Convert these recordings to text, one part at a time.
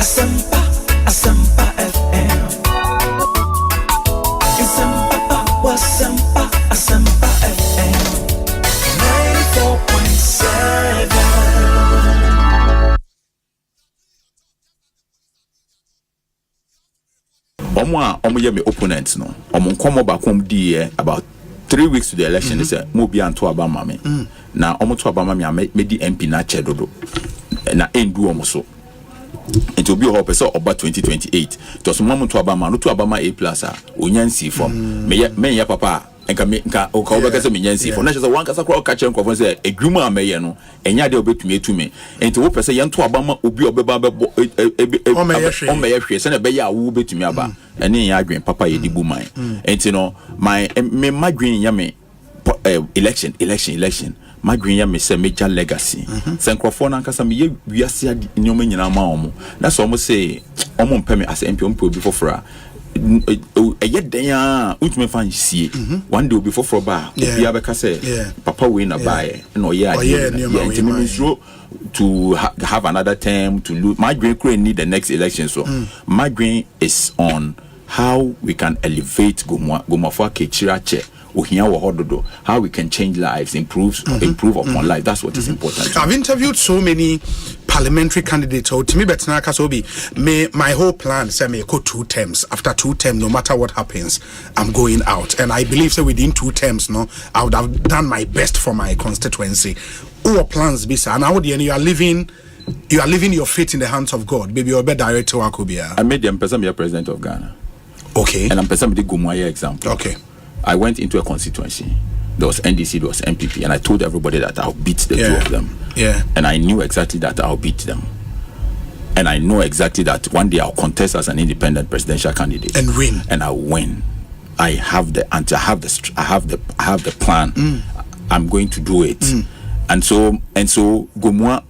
Asempa FM. Asempa FM 94.7. Omo ye me opponents no. Omo nkomo ba kom di about 3 weeks to the election is mo bi anto abama me. Na omo to abama me di MP na che dodo. Na endu omo so. It will be a person about 2028. To some moment to Obama, no to Obama A plus onyansi from me ya papa enka obeka se menyansi for na just one kasa crowd catch enko say adwuma ameye no enya de obetumi etumi enti wo pese ye nto Obama obi obeba bebo o me ye hwe se na be ya wo betumi aba ene ya adwen papa ye dibu man enti no my me madwen ya me election my green ya me say major legacy senkrofo na nkasa me ye wiase nyoma nyina ma omo that's almost say omo mpeme as MP omo obi fofora eye den ya utme fan sie one day obi foforo ba obi abeka say papa we na buy na oye ade to have another term to lose. My green could need the next election, so my green is on how we can elevate Gomafwa Kechirache. How we can change lives, improve upon life. That's what is important. I've interviewed so many parliamentary candidates. So to me, my whole plan is I go 2 terms. After 2 terms, no matter what happens, I'm going out. And I believe that within 2 terms, I would have done my best for my constituency. Our plans be and now you are living your fate in the hands of God. Baby, you're better director. I made the president of Ghana. Okay. And I'm the Gumwaya example. Okay. I went into a constituency. There was NDC, there was MPP, and I told everybody that I'll beat the two of them. Yeah. And I knew exactly that I'll beat them. And I know exactly that one day I'll contest as an independent presidential candidate and win. And I'll win. I have the plan. I'm going to do it. And so Gomwa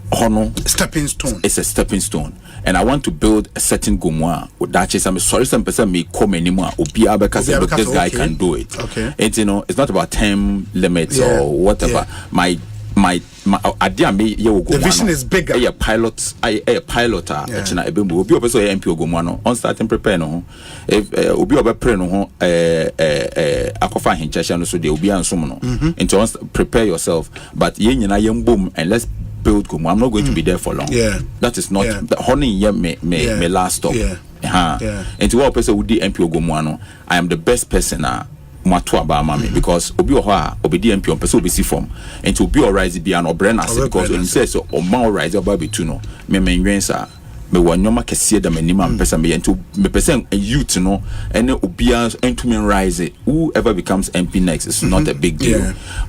Hono stepping stone. It's a stepping stone. And I want to build a certain Gomwa with that chase. I'm sorry, some person may come anymore. Because this guy can do it. Okay. It's it's not about term limits or whatever. My idea the vision is bigger. A pilot. China ebembu. Obi obeso MP Ogomwa on starting prepare no. If obi obepre no akofa hinchasha no so de obi ansom no. Into prepare yourself. But ye nyina yem boom and let's build Gomwa. I'm not going to be there for long. Yeah. That is not the honey may last stop. And to what person would the MP Ogomwa no. I am the best person because obi obi DMP on person obi si form and to be alright be an obrena because when say so o ma alright about be no me menwensa me wanyoma kese da manima person me into me person a youth no and obi entumi rise whoever becomes MP next is not a big deal.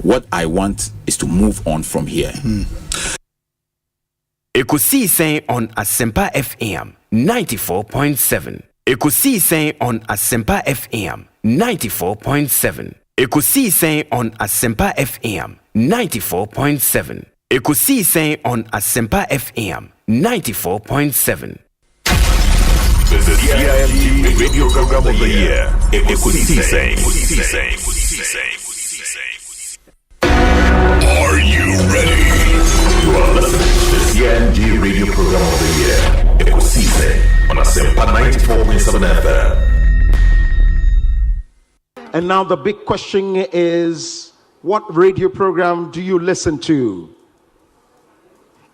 What I want is to move on from here. Ekosiisen On Asempa FM 94.7. Ekosiisen On Asempa FM 94.7. Ekosiisen On Asempa FM 94.7. Ekosiisen On Asempa FM 94.7. The CIMT Radio Program of the Year. Ekosiisen. Are you ready? You are listening to the CIMT Radio Program of the Year. Ekosiisen On Asempa 94.7 FM. And now the big question is, what radio program do you listen to?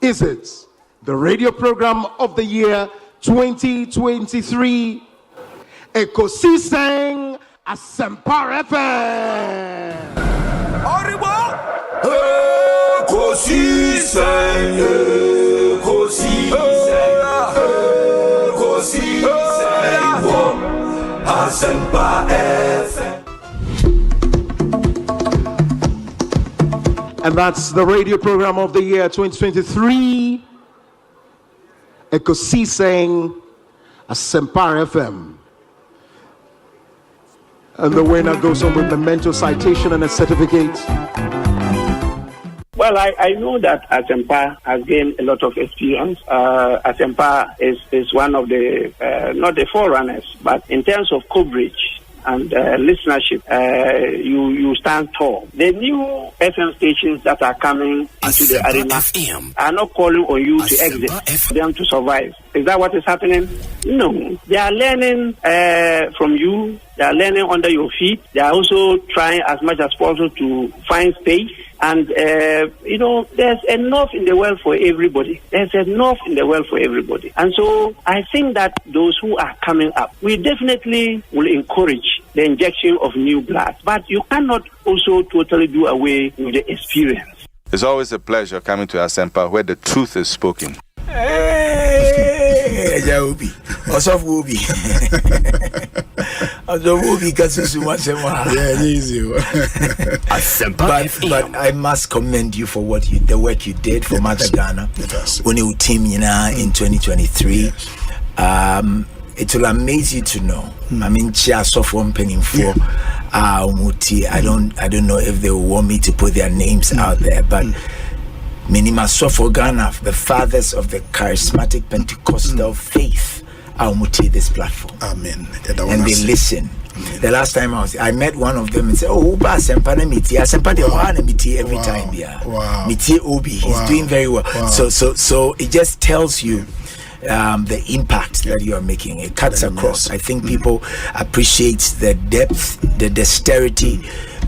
Is it the radio program of the year 2023, Ekosiisen Asempa FM? Ekosiisen On Asempa FM. And that's the radio program of the year 2023, Ekosiisen Asempa FM. And the winner goes on with the mental citation and a certificate. Well, I know that Asempa has gained a lot of experience. Asempa is one of the, not the forerunners, but in terms of coverage, and listenership, you stand tall. The new FM stations that are coming into the arena are not calling on you to exit, for them to survive. Is that what is happening? No. They are learning from you. They are learning under your feet. They are also trying as much as possible to find space. And, there's enough in the world for everybody. There's enough in the world for everybody. And so I think that those who are coming up, we definitely will encourage the injection of new blood. But you cannot also totally do away with the experience. It's always a pleasure coming to Asempa where the truth is spoken. Hey, Obi. Also, Obi. Also, Obi, because it's much more. Yeah, easy. But I must commend you for the work you did for Mother Ghana when you team in 2023. It will amaze you to know. I mean, Chia from penning for Muti. I don't know if they will want me to put their names out there, but. Minima Sofo Ghana, the fathers of the charismatic Pentecostal faith, I'll mutate this platform. Amen. And they listen. Amen. The last time I met one of them and said, "Oh, Asempa Asempa the one meet every time, yeah. Wow. Meet Obi, he's doing very well." Wow. So it just tells you the impact that you are making. It cuts across. I think people appreciate the depth, the dexterity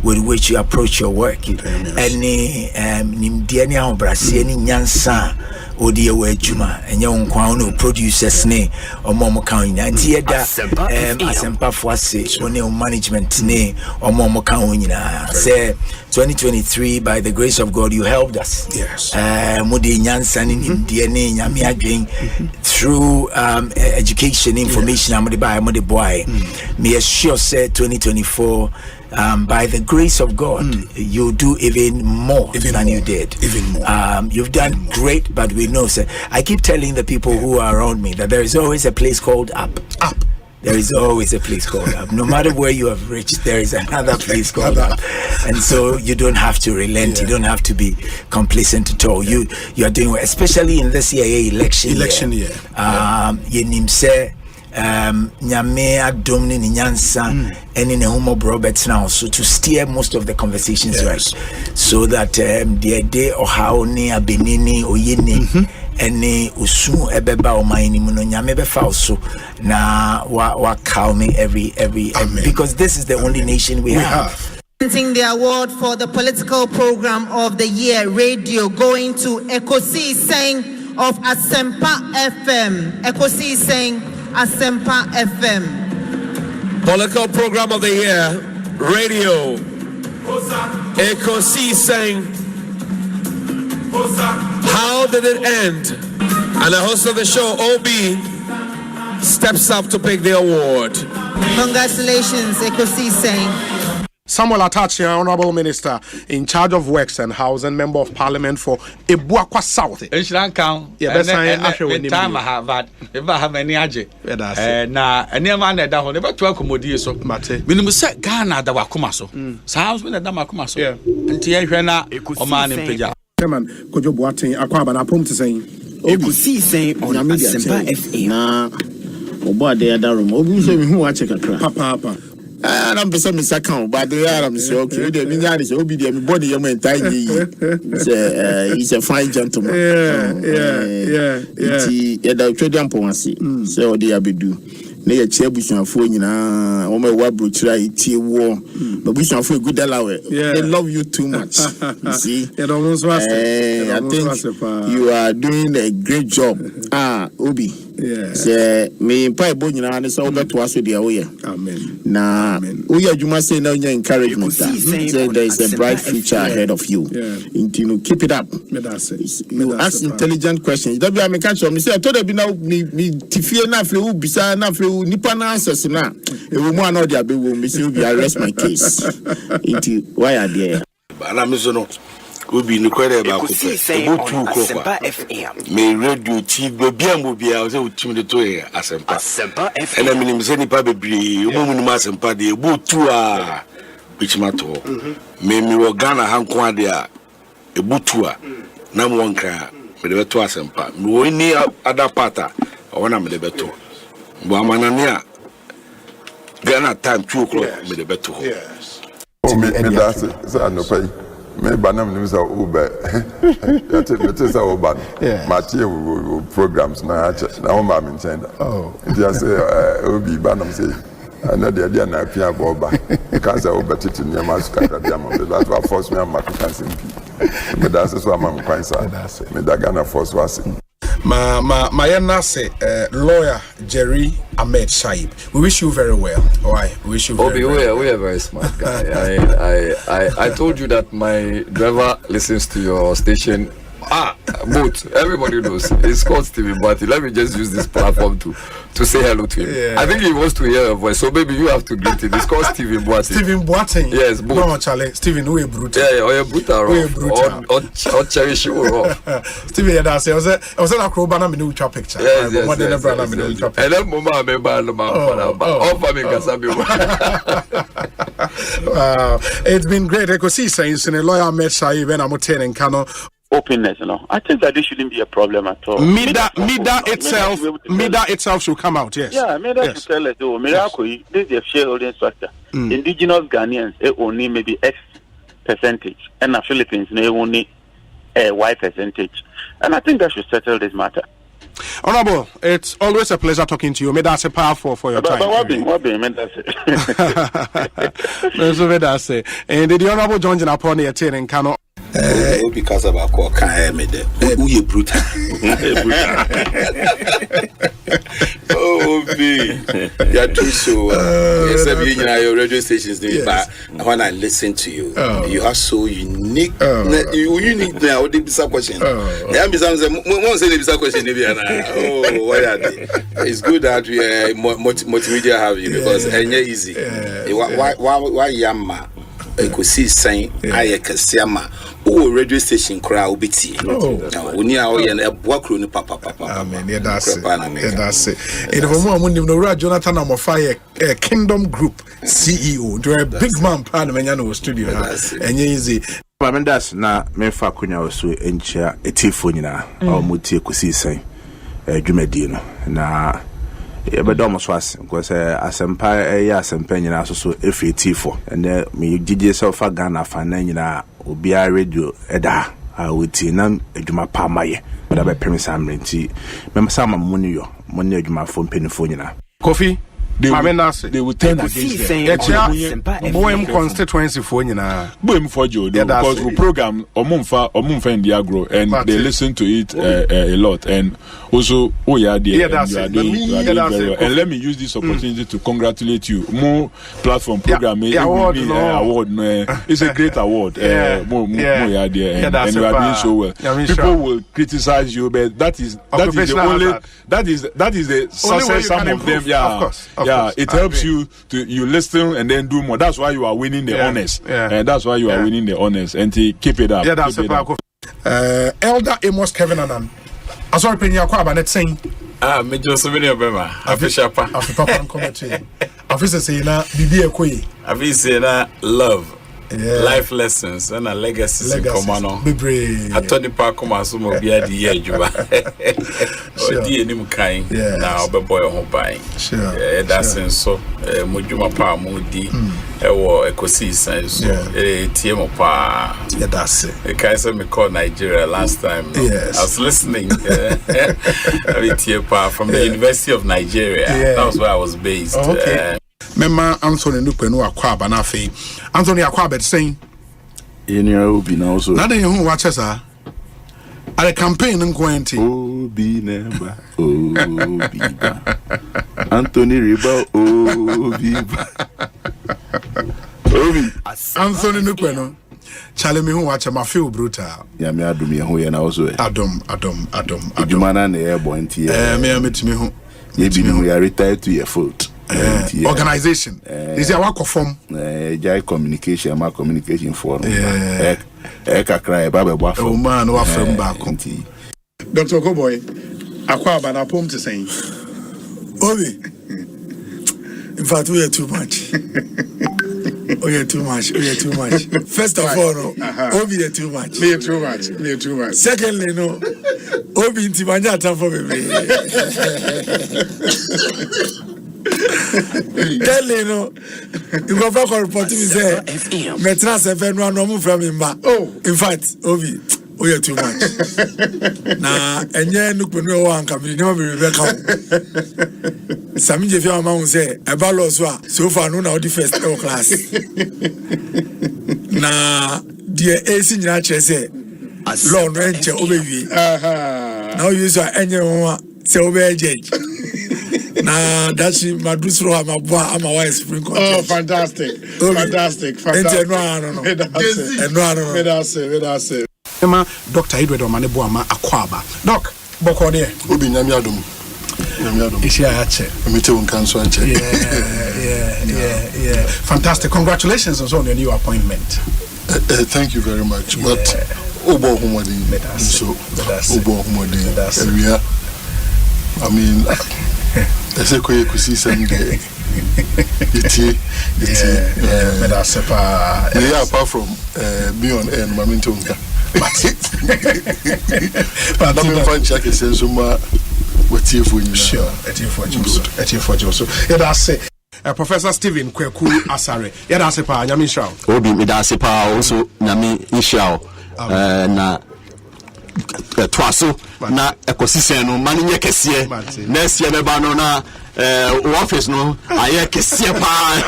with which you approach your work. Any nimdiania obrasi any nyansa odi ewe juma enye onkwa no producers ne omo kan nyina ntieda Asempa Fuase one management ne omo kan nyina say 2023 by the grace of God you helped us. Yes. Mudi nyansa ni nimdie ne nyame adwen through education information amode by amode boy. Me assure say 2024 by the grace of God, you do even more than you did. Even more. You've done great, but we know, sir. I keep telling the people who are around me that there is always a place called up. Up. There is always a place called up. No matter where you have reached, there is another place called up. And so you don't have to relent. You don't have to be complacent at all. You are doing well, especially in this year, election year. Yenimse. Nyame adom ni nyansa eni ne homo Roberts now so to steer most of the conversations right so that the day or how ni abenini oyeni eni usu ebeba o maini muno nyame befa so na wa calming every because this is the only nation we have. The award for the political program of the year radio going to Ekosiisen of Asempa FM. Ekosiisen Asempa FM. Political program of the year, radio. Ekosiisen. How did it end? And the host of the show, OB, steps up to pick the award. Congratulations, Ekosiisen. Samuel Atachi, Honorable Minister in charge of Works and Housing, Member of Parliament for Ebuakwa South. Yeah, that's time I have that. If I have any aje, na any man that down never to accommodate so. Minimum set Ghana that wakuma so. Sounds when the damakuma so. And Tiana, Omanhene Peja. Chairman, Kojo Boateng, Kwabena, Pom to saying, Ekosiisen On Asempa FM. Na Oba de Adarum, Obu say who watch a crack. Papa. I'm the same account, but the I'm so okay. The Minyard is obedient, body, your man, tiny. He's a fine gentleman. Yeah. The trading policy. So they are do. They are chairbush for you now. Oh, my wabru try tea war. But we shall feel good. They love you too much. You see, I think you are doing a great job. Obi. Yeah. Say me pay bonina and so over to us with the way. Amen. Now we are you must say no encouragement. Say there is a bright future ahead of you. You keep it up. You ask intelligent questions. Don't be a catch me say I told you now me tifie na fle ubisa na fle nipa na answers na. E wo mo na dey abewo me say you arrest my case. Into why are there? Ana me so no Obi ni kwere ba ko pe obutu ko kwa me radio ti bia mo bia o se utim de to e Asempa FM ena minim se nipa bebre o mo munum Asempa de obutu a bichimato me wo Ghana hanko ade a ebutu a na mo nka me de beto Asempa me wo ni ada pata o na me de beto bo amanane a Ghana time 2 o'clock me the better. Yes. Oh, me that's it. So no pay. Me banam news are Uber. That is our Uber. Matthew programs na na my in China. Oh. Just Obi banam say. I know the idea na pia boba. Because I over to near Masca diamond. That's what force me am African MP. Me that's what I'm quite sad. Me that Ghana force was. My nase lawyer Jerry Ahmed Saib. We wish you very well. Why? We wish you very well. We are very smart guy. I told you that my driver listens to your station. Both. Everybody knows. It's called Stephen Boati. Let me just use this platform to say hello to him. Yeah. I think he wants to hear a voice, so maybe you have to greet him. It's called Stephen Boati. Stephen Boati? Yes, both. No, Charlie. Stephen, who is brutal? Yeah, or brutal. Or cherish you. Stephen, yeah, that's it. I was at a Kwabena in the picture. Yes. And then Mama, I remember it's been great. Ekosiisen in a lawyer met Saib and I'm and Kano. Openness, I think that this shouldn't be a problem at all. Mida itself should come out, yes. Yeah, Mida should tell us, Miracle, this is a shareholding structure. Indigenous Ghanaians only maybe X percentage, and the Philippines only a Y percentage. And I think that should settle this matter. Honorable, it's always a pleasure talking to you. May that's a powerful for your time. What be? That's it. And the Honorable John Jinaponi attending Kano. Because of our core can't me there. We brutal. Oh, you're too so. Yes, your radio stations, but when I listen to you, you are so unique. You unique now. They be some question. There be some. One say they be some question. Oh, why are they? It's good that we multimedia have you because it's easy. Why yamma? Ekosiisen aye kasiama o radio station kra obeti oni a o ye na eboa kro ni papa amen yeah that's it in the moment no Jonathan Amofa Kingdom Group CEO do a big man pan menya no studio enye easy Mendas na memfa konya oso enchia etifo nyina o mutie Ekosiisen dwumadi no na Bedom Swas, because Asempa Asempa nyina so F84 and me DJ Sofa Ghana Fanana Obia radio eda awuti na adwuma pa maye but abe premise amrenti mem sama money adwuma phone penifo nyina Kofi they will turn against them. Boem constituency for nyina. Boem for Joe because we program Omumfa in the agro and they listen to it a lot and also you are doing very well. And let me use this opportunity to congratulate you. More platform program award. It's a great award. More you are there and you are doing so well. People will criticize you, but that is the only that is the success some of them. Yeah, it helps you to listen and then do more. That's why you are winning the honors. And that's why you are winning the honors. And to keep it up. Yeah, that's it. Elder Amos Kevin Anan. I saw Penya Kwabena saying, me just many of them. Official Papa commentary. Officer saying, Bibi Ekwe. I say that love. Life lessons and a legacies in Komano. I told the park come as some of the idea you are. Dear kind now, but boy, home buying. That's in so Mujuma Pa Moody, Ekosiisen, so TM Pa. That's it. The Kaiser me called Nigeria last time. I was listening. TM from the University of Nigeria. That was where I was based. Mema Anthony Nupenu Akwaba na fe Anthony Akwaba saying in your obi na also na dey who watch us at the campaign nkwenti obi nemba obi ba Anthony Riba obi ba obi Anthony Nupenu chale me who watch ma feel brutal ya me adom ye ho ye na also adom adumana na ye bonti me metimi ho ye bi no ya retired to your fault organization is your work of form jai communication ma communication forum kakra e baba boafo oh man wa from back Dr. Koboy Akwaba na pom to saying Obi in fact we are too much we are too much first of all Obi are too much me too much secondly no Obi inti manja time for me Tell you know, you go back and report to me say, Metras FM no move from him back. Oh, in fact, Obi, we are too much. Nah, and yeah, look when no one come, you never be Rebecca. Some of your mom say, about so far, no, now the first class. Nah, dear AC in your say, Lord, rent your Obi. Now you saw any one, say, Obi, judge. Nah, that's my dusro. I'm a wife spring. Oh, fantastic. Emma, Dr. Edward Omaneboama Akwaba. Doc, Bokode. Obi Nyamiadum. Ishiache. Yeah. Fantastic. Congratulations on your new appointment. Thank you very much. But Obo Humadi. So Obo Humadi. I mean, I say Ekosiise Sunday. Yeah, apart from being on air, Mamintonga. But I'm going to check a sense of my what's here for you. Sure, at you for Joseph. Yeah, that's it. Professor Stephen Kweku Asare. Yeah, that's it. Nyami Shao. Obi, that's it. Also, Nyami Ishao. Na Twaso na Ekosiise no mani nye kesiye. Next year meba no na office no aye kesiye pa.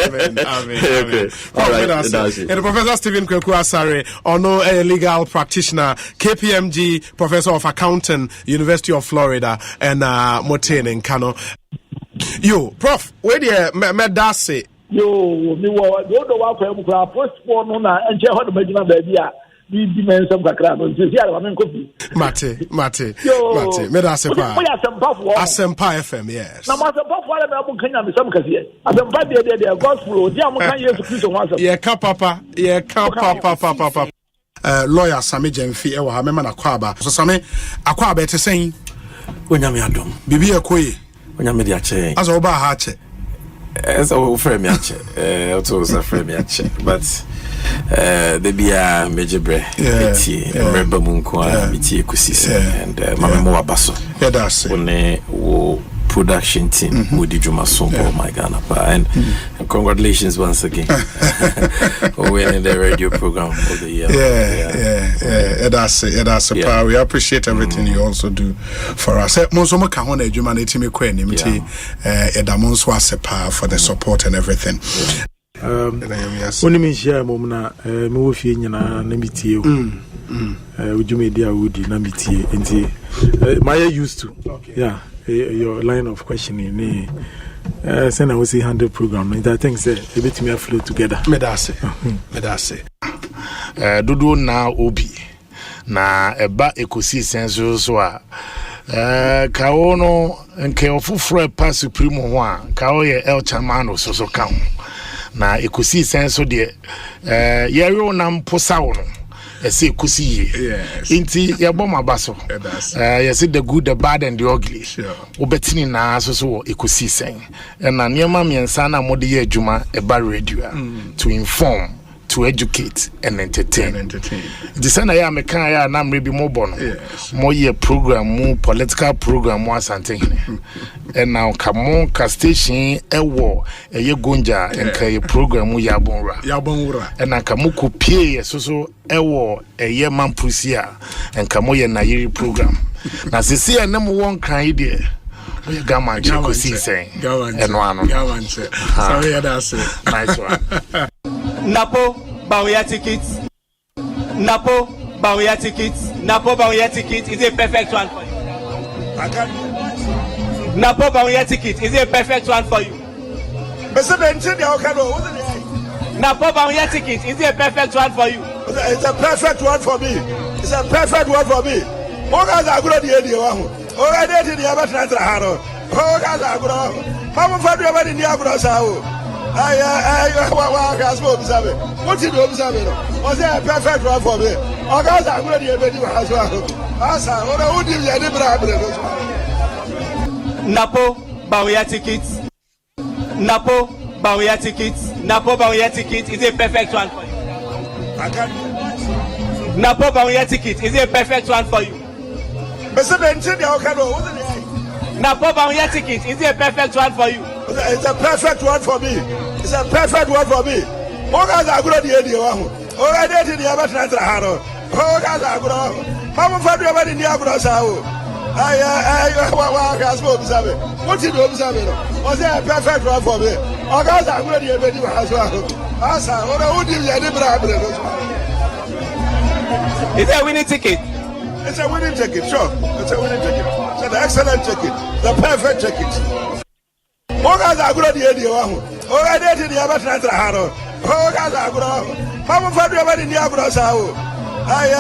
Amen. All right. And Professor Stephen Kweku Asare, ono legal practitioner, KPMG Professor of Accounting, University of Florida, and Motene in Kano. Yo, Prof, where the medase? Yo, me wo do wa kwa mu kra postpone no na enche ho de magina ba bia. Bi men some kakra no nti sia wa men kofi mate me da Asempa Asempa FM yes na Asempa for ala me abu kanya me some kase Asempa de gospel di am kan Yesu Kristo ho asem ye ka papa lawyer Sami Jemfi e wa ha me na Kwaba so Sami Akwaba te sen onyame adom bibi ekoyi onyame di ache aso oba ha ache so frame ache to so frame ache but the bia mejebre remember munko miti Ekosiise and mama mo abaso that's it one wo production team with the Juma Sombo my Ghana and congratulations once again for winning the radio program of the year. That's it. We appreciate everything you also do for us. Monso mo ka ho na adwuma na etimi kwa anim ti edamonso asepa for the support and everything. Oni mi share mom na me wo fie nyina na mitie ujumi dia wudi na mitie nti my used to your line of questioning send I will see 100 program and I think say a bit me flow together me da say dodo na obi na eba Ekosiise so a ka wo no nke ofufro pa supreme ho a ka wo ye el chamano so ka na Ekosiise so de yero na mposa wo no ese Ekosiye inti yebom abaso yes the good the bad and the ugly obetini na so Ekosiise na niema miensa na mode ye adwuma eba radio to inform, to educate and entertain. The sana ya meka ya na mrebi mo bono mo ye program mo political program mo Asante and now come ka station ewo eye gonja enka ye program mo yabonra and na kamu kopie so ewo eye mampusia enka mo ye na yiri program na sisi na mo won kan ide we gama Ekosiise eno ano sorry that's it nice one Napo Bawuya tickets. Napo Bawuya tickets. Napo Bawuya ticket is a perfect one for you. Napo Bawuya ticket is a perfect one for you. Napo Bawuya ticket is a perfect one for you. It's a perfect one for me. It's a perfect one for me. Oga za agro di edi wa hu. Oga de di abatra tra haro. Oga za agro. Mama fa do ba di agro sa o. Wa gaspo bisabe. What you do bisabe no? Was a perfect one for me. Oga za agro di ebedi wa so ahụ. Asa ora udi ya di bra bra. Napo Bawuya tickets. Napo Bawuya tickets. Napo Bawuya ticket is a perfect one for you. Napo Bawuya ticket is a perfect one for you. It's Napo Bauya ticket, is it a perfect one for you? It's a perfect one for me. It's a perfect one for me. Ogas agro di edi wahu. Oga de di aba transfer haro. Ogas agro. Mamu fadu aba di agro sawo. Ay wa gaspo bisabe. What you do bisabe no? Was a perfect one for me. Ogas agro di edi wahu. Asa, ora udi ya di bra bra. Is it a winning ticket? It's a winning ticket, sure. It's a winning ticket. It's an excellent ticket. The perfect ticket. Ogas agro di edi wahu. Oga de di aba transfer haro. Ogas agro. Mamu fadu aba di agro sawo. Ay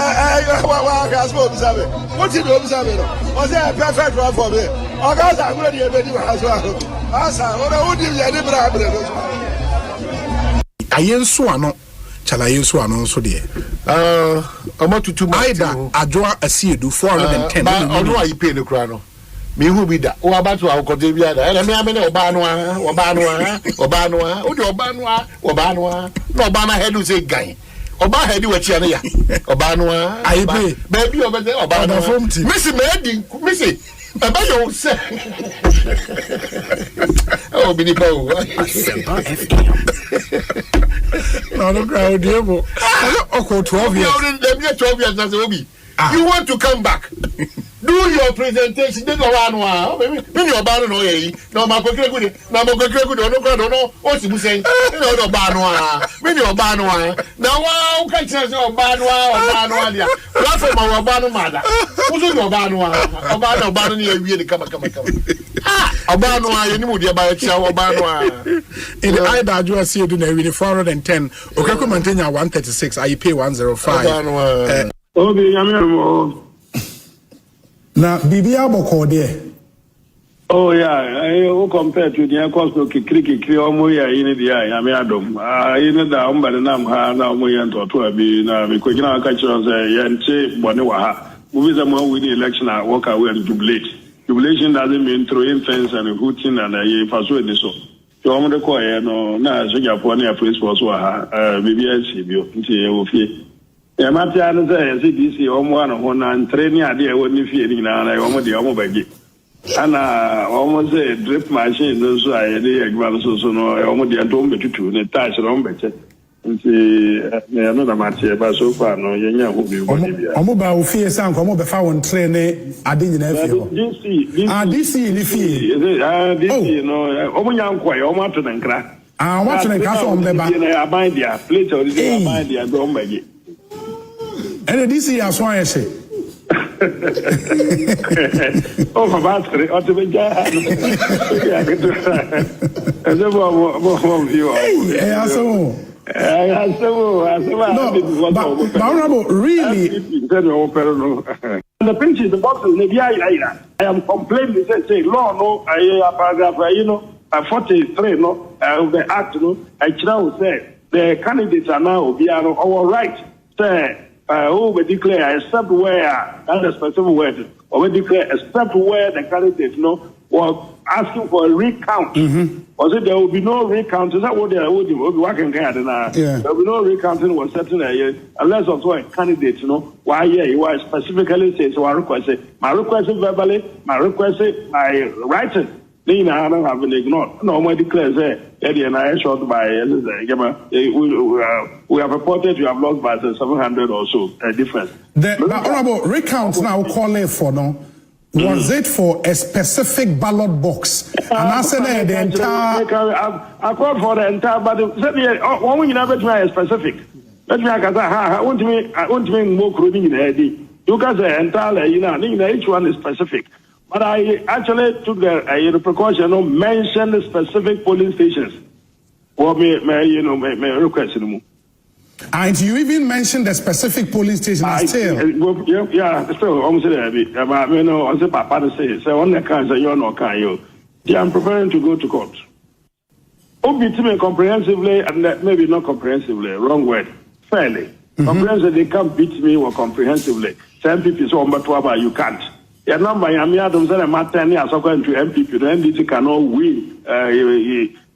wa gaspo bisabe. What you do bisabe no? Was a perfect one for me. Ogas agro di edi wahu. Asa, ora udi ya di bra bra. Ayenso ano chala ayenso ano so de amatutu aida adwoa asiedu 410 ba ono ayi pay no kra no me hu bi da o abatu akode bi ada ele me amene oba no a o de oba no a no oba na headu say gan oba headu wachi ane ya oba no a ayi pay baby obede oba no missy me edi missy aba yo say oh bi ni pa o Asempa FM. No crowd diabo. Okay, 12 years. You want to come back? Do your presentation. Then no maybe your bar no ye. No ma go good. No ma go good. No. What you say? No bar no. Maybe your bar no. Now wow, catch us your bar no. Dia. Platform our bar no mother. Who's your bar no? Bar no ye come. Ah, bar no ye ni dia ba chia bar no. In the eye that you see do na we 410. Okay, maintain 136. I pay 105. Okay, I'm na bibia boko there. Oh yeah, I compare to the cost of kikiri omo ya ine dia ya me adom. Ine da omba na ha na omo ya ntoto abi na me ko gina aka chiro say ya nche bone wa ha. We be someone win the election and walk away and jubilate. Jubilation doesn't mean throwing fence and hooting and ye faso ni so. So omo de ko ya no na so japo na police force wa ha bibia si bio nti e wo fie. Ya matia no say CDC omo ano ho na training ade e woni fie ni na omo de omo bagi. Ana omo say drip machine no so aye dey egba so no omo de ndo mbetutu ne touch ro mbeche. Nti me no na matia ba so fa no ye nya ho bi body bia. Omo ba o fie san ko omo be fa won train ade nyina fie ho. DC ni fie. DC no omo nya nkwa ye omo ato nkra. Omo ato nkra so omo be ba. Na aban dia plate or dey aban dia do omo bagi. And this is as one say. Oh, my battery, or to be jazz. Really? The pinch is the bottle, maybe I am complaining, say, law, no, I paragraph, 43, no, of the act, no, I will say, the candidates are now, we are all right, say, who will declare except where that's a specific word, or will declare except where the candidate was asking for a recount. Was it there will be no recount? Is that what they will be working here? There will be no recounting was certain unless also a candidate, why you are specifically says so I request verbally, my request by writing. They have been ignored. No more declares and I shot by we have reported you have lost by 700 or so difference. The honorable recount now calling for was it for a specific ballot box? And I said the entire I called for the entire but one we never try a specific. Let me I want me more clothing in the head. You guys are entirely each one is specific. But I actually took the precaution to mention the specific polling stations. Or may request anymore. And you even mentioned the specific polling station still. Yeah, still almost there. But I say Papa say on the can say you're not can you. Yeah, I'm preparing to go to court. Obviously comprehensively and maybe not comprehensively, wrong word. Fairly. Comprehensively, they can't beat me or comprehensively. Some people say but you can't. Your number, Adam said, I'm not 10 years according to MPP. The NDC cannot win.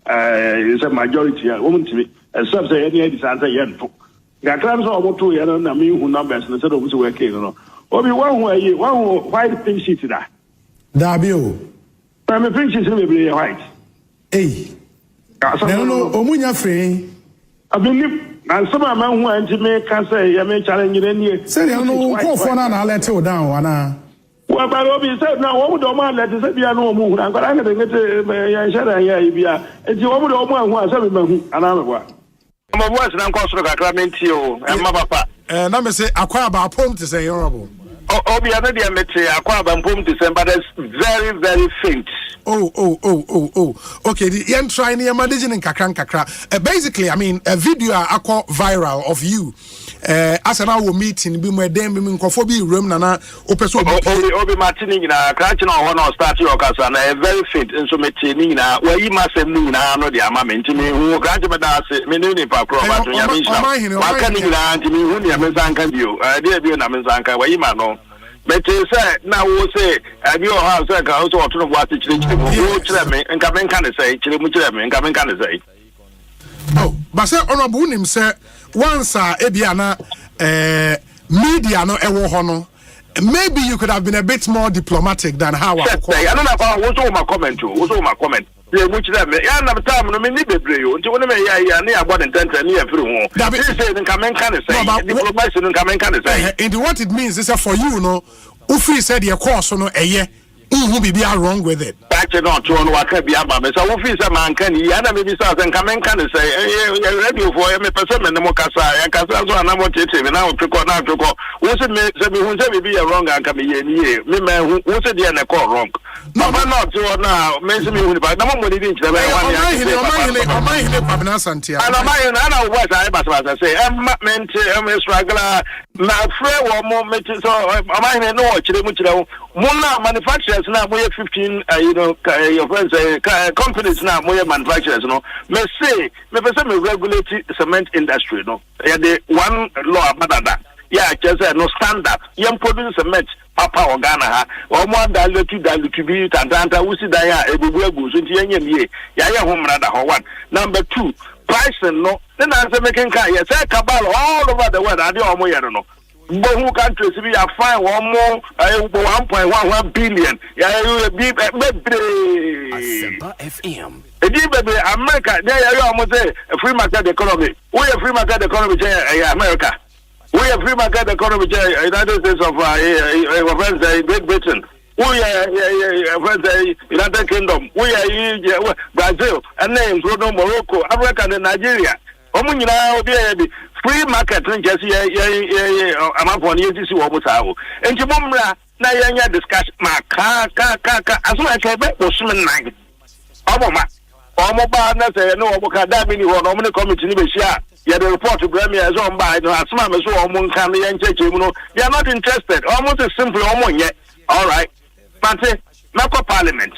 It's a majority. Except say any answer yet. The claims are about 2 years, I mean, who numbers instead of working. Or be one way, white pink sheet that. Dabio. I'm a princess in white. Hey. No, Omunya free. I believe, and some of them who to make can say, I may challenge you any. Say, I know, go for an I'll let you down, Wana. Well, but Obi said, now, what would Oman let us be a no moon? I'm going to get a shadow here. It's your woman who has another one. I'm a worse than Costa Cramentio and Mabapa. And I'm say, I quite about poem to say, honorable. Obi, another diameter, I quite about poem to say, but it's very, very faint. Okay, the young trying near Madison and Kakra. Basically, I mean, a video I call viral of you. As an hour meeting, be my damn cophobia room, Nana, Obi Martini, catching on one start your casa, and a very faint instrumentina, where you must have known, I know the amount to me who granted me that Minuni Pacro, Wakanina, to me, who the Amazon can do, dear Amazanka, where you might know. But you say, now we'll say, have your house, I also want to know what it's and come in can say, Chilimuchim, and come in can say. Oh, but say, Honorable him say, once Ebiana media no ewo hono. Maybe you could have been a bit more diplomatic than how I don't know what's all my comment to. What's all my comment? Yeah, which them. Yeah, no time. No, me need to pray you. Until when me near about intent and near through. That is saying, come and can say. Diplomacy and come and can say. And what it means is that for you, no, Ufi said your course no a who be wrong with it. Back not to what can be about me. So Ufi said, man, can you? And maybe something come and can say. Ready for me person and the Mokasa and Casa and I'm what it is. Now to go now to go. What's it mean? Who said be a wrong and come here? Me man, who said the end call wrong? No, but not to now. Mention me with no one didn't. Kwabena Asante. And I know what I say. I'm meant to struggler. My friend, one more meeting. So I know what you Mona manufacturers now, we have 15, your friends, companies now, we manufacturers, no. May say, me regulate cement industry, no. Yeah, the one law about that. Yeah, just no standard. Young produce cement, Papa or Ghana, or more dilute to be Tantanta, we see that everywhere goes into any yeah, home rather one. Number 2, pricing, no. Then answer making car, yes, cabal all over the world, I don't know. But who countries we are fine 1.11 billion. Asempa FM. America, they are almost a free market economy. We are free market economy, America. We are free market economy, United States of Great Britain. We are United Kingdom. We are Brazil, and then Morocco, Africa, and Nigeria. Free market just I'm up on you to see what was out. And Jumra, now discussion, as well as I bet was swimming night. Obama, Omoba, no, Okadamini or Nominal Committee, you the report to Grammy as on by no as mama so on Kami and Chechimuno. They are not interested, almost as simple almost yet. All right, Mate, Mako Parliament.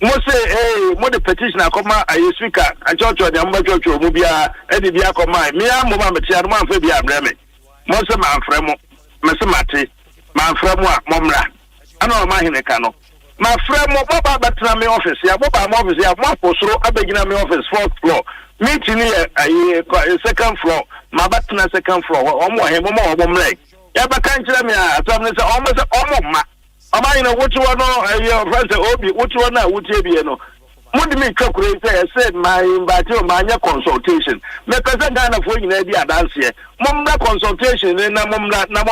Most say, hey, more the petition I come out, I speaker, I church or the church or Mubia, Eddie Biacoma, Mia Mama, Tiaman Fabia Bremen. Most of my friend, Messamati, my friend, Momra. I know Omanhene Kano. My friend, Papa, but my office, yeah, Papa, my office, yeah, my post, I begin my office, 4th floor. Meeting here, a 2nd floor, my button, 2nd floor, or more, him, leg. Yeah, but can't tell me, almost almost. Am I what you want your friends Obi, what you want now, what you be no. What do you mean calculate? I said my invite my consultation. Me person Ghana for you idea dance here. Mumra consultation na mumra tna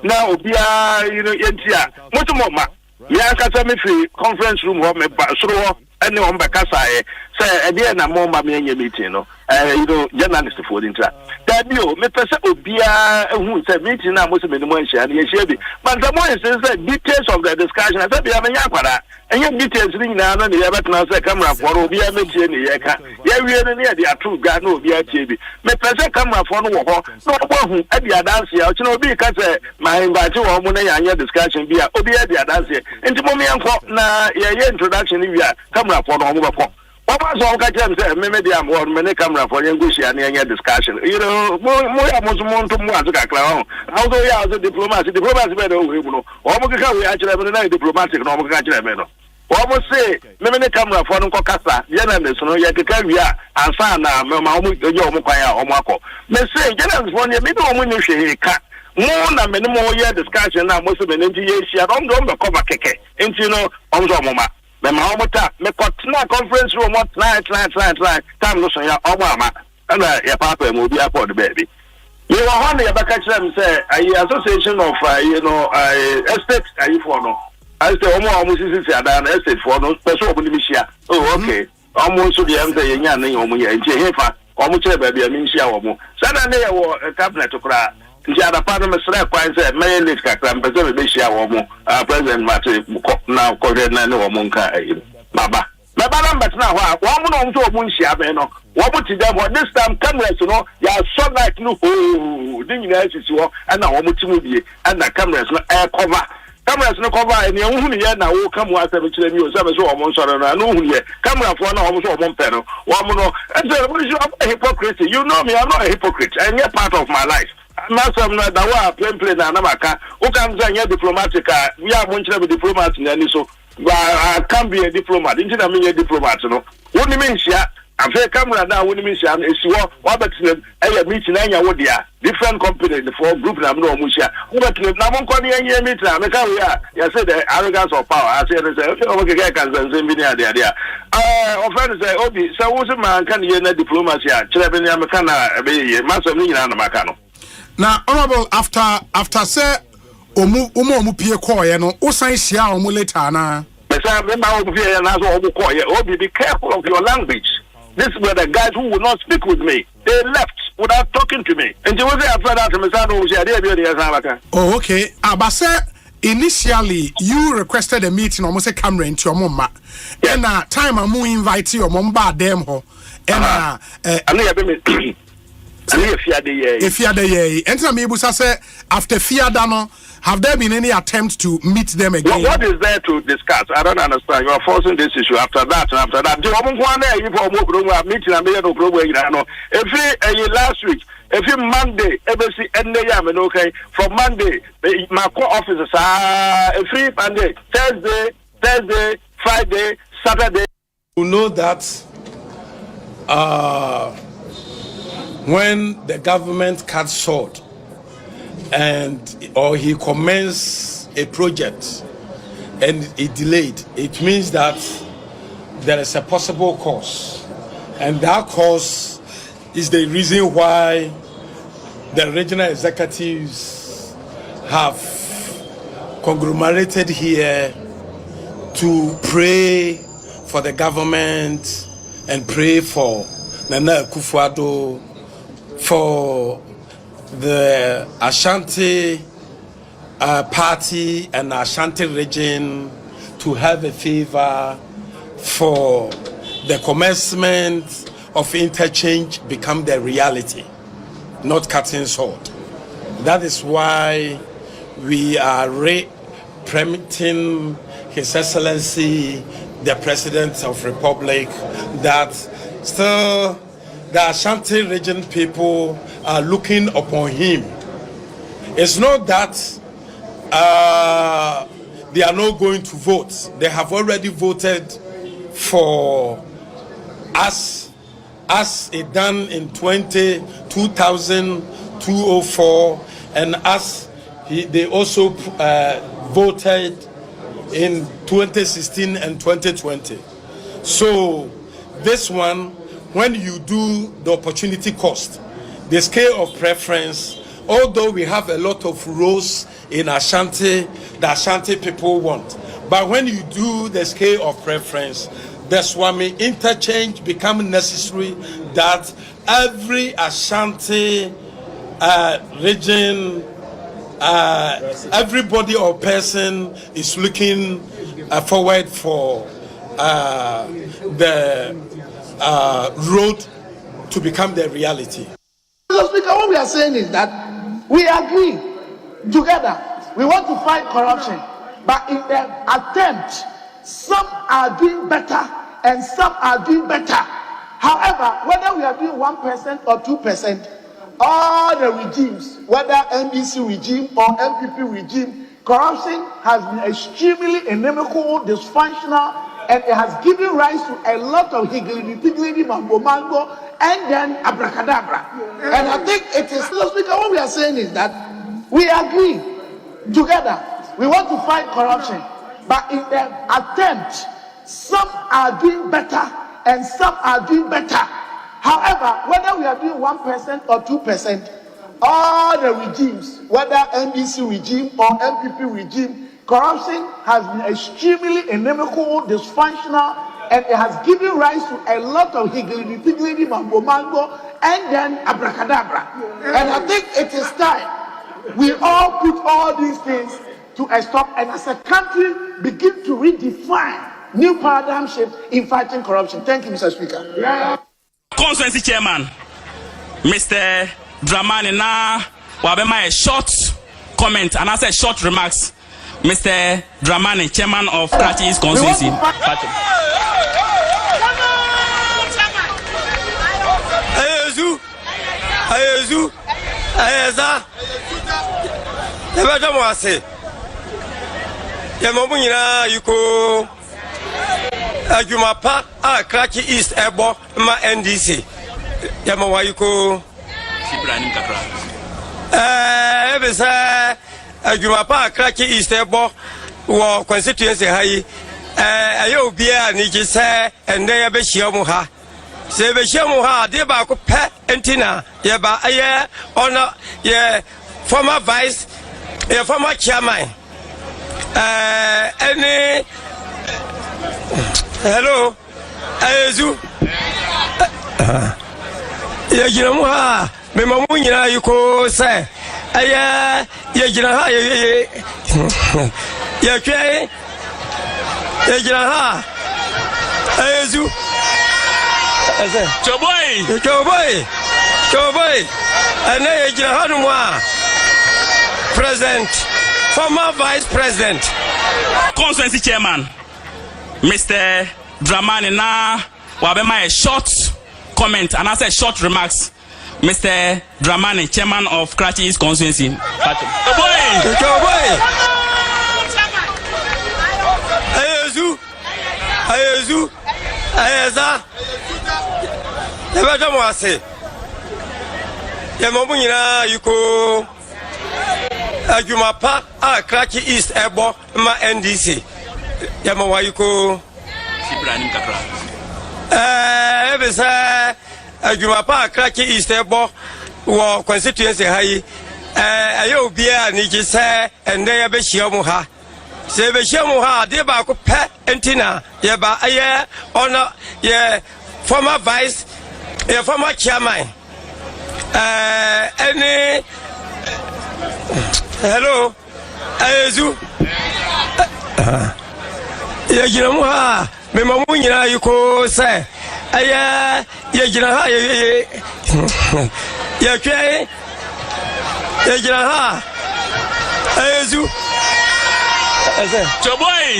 na obia yentia. What mama? Ya kasa me free conference room ho me ba soro ene on ba kasa say e dey na mama me anya meeting no. Journalist for the intra. Dabio, me pese obia who say meeting na mo se me mo anhia na ye bi. But the more is details of the discussion. I said be amanya kwara. Enye details ni na na ye betna say camera for obia metie ni ye ka. Ye wie ni e dey atu ga na obia tie bi. Me pese camera for no wo ho. No wo hu e dey dance ya. Ochi na obi ka say my invite wo mo na ya discussion bi a obi e dey dance. Enti mo me enko na ye introduction ni wi a camera for no mo be ko. Papa so ka tell me say me dey am or me camera for yan go share na yan discussion. Mo ya mo to mo azuka kra ho. Although ya as diplomacy be do we no. O mo ka we a kire me na diplomatic no mo ka kire me no. O mo say me camera for no kasa ye na me so no ya keka wi a ansa na ma mo yo mo kwan a o mo akọ. Me say journalist for me do o mo ni hwe ka. more na minimum year discussion na most of the NGA share on the cover keke into no on the mama me mahomota me kotna conference room what tonight time no so ya omama and ya papa mo bi apod baby you were one ya baka them say association of estate for no I say almost adan estate for no person obi mi share oh okay almost so the am say nya na omo ya nti hefa omo chere baby am share omo sada na ya wo cabinet kura nti ada pa no mesra kwan say may late kakra mpese be share omo president Mate na ko na ne omo nka baba number na ho omo no so omo share be no omo ti dem this time cameras no ya so like no ho din nyina asisi ho na omo ti mu bie na cameras no cover cameras no cover and you who here na wo come wa say kire mi o say so omo nsoro na no hu here camera for na omo so omo mpe no omo no and say what is a hypocrisy you know me I'm not a hypocrite and you're part of my life na some na da wa plain na maka o kan say you diplomatic we are mo nkire be diplomat na ni so I can be a diplomat into na me a diplomat no woni me nhia afa camera na woni me nhia esiwo wa betlem meeting anya wo dia different company the four group na no mo nhia wo betlem na mo nkoni anya meeting na me ka we ya say the arrogance of power I say o ke kan san bi ni ade offend say obi say wo se man kan ye na diplomacy a kire be ni am kan na be ye masam ni nyina na maka no na honorable after say omu pie koye no osan hia omu later na be careful of your language. This were the guys who would not speak with me. They left without talking to me. And you was after that oh okay abase initially you requested a meeting almost a camera into your mama and time amu invite your mom ba dem ho and if you are the enter me busa say after fiada no have there been any attempt to meet them again? What is there to discuss? I don't understand. You are forcing this issue after that and after that. Every last week, every Monday, okay. From Monday, my co-officers every Monday, Thursday, Friday, Saturday. You know that when the government cuts short or he commences a project and it delayed, it means that there is a possible cause, and that cause is the reason why the regional executives have conglomerated here to pray for the government and pray for Nana Akufo-Addo, for the Asante party and Asante region to have a favor for the commencement of interchange become the reality, not cutting short. That is why we are permitting His Excellency the President of the Republic that still the Ashanti region people are looking upon him. It's not that they are not going to vote. They have already voted for us as it done in 2004, and as they also voted in 2016 and 2020. So this one, when you do the opportunity cost, the scale of preference, although we have a lot of roles in Ashanti, the Ashanti people want, but when you do the scale of preference, the Swami interchange become necessary, that every Ashanti region, everybody or person is looking forward for the road to become the reality. So, Speaker, what we are saying is that we agree together. We want to fight corruption, but in the attempt, some are doing better and some are doing better. However, whether we are doing 1% or 2%, all the regimes, whether NDC regime or MPP regime, corruption has been extremely inimical, dysfunctional, and it has given rise to a lot of higgledy-piggledy, mambo-mango, and then abracadabra. And I think it is, Speaker, what we are saying is that we agree together. We want to fight corruption, but in the attempt, some are doing better and some are doing better. However, whether we are doing 1% or 2%, all the regimes, whether NDC regime or MPP regime, corruption has been extremely inimical, dysfunctional, and it has given rise to a lot of higgledy-piggledy, mambo-mambo, and then abracadabra. And I think it is time we all put all these things to a stop, and as a country begin to redefine new paradigm shifts in fighting corruption. Thank you, Mr. Speaker. Yeah. Constituency Chairman, Mr. Dramani, now Kwabena, a short comment and answer short remarks. Mr. Dramani, Chairman of Krachi's Constituency. Ayezu, Ayeza, Ebadamwase, Yamobuna, Yuko, Ajumapa, Krachi East Ebo, Ma NDC, Yamawayuko, Ebesa, Ajumapa, Krachi East Ebo, or constituency high, Ayobia, Nijisa, and Nayabeshiamuha. Sebeshiamuha, Deba Pe Entina, Yaba Aye, honor, ye former vice, ye former chairman. Any hello, Ayezu, Yajinamuha, Memamuina, you call say, Aya, Yajinaha, Yake, Yajinaha, Ayezu. Choboy, and then President, former Vice President, Constituency Chairman, Mr. Dramani, now Kwabena, a short comment and answer short remarks. Mr. Dramani, Chairman of Krachi's Constituency. Ayezu, Ayeza, Ebadamwase, Yamobuna, Yuko, Ajumapa, Krachi East Ebo, Ma NDC, Yamawayuko, Ebesa, Ajumapa, Krachi East Ebo, or constituency high, Ayobia, Nijisa, and Nayabeshiamuha. Sebeshiamuha, Deba Pe Entina, Yaba Aye, honor, ye former vice, ye former chairman. Any hello, Ayezu, Yajinamuha, Memamuina, you call say, Aya, Yajinaha, Yake, Yajinaha, Ayezu. Choboy,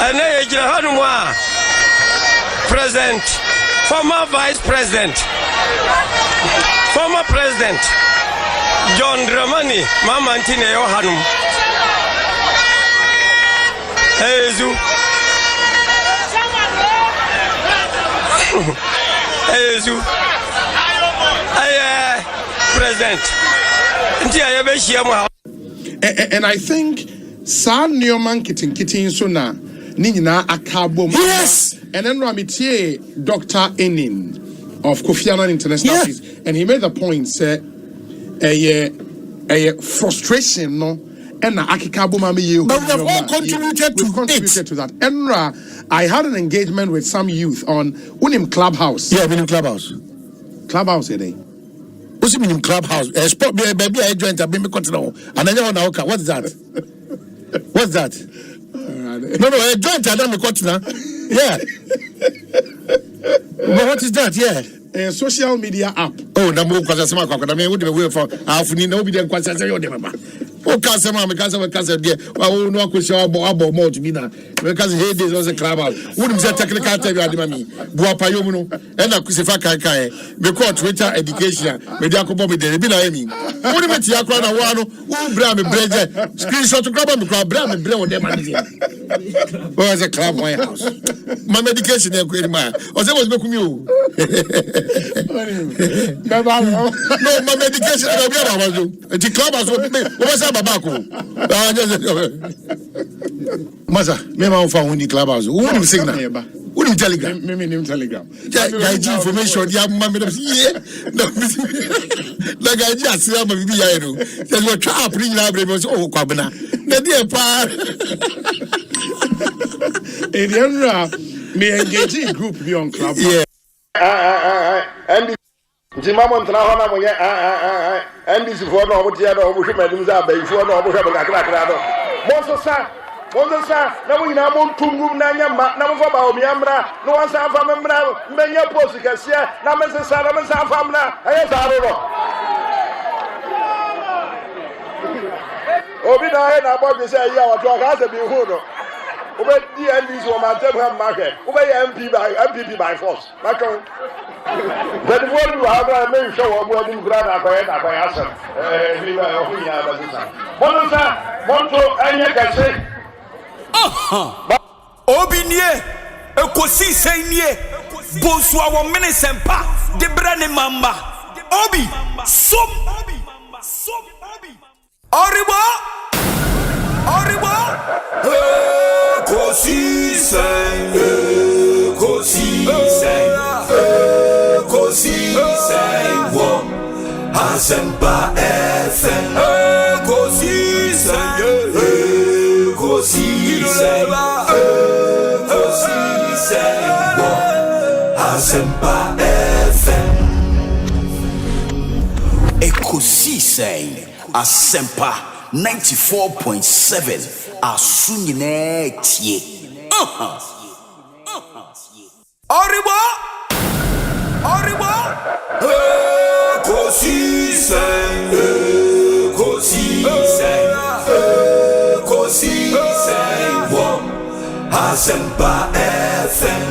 and then Jahanwa, President, former Vice President, former President, John Dramani, Mamantine Yohanum, Ayezu, President, and I think San Newman Kitting so na Nina Akabo. Yes, and then Ramitie Dr. Enin of Kofi Annan International Peace, and he made the point say a frustration no and Akikabo Mami you. But we have all contributed to that. Enra, I had an engagement with some youth on Unim Clubhouse. Yeah, Unim Clubhouse. Clubhouse today. What's it mean in Clubhouse? Sport baby, I joined a baby continent. And I know now. What's that? What's that? No, I joined a baby continent. Yeah. But what is that? Yeah. A social media app. Oh, the move because I mean, what do we for? I've need nobody and quite say, oh, cancer, mamma, cancer, dear. Oh, no, I could show about more to be now. Because he did was a Clubhouse. Wouldn't say technical tell you, Adimami, Buapayomuno, and a Kusifaka, because Twitter education, Mediaco with the Bilami. What about Yakwana Wano, who Bram and Bread, screenshot to grab him, Bram and Bread, them. Was a club, my house. my medication and query man. Or was making you. No, my medication. I don't know. The club has what's up, Babaco. Masa, me ma found the club house. Who him signal? Who him telegram? Me telegram. Guide information. Ya mama me yeah. No, the guy just say am be here no. Just what trap bring na bre so Kwabena. Na dey pa. Erianra me engage group be on club. Yeah. And the mama na ho na mo ye and this for no mo tie no mo hwe madum za ba ifo no mo hwe ba kakra do. Monsa na mo ina mo tumrum na nyama na mo fa ba o miamra no wan sa fa memra menya post kase na me se sa na me sa fa mra aye sa ro obi na he na bo bi se ya wa to ka se bi hu no obe di ndc o ma tem ha ma ke obe ya mpp by force makon but what you have I make sure we are doing grad akoya asem ni ba o nya ba sisa monto anya kase Obinie, Ekosiisen nie, Bonsu Asempa Asempa, Debrane Mamba, Obi, Som, Oribo, Ekosiisen, Asempa FM, Asempa FM. Ekosiisen Asempa 94.7 Asunyine tie. Oribo Ekosiisen Asempa FM.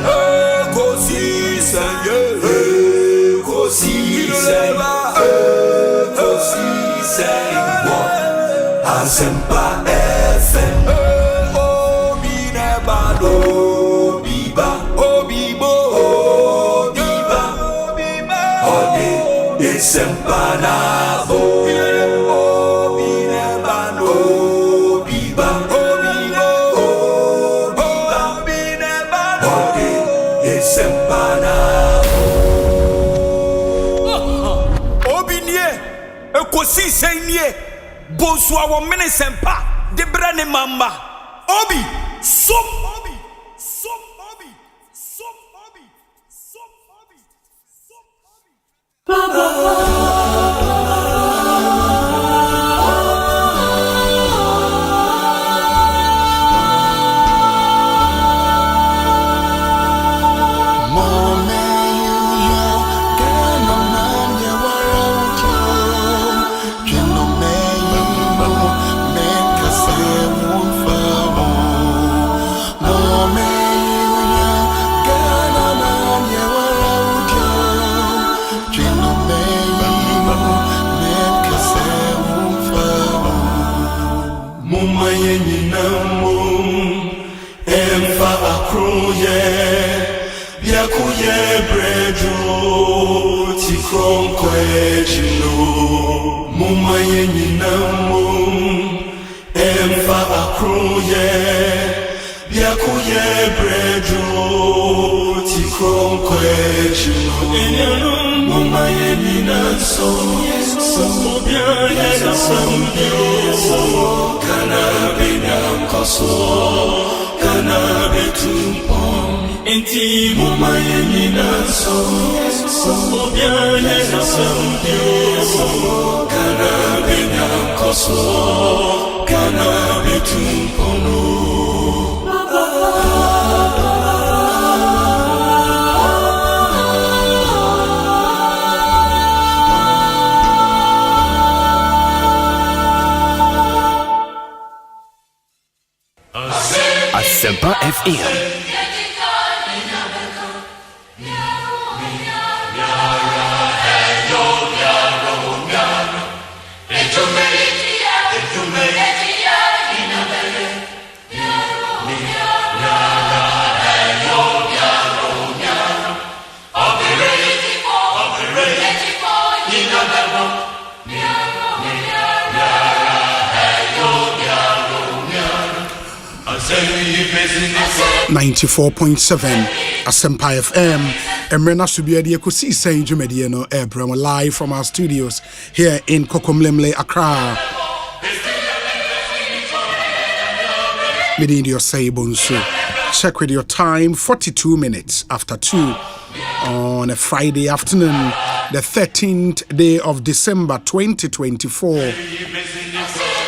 Asempa FM. Obi nebado biba obibo biba ode Asempa na bo obi nebado biba obibo obi nebado ode Asempa na obi nie Ekosiisen nie Bonsu Asempa Asempa Debrane Mamba Obi Som Asempa FM. 94.7 Asempa FM. Emrena Subia de Ekosiisen Jumediano Abraham live from our studios here in Kokomlemle, Accra. Within your Osei, Bonsu. Check with your time, 42 minutes after 2 on a Friday afternoon, the 13th day of December 2024.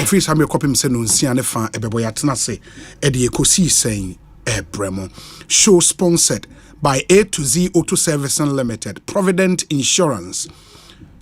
If we have your copy, Sianefa, Ebeboyatanase, Eddie Ekosiisen, Ebremo. Show sponsored by A to Z Auto Servicing Limited, Provident Insurance,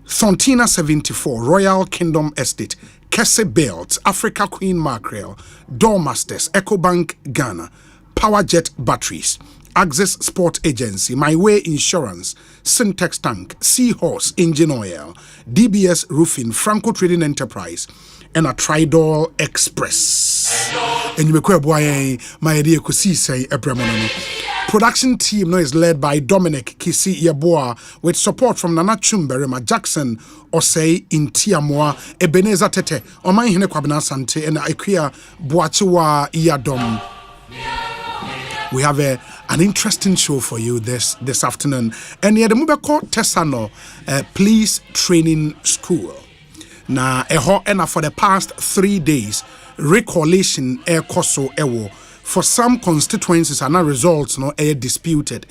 Thontina 74, Royal Kingdom Estate, Kesse Belt, Africa Queen Mackerel, Doormasters, EcoBank Ghana, Powerjet Batteries, Access Sport Agency, My Way Insurance, Syntex Tank, Seahorse Engine Oil, DBS Roofing, Franco Trading Enterprise, and a Tridol Express. And you may my dear Ekosiisen Ebremo. Production team is led by Dominic Kisi Yaboa with support from Nana Chumberema Jackson, Osei Intiamwa, Ebenezer Tete, Omanhene Kwabena Asante, and Ikea Boachiwa Iyadom. We have an interesting show for you this afternoon. And here the Mubeko Tesano Police Training School. Na eho ena for the past 3 days, recollation koso ewo. For some constituencies and results no disputed.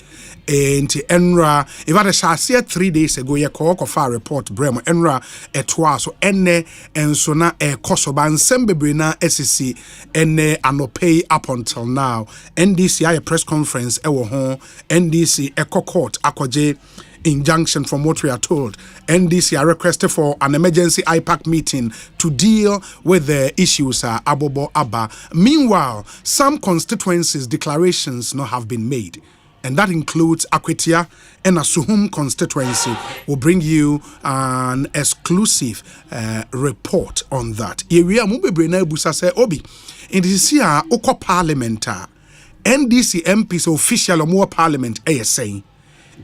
And Enra, if I shall 3 days ago, ye call for report Bremo Enra etwa so ene and so na kosoban sembebrina SEC ene anopay up until now. NDC a press conference ewo hon NDC Eco Court akoje injunction from what we are told. NDC are requested for an emergency IPAC meeting to deal with the issues Abobo Abba. Meanwhile, some constituencies declarations have been made, and that includes Akwetia and Asuhum constituency. Will bring you an exclusive report on that. Area Mubebrena Busa say Obi in this year Oko Parliament NDC MPs official or more Parliament saying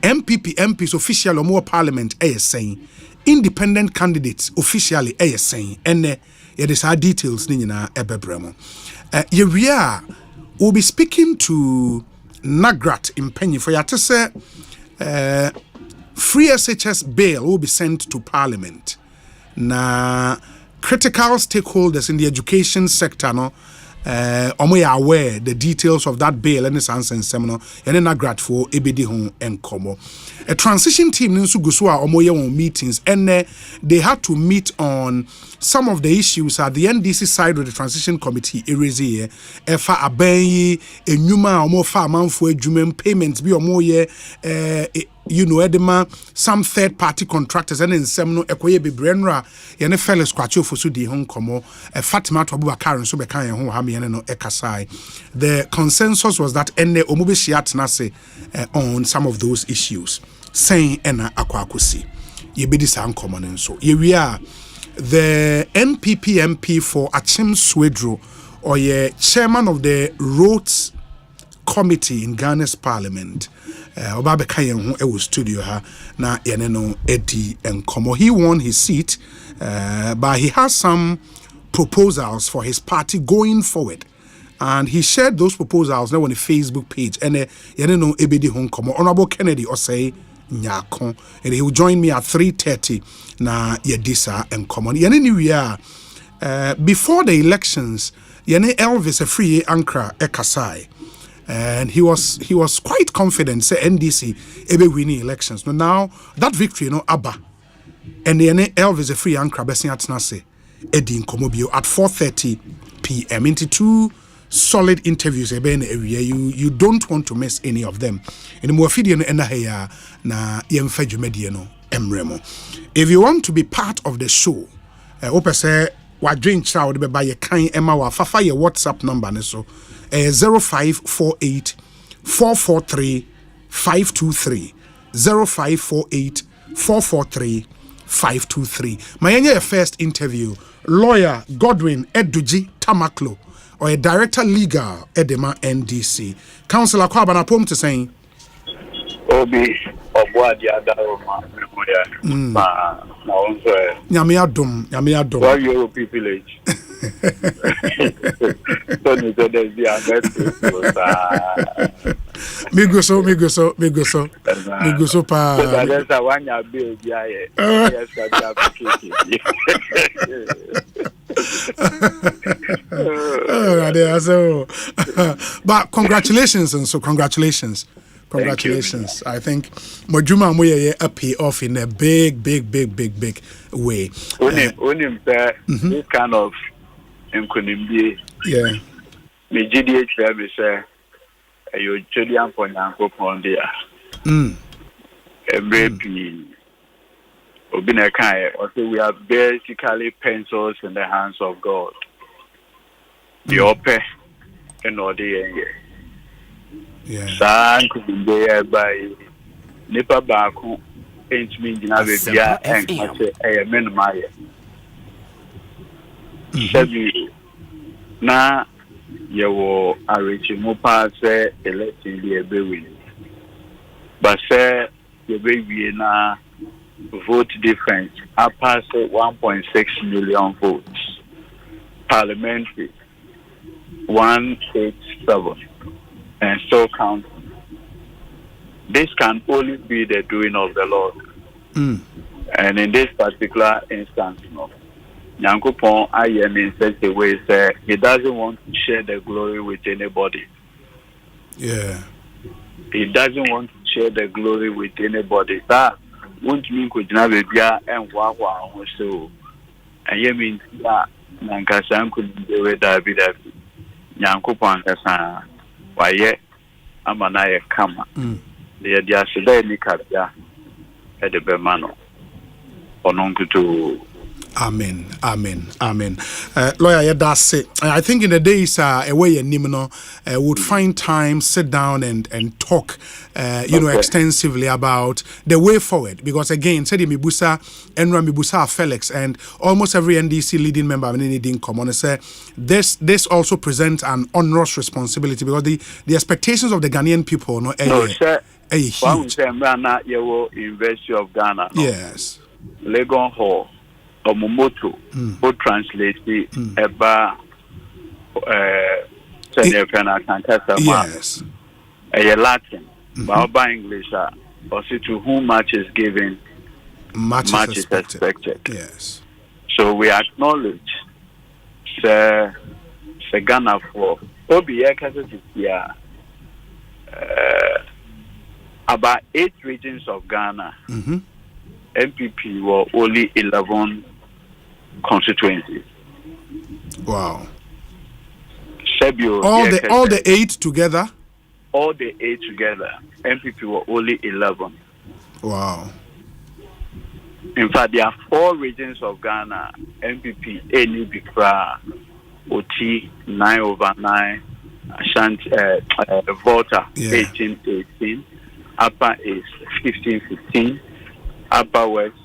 MPP MPs official or more Parliament saying independent candidates officially saying and there is our details nina ebebremo. We'll be speaking to Nagrat in Penny for you to say free SHS bail will be sent to Parliament. Na critical stakeholders in the education sector no omo ya aware the details of that bail and its and seminar and Nagrat for ebedi hon enkomo. A transition team nso guso a omo ye won meetings and they had to meet on some of the issues at the NDC side of the transition committee erezi efa aban enuma omo fa amanfo adwuma payments bi omo ye edema some third party contractors and in some no ekoye bebrenra ye ne fellow scratch for so di hon komo Fatima to Abubakar so be kan ye ho ha me no ekasai. The consensus was that ene omo be shiat na se on some of those issues saying ena akwakosi ye be dis an common so ye we are the NPP MP for Achim Swedro or ye chairman of the Roads Committee in Ghana's Parliament. Obabe Kayen who studio ha na yeneno Eddie and Komo. He won his seat, but he has some proposals for his party going forward. And he shared those proposals now on the Facebook page. And yeneno Ebedi Hon Komo. Honorable Kennedy Osei Nyakon, and he will join me at 3:30 na yedisa and common. Yene new year before the elections, Yene Elvis a free Ankara Ekasai, and he was quite confident say NDC ebe winning elections. But now that victory Abba and Yene Elvis a free Ankara besin atnase Edin Komobio at 4:30 p.m. into 2 solid interviews you don't want to miss any of them. In more video na yemfeju media no emremo. If you want to be part of the show, opese wa drink child be buy kan ema wa fafa your WhatsApp number ne so 0548 443 523 0548 443 523. My first interview, lawyer Godwin Eduji Tamaklo, or a director legal Edema NDC. Councillor Kwabena Pom to saying Obi Obwadi Adaroma Nyame adom Why you privilege? Me go so pa. That's a one year bill. But congratulations, and so congratulations. I think Mojuma Moye pay off in a big way. Only this kind of encounter. Yeah. Me GDH me say you Julian for Yanko Pondia. Maybe Obina Kai, also we are basically pencils in the hands of God. The open and all the San could be there by Nipa Baku, ain't me in Avia and a minimum. Na yewo arechi mupa se election bi ebewi but say yebewi na vote difference pass 1.6 million votes. Parliamentary 187 and still counting. This can only be the doing of the Lord. And in this particular instance, Nyankopon I am in such a way that he doesn't want to share the glory with anybody. Yeah. He doesn't want to share the glory with anybody. That won't mean could never be and wawa so. And you mean that Nankasan could do it that be that Nyankopon Kasa. Why yet Amanaya Kama. The Diasida Nikabia at the Bermano. Ononkutu. Amen. Lawyer, that's it. I think in the days away in Nimino would find time, sit down and talk, extensively about the way forward. Because again, said Mibusa, Enra Mibusa, Felix, and almost every NDC leading member of any didn't come on and say this also presents an onerous responsibility because the expectations of the Ghanaian people, University of Ghana. Yes. Legon Hall. Omomoto who translate eba yes a Latin but English also to whom much is given much is expected. Yes, so we acknowledge the Ghana for Obi about 8 regions of Ghana. MPP were only 11 constituencies. Wow. Sebio, all the 8 together? All the 8 together. MPP were only 11. Wow. In fact, there are 4 regions of Ghana. MPP, Eni Bikra, Oti, 9/9, Asante, Volta, 18/18, Upper is 15/15. Upper West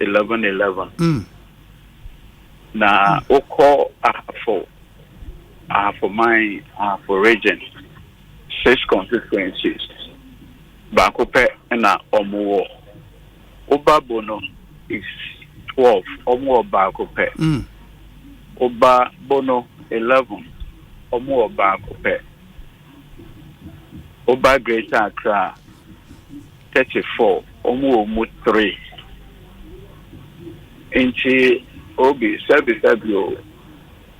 11/11. Na oko for my for region 6 constituencies. Bakope na Omuwo. Oba Bono is 12. Omuwo Bakope. Oba Bono 11. Omuwo Bakope. Oba Greater Accra 34. Omu 3. Inchi Obi Sabio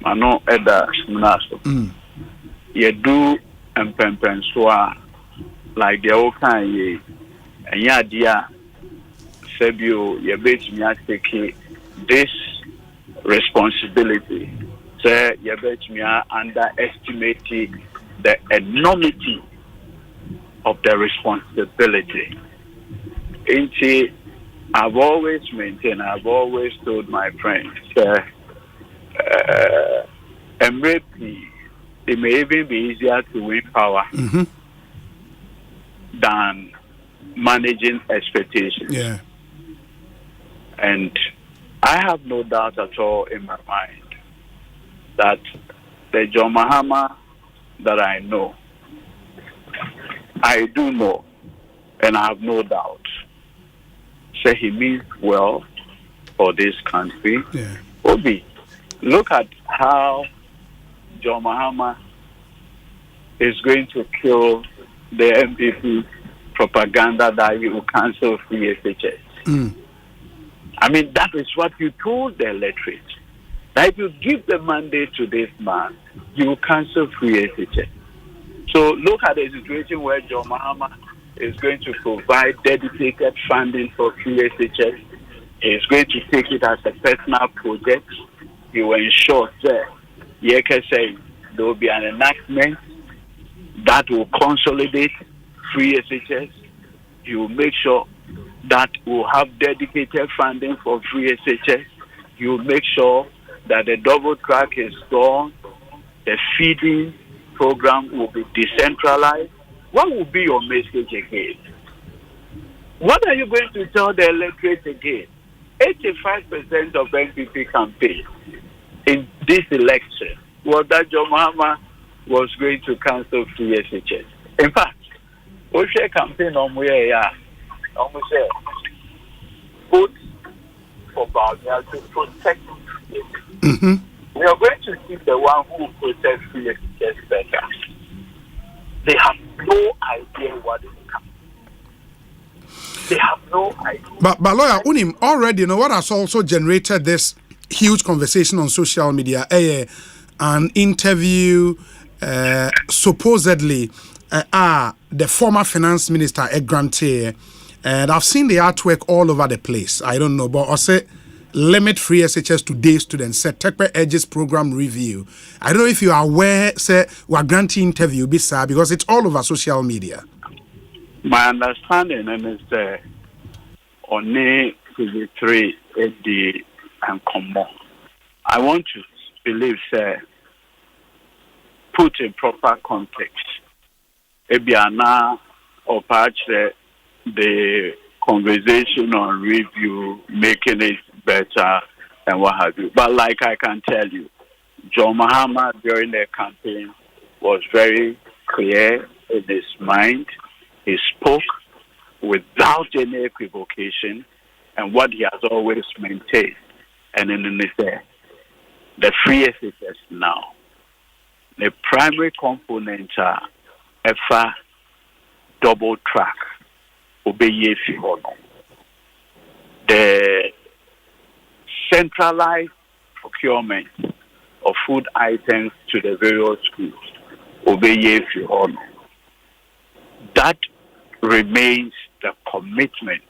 Mano Eda Munaso. Yedu Empempenswa like the old kind ye and Yadia Sabio Yabet me take this responsibility. Say Yabet me underestimating the enormity of the responsibility. I've always maintained, I've always told my friends, MVP, it may even be easier to win power than managing expectations. Yeah. And I have no doubt at all in my mind that the John Mahama that I do know, and I have no doubt. Say he means well for this country. Yeah. Obi, look at how John Mahama is going to kill the MPP propaganda that you will cancel free SHS. I mean, that is what you told the electorate. That if you give the mandate to this man, you will cancel free SHS. So look at the situation where John Mahama is going to provide dedicated funding for free SHS. He is going to take it as a personal project. He will ensure that there will be an enactment that will consolidate free SHS. He will make sure that we'll have dedicated funding for free SHS. He will make sure that the double track is gone. The feeding program will be decentralized. What will be your message again? What are you going to tell the electorate again? 85% of NPP campaign in this election was that John Mahama was going to cancel free SHS. In fact, Osei campaign almost vote for Bawumia to protect it. We are going to see the one who protects free SHS better. They have no idea what is coming. They have no idea. But lawyer Unim already, you know what has also generated this huge conversation on social media? An interview supposedly the former finance minister Grante, and I've seen the artwork all over the place. I don't know, but Osei limit free SHS to day students. Say Tekpe Edges program review. I don't know if you are aware. Say we Grante interview bisa because it's all over social media. My understanding is only TV3 AD and Komo. I want to believe put in proper context. Ebiana or perhaps the conversation on review, making it better and what have you. But like I can tell you, John Mahama during the campaign was very clear in his mind. He spoke without any equivocation and what he has always maintained. And then the free SHS now. The primary components are EFA double track, obey the centralized procurement of food items to the various schools, obey that remains the commitment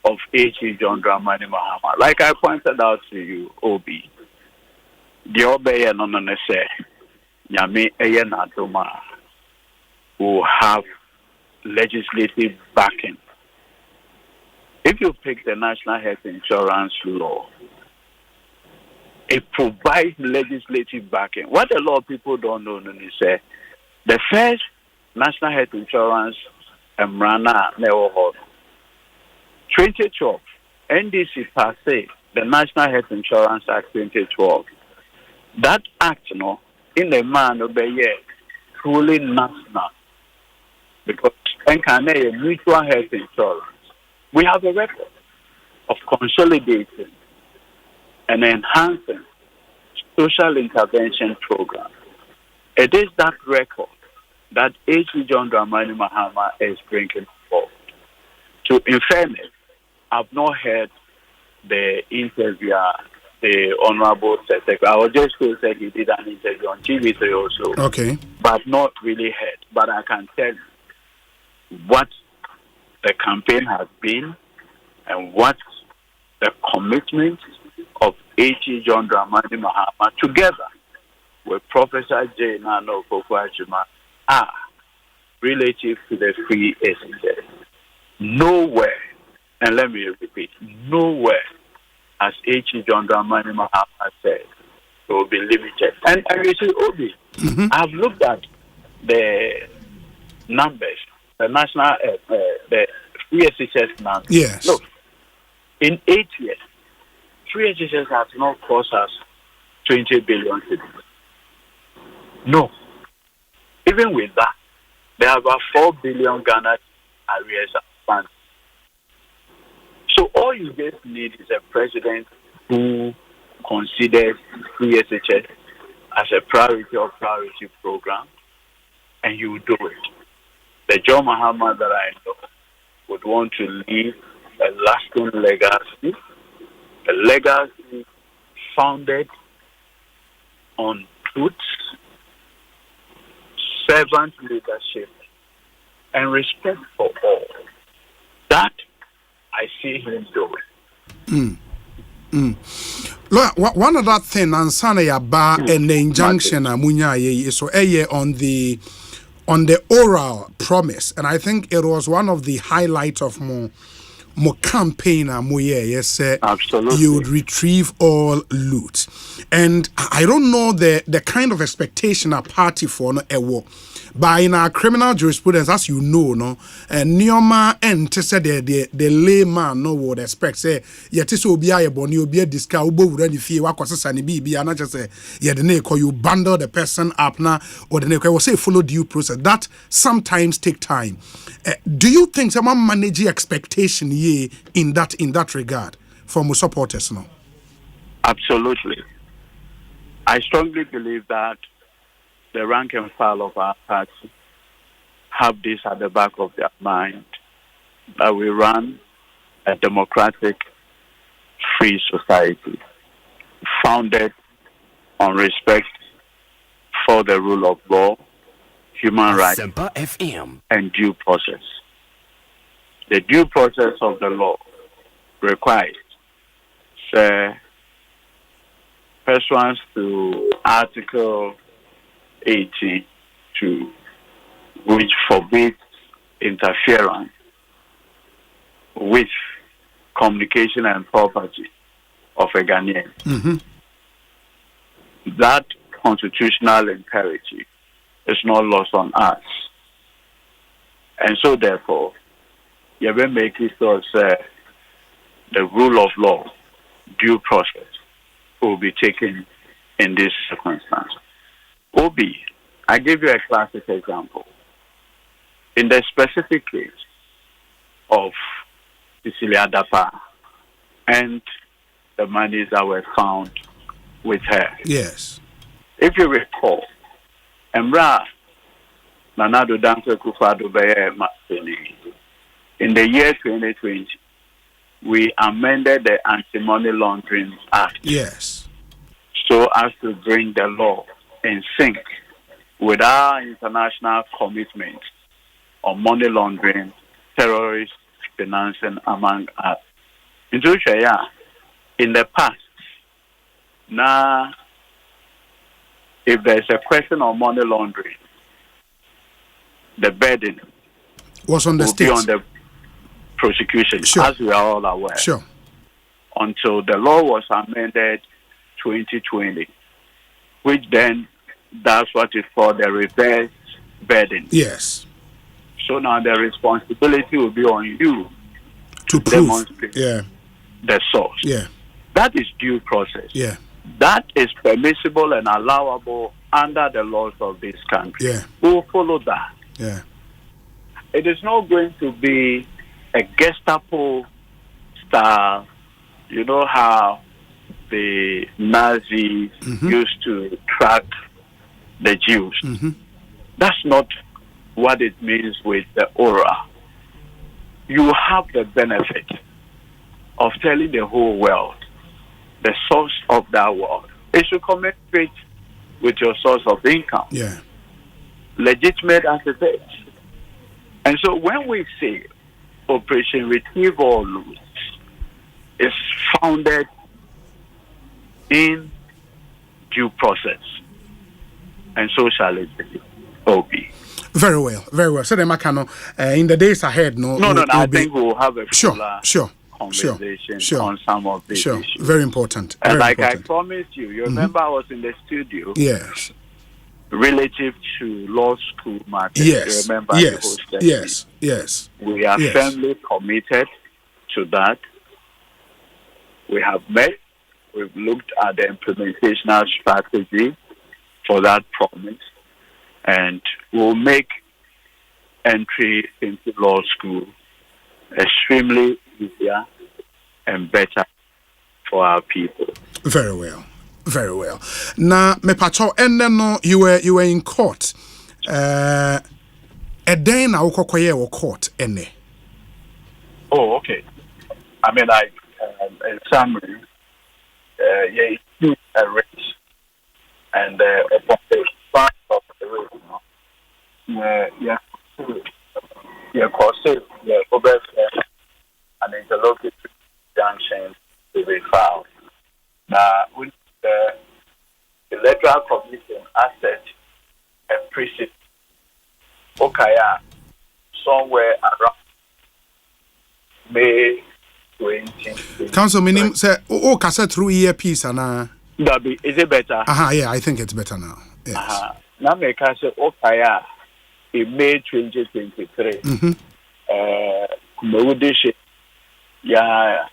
of H.E. John Dramani Mahama. Like I pointed out to you, Obi, the Obey and Ononese, Yami Eyenadoma will have legislative backing. If you pick the National Health Insurance Law, it provides legislative backing. What a lot of people don't know is the first National Health Insurance Mrana Neohod 2012 NDC passed the National Health Insurance Act 2012. That act, in the man of the year, truly national. Because NKNA, mutual health insurance, we have a record of consolidating and enhancing social intervention programs. It is that record that H.E. John Dramani Mahama is bringing forward. So, in fairness, I've not heard the interviewer, the Honorable Secretary. I was just going to say he did an interview on TV3 also. Okay. But not really heard. But I can tell you what the campaign has been and what the commitment of H.E. John Dramani Mahama together with Professor J. Nano Kokwajima are relative to the free SHS. Nowhere, and let me repeat, nowhere as H.E. John Dramani Mahama said, it will be limited. And you see, Obi, I've looked at the numbers, the national, the free SHS numbers. Yes. Look, in 8 years, free SHS has not cost us 20 billion. No. Even with that, there are about 4 billion Ghana arrears of funds. So all you just need is a president who consider PSHS as a priority program, and you do it. The John Muhammad that I know would want to leave a lasting legacy, a legacy founded on truth, servant leadership, and respect for all. That I see him doing. Look, one other thing, Ansana Yaba and the injunction Amunya so on the oral promise, and I think it was one of the highlights of more campaign yes, absolutely. You would retrieve all loot. And I don't know the kind of expectation a party for no ewo. But in our criminal jurisprudence, as you know, no, Nioma and to say the layman no would expect say yet is obi a boni obi a disca ubo ready fee wa kwasani be and just say yeah the ne you bundle the person up now or the ne will say follow due process. That sometimes take time. Do you think someone manage expectation ye in that regard from supporters no? Absolutely. I strongly believe that the rank and file of our party have this at the back of their mind, that we run a democratic, free society founded on respect for the rule of law, human rights, Asempa FM, and due process. The due process of the law requires pursuant to Article 18, which forbids interference with communication and property of a Ghanaian. Mm-hmm. That constitutional imperative is not lost on us. And so, therefore, you will make it so the rule of law, due process, will be taken in this circumstance. Obi, I give you a classic example. In the specific case of Cecilia Dapa and the monies that were found with her. Yes. If you recall, Emra Nanado Danke Kufado Beye Masini, in the year 2020, we amended the Anti-Money Laundering Act. Yes. So as to bring the law in sync with our international commitment on money laundering, terrorist financing, among us. In the past, now, if there's a question on money laundering, the burden was on the will be on the prosecution, as we are all aware. Sure. Until the law was amended 2020, which then that's what is called the reverse burden. Yes. So now the responsibility will be on you to demonstrate the source. Yeah. That is due process. Yeah. That is permissible and allowable under the laws of this country. Yeah. We will follow that. Yeah. It is not going to be a Gestapo style. You know how the Nazis used to track the Jews. Mm-hmm. That's not what it means with the aura. You have the benefit of telling the whole world the source of that world. It should commensurate with your source of income. Yeah. Legitimate as it is. And so when we say Operation Retrieve All Loot is founded in due process, and so shall it be. Very well, very well. So then, Makano, in the days ahead, I think we'll have a fuller conversation on some of these issues. Very important. And very important. I promised you, remember I was in the studio. Yes. Relative to law school matters. Yes. You remember Yes. We are firmly committed to that. We have met. We've looked at the implementational strategy for that promise, and we'll make entry into law school extremely easier and better for our people. Very well. Very well. Now, me pacho, and then no, you were in court. A day now, or court, ene. Oh, okay. I mean, like, in summary, yeah, it's a race. And upon the part of the race, over an interlocutory junction to be found. Now, with the electoral commission asset and precinct, Okaya, somewhere around May 20. Council meaning say cassette through earpiece and is it better? Yeah, I think it's better now. Yes. Now make us say Okaya in May 2023. Kumawudishi ya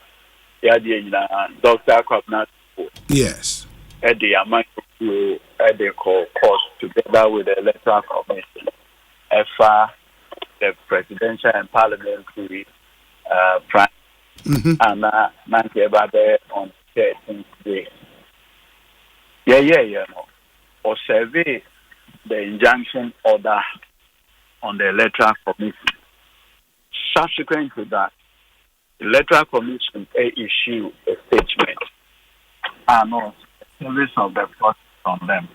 Dr. Kwabena. Yes. At the amount to the course together with the electoral commission, EFA, the presidential and parliamentary prime, and Nancy Ebade on 13th day. Or survey the injunction order on the electoral commission. Subsequent to that, the electoral commission issue a statement and on service of the process on them.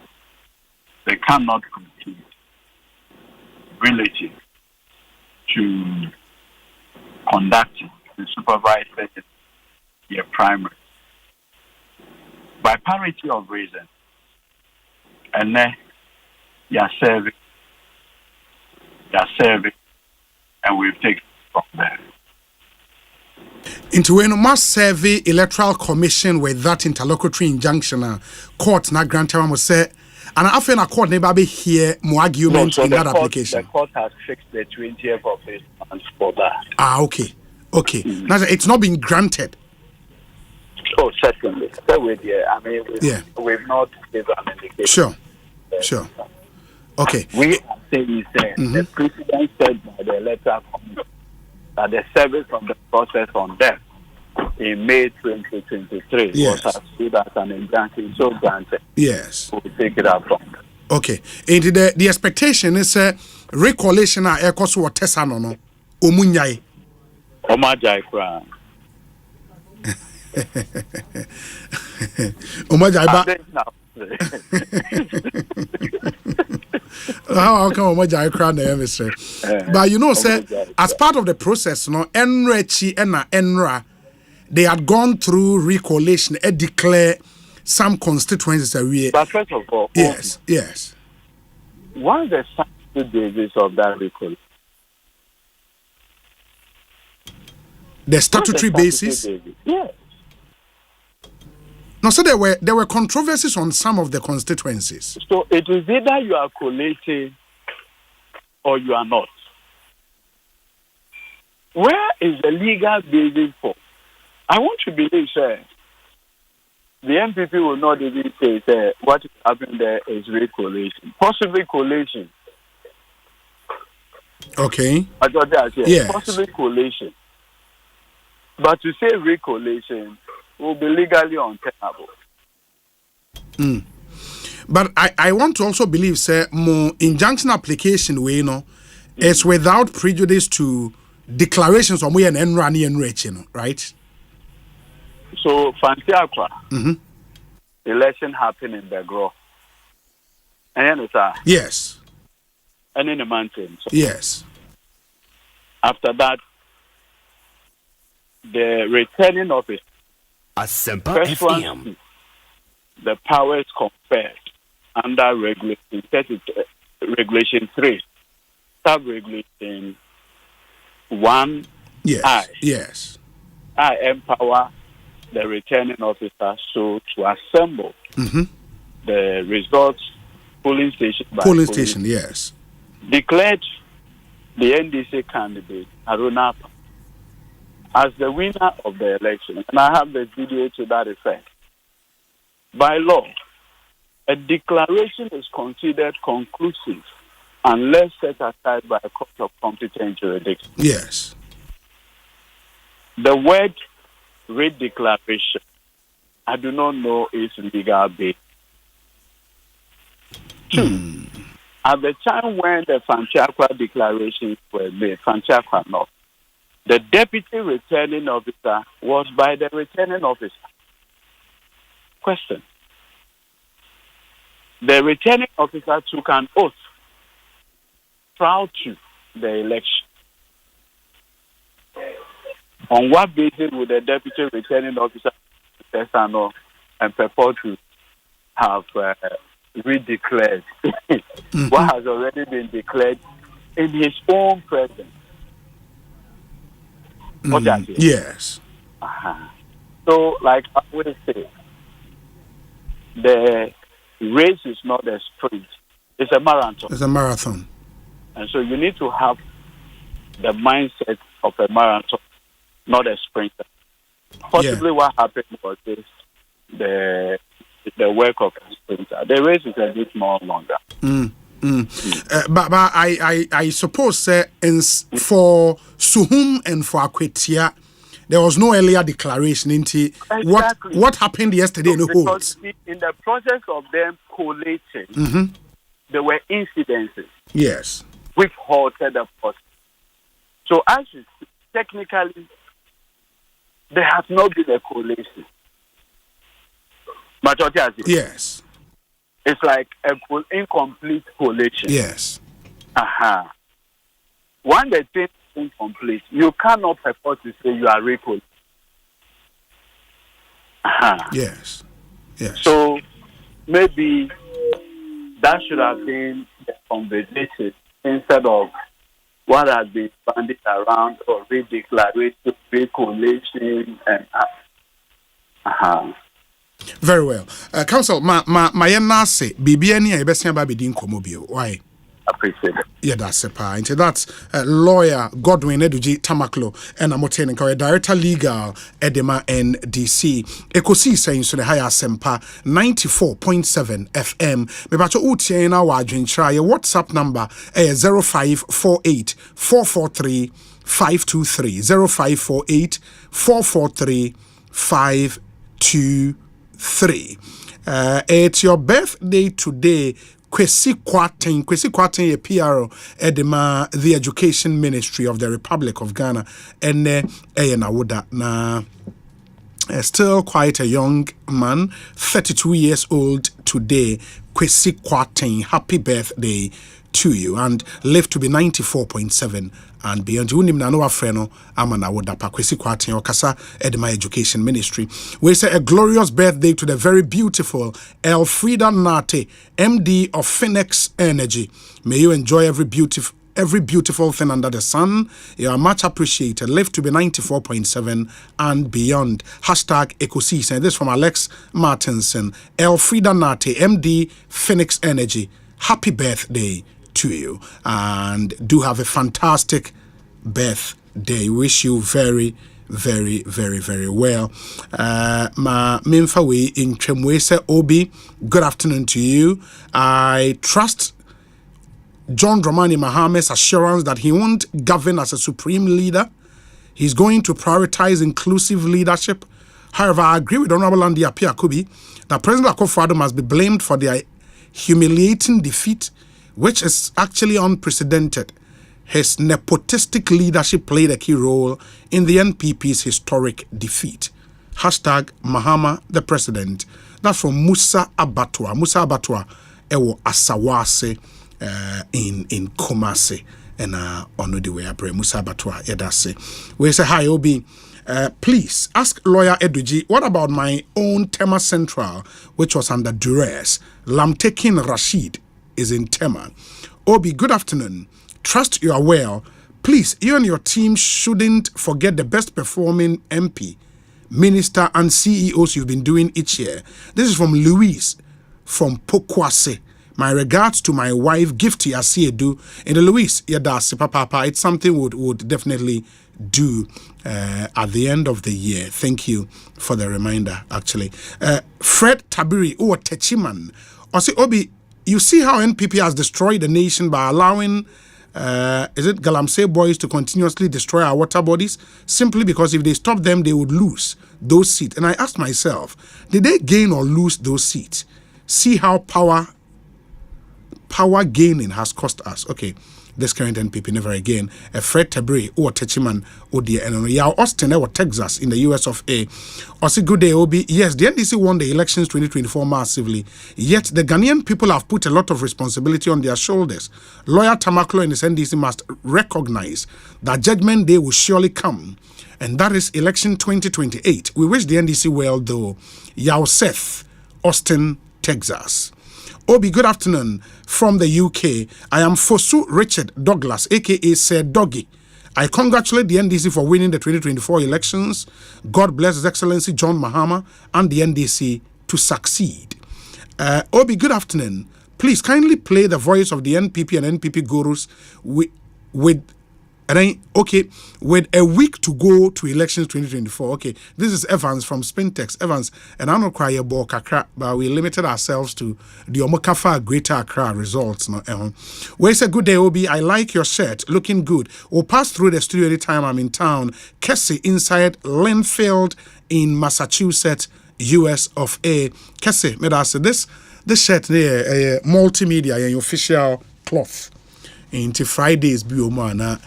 They cannot compete relative to conducting and supervising their primary. By parity of reason, and then you're serving, and we've taken it from there. Into when must serve electoral commission with that interlocutory injunction, court na grant must say, and I feel a court never be here more arguments in that application. The court has fixed the 20th of this month for that. Okay. Now it's not been granted. Oh, certainly. So with I mean, we've not given an indication. Sure. Okay. We are saying the president said by the electoral commission that the service of the process on them in May 2023 was as good as an injunction so granted. Yes. We'll take it up from them. Okay. And the expectation is recollection at Ekosiisen On Asempa no omunyai. Omajai kra. Omajai ba. How come Omajai kra na Mr. But you know, sir, as part of the process, no, Enrechi ena Enra, they had gone through recollation and declare some constituencies that we. But first of all, yes. What is the statutory basis of that recollation? The statutory basis? Yes. No, so there were controversies on some of the constituencies. So it is either you are collating or you are not. Where is the legal basis for? I want to believe, sir, the MPP will not even say what is happening there is recollation. Possibly collation. Okay. Yes. Possibly collation. But to say recollation will be legally untenable. But I want to also believe, sir, more injunction application way, is without prejudice to declarations on we and Enrani and Rich, right? So, Fancy Aqua, election happened in the Grove. And yes. And in the mountains. Yes. After that, the returning office, Asempa FM, the powers conferred under regulation 3, sub-regulation 1. Yes. I empower the returning officer to assemble the results polling station by polling station. Yes. Declared the NDC candidate Haruna as the winner of the election, and I have the video to that effect. By law, a declaration is considered conclusive unless set aside by a court of competent jurisdiction. Yes. The word redeclaration I do not know its legal base. Two, at the time when the Fanchakwa declarations were made, Fanchakwa North, the deputy returning officer was by the returning officer. Question. The returning officer took an oath prior to the election. On what basis would the deputy returning officer and purport to have redeclared what has already been declared in his own presence? What that is? Yes. So, like I would say, the race is not a sprint; it's a marathon. It's a marathon, and so you need to have the mindset of a marathon, not a sprinter. Possibly, what happened was this: the work of a sprinter. The race is a bit more longer. But I suppose for Suhum and for Akwetia, there was no earlier declaration into what happened yesterday in the holds. In the process of them collating, there were incidences. Yes. Which halted the process. So as you see, technically, there has not been a collation. But what is it? Yes. It's like an incomplete collation. Yes. When the thing is incomplete, you cannot purport to say you are recollect. Yes. Yes. So maybe that should have been the conversation instead of what has been bandied around or redeclaration, recollation, and Very well. Council, my nase, Bibiani, I best about Bidin Komobio. Why? Appreciate it. Yeah, that's a point. That's lawyer Godwin Eduji Tamaklo and I'm obtaining director legal Edema NDC. Ekosiisen so the higher Asempa 94.7 FM. Me bacho utie na wadwin try WhatsApp number 0548 443 523 0548 443 523. It's your birthday today. Kwesi Kwaten ye PRO edema the Education Ministry of the Republic of Ghana and na woda na still quite a young man, 32 years old today. Kwesi Kwaten, happy birthday to you and live to be 94.7 and beyond. You na no afreno amana woda pa Kwesi Kwaten okasa edema Education Ministry. We say a glorious birthday to the very beautiful Elfrida Nate, MD of Phoenix Energy. May you enjoy every beautiful thing under the sun. You are much appreciated. Live to be 94.7 and beyond. Hashtag Ekosiisen. This is from Alex Martinson. Elfrida Nate, MD Phoenix Energy. Happy birthday to you and do have a fantastic birthday. Wish you very, very, very, very well. Ma Mimfawe in Chemwese Obi, good afternoon to you. I trust John Dramani Mahame's assurance that he won't govern as a supreme leader. He's going to prioritize inclusive leadership. However, I agree with Honorable Andy Apia Kubi that President Akufo-Addo must be blamed for their humiliating defeat, which is actually unprecedented. His nepotistic leadership played a key role in the NPP's historic defeat. Hashtag Mahama the President. That's from Musa Abatwa. Musa Abatwa ewo Asawase in Kumasi. And on the way I pray Musa Abatwa Edase. We say hi Obi. Please ask lawyer Eduji, what about my own Tema Central, which was under duress? Lamtekin Rashid is in Tema. Obi, good afternoon. Trust you are well. Please, you and your team shouldn't forget the best performing MP, minister, and CEOs you've been doing each year. This is from Louise from Pokwase. My regards to my wife, Gifty Asiedu. In the Louise, Yadasi Papa, it's something would definitely do at the end of the year. Thank you for the reminder, actually. Fred Tabiri, Techiman. Obi, you see how NPP has destroyed the nation by allowing Is it Galamsey boys to continuously destroy our water bodies simply because if they stop them, they would lose those seats? And I asked myself, did they gain or lose those seats? See how power gaining has cost us. Okay, this current NPP never again. Fred Tebre or Techiman or the Austin or Texas in the US of A. Osei good day, Obi. Yes, the NDC won the elections 2024 massively. Yet the Ghanaian people have put a lot of responsibility on their shoulders. Lawyer Tamaklo and his NDC must recognize that Judgment Day will surely come. And that is election 2028. We wish the NDC well though. Yao Seth, Austin, Texas. Obi, good afternoon from the UK. I am Fosu Richard Douglas, aka Sir Doggy. I congratulate the NDC for winning the 2024 elections. God bless His Excellency John Mahama and the NDC to succeed. Obi, good afternoon. Please kindly play the voice of the NPP and NPP gurus with a week to go to elections 2024. Okay, this is Evans from Spintex. Evans, and I'm not crying about Accra, but we limited ourselves to the Omokafa Greater Accra results. Where is a good day, Obi? I like your shirt, looking good. We'll pass through the studio anytime I'm in town. Kessie inside Linfield in Massachusetts, US of A. Kessie, may I say this shirt there, multimedia, official cloth. Into Fridays, Biomana.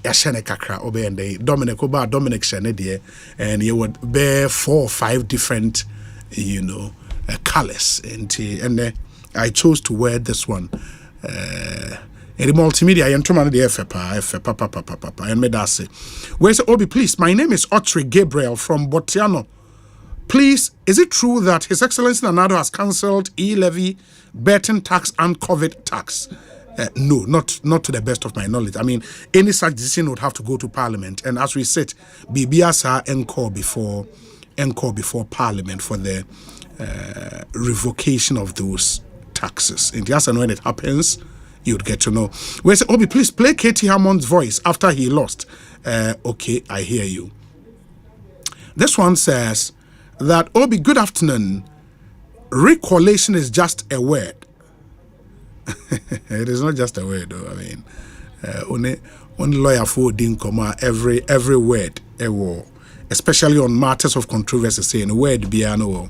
Yashane kakra obende Dominic shane there, and you would bear 4 or 5 different colors, and I chose to wear this one. And the multimedia I am the FPA and medase. Where's Obi, please? My name is Autry Gabriel from Botiano. Please, is it true that His Excellency Nanado has cancelled e-levy, betting tax and COVID tax? No, not to the best of my knowledge. I mean, any such decision would have to go to Parliament, and as we said, BBSR encore before Parliament for the revocation of those taxes. And yes, and when it happens, you'd get to know. We say, Obi, please play Katie Hammond's voice after he lost. Okay, I hear you. This one says that, Obi, good afternoon. Recollation is just a word. It is not just a word, though. I mean, only lawyer for didn't come out every word, especially on matters of controversy, saying a word biano,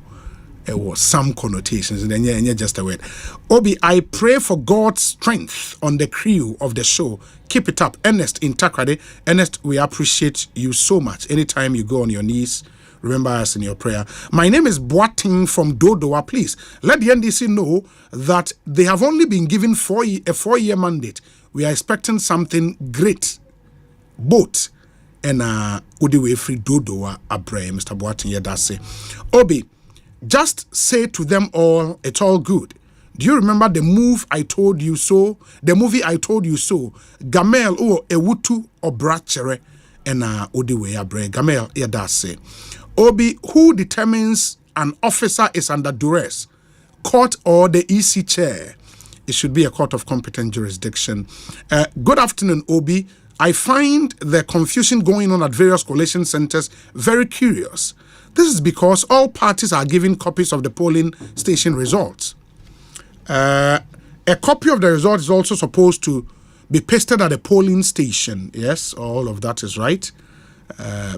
some connotations, and then just a word. Obi, I pray for God's strength on the crew of the show. Keep it up, Ernest in Takrade. Ernest, we appreciate you so much. Anytime you go on your knees, remember us in your prayer. My name is Boating from Dodowa. Please let the NDC know that they have only been given a 4-year mandate. We are expecting something great. Both and Udiwe free Dodowa Abre, Mr. Boating Yedase. Obi, just say to them all, it's all good. Do you remember the movie I told you so? Gamel Ewutu Obrachere and Udiwe Abre. Gamel Yedase. Obi, who determines an officer is under duress? Court or the EC chair? It should be a court of competent jurisdiction. Good afternoon, Obi. I find the confusion going on at various collation centers very curious. This is because all parties are given copies of the polling station results. A copy of the result is also supposed to be pasted at the polling station. Yes, all of that is right.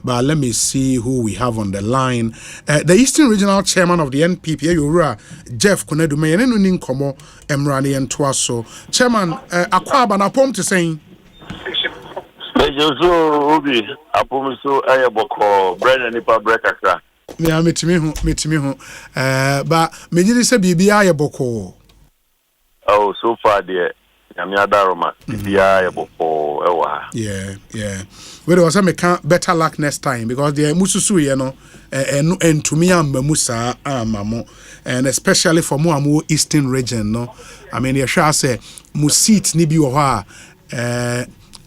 But let me see who we have on the line. The Eastern Regional Chairman of the NPP, Jeff Konedume, and Nunin Komo Emrani and Twaso. Chairman, Kwabena pom to saying. Obi, Apomiso Ayaboko, bread and Nipa Brekaka. Yeah, meet me. But Majidi said Bibi Ayaboko. Oh, so far, dear. Yeah. Well, was make better luck next time because the mususu, and to me, I'm Musa, Mamo, and especially for more Eastern region, no. I mean, you shall say, Musit Nibi Oha,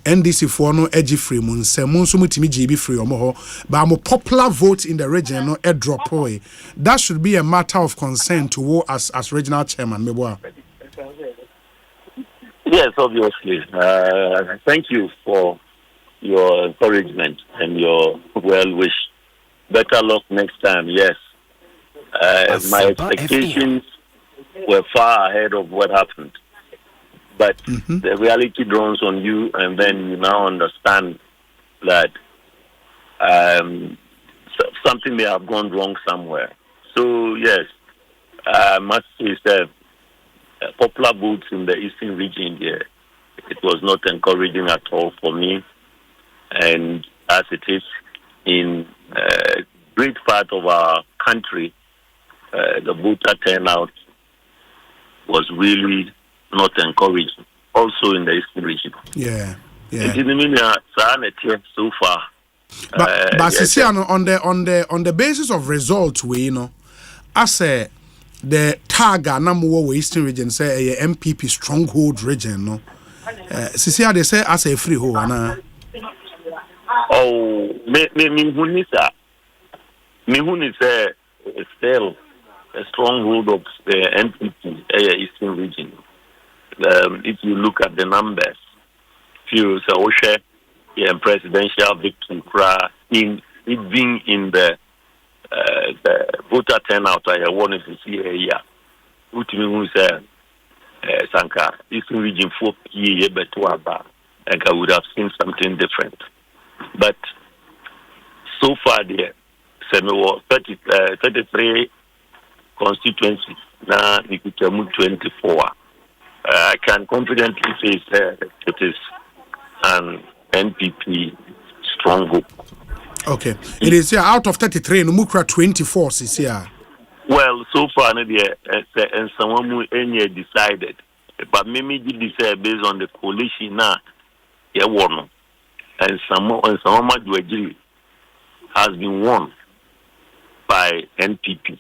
NDC for no edgy free moon, say Munsumutimi GB free or more, but I'm a popular vote in the region, no, a drop away. That should be a matter of concern to war as regional chairman, Meboa. Yes, obviously. Thank you for your encouragement and your well wish. Better luck next time, yes. My expectations were far ahead of what happened. But the reality dawns on you, and then you now understand that something may have gone wrong somewhere. So, yes, I must say that popular votes in the eastern region here, it was not encouraging at all for me. And as it is in a great part of our country, the voter turnout was really not encouraging, also in the eastern region. Yeah. So far. But yes, on the basis of results, I say the Targa Namu Eastern region say a MPP stronghold region. No, Sisia they say as a free hold. Oh, me say still a stronghold of the MPP Eastern region. If you look at the numbers, few say Osei presidential victory in it being in the voter turnout I wanted to see a year. Which means Sanka Eastern region 4 years better, and I would have seen something different. But so far there, 33 constituencies now we could move 24. I can confidently say it is an NPP stronghold. Okay, it is here out of 33. Numukra 24 is here. Well, so far, and someone who decided, but maybe did decide based on the coalition now. Yeah, one, and someone has been won by NPP.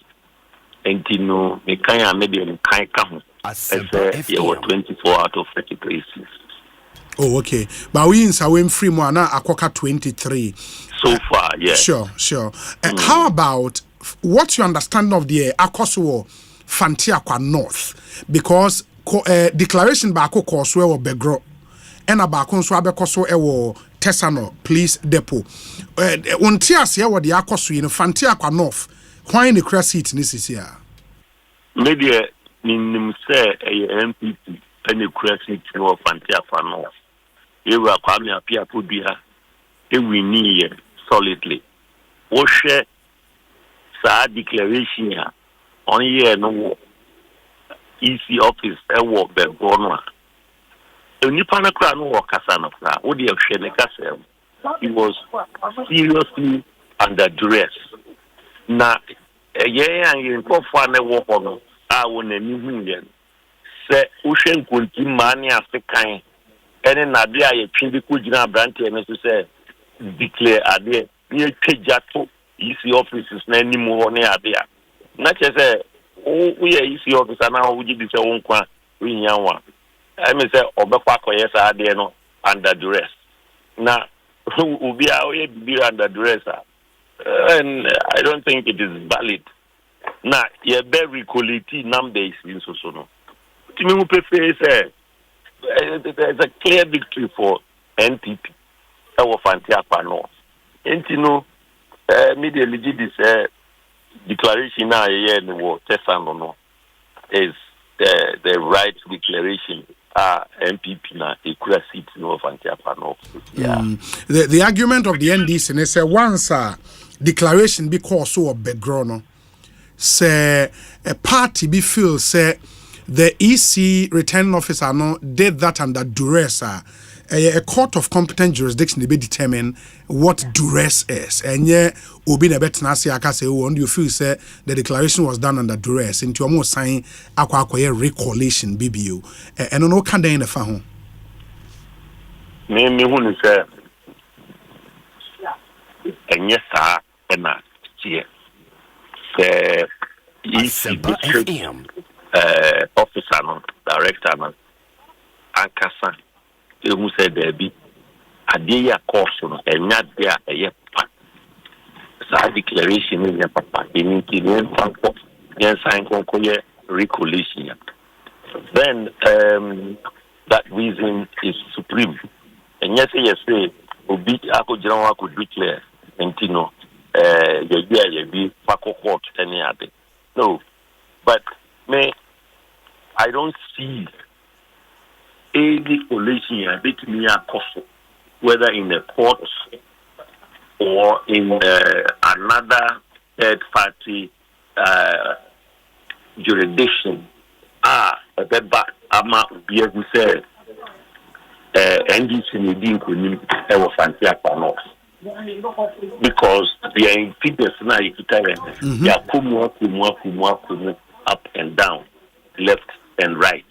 And you know, the kind maybe in Kaikamu. Asempa FM 24 out of 33 seats. Oh, okay. But we in Sawem free more now Akoka 23. So far, yeah. Sure. How about what's your understanding of the Akoswo Fantiakwa North? Because declaration ba akoko so e wo Begro and abako nso abekoso e wo Tesano Police Depot. Unti ase e wo de Akoso yi no Fantiakwa North. Why in the crash seat this is here? Maybe in say a MPP and the crash seat no Fantiakwa North. You are coming up here to be we need solidly. Osei sa declaration ya on year no EC office e work be gona. Onipa na kra no work kasa no kra. Wo de hwe ne kasa. He was seriously under duress. Na and for na work on a won na hu yen. Se Osei nkonti mani African ene na bia ye twindi ko gina brand e no say declare ade ye twajato EC offices na animu ho ne ade a na che say we EC officer na wo gidi say won kwa we nyanwa I mean say obekwa koye sa ade no under duress na ubi a we be under duress and I don't think it is valid na ye be quality numbers in so no timi mu prefer say there's a clear victory for NPP. Our Fantiakwa North. And you know, media legit this declaration now here in the world, Tesano is the right declaration. MPP na equal seat no Fantiakwa North. Yeah. The argument of the NDC is say once declaration because so background say a party be feel say the EC returning officer no did that under duress. A court of competent jurisdiction they be determine what duress is. And yeah, obi na betna say aka say oh, you feel say the declaration was done under duress into almost sign akwa recollection BBU. And no can dey in the fa ho. Me hu ni say enye sa na tie. Asempa FM officer no director no ankasa who said there be a day course no enya dia eye pa sa declaration in your papa in Indian passport yes sign konkoye recollection then that reason is supreme and yes obi akojira wa could declare entino ye be pako court any other no but me I don't see any coalition a bit me a cost, whether in the courts or in another third party jurisdiction. That back ama be able to say NDC needing to ever fancy because they are in figures now. You can they are kumu up and down, left and right.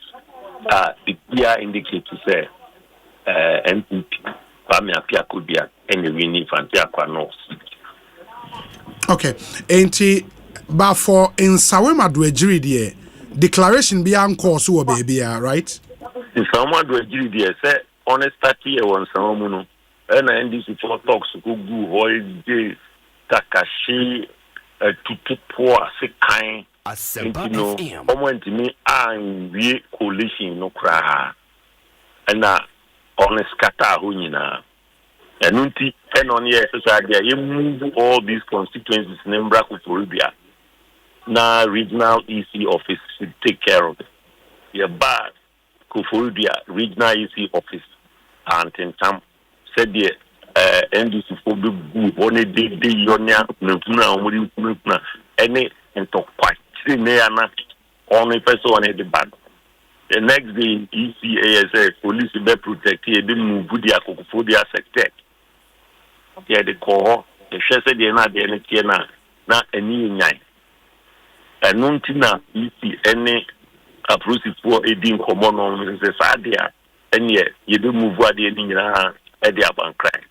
The clear indicate to say NPP Kwame Appiah could be any winning fancy north. Okay, ain't but for in Sawema do ejiri there declaration be anko so baby right? In Sawema do ejiri there say honest 30 year one Sawema no and NDC for talks go go holiday Takashi tutupo ase kan Asempa FM. Omo ntimi anwie coalition no kra na honest kata ho nyina enunti enon ye society you move all these constituencies nembra kuforibia na regional EC office should take care of it. Yeah, but kuforibia regional EC office and in some said the NDC for the good one day yonya na omuri na any into quite na only person on the bad. The next day ECASA police be protected they move the akufodia sector. Yeah, the core the share said they na the na any nyai. And nuntina EC any approach for edin common on the sadia and yeah you do move what the nyina at the bankrupt.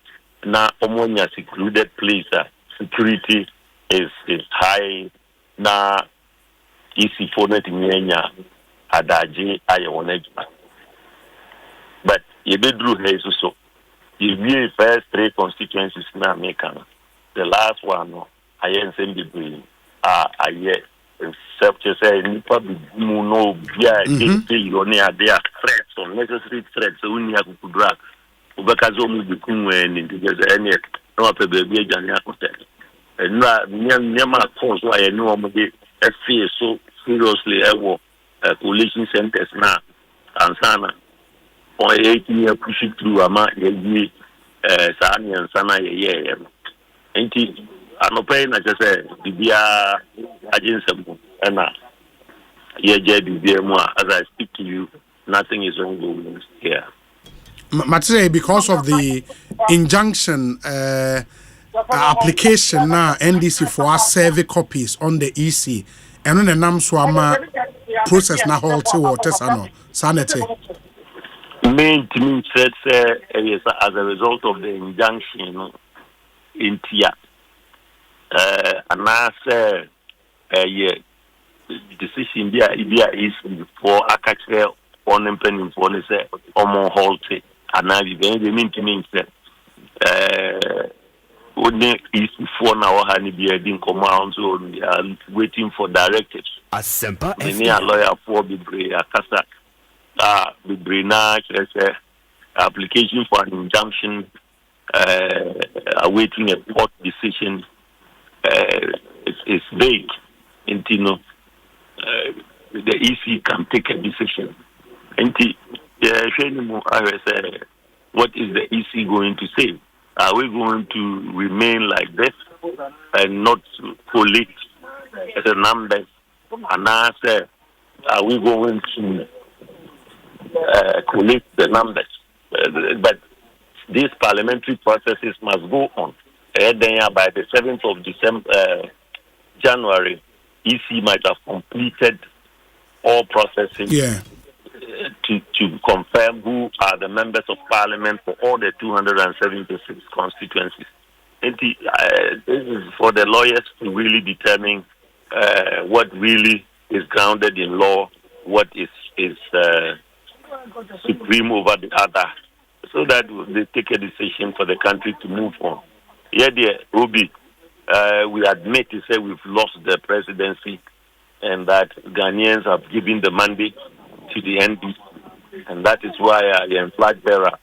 Now, Omonia secluded place, security is high. Now, easy for net in Yenya, Adaji, Ayawanejma. But you did do haze so. You view first 3 constituencies now, Mekana. The last one, I ain't send the brain. I yet, except to say, Nipa no, yeah, they are threats, unnecessary threats, only I could drag. Ubakazomu bikumwe because any no baby janya hotel and nyama cause why I know I feel so seriously ever coalition centers now and sana or 18 year push it through ama ye sani and sana ye enti anope na just bibia agency and ye je bibia mo as I speak to you nothing is ongoing here. Material because of the injunction application now NDC for our survey copies on the EC and on the Namswama process na halt or tesano sanity. Main team said as a result of the injunction in Tia and I said decision there is for a catcher on impending for the Omo Holte. And now the mean to mean that only is before now honey be heading commands or waiting for directives. Asempa FM. A lawyer for Bibre Akasa Bibrina application for an injunction awaiting a court decision is vague until the EC can take a decision. What is the EC going to say? Are we going to remain like this and not collect the numbers? And I say, are we going to collect the numbers? But these parliamentary processes must go on. Then by the 7th of January, EC might have completed all processing. Yeah. To confirm who are the members of parliament for all the 276 constituencies. This is for the lawyers to really determine what really is grounded in law, what is supreme over the other, so that they take a decision for the country to move on. Yeah, dear Ruby, we admit to say we've lost the presidency and that Ghanaians have given the mandate to the NDC, and that is why the flag bearer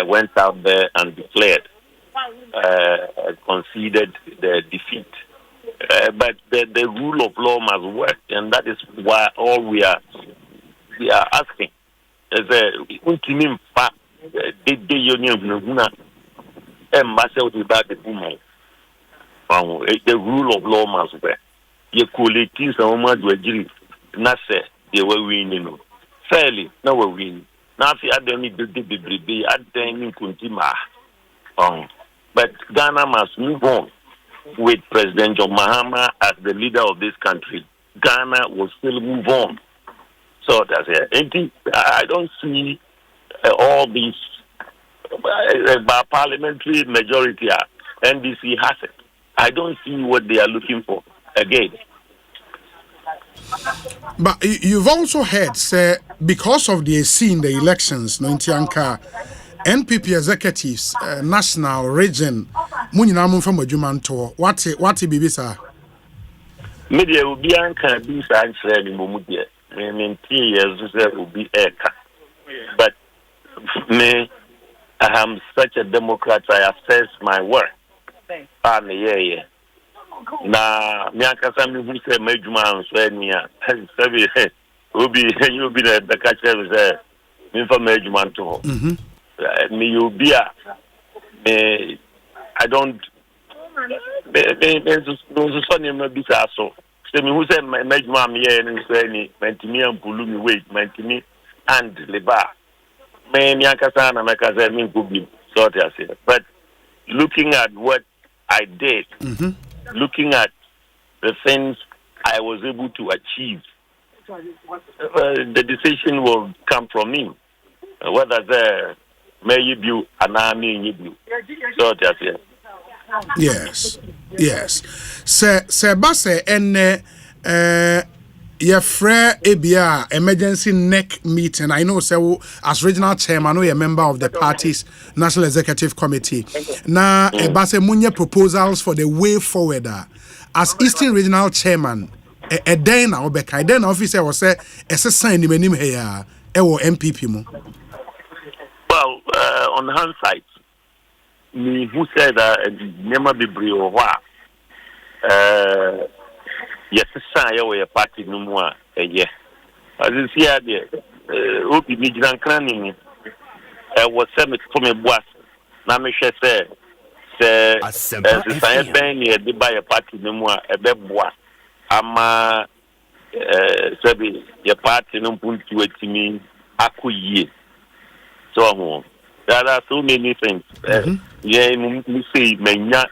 went out there and declared, conceded the defeat. But the rule of law must work, and that is why all we are asking as a ultimate fact, the union, myself about the woman. The rule of law must be. You collect things on much were giving. Not say they were winning. Fairly, no were winning. Now, if you had any be at the end, Kuntima. But Ghana must move on with President John Mahama as the leader of this country. Ghana will still move on. So that's it. I don't see all these by parliamentary majority. NDC has it. I don't see what they are looking for again. But you've also heard, say, because of the scene, the elections, no Ntianka, NPP executives, national, region, Muninamun from Jumanto, what be sir? Media will be anchored this answer in Momudia. I mean, 3 years will be Eka. But me, I am such a Democrat, I assess my work. Yeah. Na miaka sami who say Majuma so near. You'll be the catcher is me for Majuma to. Me you be I don't. There's Sonny Mabisa so. Say me who said Majuma me and say any Mantini and Pulumi wait, Mantini and Leba. Me miaka sana makaza me could be sort of say. But looking at what I did, looking at the things I was able to achieve, the decision will come from me. Whether the may you view and I mean you view. So that's it. Yes. Sir Basse and your friend ABR emergency neck meeting. I know, so as regional chairman, I know you're a member of the party's National Executive Committee. Now, Basse Munye proposals for the way forward. As Eastern Regional Chairman, a day now, Becca, then officer was say, as a sign in him here, MPP. Well, on hindsight, me who said that never be brio. Yes, a party no more. Yeah. As you see, Obi Midran Cranning was sent from a boss. Namisha said, Asempa FM the buy a party no more, a bebois. Ama Sabi, your party no put to it to me, Akuye. So, there are so many things. Yeah, you see, Menya.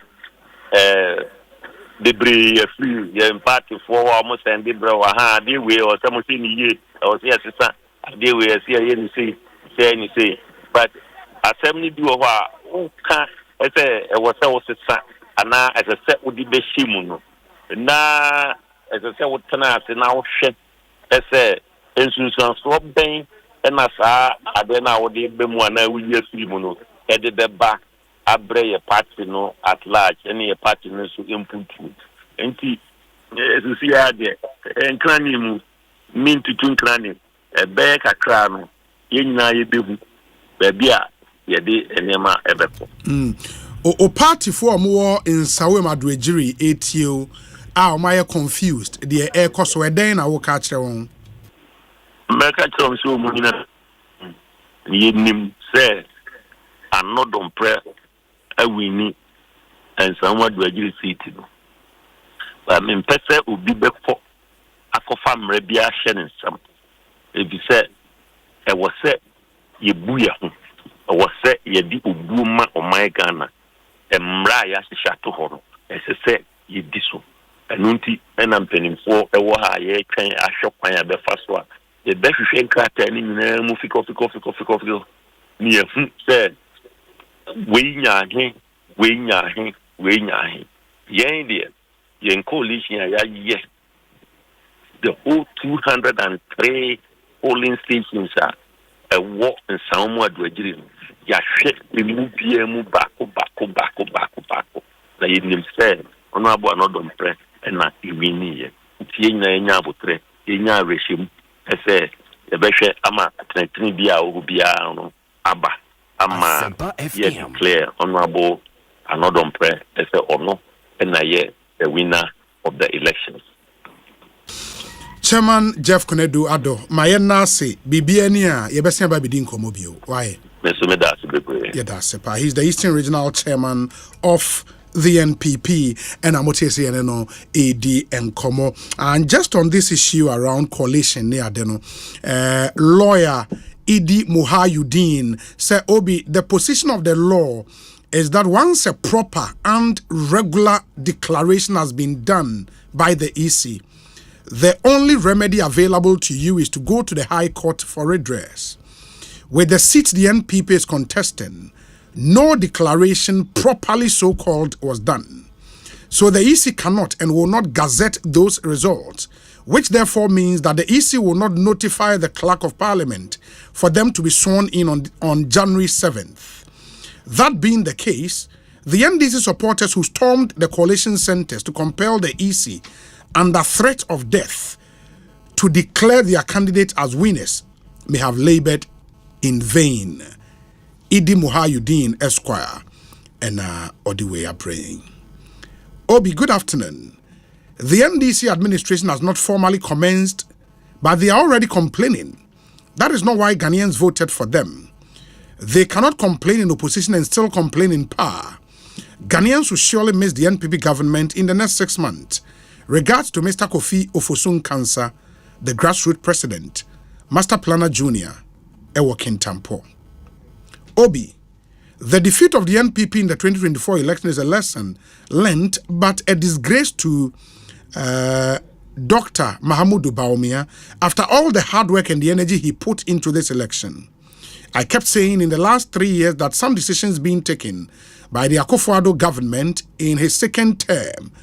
Debris free your party for almost and the bro they way or some year or yes they way say any but assembly do who can I say was and now as a set with the beshimuno now as I said what tonight now shit as a insurance swap bank and as I then I would be one with your free headed the back. Abre a party no at large, any party no so input to. And see, there, and cranny mean to tune cranny, a bear a crown, yena ye bibu, babia, ye de enema ebepo. O party for more in Sawema Dwejiri, ATO, our Maya confused, the air cost were then I will catch her on. Make a chance so munina. Ye nim say, I'm not on prayer. We need and someone do agree seat. But I mean, Pesa will be before a confirm Rebia Shannon some. If you said, I was said, ye booyah, I was said, ye deep booma or my Ghana, and Mraya Shato Horo, as I said, ye diso. And Nunti, and I'm penning for a waha, ye can a shop by the first one. The best shank telling coffee. Near said. We nyahe. Yen dear, yen coalition yes. The whole 203 polling stations are a walk in somewhat Dwejiri. Ya shake the move bako. Na yin said, honorable another press and not even Tiena Yabutre, Yenya regime, I say, the Beshe Ama, Trinibia, Ubia, Abba. Asempa FM declare honorable another prayer as a honor and I the winner of the elections. Chairman Jeff Konedu Ado, Mayena say, Bibiania, Yebesia Babidin Komobio. Why? He's the Eastern Regional Chairman of the NPP and Amotesi Eneno AD and Komo. And just on this issue around coalition near Deno, lawyer Idi Muhayuddin said, Obi, the position of the law is that once a proper and regular declaration has been done by the EC, the only remedy available to you is to go to the High Court for redress. With the seat the NPP is contesting, no declaration properly so-called was done. So the EC cannot and will not gazette those results, which therefore means that the EC will not notify the Clerk of Parliament for them to be sworn in on January 7th. That being the case, the NDC supporters who stormed the coalition centres to compel the EC under threat of death to declare their candidate as winners may have laboured in vain. Idi Muhayuddin Esquire and Odiwe are praying. Obi, good afternoon. The NDC administration has not formally commenced, but they are already complaining. That is not why Ghanaians voted for them. They cannot complain in opposition and still complain in power. Ghanaians will surely miss the NPP government in the next 6 months. Regards to Mr. Kofi Ofosun Kansa, the grassroots president, Master Planner Jr., Ewokin Tampo. Obi, the defeat of the NPP in the 2024 election is a lesson learned, but a disgrace to Dr. Mahamudu Bawumia after all the hard work and the energy he put into this election. I kept saying in the last 3 years that some decisions being taken by the Akufo-Addo government in his second term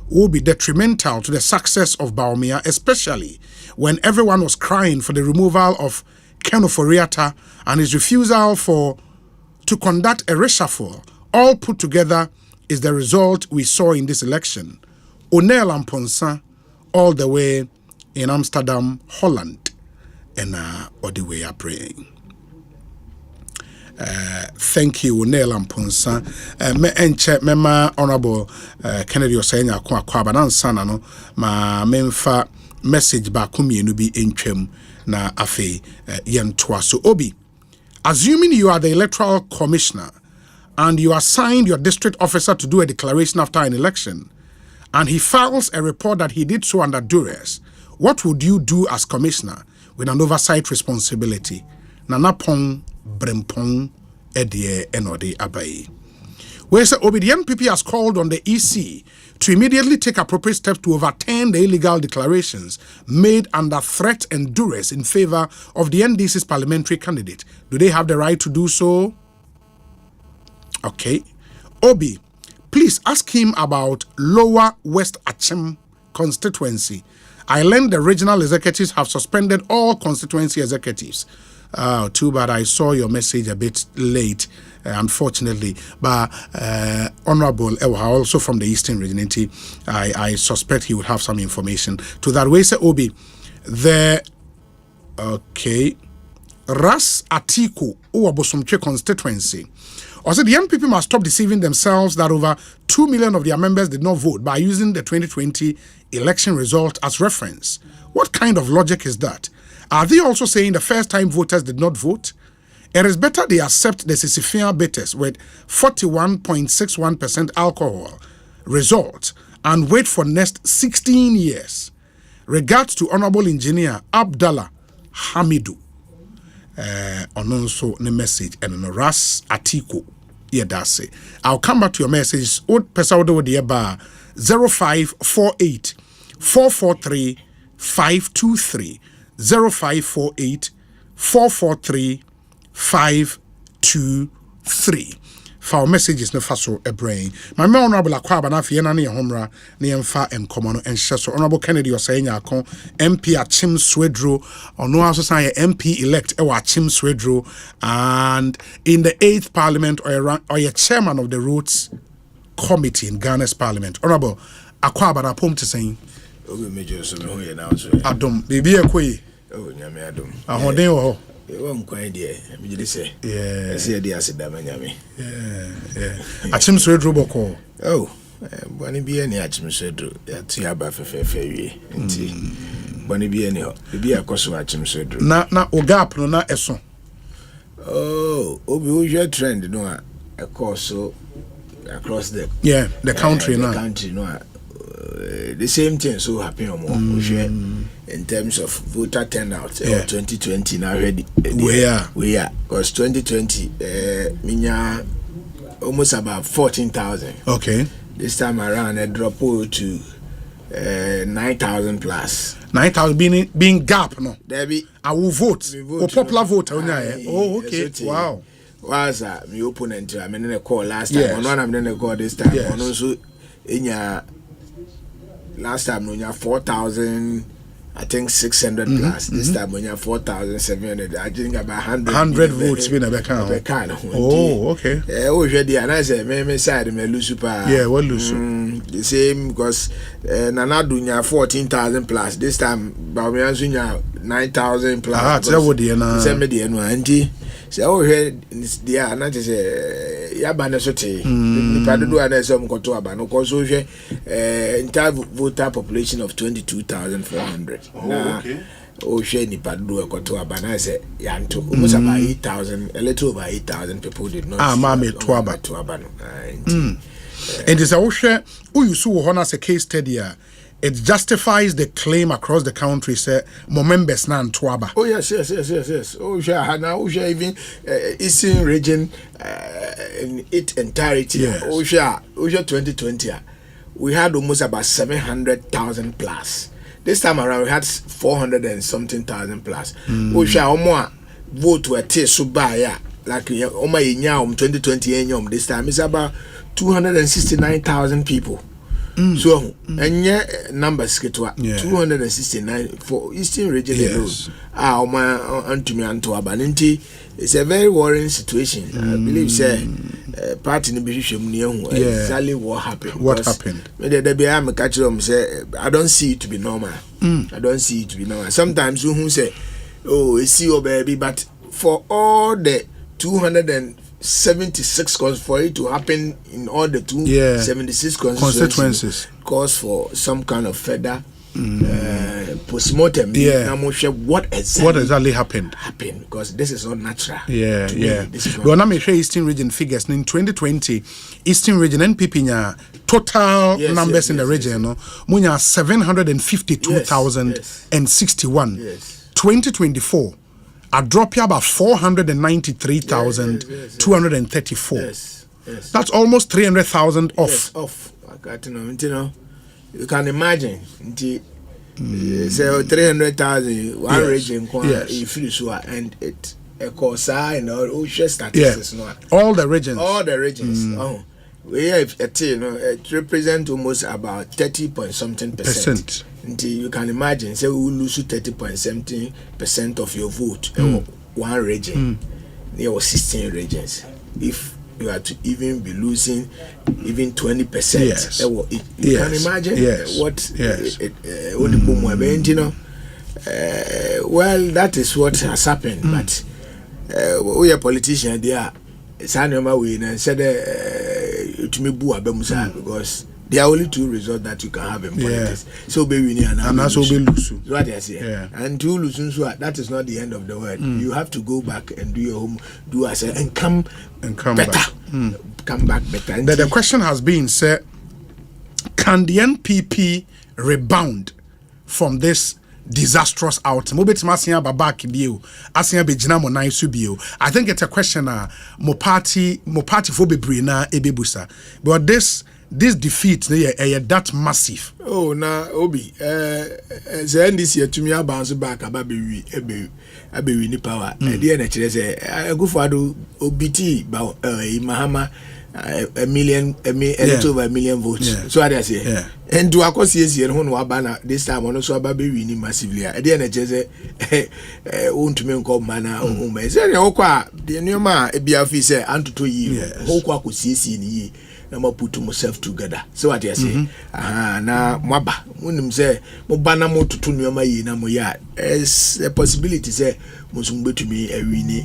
will be detrimental to the success of Bawumia, especially when everyone was crying for the removal of Ken Oforiatta and his refusal to conduct a reshuffle. All put together is the result we saw in this election. Onel Amponsa, all the way in Amsterdam, Holland, and all the way are praying. Thank you, Onel Amponsa. Me Honorable Kennedy Osei Kwabena sana no ma memfa message ba kumi no bi entwam na afe yentoa. So Obi, assuming you are the electoral commissioner and you assigned your district officer to do a declaration after an election, and he files a report that he did so under duress, what would you do as commissioner with an oversight responsibility? Nanapong Brempong Edie Enode Abai. Where the NPP has called on the EC to immediately take appropriate steps to overturn the illegal declarations made under threat and duress in favor of the NDC's parliamentary candidate. Do they have the right to do so? Okay. Obi, please ask him about Lower West Achem constituency. I learned the regional executives have suspended all constituency executives. Too bad I saw your message a bit late, unfortunately. But Honorable Ewa, also from the Eastern region, I suspect he would have some information to that. Way say Obi, Ras Atiku Uwabosomche constituency. Also, the NPP must stop deceiving themselves that over 2 million of their members did not vote by using the 2020 election result as reference. What kind of logic is that? Are they also saying the first-time voters did not vote? It is better they accept the Sisifia bitters with 41.61% alcohol result and wait for next 16 years. Regards to Honorable Engineer Abdallah Hamidu. Also the message and Ras Atiku. Yeah, that's it. I'll come back to your message. Old person with the bar 0548 443 523 0548 443 523. For messages no faso a brain. My honorable Kwabena Fiena ne homra ne emfa enkomo and so Honorable Kennedy Osei Nyako MP Achim Swedro ono also say MP elect e wa Achim Swedro, and in the 8th Parliament or a chairman of the Roots Committee in Ghana's Parliament. Honorable Kwabena pom to saying Obi major so no here now so Adom bibi ekoi nyame adom ahoden wo won kwan de me dey say say dey asida ma nyame Achim Swedro boko bani bi ani Achim Swedro ya ti aba fefefe wie nti boni bi eni ho bi akoso achim so dro na o gap no na eso obi usual trend no a akoso across the country the country no the same thing so happen in terms of voter turnout 2020 now ready we are because 2020 minya almost about 14,000. Okay. This time around, I drop to 9,000 plus. 9,000 being gap, no? There be. I will vote. Or popular vote. Oh, okay. Wow. Was my opponent? I mean, I call last time. Yes. One I'm going to call this time. Yes. And also, in your last time, when you 4,000. I think 600 plus. This time when you have 4,700, I think about 100 votes been a back. Oh, okay. Already, and I say, me side me lose super. Yeah, what lose? The same because Nana dunya 14,000 plus. This time, Bamian dunya 9,000 plus. Ah, that's what the na. Same the auntie. Say, oh, here, yeah, and I say, ya bana sote. The padu and some koto abano. Cause entire voter population of 22,400. Oh, okay. Ni padu koto abana say yanto almost about 8,000, a little over 8,000 people did not. Mame to abano. And this Oshe, who you saw on as a case study. It justifies the claim across the country, say, members nan Twaba. Oh, yes. Oh, sure. Now, even Eastern region in its entirety. Yes. Oh, sure. 2020, we had almost about 700,000 plus. This time around, we had 400 and something thousand plus. Oh, sure. More vote were Subaya. Like, 2020, this time, it's about 269,000 people. So, and yeah, numbers get 269 for Eastern region alone. It's a very worrying situation. I believe, say, part in the position exactly what happened. What happened? I don't see it to be normal. I don't see it to be normal. Sometimes you say, oh, it's your baby, but for all the 276 for it to happen in all the 276 constituencies calls for some kind of further postmortem. What exactly happened? Because this is not natural. Well, now me share Eastern region figures. In 2020, Eastern region NPP total numbers in the region, no, munya 752,061. 2024. A drop here about 493,234. That's almost 300,000 off. Off. You can imagine. So 300,000 one region and it and all statistics. All the regions. We have it represents almost about 30 point something percent. You can imagine, say we lose 30 point something percent of your vote in one region. There were 16 regions. If you are to even be losing even 20%, you can imagine what well, that is what has happened. But we are politicians there. And said to me because there are only two results that you can have in politics. So be winning and also be losing. What I say. And two losing, so that is not the end of the world. You have to go back and do your home, do as and come better. Back. Come back better. The question has been said, can the NPP rebound from this disastrous out? I think it's a question mo party for bebrina ebebusa. But this defeat that massive. Oh na obi say this year to me bounce back about be ni power. Dey na kire say agufado obiti ba Mahama a little over a million votes. So I say and do akosi here no wabana this time on so aba be win massively. Dey na kire say wontumi nko mana o me say okwa de nioma e bia fi say antoto yi okwa akosi ni na put myself together. So what I say? Na mwaba munim say mo bana mo tutu nioma yi na mo ya is a possibility say mo sumbe to me a wini.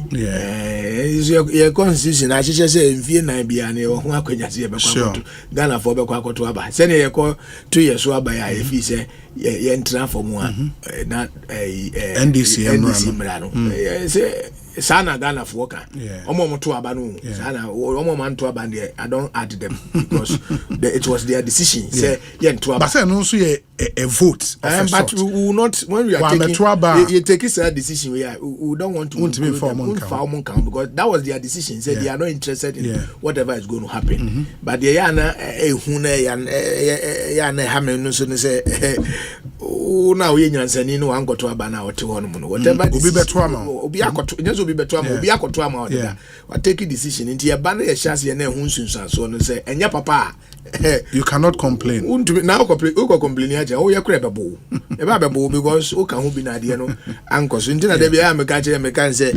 Your constitution I say mfie na bia na ho akwanya say be kwa Ghana for be kwa koto aba. Say na ye ko 2 years so by if he say ye entra for mo na NDC mrano say sana Ghana for worker omo to aba no sana omo man to aba there I don't add them because it was their decision say ye to aba but say no so ye a vote but we will not when we are taking you take a decision we don't want to inform because that was their decision say they are not interested in whatever is going to happen but the yana yana hamen no so say now we nyansani no an goto aba na wote hono no whatever obi beto ama obi akoto nyeso obi beto ama obi akoto ama odeda we take a decision nti ye ba na ye chance na ehun sunsanso no say enya papa you cannot complain now complain aja o ye kure bebo e ba bebo because o ka hu bi na de no ankoso nti na de bia me ka kire me kan say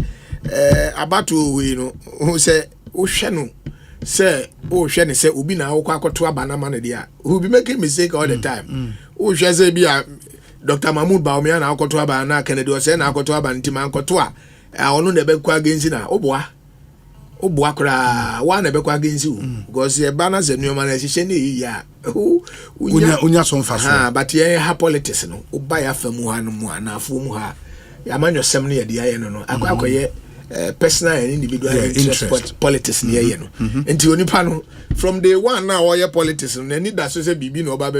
abatu we no who say o hwe no say o hwe ne say obi na akọ akoto aba na ma ne dia who be making mistake all the time o hwe say bia Dr. Mahmoud Baumia na akoto aba na Kennedy o say na akoto aba nti man akoto a onu na be kwa against na oboa kra wa na be kwa against you because e ba na se nuoma na hihye ne ya unya so mfa so but ye ha politics no oba ya famu ha no mu anafu mu ha ya manyo sem ne ye dia ye no akoye personal and individual interest politics near you know nti onipa no from day one now all your politics no need that so say bibi no oba be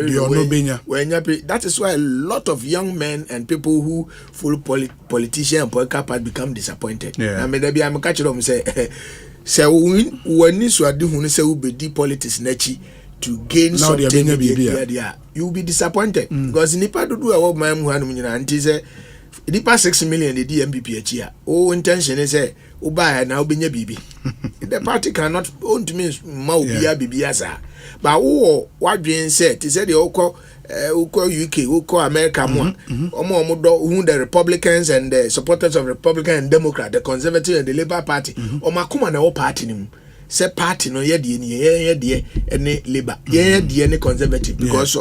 when that is why a lot of young men and people who follow politician and political party become disappointed na me da bia me catch them say when you so ade hu say we be politics na chi to gain something you will be disappointed because nipa do a wo man mu hanu nyina nti say the past 6 million the DMPP achia intention is say oba na obenya bibi the party cannot own to me ma obia bibi asa but wo wadwen say ti say the ukọ UK ukọ America mo omo do who the Republicans and the supporters of Republican and Democrat the Conservative and the Labour Party omakoma na wo party nim say party no ye de ene Labour ye de ene Conservative because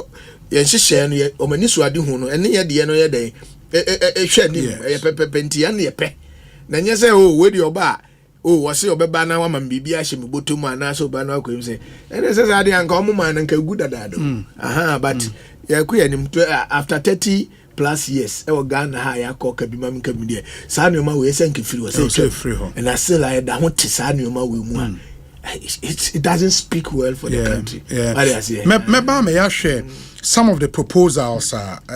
yen hye no omani so ade hu no ene ye de no ye den hwe ni pepepenti ya na pe na nye say we di oba wose obeba na wa mam bibia hye me botom ana so ba na akoyim say ene say ade anka omuma na nka gu dadado but ya ku yanim after 30 plus years e Ghana ha ya ko ka bi mam ka mi de sa no ma we say nkefiri wo say free ho and I still I da ho ti sa no ma we mu it doesn't speak well for the country me ba me ya share some of the proposals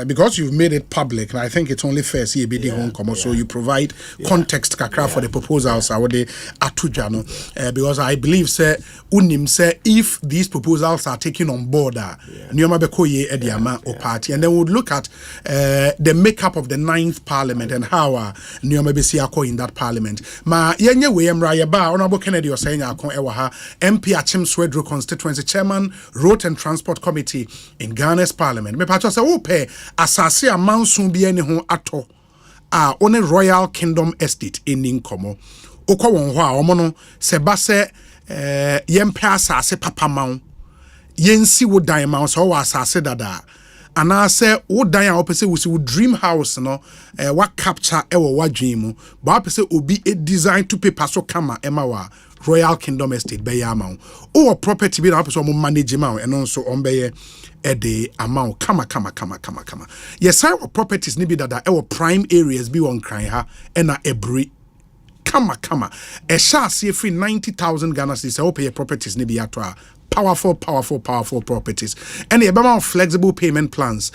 because you've made it public, and I think it's only fair see a home come so you provide context kakra for the proposals what they atujano because I believe say unim say if these proposals are taken on board nioma bekoye ediama or party and then we'll look at the makeup of the 9th parliament and how nioma besiako in that parliament ma yenye we emra ye ba honorable Kennedy was saying akon ewa ha MP Achim Swedru constituency chairman road and transport committee in Ghana Parliament. Me pacho say ope asase amansun bi ene ho ato on Royal Kingdom Estate in Nkomo. Okwa won ho a omo no se ba se yempe asase papa mawo yensi wo dan mawo so wa asase dada ana se wo dan a opese wo si wo dream house no wa capture e wo wadwen mu ba opese obi e design to paper so kama ema wa Royal Kingdom Estate be ya mawo o property bi na opese o manage mawo eno so on be ye the amount kama yes I have properties nibi dada our prime areas be on crying ha and every kama a sha see free 90,000 Ghana cedis I pay properties nibi atwa powerful properties and the amount of flexible payment plans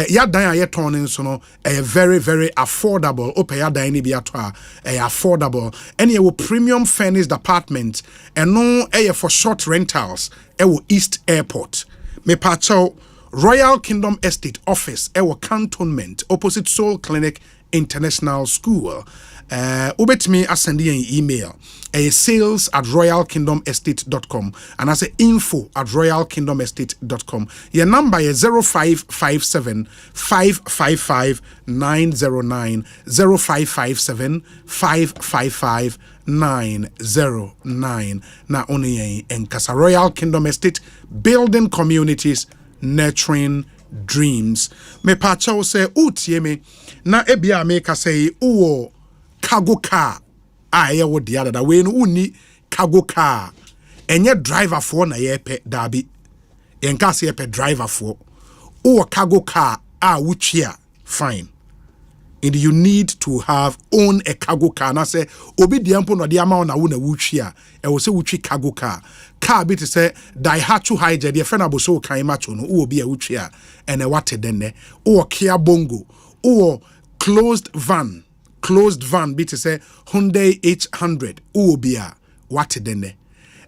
ya dan ya turning so no very affordable o pay ya dan nibi atwa affordable and you premium furnished apartment and no for short rentals East Airport me pacho Royal Kingdom Estate office ewo cantonment opposite Soul Clinic International School ubet me asend an email sales@royalkingdomestate.com and I say info@royalkingdomestate.com your number is 0557 555 909 0557 555 909 na only in Casa Royal Kingdom Estate building communities nurturing dreams me pacha say utie me na ebia me ka say uwo cargo car aye wo dia da we no uni cargo car enye driver for na ye pe dabi enka se ye pe driver for or cargo car which here fine. And you need to own a cargo car. And I say, obi diampo no diama na wuna wuchia. E wo say wuchi cargo car. Car bit say Daihatsu Higer. The friend aboso kan macho no obi a wuchia. And a wate denne. Or Kia Bongo. Or closed van bit say Hyundai 800. Obi a wate denne.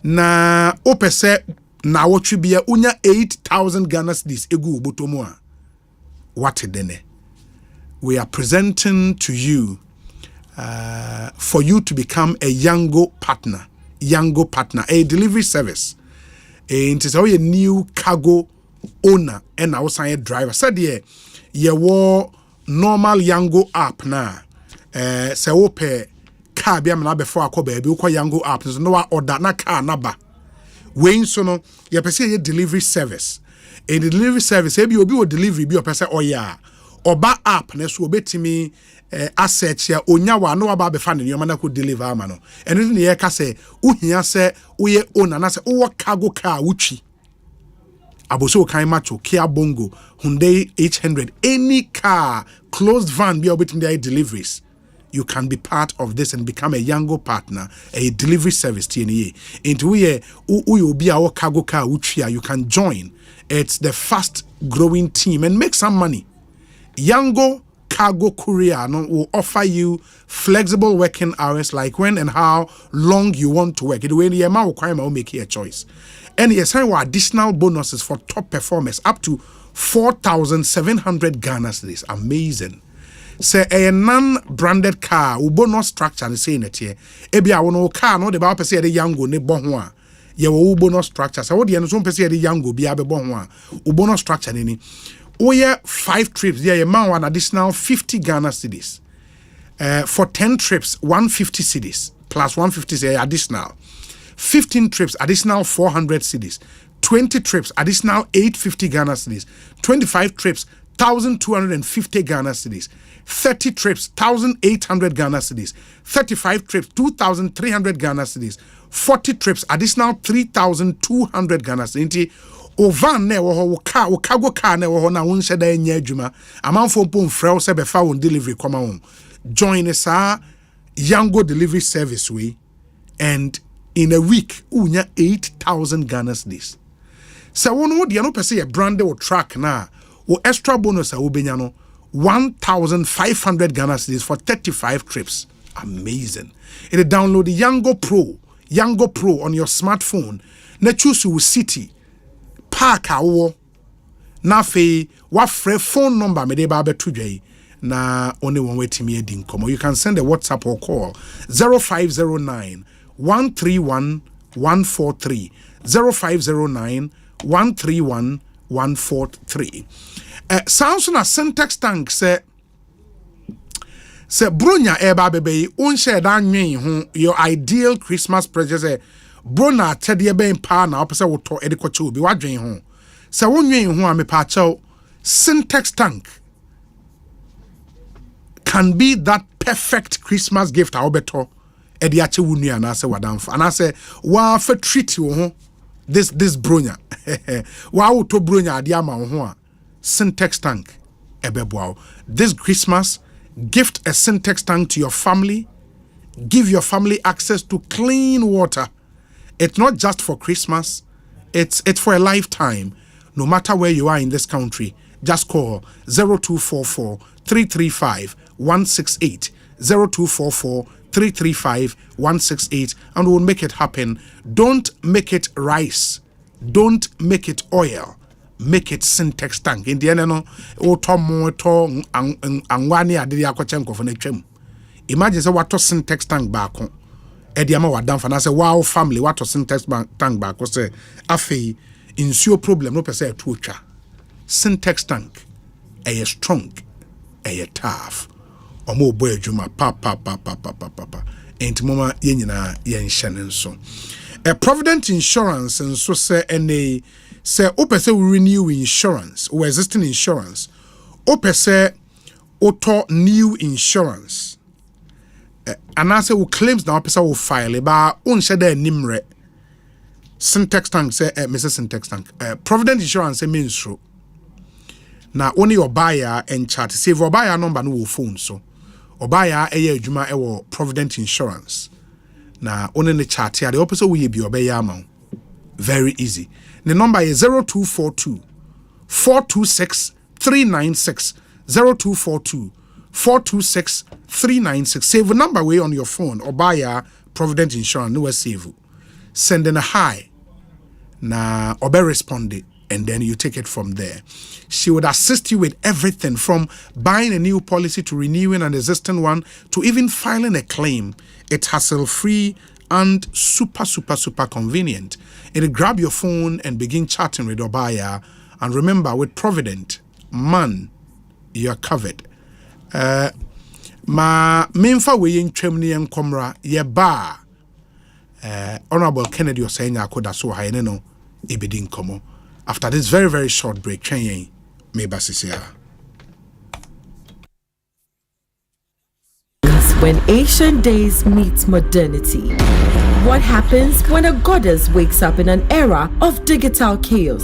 Na opese na wotwi bia unya 8,000 Ghana cedis egu botomo a wate denne. We are presenting to you for you to become a Yango partner, a delivery service. And it's a new cargo owner and also a driver. Said you were normal Yango app now. Se ope car be amana before akọ baby ukọ Yango app so no order na car na ba. When so no you person delivery service. In the delivery service ebi obi wo delivery bi o person oya. Oba app na so obetimi asset ya onya wa no aba be fa ne nyoma na ko deliver ama no eno ne ye ka se uhia se uye owner na se wo cargo car wuchi aboso kan macho Kia Bongo Hyundai 800 any car closed van be obetimi their deliveries. You can be part of this and become a Yango partner, a delivery service TNA. Into we will be our cargo car wuchi you can join. It's the fast growing team and make some money. Yango Cargo Courier will offer you flexible working hours, like when and how long you want to work. It will will make you a choice. And yes, additional bonuses for top performers up to 4,700 Ghana cedis. Amazing. Say a non-branded car will bonus structure and saying it here. Ebia wono car no the ba pese the Yango ne bon ho a. Ye wo bonus structure. So what the no so pese the Yango bia be bon ho a. Bonus structure ni. Oye 5 trips, yeah, a man one additional 50 Ghana cedis. For 10 trips, 150 cedis plus 150 cedis additional. 15 trips, additional 400 cedis. 20 trips, additional 850 Ghana cedis. 25 trips, 1,250 Ghana cedis. 30 trips, 1,800 Ghana cedis. 35 trips, 2,300 Ghana cedis. 40 trips, additional 3,200 Ghana cedis. O van ne wo car o cargo car ne wo na won se da nya adwuma amanfo pom frɛ se be fa won delivery koma won join us Yango delivery service we and in a week unya 8,000 Ghana cedis. So won wo de no pese ye brand o track na o extra bonus a wo benya no 1,500 Ghana cedis for 35 trips. Amazing. It download the Yango Pro on your smartphone. Na choose your city park awo na fe wa frɛ phone number me de ba beto dwai na only one way timi edi nkomo. You can send a WhatsApp or call 0509 131 143 0509 131 143. Sounds na syntax tank say bronya eba bebe on share da nwen ho your ideal Christmas present say brona tede ben pa na opese wo to edikoche obi wadwen ho se wonwen ho a me pa chaw syntax tank can be that perfect Christmas gift a obeto edi ache wunu ana se wadamfo ana se wa fa treat wo ho this bronya wa wo to bronya ade ama wo ho a syntax tank ebeboa. This Christmas gift a syntax tank to your family. Give your family access to clean water. It's not just for Christmas, it's for a lifetime. No matter where you are in this country, just call 0244 335 168 0244 335 168 and we'll make it happen. Don't make it rice, don't make it oil, make it syntax tank. In the end, no, angwani adidi akochenko for netwem. Imagine say what syntax tank back. Ediama wadam fa na say wow family what syntax tank back ko say afei insure problem no pese atwotwa. Syntax tank a strong a tough omo boy adwuma pa enti mama ye nyina ye nhye nso. A Provident Insurance nso say ene say opese we renew insurance or existing insurance opese auto new insurance and I say we claims now person will file ba unse da nimre syntax tank say Mr. Syntax tank Provident Insurance say means na only Obaya and chat save Obaya number no phone so Obaya eye adwuma e wo Provident Insurance na only the chat here the opposite we be Obaya amount very easy. The number is 0242 426 396 0242 426 396. Save the number way on your phone or buy a Provident Insurance. No save. Send in a hi. Na obe respond and then you take it from there. She would assist you with everything from buying a new policy to renewing an existing one to even filing a claim. It's hassle-free and super convenient. And grab your phone and begin chatting with Obaya. And remember, with Provident, man, you are covered. Ma memfa we yin twamni en komra ye ba Honorable Kennedy Osei akoda so ha no ebedi nkomo. After this very short break, twen yen me basisia. When ancient days meet modernity. What happens when a goddess wakes up in an era of digital chaos?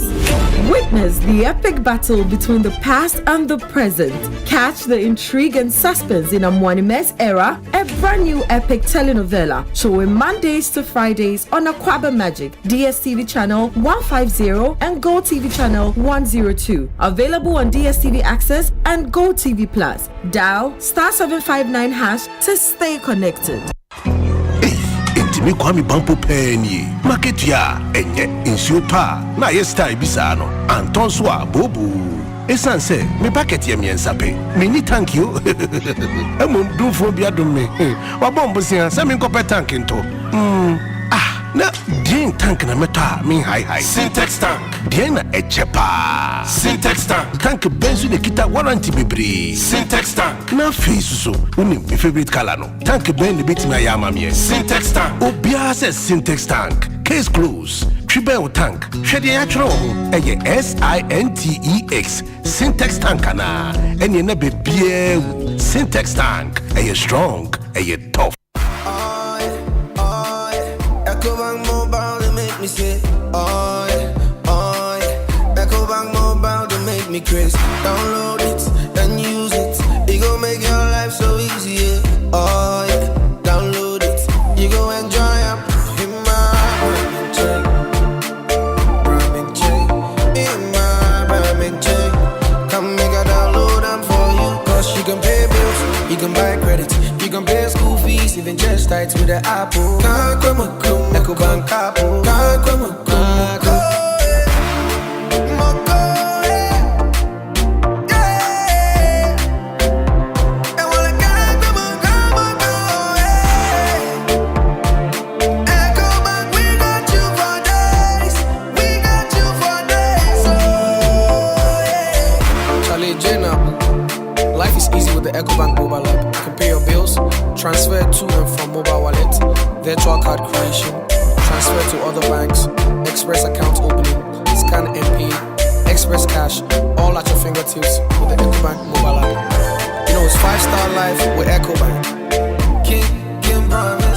Witness the epic battle between the past and the present. Catch the intrigue and suspense in Omanhene's era, a brand new epic telenovela showing Mondays to Fridays on Kwabena Magic, DSTV channel 150 and Go TV channel 102. Available on DSTV Access and Go TV Plus. Dial *759# to stay connected. Me kwami bampo penny market ya enye insupa na yesta ibisano antonso abobu esanse me packet ya miensa pe me ni thank you emom dumfo bia dum me wabombo sia se me nkope tank nto na din tank na meta me high Syntax tank din na echepa Syntax tank benzu de kita warranty bebre Syntax tank na face so uni my favorite color no tank ben de bit me ayama me Syntax tank obia se Syntax tank case close triple tank hwede atro eye SINTEX Syntax tank na eni na bebie Syntax tank eye strong eye tough. Me say, oh yeah, Echo Bank Mobile to make me crazy. Download it and use it. It gon' make your life so easy. Yeah. Oh yeah, download it. You go enjoy up in my chain, in my chain. Come make a download them for you. Cause you can pay bills, you can buy credit, you can pay school fees, even just tight with the Apple. Echo Bank Apple. Life is easy with the EcoBank mobile app. You can pay your bills, transfer to and from mobile wallet, virtual card creation, transfer to other banks, express account opening, scan and pay, express cash, all at your fingertips with the EcoBank mobile app. You know it's 5-star life with EcoBank. King promise.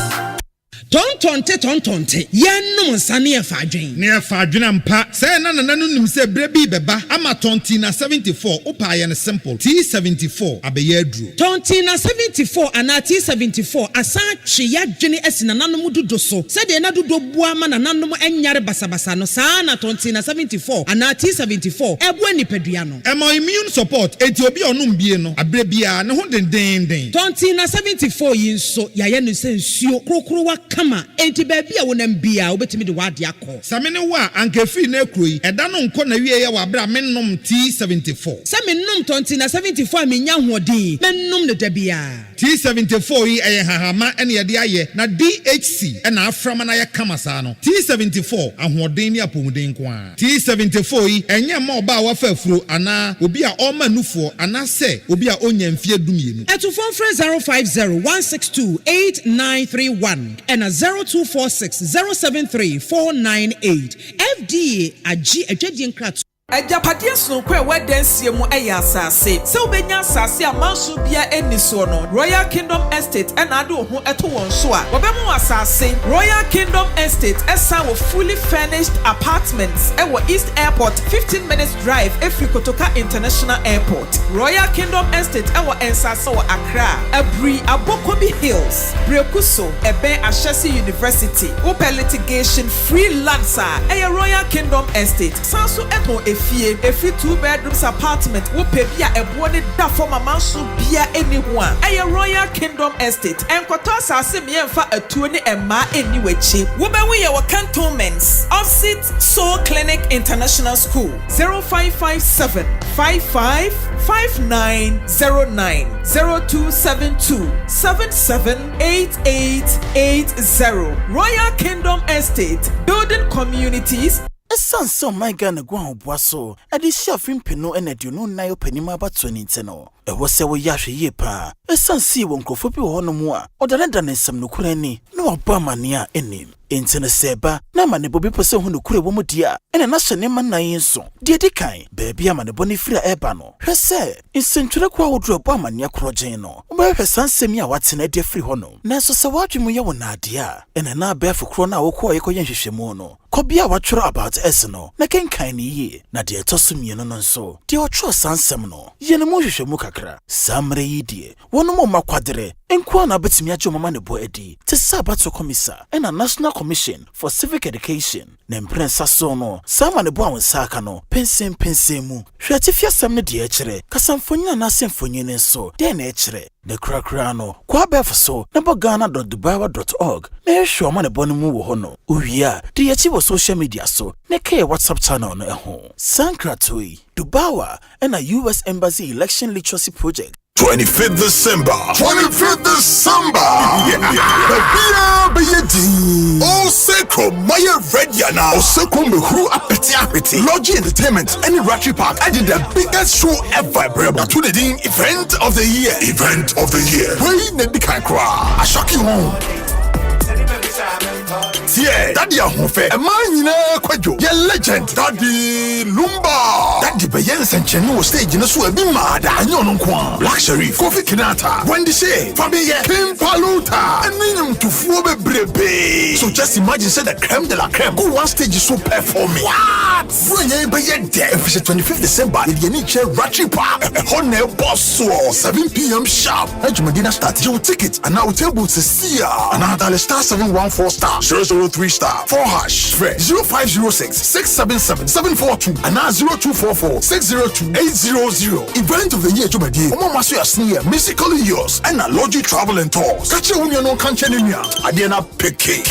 Tontonte yenum nsane efadwen ne efadwen ampa say na nim say brebi beba ama tonti na 74 opa ye ne simple T74 abeye aduro tonti na 74 ana T74 asa twe yadwene asina nanom dodo so say de na dodo bua ma na nanom enyare basabasa no saa na tonti na 74 ana T74 ebu anipadua no emo immune support enti obi onum bie no abrebia ne ho denden tonti na 74 yinso yaye no se nsuo krokro wa kama enti baby a wonam bia obetimi de wade akọ samene wa ankefi na ekroyi eda no nko na wie ye wa bra mennom T74 samennom tonti na 74 amenya hoɔden mennom ne dabia T74 yi eye hahama ene ye de aye na DHC ena aframa na ye kama saa no T74 ahoɔden ni apomuden ko a T74 yi enye ma oba wa fa afuro ana obi a ɔma nufuo ana se obi a onya mfie dumienu etufon frɛ 050-162-8931 and 0246-073-498 FDA agi adwadie nkrat Ajapadia sonkwe wedensie mu eya asase. Se ubenya asase amanso bia eni so no. Royal Kingdom Estate ena ade ho eto won so a. Wobemu asase Royal Kingdom Estate esa wo fully furnished apartments ewo East Airport 15 minutes drive efri Kotoka International Airport. Royal Kingdom Estate ewo ensase wo Accra, Abri Abokobi Hills, Brekuso, Ebe Ashesi University. Open litigation free lancer eye Royal Kingdom Estate. Sanso eto efie 2 bedrooms apartment wo pebia ebo ne da forma manso bia anyone. Eye Royal Kingdom Estate. Enkoto asase me emfa atuo ne emma eni wechi. Wo be we ye wo cantonments. Offset Soul Clinic International School 0557 555909 0272 778880. Royal Kingdom Estate, building communities. Esanso my Ghana gwa oboaso ade hia fimpeno enadio no nayo panima abato ni nteno ewo se wo yahwe ye pa esansi wo nkrofo bi ho no mu a odada ne nsam no kura ni no oba mane a enim entene seba na mane bobi pose ho no kura wo mu dia ene na hyene manan so de dikan baabi amane boni fira eba no hwese nsentwere kwa wodro bo amane akrogen no obehwe sansemi a watena de firi ho no na so se wadwemu ye wo na ade a ene na abefo kro na wokọ yekoye nhwehwemu no kobia watwero about es no na kenkan ni ye na de etosumiye no nso de otwo sansem no ye ne mo hwehwemu kakra samre yidie wono mo makwadere enko na betimi ajo mama ne bo edi te sabato komisa ena National Commission for Civic Education na mprensa so no sama ne bo awonsaka no pensem mu hwatifia sam ne de ekire kasamfonya na asemfonye ne so de na ekire the crackra no kwa befo so na bogana.dubawa.org na ehwe oma ne bo no mu wo ho no uwia de echi wo social media so ne ke WhatsApp channel no eho Sankratoi Dubawa and a US Embassy Election Literacy Project 25th December. Osei Maya Rediana. Osei Mehu Apeti. Lodgy Entertainment and Ratchy Park. I did the biggest show ever. Tunedin Event of the Year. Where Nedi Kankra. I shock you home. Yeah, Daddy Ahunfe, a man in a quadro, your legend, Daddy Lumba, Daddy Bayens and Chenu stage in a sweating mad, and yon Kwan, Black Sharif, Kofi Kinata, Wendy Shea, Fabia, Kim Paluta, and Minimum to Fuebe Brebe. So just imagine, said the creme de la creme, go one stage is so performing. What? When you Bayan Day, 25th December, in Yaniche Ratchy Park, a Honor Bonsu, 7 p.m. sharp. Medina start your tickets, and now table to see ya. Another star 714 star. 003 star 4 hash 0506 677 742 and now 0244 602 800. Event of the year to my day. Omasu Asnia musically yours and a Logi Travel and Tours. Catch you when you know Kanchenia. Adiana Peke.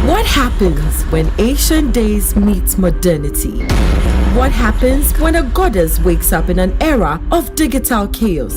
What happens when ancient days meet modernity? What happens when a goddess wakes up in an era of digital chaos?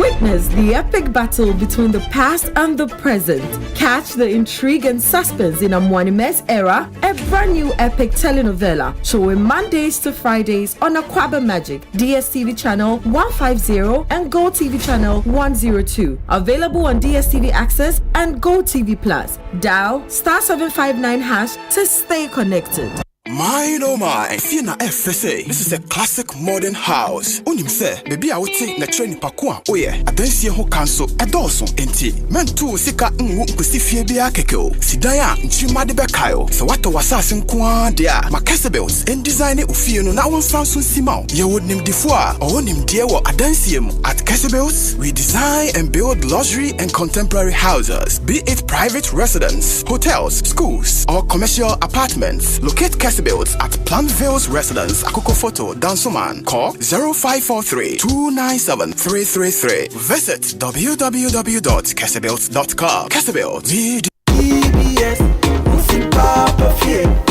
Witness the epic battle between the past and the present. Catch the intrigue and suspense in Amoanime's era, a brand new epic telenovela showing Mondays to Fridays on Kwabena Magic, DSTV channel 150 and Go TV channel 102. Available on DSTV Access and Go TV Plus. Dial *759# to stay connected. My oh my, Fina FSA. This is a classic modern house. Unim se, baby I would take na train pakwa. Oh yeah, I don't see ho cancel a dawson enti. Men too sika nkusi fie bia kekeo. Sidaya nchima de bekayo. So what wasasin kwa dia. Makasebels and design ufie no na won fransun simao. Ye would nim difua or nim dear wo adansiemu. At Casabels, we design and build luxury and contemporary houses. Be it private residence, hotels, schools, or commercial apartments. Locate Casabels at Plantville's Residence, Akoko Photo, Dansoman. Call 0543-297-333. Visit www.casabels.com. Casabels.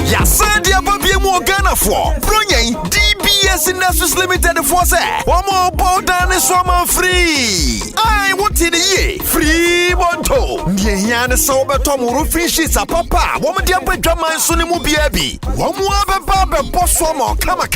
Yasandia Babia Morgana for Brunyan DBS Industries Limited for say one more boat than is free. I would guarantee the year. Free Monto. Nian so betom roofing sheets papa. Woman dear drama and sunimu biabi. One more baba bosswomo kama.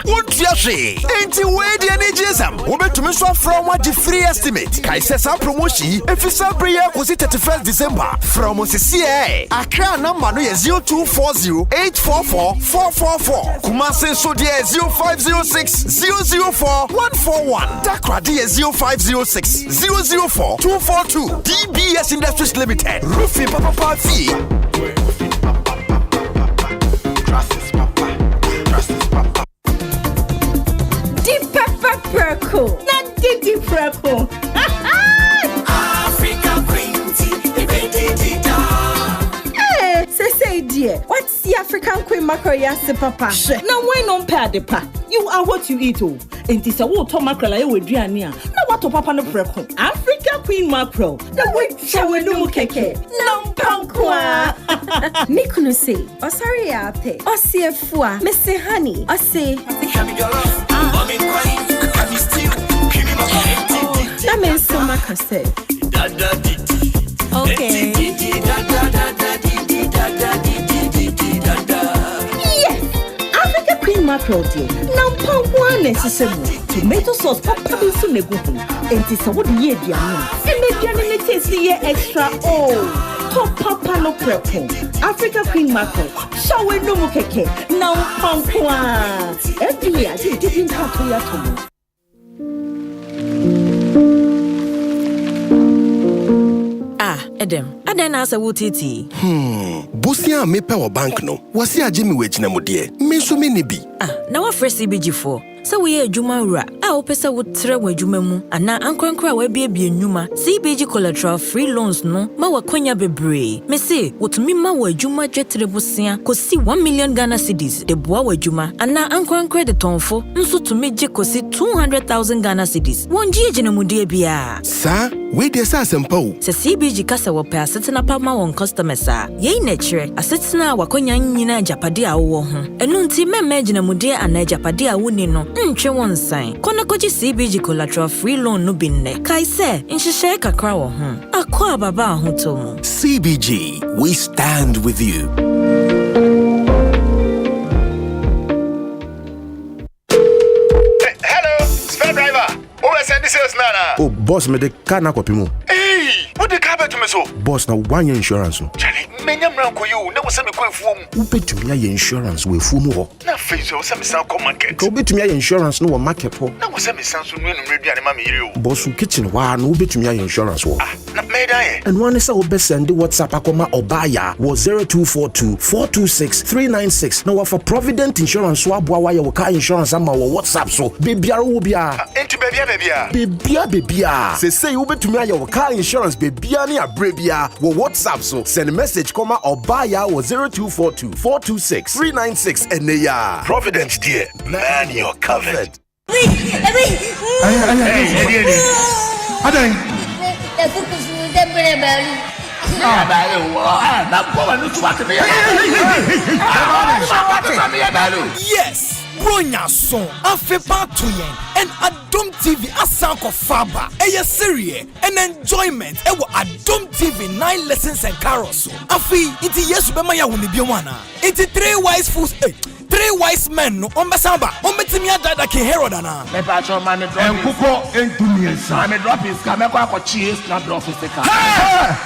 Won't yashi. Ain't you waiting any jism? Woman to miss from what the free estimate. Kaisa promotion. If it's a prayer was it 31st December. From OCCA. Accra number no 0240 844 444. Kumasi so dear 0506 004 141. Dakra dear 0506 004 242. DBS Industries Limited. Roofing Papa fee. Deep pepper perco. Not deep perco. Africa Queen Tea. Say dear, what's the African Queen mackerel yasi papa? Now why non pay the pa? You are what you eat oh. And this a water mackerel I would drania. Now what to papa no preco? Africa Queen mackerel. The way shall we do keke? No pankwa. Nikuno say, oh sorry ape. Oh see a fua, Mr. Honey. Oh say, that means so much say. Okay. Yes, Africa Queen mackerel dear. Now pound one necessary. Tomato sauce papa be so nego. And this a what year dear. And the journey taste the extra oh. Top papa no preco. Africa Queen mackerel. Shall we no keke? Now pound one. Every year I didn't have to your tongue. Edem, adan asa wutiti. Bosia mepe wa bank no. Wasi ajimi wechina modie. Menso meni bi. Na wa fresh CBG4. Sa we adwuma wura. Opesa wo tre wa adwuma mu. Ana ankrankra wa bia nnwuma. CBG collateral free loans no. Ma wa kwanya bebre. Me se, wotumi ma wa adwuma dwetre bosia. Kosi 1 million Ghana cedis. De boa wa adwuma. Ana ankrankra de tonfo. Nso tumi je kosi 200,000 Ghana cedis. Wonji ejina mudie bia. Sa we de sa Asempa o. Se CBG kasa wo pa setena pa ma won customers a. Ye na kire, asetena wakonya nyina japade a wo ho. Enu nti memme ejina mudie ana japade a woni no. Ntwe won san. Kono koji CBG collateral free loan no binne. Kai se, nhihye kakra wo ho. Akwa baba ahoto. CBG, we stand with you. Hello, spare driver. Send this is Nana. Oh, boss, me de car na kopi mu. Hey, what the car to me so? Boss, na one year insurance. Charlie, menya mranko you. Na wose me kwa fuom. Ubetumi ya insurance we fuom ho. Na face wose me san come market. Ka ubetumi ya insurance no wo market ho. Na wose me san so no aduane ma me yire o. Boss, kitchen wa no ubetumi ya insurance ho. Na me da ye. And one is a obe send WhatsApp akoma obaya was 0242 426 396. Now for Provident Insurance wa boa wa your car insurance ama wo WhatsApp so. Bebiara wo bia. Enti bebia. Bebia. Say you bet to me your car insurance bebia ni abrebia. Wo WhatsApp so send message comma obaya was 0242 426 396 and ya. Providence dear. Man, you're covered. Yes. Bronya son afepa toyen and Adom TV asanko faba eye serie and enjoyment ewo Adom TV 9 lessons and carols afi iti yesu bema ya woni bi wana iti 3 wise men no ombasamba ombetimi adada ke Herod ana me pa cho man drop enkuko entumiensa me drop is ka me kwa ko chi snap drop is ka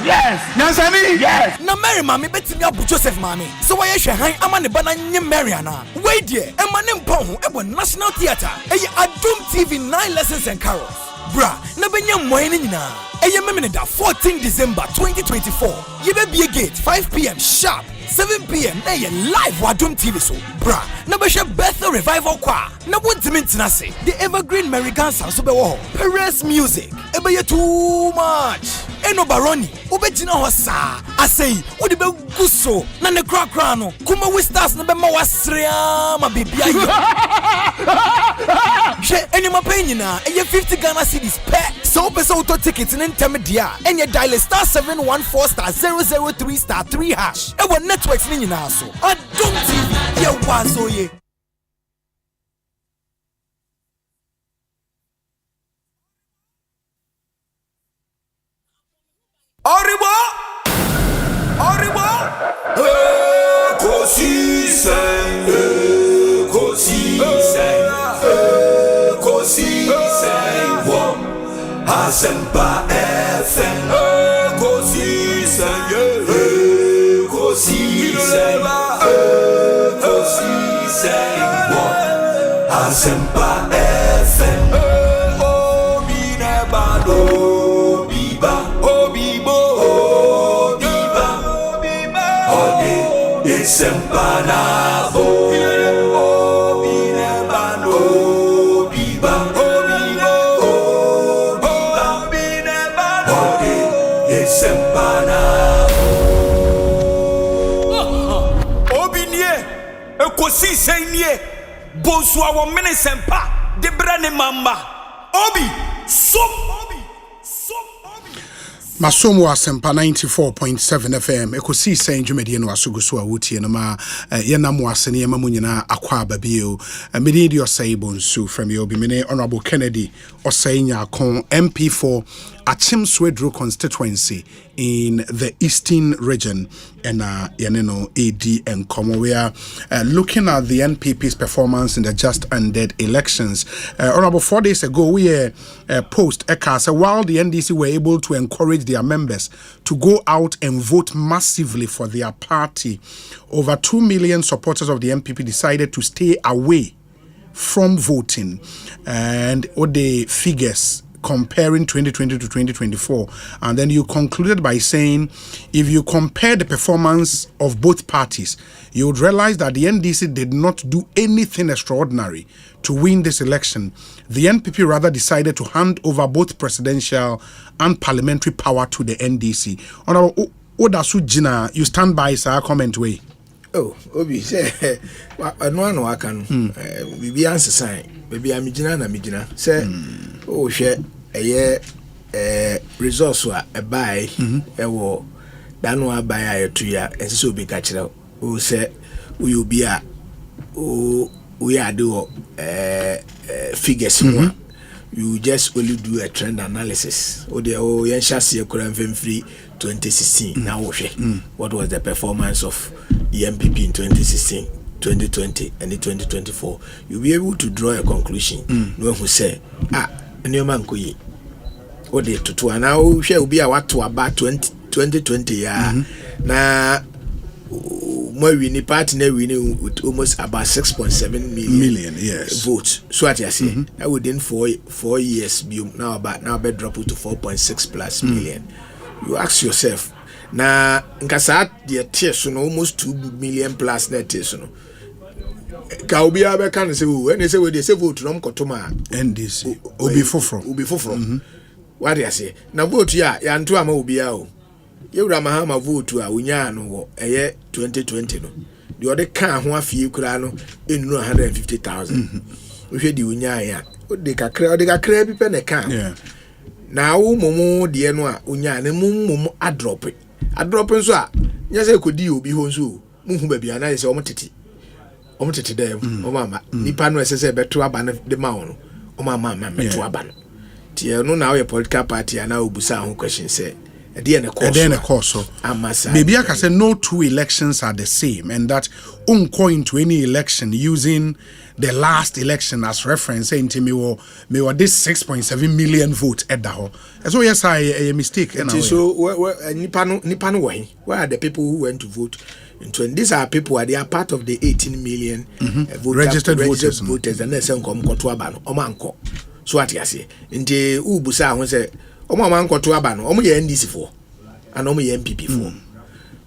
yes nansani yes na Mary mami betimi abu Joseph mami so why hwe han ama ne bana nye Mary ana we die ema ne mpa ho ebo National Theatre eye Adom TV 9 lessons and carols bra na benya moye ni nyina eye memene da 14 December 2024 yebe be gate 5 p.m. sharp 7 p.m. na ye live Adom TV so bra na be hwe birthday revival kwa na wontimi ntina se the evergreen Americans so be wo Perez music ebe ye too much eno baroni obegina ho sa asei wodi be guso na ne krakra no kuma we stars na be ma wasrea ma bibia yo she enima penyina eye 50 Ghana cedis per so be so auto ticket in intermedia enye dial *714*003*3# e wo networks ni nyina so Adom TV ye wazo ye. Asempa FM. Ekosiisen, Ekosiisen, Ekosiisen On Asempa FM. Obi neba no biba, obibo, obiba, ode Asempa na bo. Obi neba no biba, obibo, obiba, ode Asempa na bo. Obi nie, Ekosiisen nie, Bonsu awo mene sempa, de brane mamba. Obi, so Obi. Masomo Asempa 94.7 FM Ekosiisen dwumadi no asoguso a wotie no ma yenam asene yema munyina akwa ababio mede di Osei Bonsu from your Obimene Honorable Kennedy Osei Nyakon MP for Achimswedro constituency in the eastern region and Yaneno AD and Como. We are looking at the NPP's performance in the just ended elections. About 4 days ago, we post Ekasa while the NDC were able to encourage their members to go out and vote massively for their party. Over 2 million supporters of the NPP decided to stay away from voting, and what the figures comparing 2020 to 2024, and then you concluded by saying if you compare the performance of both parties, you would realize that the NDC did not do anything extraordinary to win this election. The NPP rather decided to hand over both presidential and parliamentary power to the NDC. Honorable Odasu Jina, you stand by sir comment way. Oh, Obi say no I can be answer sign. Baby I'm Jina na Mijina. Say oh share a resource a buy a war danwa buy a 2 year and so be catch out. Who say we will be a we are do figures you just only do a trend analysis. Oh the Yenshasi free 2016 now what was the performance of the MPP in 2016, 2020 and in 2024? You'll be able to draw a conclusion. No one who say new man kuyi o de tutu ana o hwe obi a wato aba 2020 ya na mo wini party na wini with almost about 6.7 million yes votes. So what you say within 4 years now about drop to 4.6 plus million. You ask yourself na nkasa de tieso no almost 2 million plus net tieso no ka obi abe kan say when they say we dey say vote no mkotoma NDC obi foforo what you say na vote ya nto ama obi a o yewura mahama vote a onya no wo eye 2020 no de ode kan ho afie kura no enu 150,000 ohwe di onya ya ode kakra bi pe ne kan na wo momo de no a onya ne momo adrop nso a nya say kodi obi ho nso muhu ba bia na say omtete dem omama nipa no ese beto aba na de ma wono omama meto aba no tie no na we political party ana obusa ho question say e na course amasa maybe I can say no two elections are the same, and that unko into any election using the last election as reference saying to me this 6.7 million votes at the whole. So yes, a mistake. So nipa no where are the people who went to vote? And these are people they are part of the 18 million registered voters and they say come to abano omanko. So what you say? Nti ubusa ho say omanko to abano omo ye NDC for and omo ye MPP for.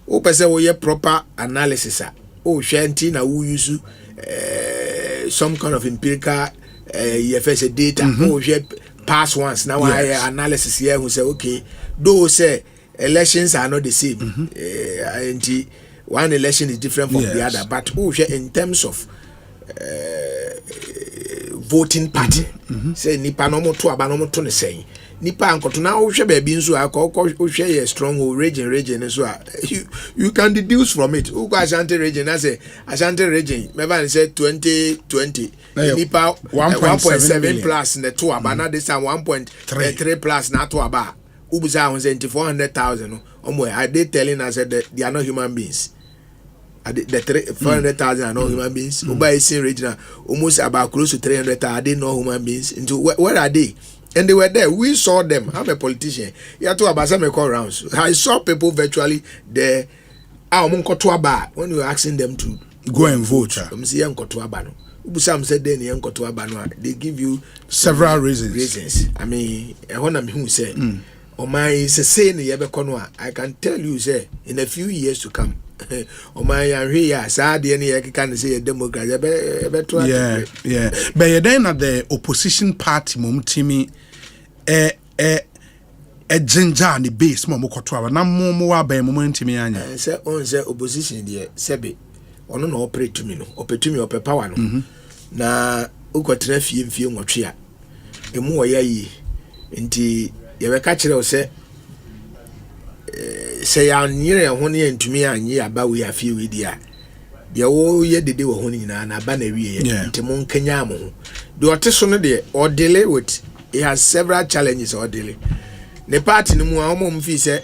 O pese wo ye proper analysis o hwenti na wo use some kind of empirical EFS data o hwe past ones now analysis here who say okay those say elections are not the same and one election is different from the other, but in terms of voting party say nipa no mo to aba no mo to ne say nipa ankoto na wo hwe ba bi nso akọ hwe strong region so you can deduce from it who go Asante region na say Asante region remember say 2020 nipa 1.7 plus ne to aba na this time 1.3 plus na to aba ubuza 400,000 are they telling us that they are not human beings? The 400,000 are not human beings. Uba is in region almost about close to 300,000 are they not human beings? Into where are they? And they were there. We saw them. I'm a politician. You have to about some call rounds. I saw people virtually there. When we were asking them to go and vote. They give you several reasons. I mean, who say, "Oh my, is a saying I can tell you, say, in a few years to come, oh my, here, sad, any can say a Democrat." Yeah. But then at the opposition party, Timmy, a ginger and the base, Momokotua, no more by moment, me, and say, on the opposition, dear, Sebi, or no operate to me, or power. Na ukotre fie nwotwe a emu oyayi nti ye be ka kire o se ya nyire ho ne ntumi anye aba we afie we dia de wo ye dede wo ho nyina na aba na wie nti mo nkanya mo de ote so no de o delay with he has several challenges o delay ne party no mu a mo mfi se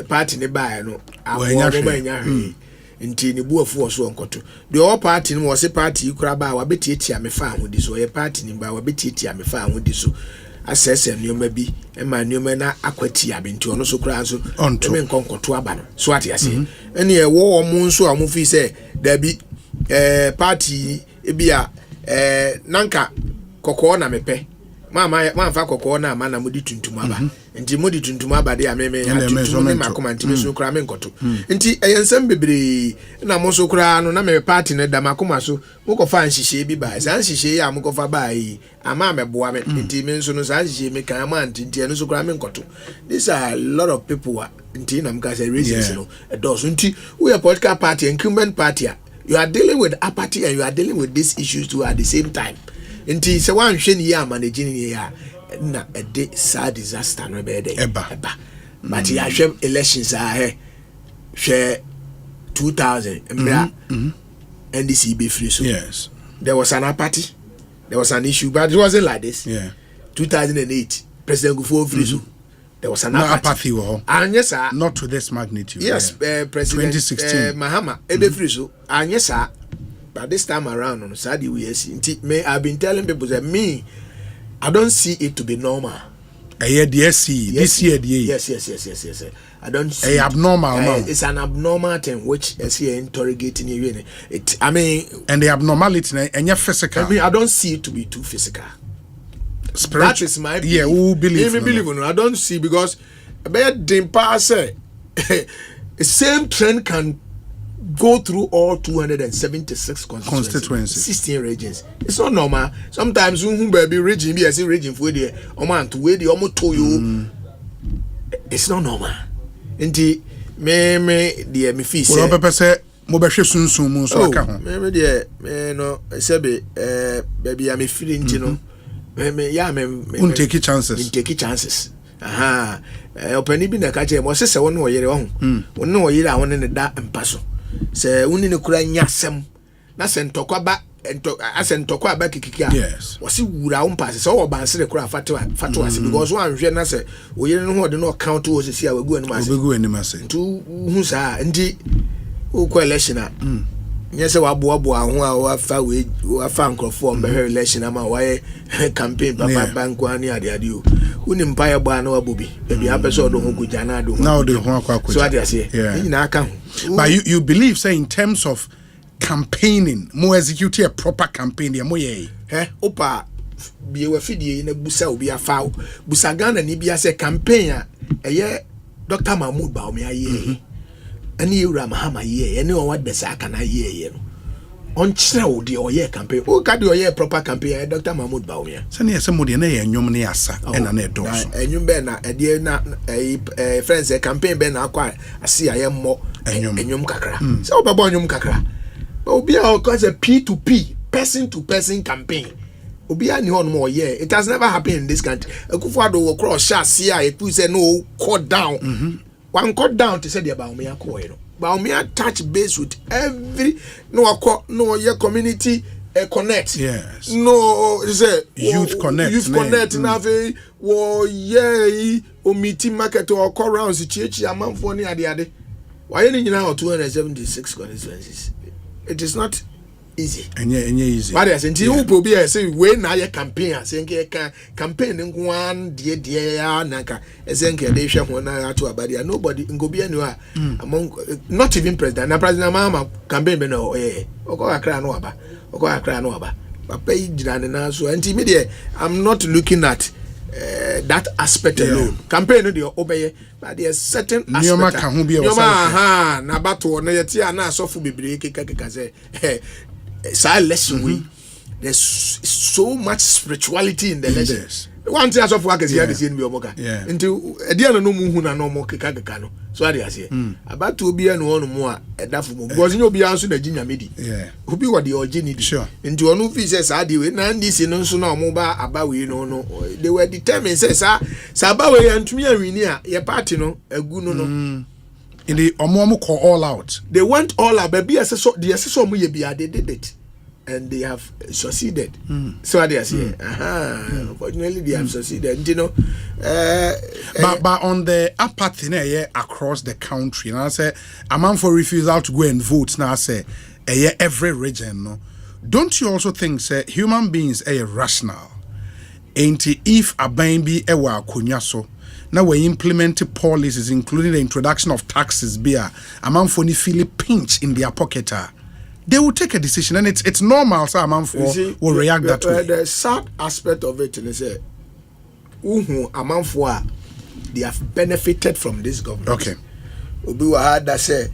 party ne ba no abo mo nya hwe nti ne buafu so onkoto de all party no was party kura ba wa betietia me fa ahodi so ye party ni ba wa betietia me fa ahodi so asese nneoma bi e ma nneoma na akwati abenti ono so kura so me nkonkoto aba no so ate ase ene e wo omo nso a mo fi se da bi party e bia nanka kokko na mepe ma fa kokko na ma na mudi tuntum aba nti mudi tuntum aba de ameme tuntum ne makoma nti so kura me nkoto nti eyensem bebre na mo so kura no na me party ne da makoma so mo ko fa nhihye bi ba san nhihye ya mo ko fa ba yi ama meboa me nti me nso no san nhihye me kan ma nti no so kura me nkoto. These are a lot of people nti na mka say reasons no does nti we a political party incumbent party you are dealing with apathy and you are dealing with these issues too at the same time. Nti se wan hwe ni ya managing ni ya na a day sad disaster no be dey eba but ya hwe elections a hwe 2000 NDC be free so yes there was an apathy, there was an issue, but it wasn't like this. 2008 President Gufo free so there was an apathy and yes sir, not to this magnitude. Yes, President 2016 Mahama ebe free so and yes sir. But this time around on Saturday we see I've been telling people that me I don't see it to be normal. This year. Yes. I don't see abnormal. It's an abnormal thing which is here interrogating you. I mean, and the abnormality and your physical. I mean, I don't see it to be too physical. Spiritual. That is my belief. Who believe? I don't see because the same trend can go through all 276 constituencies, 16 regions. It's not normal. Sometimes when baby region be as a region for the to where the almost to you. It's not normal. Inti me dear me fee say papa say mo be hwe sunsun mu so aka ho me dear me no sebe baby am feeling no me ya me take chances aha opani bi na ka je mo sese won oyere ho won oyere a won ne da mpa so se won ne kura nyasem na se ntokwa ba asentokwa ba kikiki a wasi wura wo mpasse so wo bansere kura fatwa ase because one hwe na se oyere no ho de no count wo sisi a wagu anim ase ntu hu sa ndi wo ko election a nyese waboaboa ho a wafa nkrofo mbe election ama waye campaign papa bank ani ade o uni mpaye gba na wabobi baby apeso odo ho kuja na ado now de ho akwa kuja so ade ase ni na aka but you believe say in terms of campaigning more execute a proper campaign there moye opa bie wa fidie na busa obi afa busa Ghana ni bia say campaign a eye Dr. Mahmoud Baomi aye ani Ewura Mahama ye ene on what the saka na ye no on kire wo de oye campaign o ka de oye proper campaign Dr. Mahmoud Baomi se ne yese mo de na ye nwom ne asa ena na edo so enwum be na ede na friends campaign be na akwa ase aye mo enwum kakra se obebo enwum kakra obi a cause a P2P person to person campaign obi a ni on mo ye it has never happened in this country Akufo-Addo will cross share see I put say no cut down one cut down to say the Baomi akọ no Baomi touch base with every no your community connect yes no say youth connect na ve wo ye o meeting market or call rounds chichi amanfo ni ade why ni nyina 276 constituencies. It is not easy. And easy. But as until you will be a say when I campaign, saying campaign in one dear Nanka, as in Kadesha when I to a body, and nobody in Gobia among not even president. Now, President Mama campaign, no, or a crown over, or a crown over. But page and so anti-media, I'm not looking at that aspect alone. Campaign no obey, but there's certain aspect. Nyoma na bato na yetia na asofu bebre keka say say lesson we. There's so much spirituality in the lesson. One thing asofu akesi ya desi nbi omoka. Nti edi ana no mu hu na no mo keka no. So ade ase. About obi anu onu mu a edafu mo. Because nyo obi anso na ginya medi. Obi what the origin sure. Nti onu fi say sa de we na ndisi no nso na omo ba aba we no they were determined say sa aba we antumi awini a ye party no agu no no. In the omo call all out. They went all out, but the assessor omo ye bia they did it. And they have succeeded. So they are saying, unfortunately, they have succeeded. You know, but on the apathy across the country, and I say, a man for refusal to go and vote. Now I say, every region. No, don't you also think, say, human beings are rational? Ain't if a baby ewa kunyaso? Now we implement policies, including the introduction of taxes. Be a man for ni feel pinch in their pocket. They will take a decision, and it's normal. So a man will react that way. The sad aspect of it is a man for they have benefited from this government. Okay. Obi wa had that say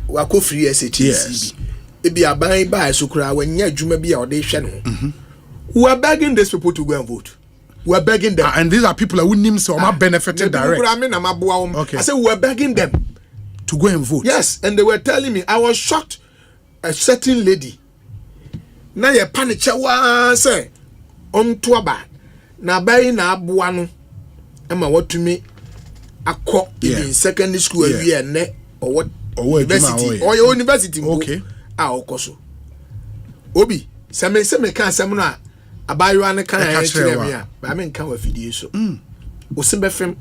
wako free SHCB. It be a buy sukra when you adwuma bi a ode hwe no. We are begging these people to go and vote. We are begging them, and these are people who name so benefited direct. Okay. I said we are begging them to go and vote. Yes, and they were telling me, I was shocked. A certain lady, na ye panicha wa say on toaba na bai na abuano ema watumi akọ in secondary school awie ne or what university or your university okay okoso obi seme kan asem no a abayo an kan ya kire me a ba me kan wa fidie so osimbe fem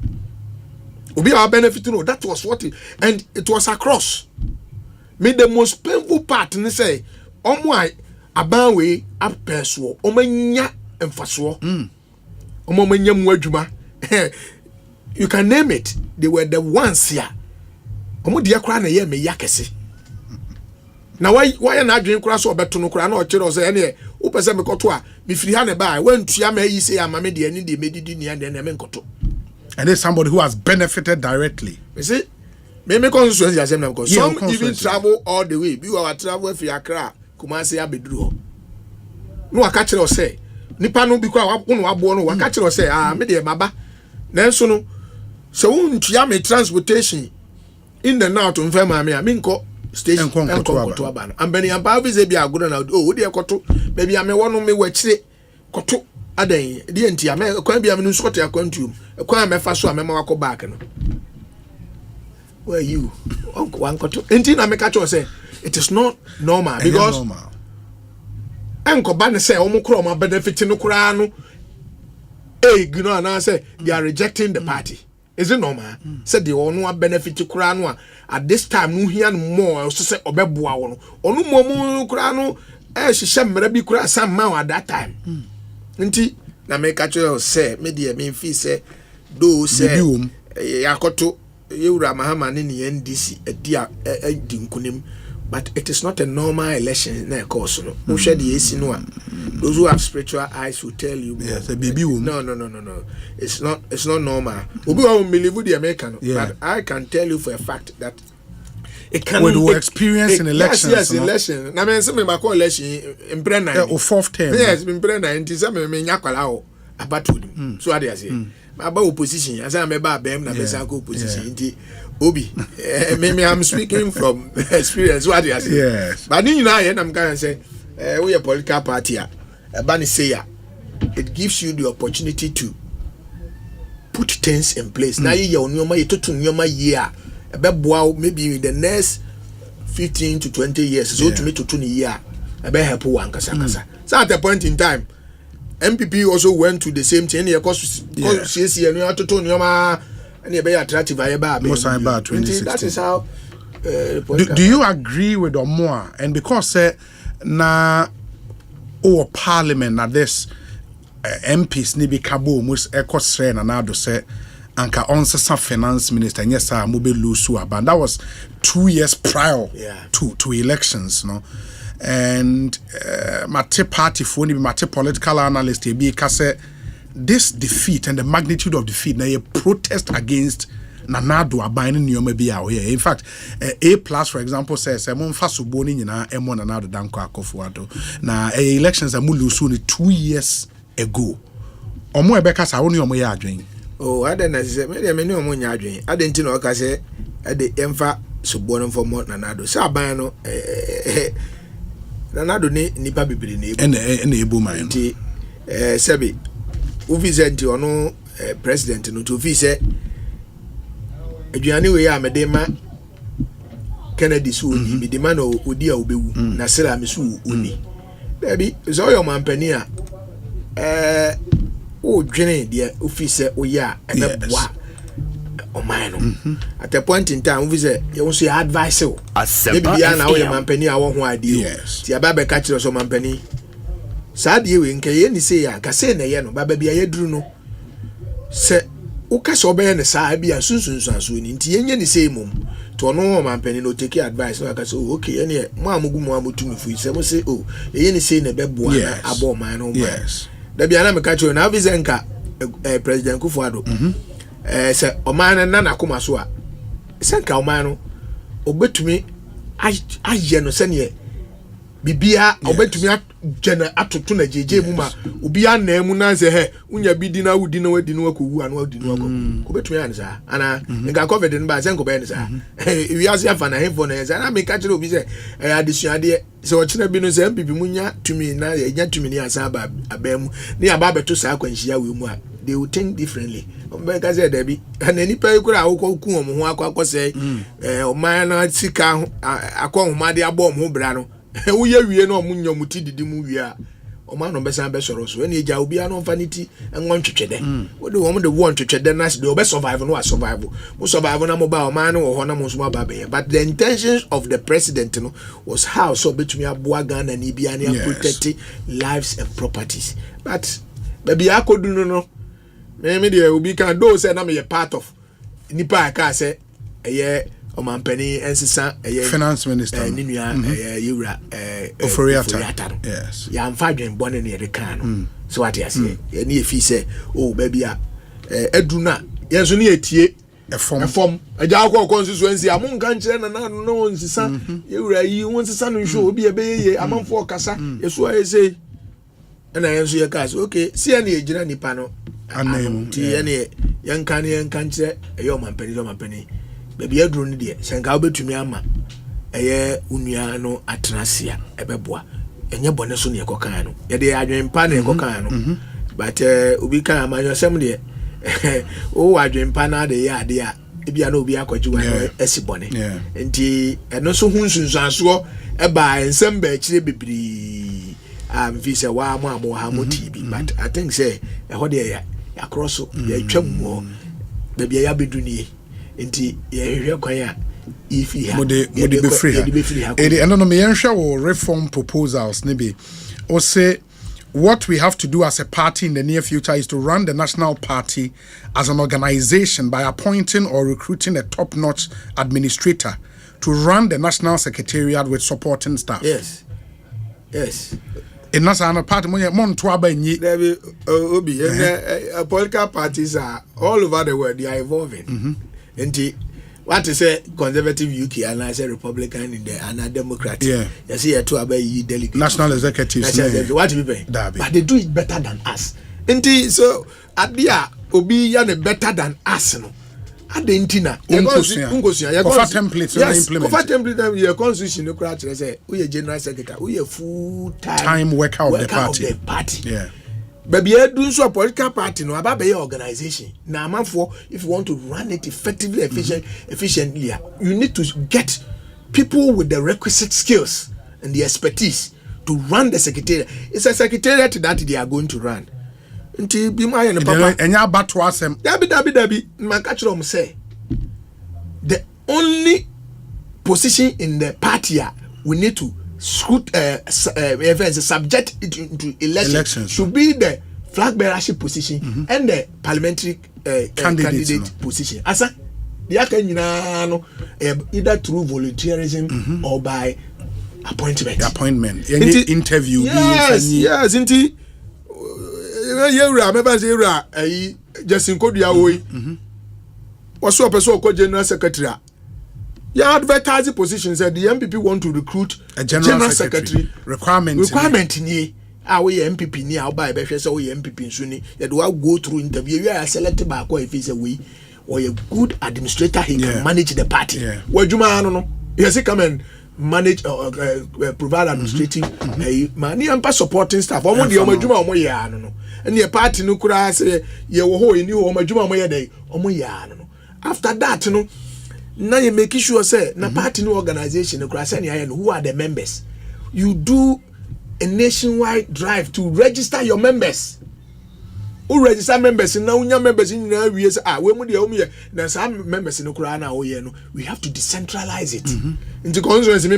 obi our benefit no that was what and it was across me the most painful part ni say omo aban we apeso omanya emfaso omo manya mu adwuma you can name it. They were the ones here omo dia kra na ye me yakese na why na adwen kra so obeto no kra na o kire o say ene wo pese me koto a me firi ha ne ba wantua ma yi say ama me de ani de medidi ni ande na me nkoto. And there's somebody who has benefited directly. You see, me constituency Asempa because some even travel all the way. You are travel if you Accra, Kumasi abedru. No akachire o say, nipa no bi kwa unu abo no akachire o say, me de baba. Nanso no, so untua me transportation in the north mfema me nko station nko aba no. Ambeni amba visa bi agodo na o de ekoto, baby ame wono me wachire koto adan de ntia me kwan bi ame no nso koto akwantuom. Kwan me fa so amema wako back no. Where you? One koto. Enti na me catch you say it is not normal because enko ba ne say omo kro ma benefit no kura no. You know na say they are rejecting the party. Is it normal? Say they ono benefit kura no at this time no hear more so say obeboa wo no. Onu mo kura no hihye mmara bi kura sam ma at that time. Enti na me catch you say me dey me feel say do say yakoto yewura mahama ne NDC edia dinkunim but it is not a normal election na course no wo hwe de esi no a those who have spiritual eyes will tell you yes a baby woman no it's not normal obi wa believe the American but I can tell you for a fact that it can with experience in elections yes election na me say me ba call election in prena or fourth term yes in prena nti say me nyakwala o abatu so ade ase about opposition as I remember na besa opposition nti obi me I'm speaking from experience what you say yes but you know I am can say we a political party bani say it gives you the opportunity to put things in place na ye onyoma ye totu nyoma ye a ebeboa maybe in the next 15 to 20 years so to me totu ni ye a ebe help wan kasa so at a point in time MPP also went to the same thing because CC and you have to turn your and be attractive that is how Do you agree with Omoa? And because na Parliament na this MPs ni bi kabo mus ekosre na do say anka onsa finance minister yes sir mo be lose aban. That was 2 years prior to elections, no. And mate party for ni mate political analyst be kase this defeat and the magnitude of defeat na a protest against Nanado aban ni nyoma bi a in fact A+ for example says mo mfa sobo ni nyina emo Nanado danko akofo na elections amu lose ni 2 years ago omo ebeka sa woni omo ya adwen. Oh, I don't say me no mo nya adwen. I didn't know ka say e de emfa sobo no for mo Nanado sa aban no Nanado ni nipa bibiri na ebu man nti sebi ufisenti ono president no to fise aduane we ya medema Kennedy so ni me demand odi a obewu na sera me so oni dabi so your mampani a o dwene de office o ya ebeboa o man no at a point in time we say you want to advise you Asempa FM na o your mampani a wo ho ade ti ababa ka kire so mampani saade we nke ye ni say ya ka say na ye no baba bia ye duru no se uka so be ne saa bia sunsunsun aso ni nti ye nye ni say mum to no mampani no take advice no ka say okay ene mo amugu mo amutumi fu se mo say oh ye ni say na beboa na abo man no da bia na me ka kire na vizenka president Kufuado se oman na nakoma so a senka oman no obetumi aye no se ne bibia obetumi jena atoto na jeje mu ma obi ana mu na se he unya bi di na wudi na wadi no akowu anu wadi no akowu obetumi an sa ana nga covid no ba senko be ne sa wi ase afa na hefo na sa na me ka kire obi se adesuade se o kire bi no se mpipi munya tumi na nya tumi ni asa ba abemu ni aba beto sa akwanhia we mu a they will think differently. Because there be and any people are who come who are say, oh man, sika akọ humadi abom ho bra no. Wo ye wie no munyo muti didi mu wie a. O man no besan be soro so. Eni eja obi ano vanity enwon twetwede. Wo de wo de won twetwede na de obe survive no a survive. Mo survive na mo ba o man no ho na mo so ba be. But the intentions of the president no was how so betumi aboa Ghana ni bia na protect lives and properties. But baby akodu no me dey obi kan do say na me part of nipa aka say eye omampani ensisa eye finance minister ninua yura oforiata yes ya mfa dwen bone ne de kan no so what you say na efi say oh baby a eduna yenso ne etie efom aja akọ constituency amun kan kire na no nsisa yura yi wonsisa no hwe obi ebeye amanfo kasa yeso ayese na yenso ye kas okay see na ejina nipa no anemu ti ene yankan kire eyo mampani baby edru ne de senka obetumi ama eye unua no atrasia ebeboa enye bone so ne ekokan no ye de adwenpa na ekokan no but obi kan amanyo sem de o adwenpa na de ya de a ebia na obi akwaji wa esibone enti eno so hunsunsanso eba ensem ba kire bibiri visa wa mo ha mo TV but I think say ho de across ya twam baby ya beduni enti ya hwe kwan a if he had be free and no me yenhwe wo reform proposals ne be or say what we have to do as a party in the near future is to run the national party as an organization by appointing or recruiting a top-notch administrator to run the national secretariat with supporting staff. Yes in national party mon to abanyi obi political parties are all over the world. They are evolving and what to say conservative UK and I say Republican in there and a Democrat. You see to abay delegate national executives what to be but they do it better than us. And so at the obi yan better than us no. Adentina ungosia cover templates implement cover template your constitution no crack say we general secretary we full time worker of the party. Yeah but be do so political party no about be organization na amanfo if you want to run it effectively efficiently you need to get people with the requisite skills and the expertise to run the secretariat. It's a secretariat that they are going to run. Nti bi ma ye ne papa enya bato asem dabi man catch them say the only position in the party, we need to subject it into elections. Should be the flag bearership position and the parliamentary candidate position. Asa, the either through volunteerism or by appointment. Interview. Yes, indeed. Remember, just in Kodia, what's up as well, general secretary. Yeah, advertising positions that the MPP want to recruit a general secretary. Requirement ni. Our MPP ni our by so MPP suni. You do go through interview. You are selected by if it's a way or a good administrator. He can manage the party. Where you man yes, he come and manage provide administrative money and supporting staff. Omo di omo juma omo ya no. And the party no kura say ye wo ho ni omo juma omo ya dey omo ya no. After that no. Now you make sure say na party no organization who are the members. You do a nationwide drive to register your members. Who register members now your members in we some members in no we have to decentralize it. Into constituency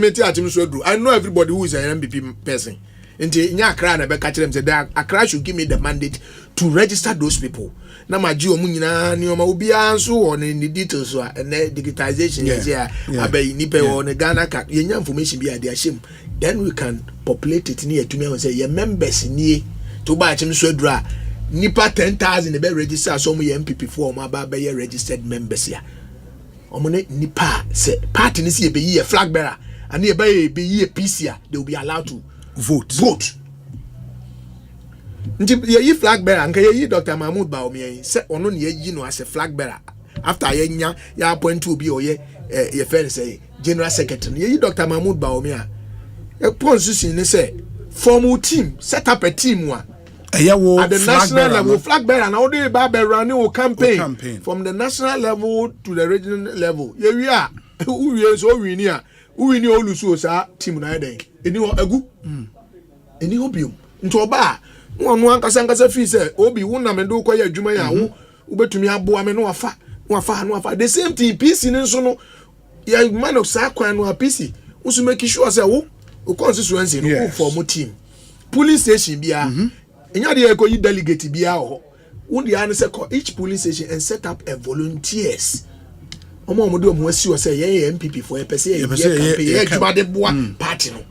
I know everybody who is an MPP person. Into Accra na be catch them say that Accra should give me the mandate to register those people. Na maji omu nyina ni oma obi anso on the details so and digitization is here abai nipe on Ghana card yenya information bi ade ashim, then we can populate it near to me say your members ni to ba chim so dura nipa 10,000 be register so mu MPP for ma ba be registered members ya omo ne nipa say party ni see be ye flag bearer and e be ye PC they will be allowed to vote. Nti ye flag bearer nka ye Dr. Mahmoud Baomi say ono ne ye no as a flag bearer after ye nya ya appoint to be oye ye friend say general secretary ye Dr. Mahmoud Baomi a e position ne say formal team set up a team one at the national level flag bearer na odi ba be running campaign from the national level to the regional level ye wi a uwie so wi ni a uwi ni olusu sa team na dey eni ho agu eni ho biom nti oba no ankasa fi say obi wona me do koye adwuma ya wo ubetumi aboa me no wafa the same thing PC ni so no ya man of sakwan no PC usu make sure say wo constituency no form team police station bia enya de ekoyi delegate bia ho wo de an say each police station and set up a volunteers omo de omo asi o say ye MPP for a person ye adwuma de boa party no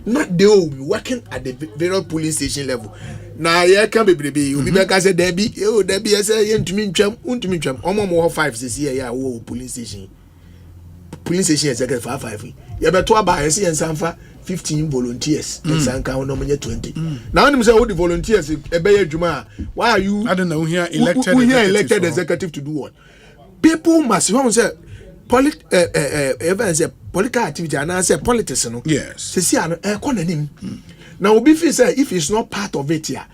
not they will be working at the various police station level. Now here can be you be say Debbie say ntumi ntwam omo 5 this year ya wo police station is like 5 you better about say ensanfa 15 volunteers ensanka no money 20 now when say all the volunteers e be adwuma why are you I don't know here elected executive to do what people must say political activity and I say politics no yes see an economy now obi feel say if it's not part of it here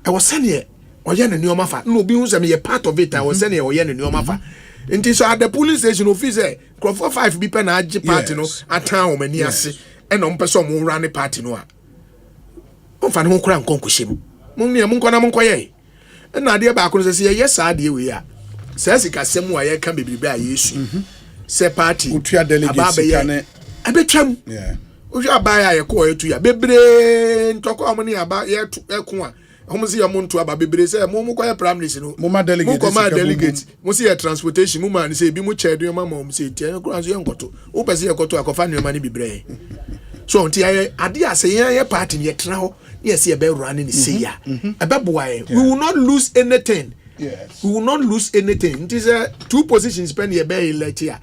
I was saying here oye na nioma fa no obi hu say me part of it I was saying oye na nioma fa nti so at the police station ofi say crop 5 bi pe na age party no atan o mani ase e no mpe so mo run party no a o fa ne ho kura nkonkohyem mo nua mo nkona mo nkoye e na de ba ko say yes ade we a say sika sem wa ye kan bebribe a yesu say party utua delegate kane abetwam uhwa abaya ye ko etu ya bebre ntoko amoni aba ye eko a homo si ya monto aba bebre say mo ko ye prime minister no mo ma delegate mo si ya transportation mo ma ni say bi mo chedo ma mo say tie ko anso ye nkoto wo pese ye koto akofa ne ma ni bebre so nti ade ase ye party ye tra ho yes ye be run ni say ya abeboa we will not lose anything. Yes. We will not lose anything. It is two positions pen ye be elect here.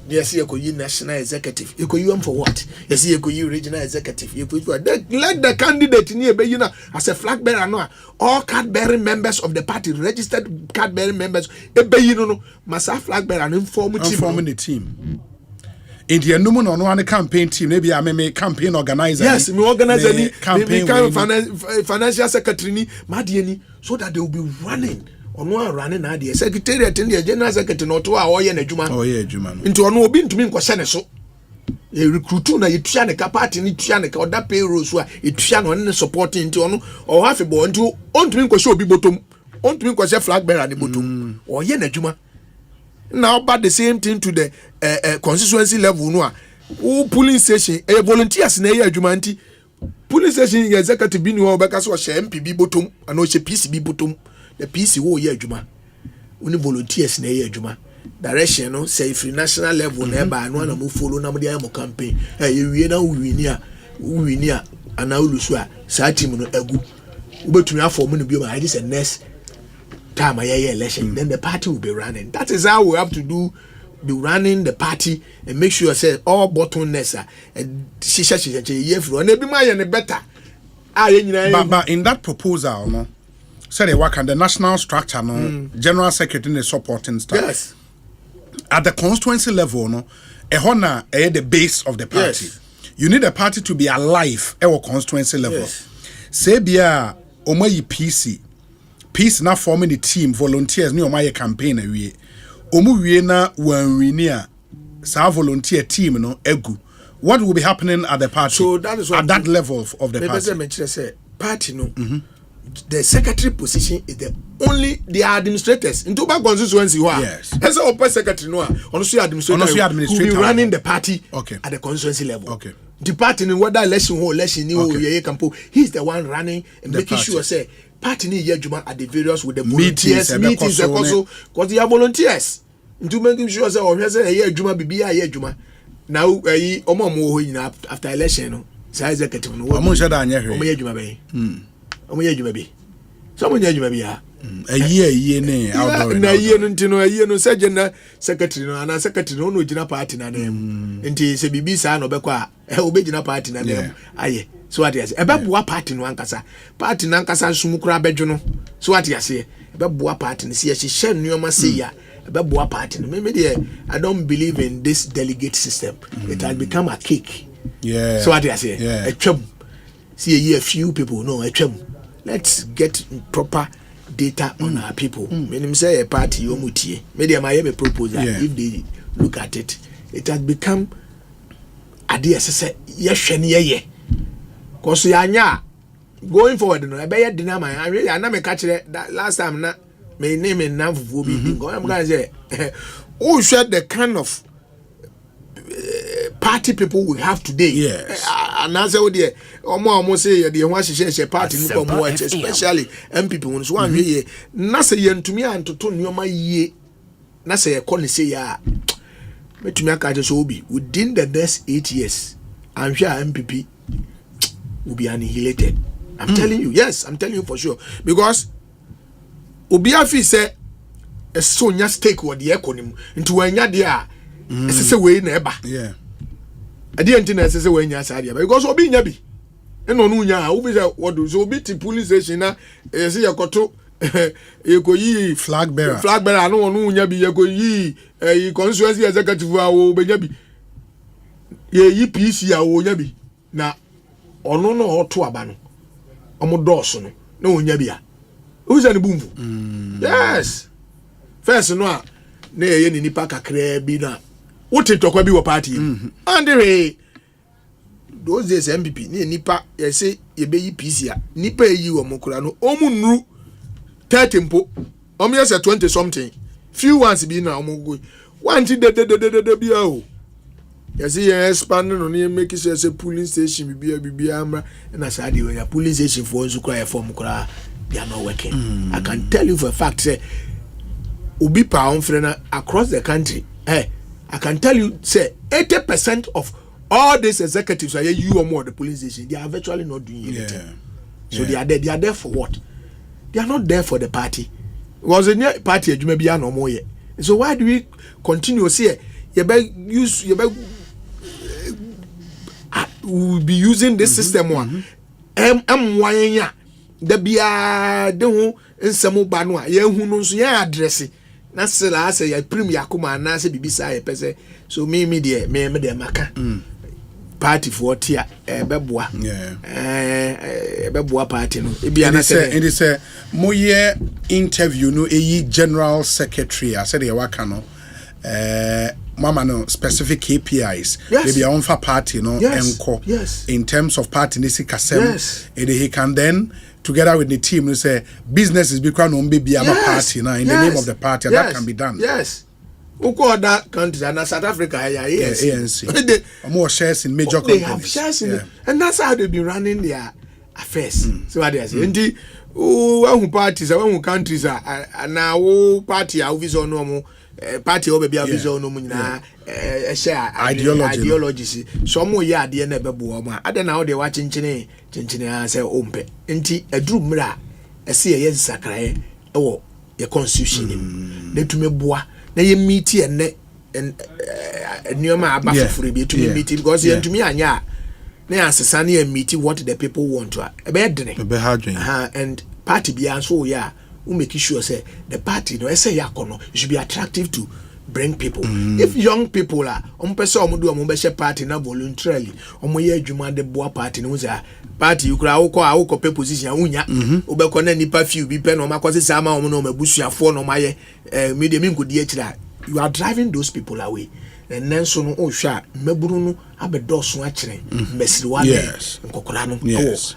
Yes, you could national executive. You could use for what? Yes, you could use regional executive. You could let the candidate near be as a flag bearer no. All card bearing members of the party, registered card bearing members, must have flag bearer and inform the team. In the no one campaign team, maybe I may campaign organizer. Yes, me organize any campaign financial secretary, Madieni, so that they will be running. Ono running na the secretariat in the general secretary no to oye na adwuma nti ono obi ntumi nkɔhyɛ ne so e recruit na yetua ne ka party ni tua ne ka oda payroll so a etua no ne supporting nti ono o half bo nti ontumi nkɔhyɛ obi bottom ontumi nkɔhyɛ flag bearer ne bottom oye na adwuma now about the same thing to the constituency level no a polling station volunteers na adwuma nti polling station executive bi ni wo beka so hye MPB bottom ana o hye PCB bottom the PC wo ye adwuma oni volunteers na adwuma direction no say free national level na ba no na mo follow na mo dey mo campaign wie na wini a ana ulusu a sa team no agu ubetumi afọ mo no bi ma I say next time I election then the party will be running. That is how we have to be running the party and make sure say all bottlenecks and better. But in that proposal, no, say they work on the national structure, no, general secretary and supporting staff. Yes. At the constituency level, no, the base of the party. Yes. You need a party to be alive at our constituency level. Yes. Say bia omayi PC. Peace na forming the team volunteers ni omaye campaign awie omu wie na wanwinia sa volunteer team no egu what will be happening at the party so that is what at that level of the party party no the secretary position is the administrators into back constituency who yes as a open secretary no also administrator who be running the party at the constituency level the party in whether election or election ni o ye campo he's the one running and making sure say party ni yejuma at the various with the volunteers meetings also because they are volunteers into making sure say o say yejuma bibia yejuma now omo ho nyina after election no say executive no omo sheda anya hwe omo yejuma be omo yejuma be so omo yejuma be ha ayi ne outdoor na ayi no ntino ayi no sajena secretary no ana secretary no gina party na dem nti se bibi sa no bekọ a obegina party na dem aye so what yes ebeboa party no ankasa party na ankasa nsumukura bedwo no so what yes ebeboa party no se hye nneoma se ya ebeboa party no me dey I don't believe in this delegate system it has become a cake so what yes etwam see a few people no etwam let's get proper data on our people meaning say a party yomutie media my proposal if they look at it has become idea say yehwe ne ye cause yanya going forward no be ye dinama I na me catch that last time na me name and na fufu bi go am gonna say who share the kind of party people we have today and as I would there almost say the one she party no come watch especially MPP when so one here na say yentumi antoto nyoma yie na say e call say ya metumi aka je so obi within the next 8 years I'm sure MPP will be annihilated. I'm telling you, yes, I'm telling you for sure because obi afi say a sonya stake with the economy into wanya there say we na eba I didn't think say we nya sadia because obi nya bi eno no nya obi say what do so obi ti police station na say yakoto yekoyi flag bearer no nya bi yekoyi constituency executive awo be nya bi ye PC awo nya bi na ono no oto aba no omo dose no na onya bi a who say ne bumfu yes first no a na ye ni nipa kakra bi na wote tokwa bi wo party and those days MPP ni nipa ye say ye be yi PC a nipa yi wo mokura no omu nru 30 mpo omo ye say 20 something few ones bi na omo go one ti de bi a o you see expand no na make sure say police station bibia amra na say dey when police station for nsu kra form kra they are not working I can tell you for a fact say obi pa on frena across the country I can tell you say 80% of all these executives are you or more the police station they are virtually not doing anything so they are there for what they are not there for the party was a party adwuma bia no more so why do we continue say we'll be using this system one wanya da bia de ho nsemo ba no a ye hu no so ya address na sela say ya prim yakoma na say bibisa ye pese so me de maka party for tia beboa beboa party no e bia na say it is a moye interview no general secretary I said e waka no mama no specific KPIs maybe on for party no enko in terms of party nisi kasem he can then together with the team say business is become no baby party now in the name of the party that can be done Uko other countries and South Africa, ANC. More shares in major companies. They have shares in it, and that's how they've been running their affairs. So what they say, indeed, who parties, who countries are now party are visa normal. Party over be a visa no na share ideologies. Some more ya de na bebo ma. Ada na they watching chine say ompe. Nti edru mra ese ye nsakra ewo ye constitution ne tume boa na ye meet ene nioma aba foforo bi tume meet because ye ntumi anya na asesa na ye meet what the people want to e be dene and party bi so ya who make sure say the party no say yakono should be attractive to bring people. If young people are person do a party na voluntarily ye adwuma de boa party no say party you kura awoko pe position unya obekọ na nipa few bi pe no makwase sama omo no mabusuafo no maye media mi nkodi akira. You are driving those people away. And then so no ohwa maburu no abedoso akire mesiriwa nkokora no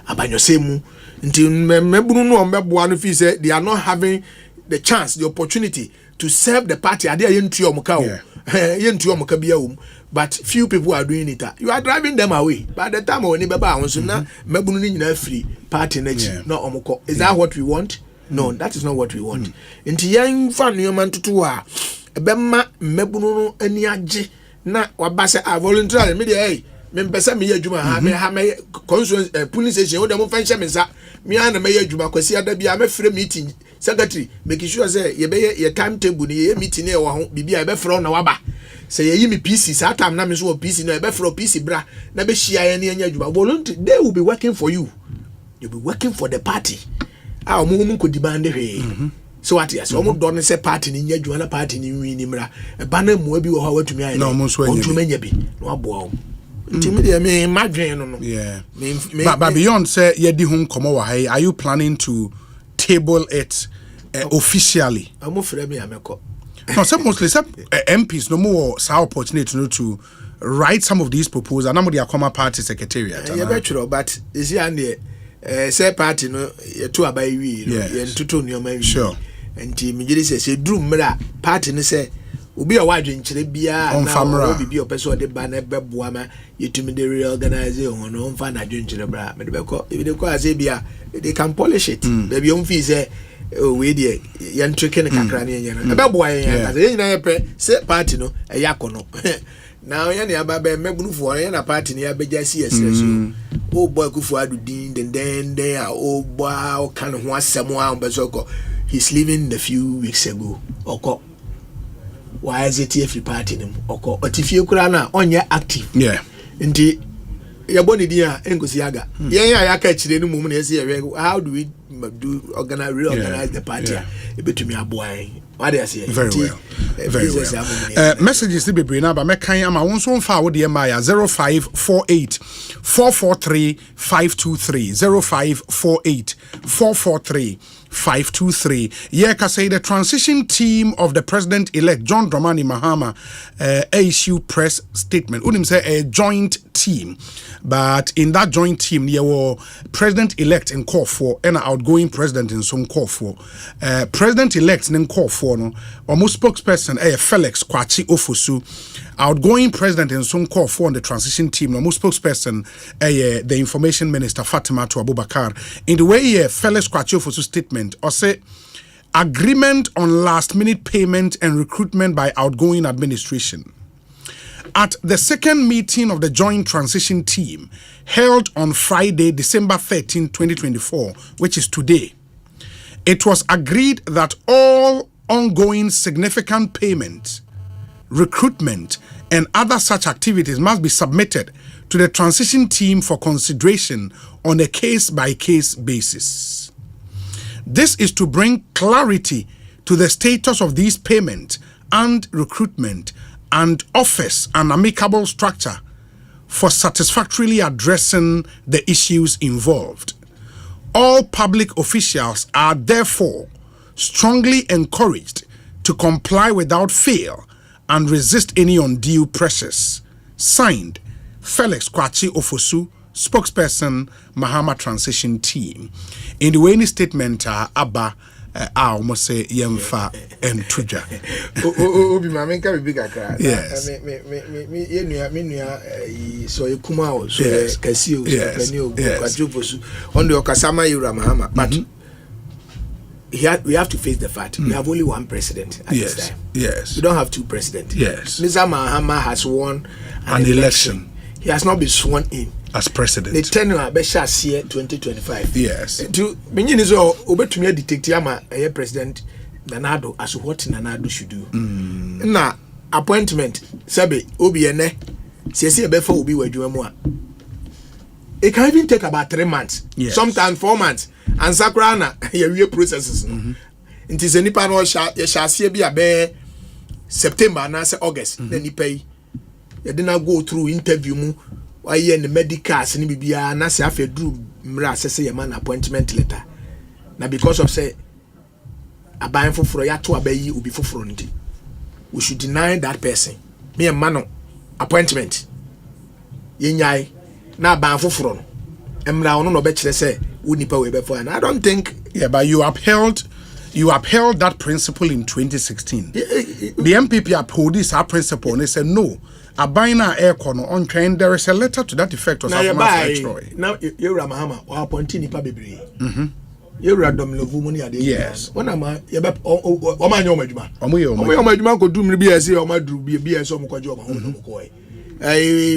abanyosemu nti maburu no mbeboa no fi say they are not having the chance, the opportunity to serve the party. Ade yentu omuka yentu omuka bia but few people are doing it. You are driving them away. By the time when beba won na maburu ni nyina free party na chi na omuko. Is that what we want? No, that is not what we want. Nti yan fa nneoma ntutu a ebema mabunu no ani age na wabase a voluntarily me dey me mpesa me adwuma ha me constituency police station wo dem fanhye me sa me ana me adwuma kwasi ada bia me free meeting secretary make sure say ye be ye timetable ni ye meeting e wo ho bibia e be free na waba say ye me PC sa time na me so PC no e be free PC bra na be hia ye na anya adwuma volunteer they will be working for you. You'll be working for the party. Ah omo ko demand hwe. So what yes, omo don say party ni nyadwuma na party ni wi ni mra e ba na mo abi wo ha watumi ayi. No mo so anya bi no aboa. Me imagine no. Yeah. But beyond say ye di hun komo wa hai, are you planning to table it officially? Amo frɛ me ameko. No, some mostly some MPs no more sa opportunity to write some of these proposals. Na mo dia come party secretariat. Yeah, betro but is here and say party no ye to abai wi ye ntutu nneoma wi. Sure. Enti me gidi say drum mra party no say obi a wadwe nkyere bia na obi bi opeso de ba na beboa ma yetumi de reorganize on no mfa na dwe nkyere bra me de beko e de ko ase bia they can polish it baby on fi say we dey yan trick ne kakra ne yen no beboa yen ase yen na ye pe say party no e yakono now yan ya ba be mebunu fo yan na party ne ya beja CSS so o boy kufu adu din den a o boy o kan ho asem a beso ko he's leaving a few weeks ago oko why is it every party them oko otifie kura na onye active nti ya boni dia engosi yaga yen ya ka chire no mum na ese how do we reorganize the party ebetumi aboan what they say very well messages to be bring na ba mekan ama won so mfa wo de ma ya 0548 443 523 0548 443 523. Yeka say the transition team of the president-elect John Dramani Mahama issued press statement. Unim say a joint team, but in that joint team, there were president-elect in call for and outgoing president in some call for. President-elect in call for no, almost spokesperson Felix Kwachi Ofosu, outgoing president in some call for on the transition team. Almost spokesperson the information minister Fatima to Abubakar. In the way Felix Kwachi Ofosu statement. Or say agreement on last-minute payment and recruitment by outgoing administration. At the second meeting of the joint transition team held on Friday, December 13, 2024, which is today, it was agreed that all ongoing significant payments, recruitment, and other such activities must be submitted to the transition team for consideration on a case-by-case basis. This is to bring clarity to the status of these payments and recruitment and offers an amicable structure for satisfactorily addressing the issues involved. All public officials are therefore strongly encouraged to comply without fail and resist any undue pressures. Signed, Felix Kwachi Ofosu, spokesperson, Mahama Transition Team. In the way statement, Abba, almost say yemfa and tuja. Obi mama nka bibi kakra. Yes. Me yenua so ekuma o so kasi o so pani o kwajoposu on the okasama yura mahama but we have to face the fact we have only one president at this time. Yes. We don't have two presidents. Yes. Mr. Mahama has won an election. He has not been sworn in as president. The tenure Besha year 2025. Yes. To meaning is obetumi detect ama president Nanado as what Nanado should do. Na appointment sabe obi ene sesi ebefo obi wadwuma mu a. It can even take about 3 months. Yes. Sometimes 4 months. And Sakrana, your processes. It is any panel shall see be a September and August. Then you pay. You did not go through interview mu. Why you in the medical and be a nasa after drew mra say a man appointment letter. Now because of say a buying for ya to obey will be for front. We should deny that person. Me a man appointment. Yenyai na ban for front. Emra ono no be kire say unipa we be for and I don't think but you upheld that principle in 2016. The MPP uphold this principle and they said no. A buying air corner on train, there is a letter to that effect. Now you Mahama or appointing nipa bebre. You random level money at the yes. When am I Oman Yomajuma? Omajuma could do me as or my do be as some cojoa.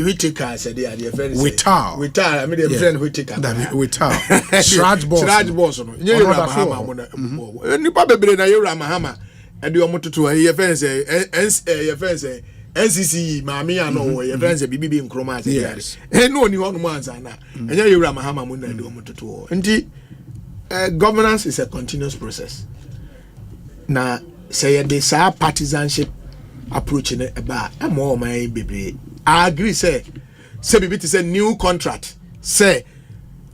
We take us said they are the friends. We tar. I mean the friend we take us. We tar. Sraj boss. You Mahama. Nipa bebre na you Mahama. And you want to your friends your friends NCC Mami ano your friends BBB Nkrumah. Yes. No ni one man sana. And you Mahama mun na do mototo. Nti governance is a continuous process. Na say this partisanship approach in about more my baby. I agree say baby to say new contract. Say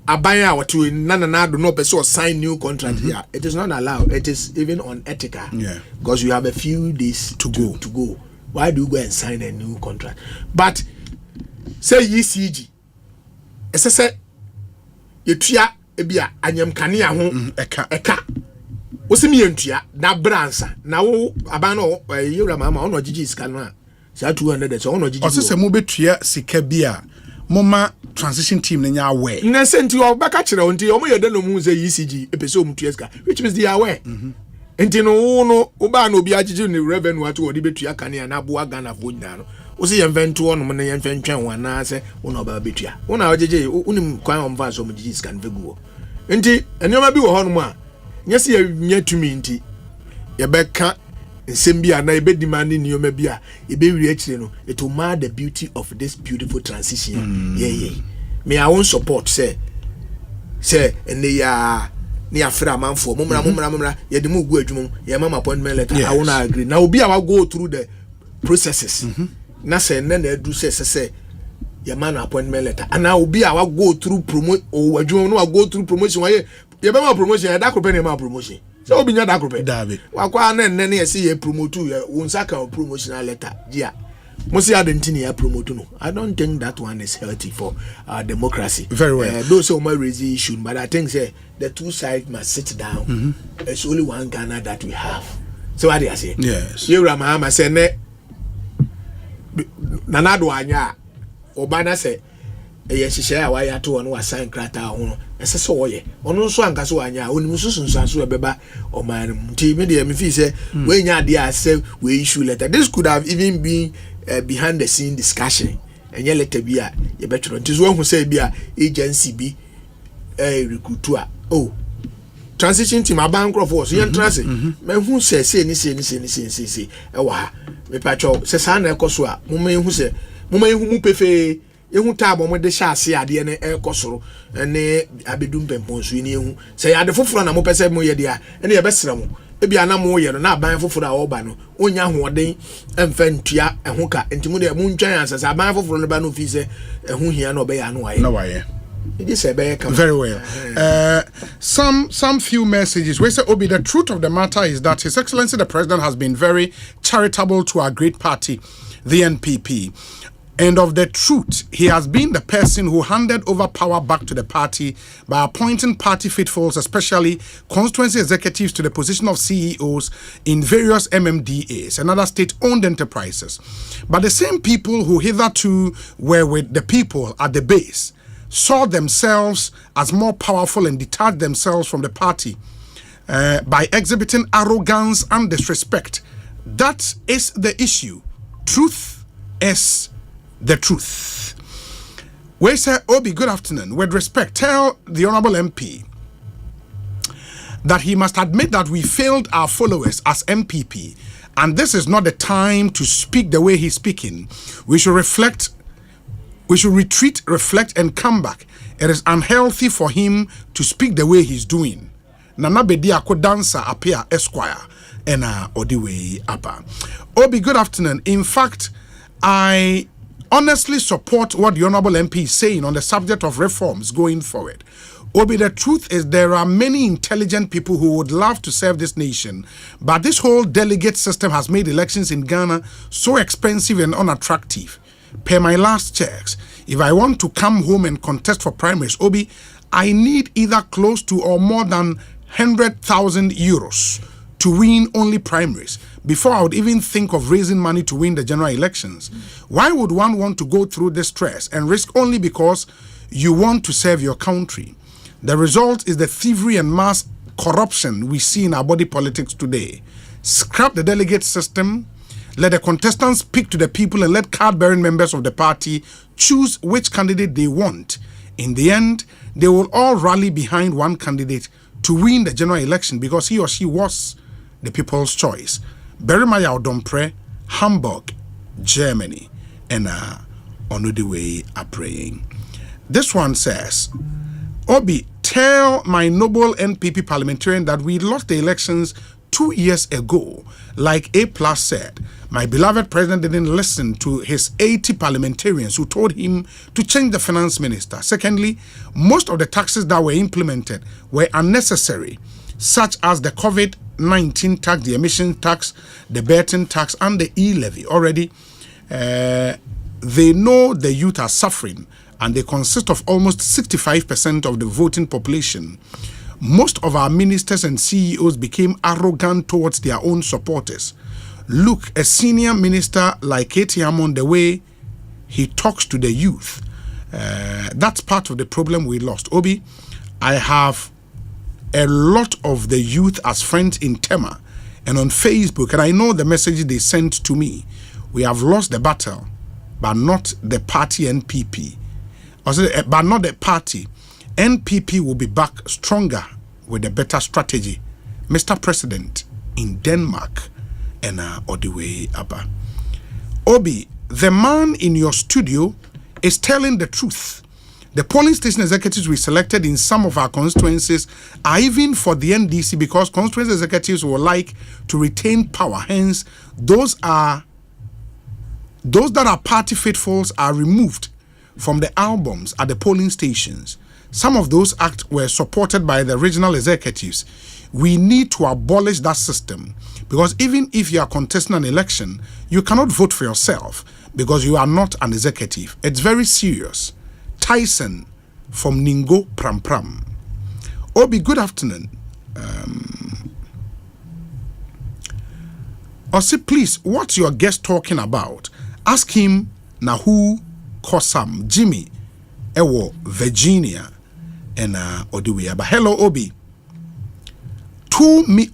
abaya what to nana do no person sign new contract here. It is not allowed. It is even unethical. Yeah. Because you have a few days to go. Why do you go and sign a new contract? But say ECG. It's a say you tria ebia anyam kane ho eka osimi entua na bransa na wo abano yura mama ono gigi scanner sa 200 so ono gigi osese mo betua sika bia moma transition team nya aware na senti obaka kire onti omo yede no mu say ECG epeso mu tua sika which means they are aware enti no oba na obi agigi ni revenue ato odi betua kane na abo Ghana fo nyina no osi yemvento ono mo na yemfentwen wana se ono ba betua ono agigi unim kwan omva so mu gigi scan veguo enti enema bi wo hono mu a nyesi ya nyatumi nti ye beka nsem bia na ebe demand nioma bia ebe wiri akire no it will mar the beauty of this beautiful transition me I won't support say ene ya ni afra manfo mumra ye de mu gu adwumum ye mama appointment letter I won't agree now obi a wa go through the processes na say na edu say ye man appointment letter and now obi a wa go through promote o adwumum no wa go through promotion wa ye be promotion da ko pe ne ma promotion so obi nya da ko pe David wa kwa na nne ye see ye promote ye wonsaka promotional letter dia musi adentini ya promote no I don't think that one is healthy for our democracy very well those who might raise the issue but I think say the two sides must sit down it's only one Ghana that we have so what do you say yes you Mahama say ne nanado anya obana say hyehyɛ a wayɛ ato no wasan krata ho no ɛsɛ sɛ wɔyɛ ɔno nso anka so anya onim susunsanso ɛbɛba ɔman no nti me deɛ me feel sɛ we nya ade a sɛ we issue letter this could have even been behind the scene discussion ɛnyɛ letter bi a yɛbɛtwerɛ nti so wɔn hu sɛ bi a agency bi recruit a transition team abankrɔ for so yɛn trase me hu sɛ sei ɛwɔ ha me patcho sɛ saa na ɛkɔ so a mo me hu sɛ mo me hu mu pefe ehu tabo mo de hyase ade ne ekosoro ne abedum pemponso ni ehu se ade foforo na mo pese mo ye dia ene ye besere mo ebi ana mo ye no na aban foforo a oba no onya hoden emfantua ehu ka ntimo de mo ntwan ansasa aban foforo no ba no fi se ehu hia na obeya no waye very well. Some few messages. We say, Obi, the truth of the matter is that His Excellency the President has been very charitable to our great party, the NPP. And of the truth, he has been the person who handed over power back to the party by appointing party faithfuls, especially constituency executives, to the position of CEOs in various MMDAs and other state-owned enterprises. But the same people who hitherto were with the people at the base saw themselves as more powerful and detached themselves from the party by exhibiting arrogance and disrespect. That is the issue. Truth is the truth. We say, Obi, good afternoon. With respect, tell the Honorable MP that he must admit that we failed our followers as MPP, and this is not the time to speak the way he's speaking. We should reflect, we should retreat, reflect, and come back. It is unhealthy for him to speak the way he's doing. Nana bedi ako dancer appear Esquire and Odiwe Abba. Obi, good afternoon. In fact, I honestly support what the Honorable MP is saying on the subject of reforms going forward. Obi, the truth is there are many intelligent people who would love to serve this nation, but this whole delegate system has made elections in Ghana so expensive and unattractive. Per my last checks, if I want to come home and contest for primaries, Obi, I need either close to or more than 100,000 euros to win only primaries before I would even think of raising money to win the general elections. Why would one want to go through this stress and risk only because you want to serve your country? The result is the thievery and mass corruption we see in our body politics today. Scrap the delegate system, let the contestants speak to the people, and let card-bearing members of the party choose which candidate they want. In the end, they will all rally behind one candidate to win the general election because he or she was the people's choice. Berimaya Odompre, Hamburg, Germany, and on the way are praying. This one says, Obi, tell my noble NPP parliamentarian that we lost the elections 2 years ago. Like A+ said, my beloved president didn't listen to his 80 parliamentarians who told him to change the finance minister. Secondly, most of the taxes that were implemented were unnecessary, such as the COVID-19 tax, the emission tax, the betting tax, and the e-levy. Already, they know the youth are suffering, and they consist of almost 65% of the voting population. Most of our ministers and CEOs became arrogant towards their own supporters. Look, a senior minister like Katie Hammond, the way he talks to the youth, that's part of the problem we lost. Obi, I have a lot of the youth as friends in Tema and on Facebook, and I know the message they sent to me. We have lost the battle, but not the party NPP. But not the party. NPP will be back stronger with a better strategy. Mr. President, in Denmark, and all the way up. Obi, the man in your studio is telling the truth. The polling station executives we selected in some of our constituencies are even for the NDC because constituency executives would like to retain power. Hence, those that are party faithfuls are removed from the albums at the polling stations. Some of those acts were supported by the regional executives. We need to abolish that system because even if you are contesting an election, you cannot vote for yourself because you are not an executive. It's very serious. Tyson from Ningo Pram Pram. Obi, good afternoon. Osei, please, what's your guest talking about? Ask him na who Kosam, Jimmy, Ewo, Virginia, and Odiwe. But hello, Obi.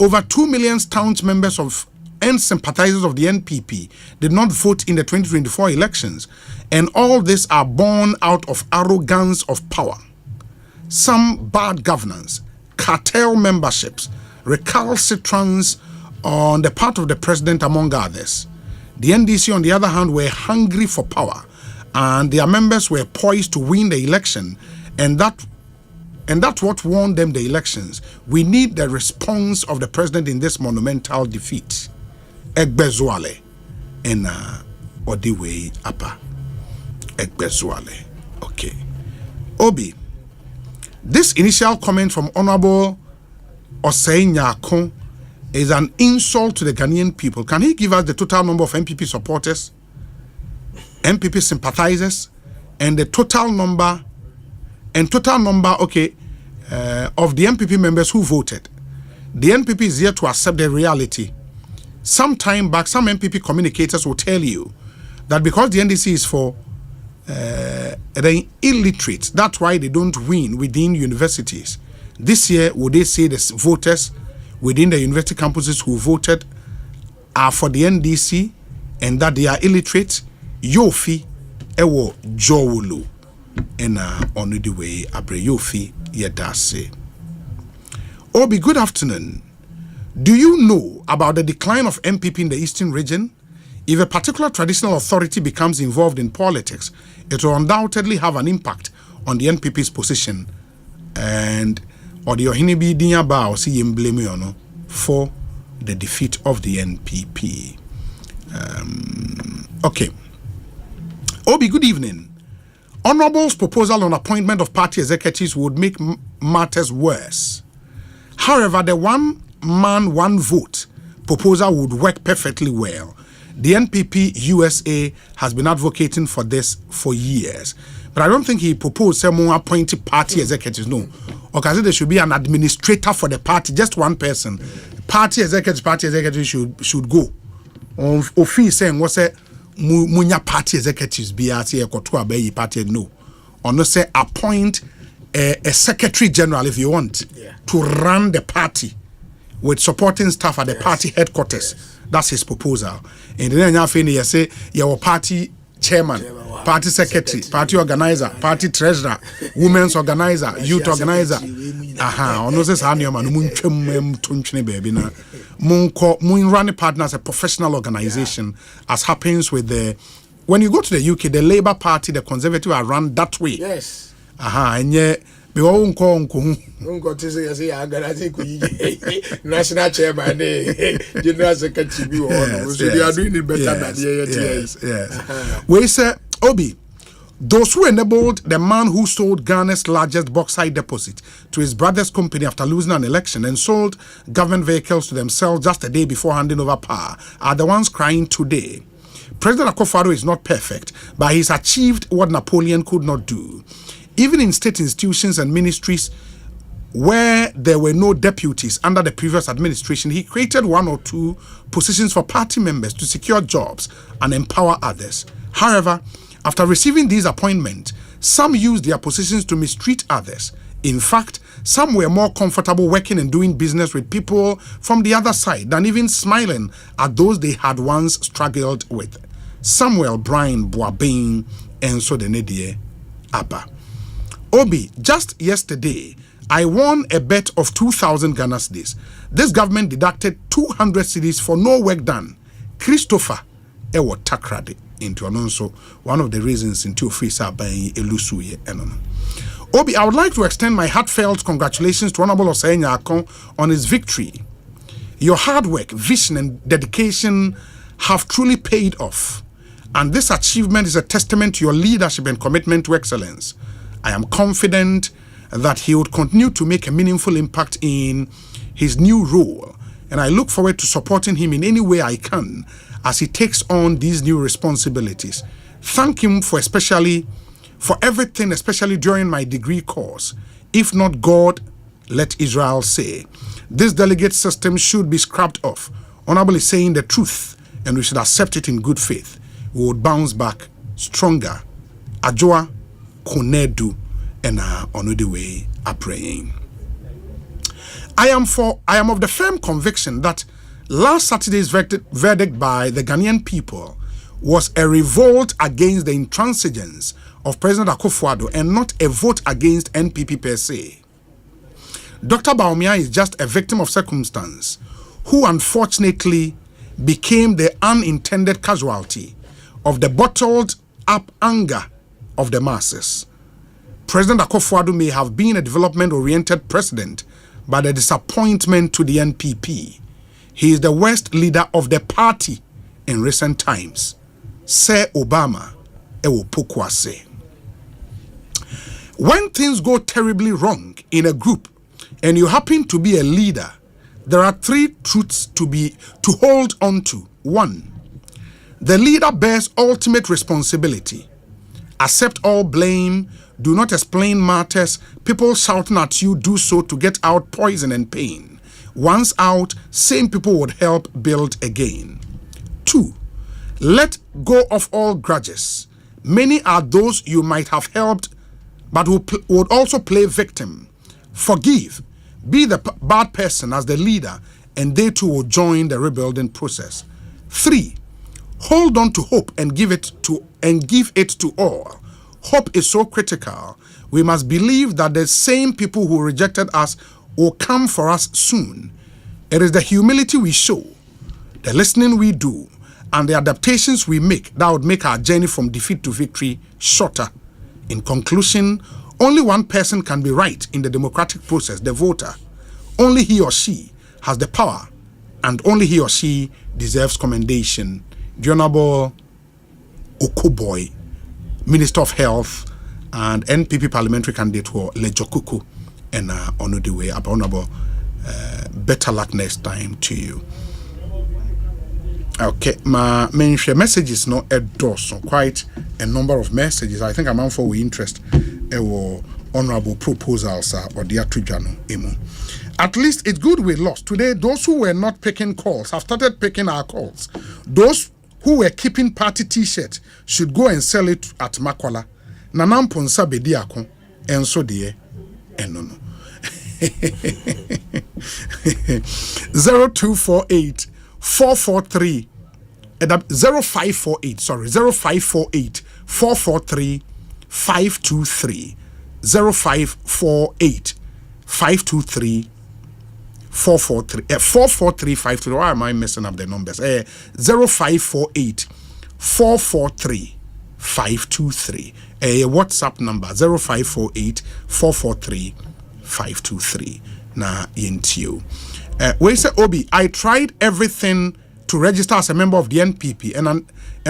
Over 2 million staunch members of and sympathizers of the NPP did not vote in the 2024 elections, and all this are born out of arrogance of power. Some bad governance, cartel memberships, recalcitrance on the part of the president, among others. The NDC, on the other hand, were hungry for power, and their members were poised to win the election, and that's what won them the elections. We need the response of the president in this monumental defeat. Egbezuale and Odiwe Apa. Egbezuale. Okay. Obi, this initial comment from Honorable Osei Nyako is an insult to the Ghanaian people. Can he give us the total number of MPP supporters MPP sympathizers, and the total number of the MPP members who voted. The NPP is here to accept the reality. Some time back, some MPP communicators will tell you that because the NDC is for the illiterate, that's why they don't win within universities. This year, would they say the voters within the university campuses who voted are for the NDC and that they are illiterate? Yofi ewo jowulu and on the way abre yofi yedase. Obi, good afternoon. Do you know about the decline of MPP in the Eastern region? If a particular traditional authority becomes involved in politics, it will undoubtedly have an impact on the NPP's position and or the Ohinibi Dinyaba or see blame for the defeat of the NPP. Okay. Obi, good evening. Honorable's proposal on appointment of party executives would make matters worse. However, the one man, one vote proposal would work perfectly well. The NPP USA has been advocating for this for years. But I don't think he proposed someone appointed party executives. No. Because there should be an administrator for the party, just one person. Party executives should go. Ofi saying what's a munya party executives be at party no. Or no say appoint a secretary general if you want to run the party with supporting staff at the party headquarters. That's his proposal. And then you say your party chairman, party secretary, party organizer, party treasurer, women's organizer, youth organizer. Ono says baby na mun run partner as a professional organization, as happens with the when you go to the UK, the Labour Party, the Conservative are run that way. Yes. And yeah. National chairman, general secretary, so they are doing it better than the yes. We say, Obi, those who enabled the man who sold Ghana's largest bauxite deposit to his brother's company after losing an election and sold government vehicles to themselves just a day before handing over power are the ones crying today. President Akufo-Addo is not perfect, but he's achieved what Napoleon could not do. Even in state institutions and ministries where there were no deputies under the previous administration, he created one or two positions for party members to secure jobs and empower others. However, after receiving these appointments, some used their positions to mistreat others. In fact, some were more comfortable working and doing business with people from the other side than even smiling at those they had once struggled with. Samuel Brian Boabin and so the Nedie Abba. Obi, just yesterday, I won a bet of 2,000 Ghana cedis. This government deducted 200 cedis for no work done. Christopher Ewo Takrade into Anonso, one of the reasons in two free buying Elusuye Enono. Obi, I would like to extend my heartfelt congratulations to Honorable Osei Nyakon on his victory. Your hard work, vision, and dedication have truly paid off. And this achievement is a testament to your leadership and commitment to excellence. I am confident that he would continue to make a meaningful impact in his new role, and I look forward to supporting him in any way I can as he takes on these new responsibilities. Thank him for everything, especially during my degree course. If not God, let Israel say. This delegate system should be scrapped off. Honorably saying the truth, and we should accept it in good faith. We would bounce back stronger. Ajoa Konedu and on the way are praying. I am of the firm conviction that last Saturday's verdict by the Ghanaian people was a revolt against the intransigence of President Akufo-Addo and not a vote against NPP per se. Dr. Bawumia is just a victim of circumstance who unfortunately became the unintended casualty of the bottled up anger of the masses. President Akufo-Addo may have been a development-oriented president, but a disappointment to the NPP. He is the worst leader of the party in recent times. Sir Obama, Ewopokwase. When things go terribly wrong in a group and you happen to be a leader, there are three truths to hold on to. 1, The leader bears ultimate responsibility. Accept all blame. Do not explain matters. People shouting at you, do so to get out poison and pain. Once out, same people would help build again. 2. Let go of all grudges. Many are those you might have helped, but would also play victim. Forgive. Be the bad person as the leader, and they too will join the rebuilding process. 3. Hold on to hope and give it to all. Hope is so critical. We must believe that the same people who rejected us will come for us soon. It is the humility we show, the listening we do, and the adaptations we make that would make our journey from defeat to victory shorter. In conclusion, only one person can be right in the democratic process, the voter. Only he or she has the power, and only he or she deserves commendation. The Honorable Okoboy, Minister of Health and NPP Parliamentary candidate for Lejokuku, and on the way. Honorable, better luck next time to you. Okay, my main messages no endorse quite a number of messages. I think I'm on for interest or honorable proposals or the atrijano emo. At least it's good we lost. Today, those who were not picking calls have started picking our calls. Those who were keeping party t-shirt should go and sell it at Makola. Nanam ponsa bediako and so dear and no. 0248 443 0548 0548 443 523 0548 523 443 44353. Why am I messing up the numbers? 0548 443 523. WhatsApp number 0548 443 523. Na yentio. We say Obi, I tried everything to register as a member of the NPP, and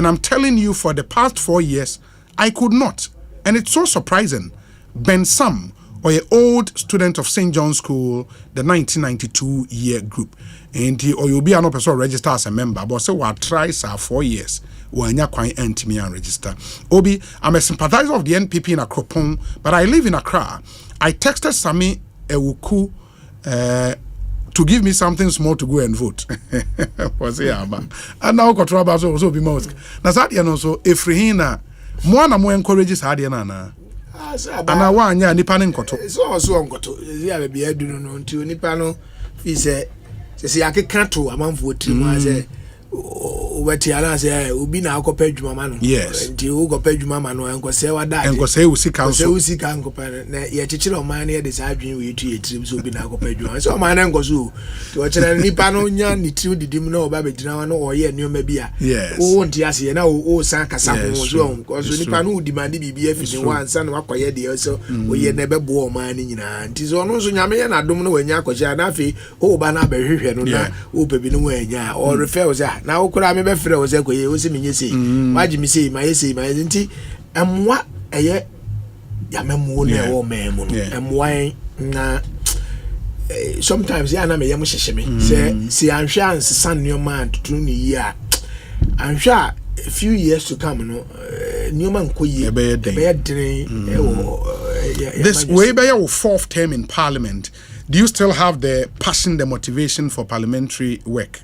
I'm telling you, for the past 4 years I could not, and it's so surprising. Ben Sam, or an old student of St. John's School, the 1992 year group, and or you'll be an person register as a member, but say what tries are 4 years. When you're quite me and register. Obi, I'm a sympathizer of the NPP in Akropong, but I live in Accra. I texted Sami Ewuku to give me something small to go and vote. And now got trouble also be most. Nazadia no so Efrihina Mwana mo encourages Hadiana na. Ana wanya nipa ne nkoto. So nkoto. Ya be edu no nti nipa no fi se akeka to amanfo timu ase wati ala say obi na akopa adwuma ma no. Yes. Nti wo kopa adwuma ma no enkose wada. Enkose usika nso. Usika nkopa na ye chichira oman na de sa adwen we tu yetrim so obi na akopa adwuma. So oman na enkoso to ochira nipa no nya ni trim didim na oba begina no oye nneoma bia. Yes. Wo nti ase na wo san kasa ho so because nipa no demand bibia fi ne wan san wakoye de so oye na bebo oman ni nyina. Nti so no so nyame ye na dom no wanya akoja na afi o ba na behwehwe no na o pebi no wanya or refer oza na wo kura me be frɛ oza koye wo se menye sei waji mi sei ma yesi ma nti emwa eye ya memu na wo memu no emwa na sometimes ya na me yam hyehye me se anhwa ansesa nneoma antutunu ni yi a anhwa a few years to come no nneoma nkoyi be dren this way by your 4th term in parliament. Do you still have the passion, the motivation for parliamentary work?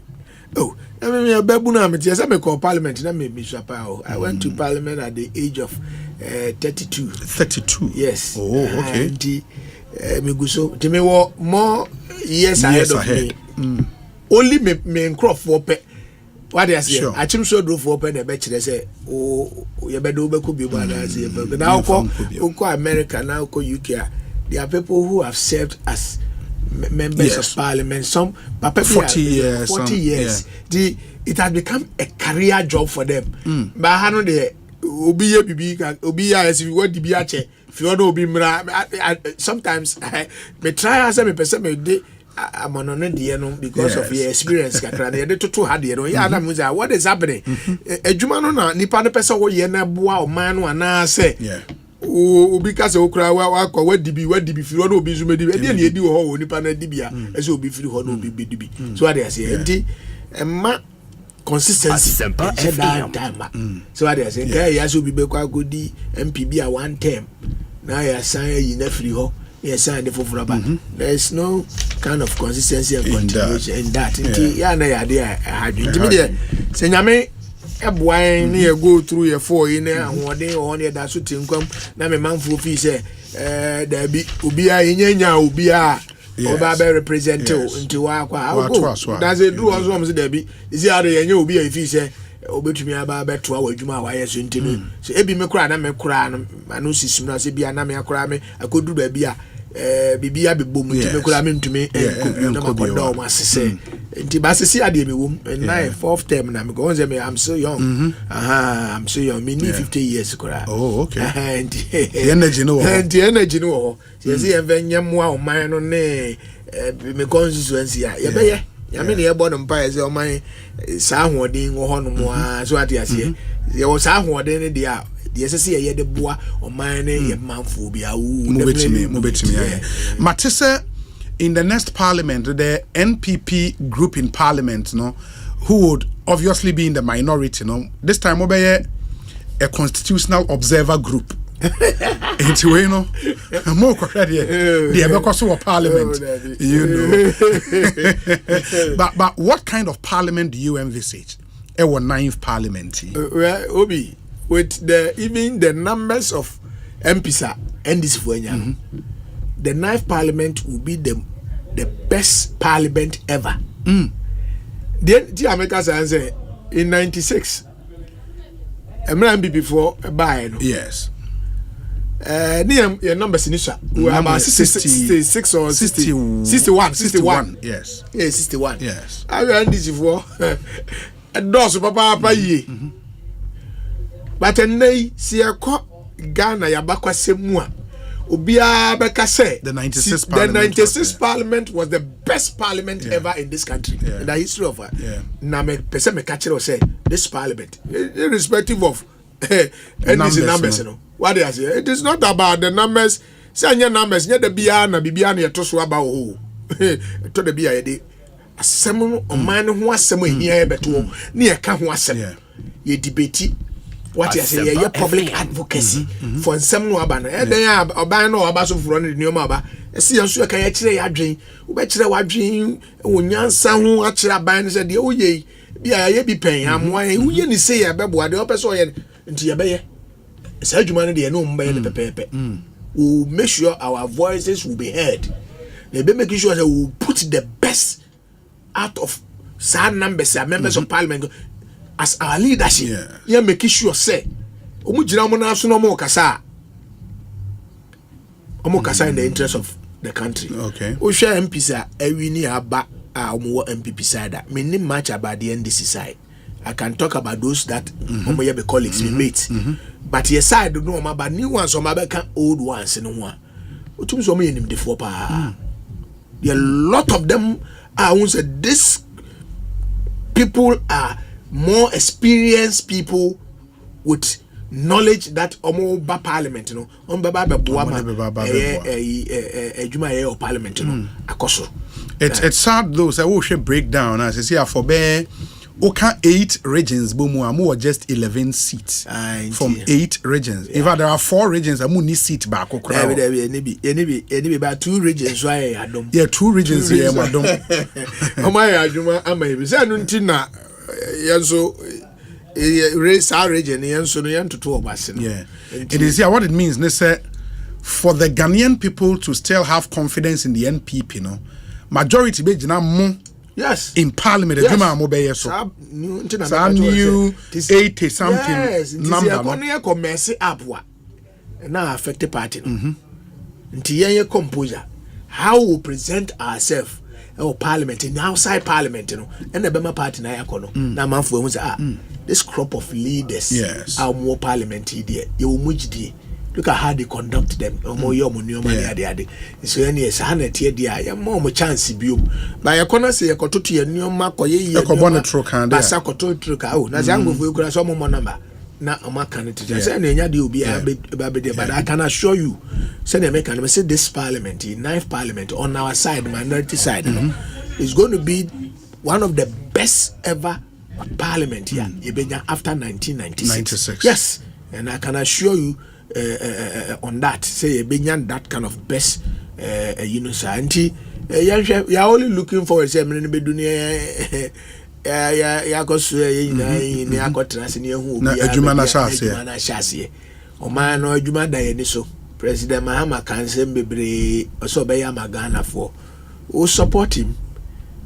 Oh, I mean, Babuna, I call Parliament. I went to Parliament at the age of 32. 32? Yes. Oh, okay. And more years ahead of me. Only me crop for pet. What they say? I think so. Do for pen a betch. They say, "Oh, you better could be bad as now go America, now go UK." There are people who have served as members of Parliament. Some 40 years. 40 years. It has become a career job for them. But I know the Obi as if you want to be a chair. If you want to be, sometimes I try as a person. I'm on the because of your experience. Too hard, what is happening? A Jumano, Nippon person, what you know, man, and I say, because of cry, what DB, if you want to be Zumedi, and then you do all Nippon Dibia, as will be free or no BDB. So I say, and consistency. Asempa FM. So what I say, guy has to be good MPB at one term. Now you sign you never free ho. You sign the for There is no kind of consistency and continuation in that. Yeah, no idea. I had you. Say nyame wine you go through your 4 in there and 1 day on your that's what income. Now my man for fee say there be ubia inyenya ubia oba be represent into akwa. That's a do also say there be is there any ubia if he say obetumi aba beto awadwuma wa yeso ntino so ebi me kura na me kura no anu sisum na se bia na me akura me akodu ba bia bibia bebom ntime kura me ntumi na makodo ma sese nti ba sese ade me wom na 4th term na me go say me I'm so young I'm so young me need 50 years kura the energy no yes envenyam wa o man no ne me constituency ya be I mean, you're born empire, so my son holding on more. So at yes, there was a holding the SSC, the bois or mine, a man phobia. Matissa, in the next parliament, the NPP group in parliament, no, who would obviously be in the minority, no, this time will be a constitutional observer group. Into you know, more correct yeah, because of parliament, you know. but what kind of parliament do you envisage? Our 9th parliament. Obi, with even the numbers of MPs and this the 9th parliament will be the best parliament ever. Then the Americans answer in 96. MRB before buying. Yes. Your numbers in Isha were about 66 or 61. Yes. Yeah, 61. Yes. I ran this before. A dose of Papa ye. But a nay, see a cock Ghana Yabakwa Semua. Ubia Bekase. The 96th parliament. The 96th parliament was the best parliament ever in this country. In the history of it. Name Pesame Catcher say this parliament, irrespective of numbers, you know. What they say, it is not about the numbers. Say your numbers, near the Biana, Bibiana, Toswaba, oh, to the BID. A seminal or man who was somewhere here, but near Kahuasem. Ye debate what you say, your public advocacy for some Wabana. And they are a ban or a bass of running in your mother. See, I'm sure I can actually a dream. Ubetcha what dream when young son who actually bands at the oh ye. Be paying. I'm why you say a babu at the upper soil into your bay. Such humanity and no by the paper. We'll make sure our voices will be heard. They'll be making sure that we'll put the best out of sad numbers, members of parliament as our leadership. Yeah, making sure say Omujina no more kasa. Omokasa in the interest of the country. Okay. We share MPs every near back more MPP side. Me name much about the NDC side. I can talk about those that be colleagues, me mates. But yes, I don't know about new ones or my old ones in one. What so many in the 4 pa? There are a lot of them. I won't say this people are more experienced people with knowledge that ba parliament, you know, parliament, you know, akoso. It's sad though. So we should break down as I say for bear. Okay, 8 regions, but just 11 seats from 8 regions. In fact, there are 4 regions. I need seat back. Maybe about 2 regions. Why I don't? Yeah, 2 regions here, madam. Oh my, I may say Nuntina. So race our region. So to 2 of us. Yeah, it is here. What it means, they say, for the Ghanaian people to still have confidence in the NPP, you know, majority be more. Yes. In parliament, the Juma Mobile so new 80 something. Yes, number. Commerce up now affected party. Until composure. How we present ourselves our parliament in outside parliament, you know, and the Bema party na yakono. Na man for this crop of leaders are more parliamentary. You mujdi. Look at how they conduct them. So any sanity dear, more chance you. By a corner say a cotuti and new marco ye a cobonnet truck and a sacoto truck out. Nazango for you some more number. Now a marcanity. You'll be a bit, but I can assure you, send a mechanism. Say this parliament, the 9th parliament on our side, minority side, is going to be one of the best ever Parliament here, after 1996. 96. Yes, and I can assure you on that, say that kind of best, sir. You're only looking for a seminar. Ya kosu ni akotrase ni ehu obi adwuma na shase o man no adwuma da ye ni so President Mahama kansem bebre so be ya magana for o support him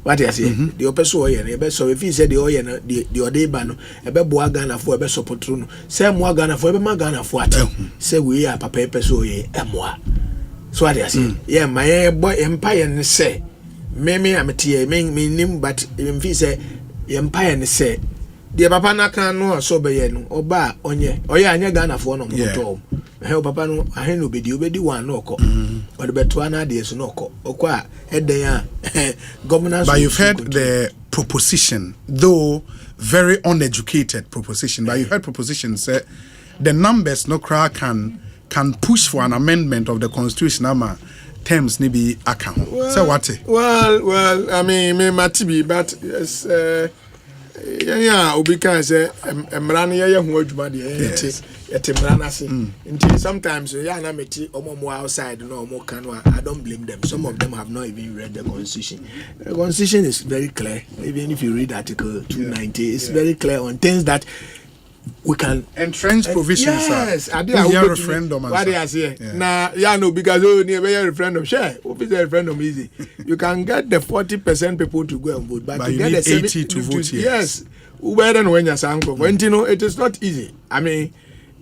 what you say the opeso oye na be so if he said the oye na the odeba no e be bo Ghana for e be support no say mo Ghana for e be Ghana for at say we ya papa opeso oye emoa so what you say yeah my boy empire ne say me am tie me nim but if he say empire ne say the papa na kan no so be ye no oba onye anya Ghana for no moto he papa no ahe no obedi one no ko o de beto na de so no ko okwa eden a governance. But you've heard the proposition, though very uneducated proposition, but you heard proposition say the numbers no cra can push for an amendment of the constitution ama terms ni bi account. Say what? Well, I mean, me matibi, but yes, obi can say emrana ye hu adwuma de ete emrana se. Until sometimes na meti omo outside no omo kan I don't blame them. Some of them have not even read the constitution. The constitution is very clear. Even if you read article 290, it's very clear on things that we can entrench provisions. Yes, I referendum. What they are saying now, no, because near referendum. Share, what is a referendum easy? You can get the 40% people to go and vote, but to you get need the 80 to vote. Yes, better than when you're saying, when you know it is not easy. I mean,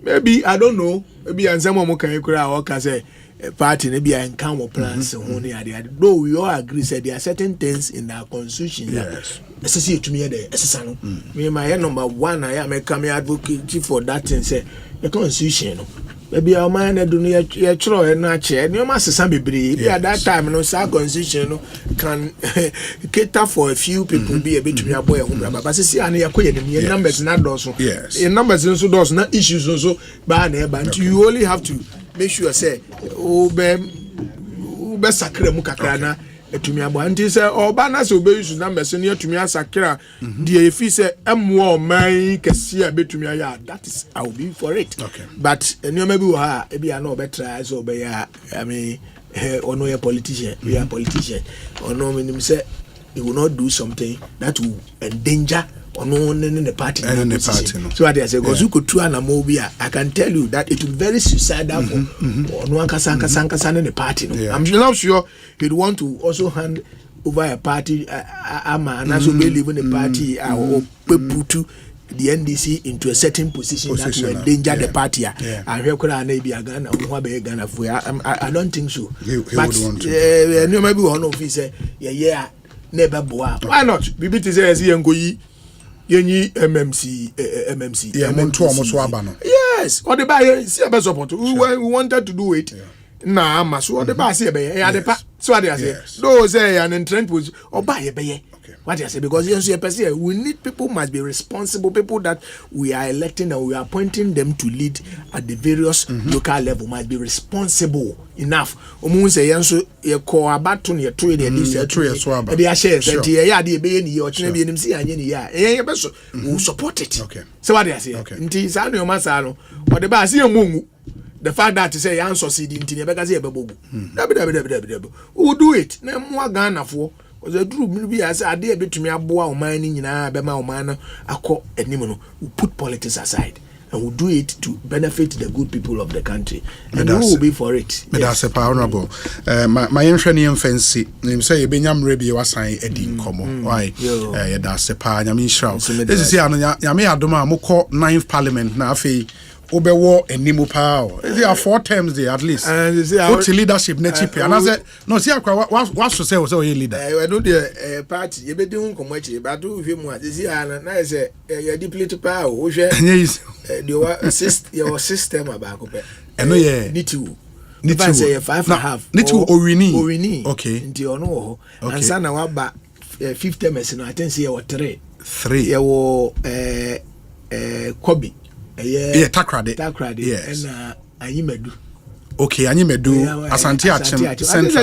maybe I don't know. Maybe and someone can say party maybe I encounter plans. Though we all agree that there are certain things in our constitution. Yes. Associate to me there. Me my number one I am a coming advocate for that and say the constitution. Maybe our man do near tro and not chair. You must some be at that time no sa constitution can cater for a few people be a bit to me a boy but see and you numbers not those. Yes. In numbers also those not issues also but you only have to make sure say be sakra mu kakra na etumi abo anti say oba na so be use numbers no etumi asakra the efi say emwo oman kese a betumi aya that is I will be for it. Okay. But enema bi wo ha e bia na obetry so be ya I mean ono a politician we are politician ono menim say he will not do something that will endanger no the party. No. So what I say, because you could try and I can tell you that it will be very suicidal for no one can the party. No? I'm not sure he'd want to also hand over a party and also believe in the party or put the NDC into a certain position that will endanger the party. And here could I be a Ghana or Ghana for I don't think so. But maybe one of you say, never boa. Why not? BBT says he and go yenyi MMC yeah monto omoso aba no yes or the buy see a support we wanted to do it na ama so the buy see be ya the pa so what they say those say an entrenched was or buy be what they say because we need people must be responsible people that we are electing and we are appointing them to lead at the various local level must be responsible enough omun say yenso ye call abato ne to e dey say to so aba dey share that ye ya dey be ni o chine be nim see anye ni ya ye be so we support it. Okay. So what they say nti sa no ma sa no o dey ba say emungu the fact that say yan succeed nti ne be ka say e be bogu we do it na mo Ghana for the true be as a dear bit to me aboa oman ni nyina be ma oman akọ enim no we put politics aside and we do it to benefit the good people of the country and we will be for it. That's a honorable my infrenium fancy him say e benyam rebi wasan edi nkomo why that's a pa nyame shroud this is here nyame adoma mokọ 9th parliament na afei obewo enimu pa there are 4 terms there at least what leadership na chipe and I said no see akwa what so say o leader I know the party you be doing come much but do him what this here na say you deplete pa o hwe your system about eno ye need to say 5.5 need to orini okay nti ono ho and sana wa ba 50 message no I think say you 3 you Kobi takrade yes and Anyimedu okay Anyimedu Asante Achem center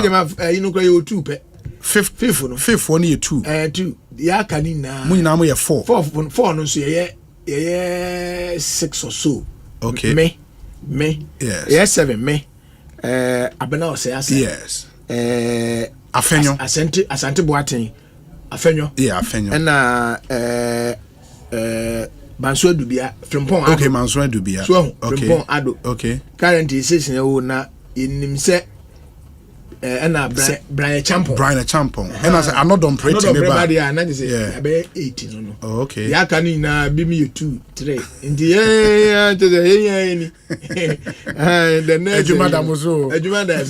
you know you 2 pe fifth one you 2 ya kanina mu nyina mo ye 4 no so ye 6 or so. Okay. Me. Yes. Yes, 7 me. Abena Osei asa. Yes. Afenyo. Asante Boaten. Afenyo. Yeah, Afenyo. Na Bonsu Adubia Frimpong Ado. Okay, Bonsu Adubia. So, okay. Frimpong Ado. Okay. Currently station na inim se na Brian Champon. And I say I'm not done pretty me ba. Yeah, na say about 18 no. Oh, okay. Ya kan na bi me 2 3. Ndi yeah to the ni. The next Ejuma da mozo. Ejuma da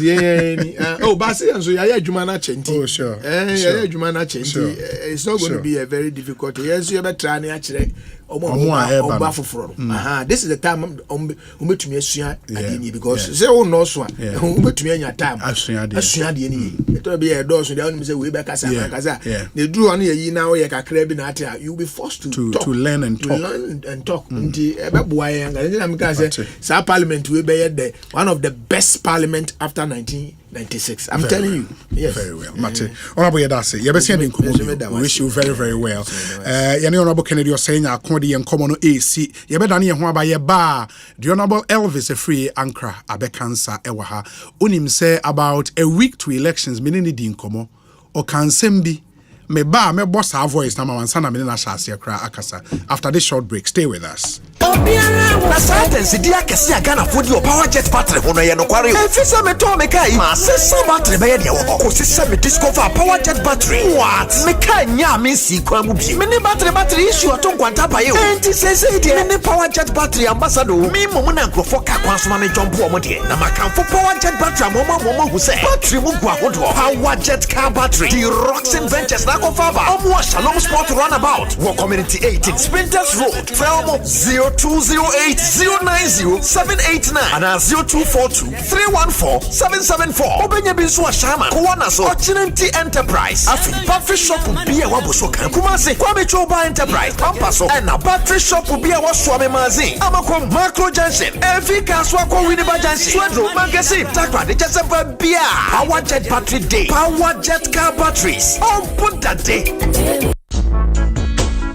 ni. Oh, but say so ya ejuma na chenti. Oh, sure. Ya ejuma na chenti. It's not going to be a very difficult. Yes, you better try na akire. This is the time umetumi asua adeni because say won no so umetumi anya time asua de ni it will be a door so they only say we be kasa kasa they do on ye na we kakra bi na ate you be forced to learn and talk nti ebeboa ye ngale na meka say sa parliament we be the one of the best parliament after 1996. I'm telling you. Yes. Very well. Mate. Honorable Yedase, yebesi en komo. We wish you very very well. Yani Honorable Kennedy was saying akodi en komo no AC. Yebedani ye ho aba ye ba. The Honorable Elvis a free Ankra abekansa ewa ha. Unim say about a week to elections meaning di nkomo. O kansembi me ba me boss our voice na mawansa na me na shase akra akasa. After this short break, stay with us. Asante dia kesi agana fodi o power jet battery hono ye no kware efisa me to me kai ma sesa battery be ye de wo ko sesa me discover power jet battery what me kai nya me si kwa mu bi me ne battery issue aton kwanta pa ye o enti sesa dia me ne power jet battery ambassador me mo na grofo ka kwa so ma me jump o mo de na makamfo power jet battery mo hu se battery mu gwa hodo power jet car battery the Roxen Ventures na ko fava omo Shalom Sport runabout wo community 18 Sprinters Road Felmo 0208090789 and 0242314774. Obenya binso ashama kuwana so Ochinenti Enterprise. Afi battery shop biya waboso kan kumase Kwame Choba Enterprise Pampaso and a battery shop biya waswame mazin amako Macro Junction every kaswa kwa Winneba Junction Swedro Magazine takwa de Asempa biya Power Jet Battery Day Power Jet Car Batteries on put that day.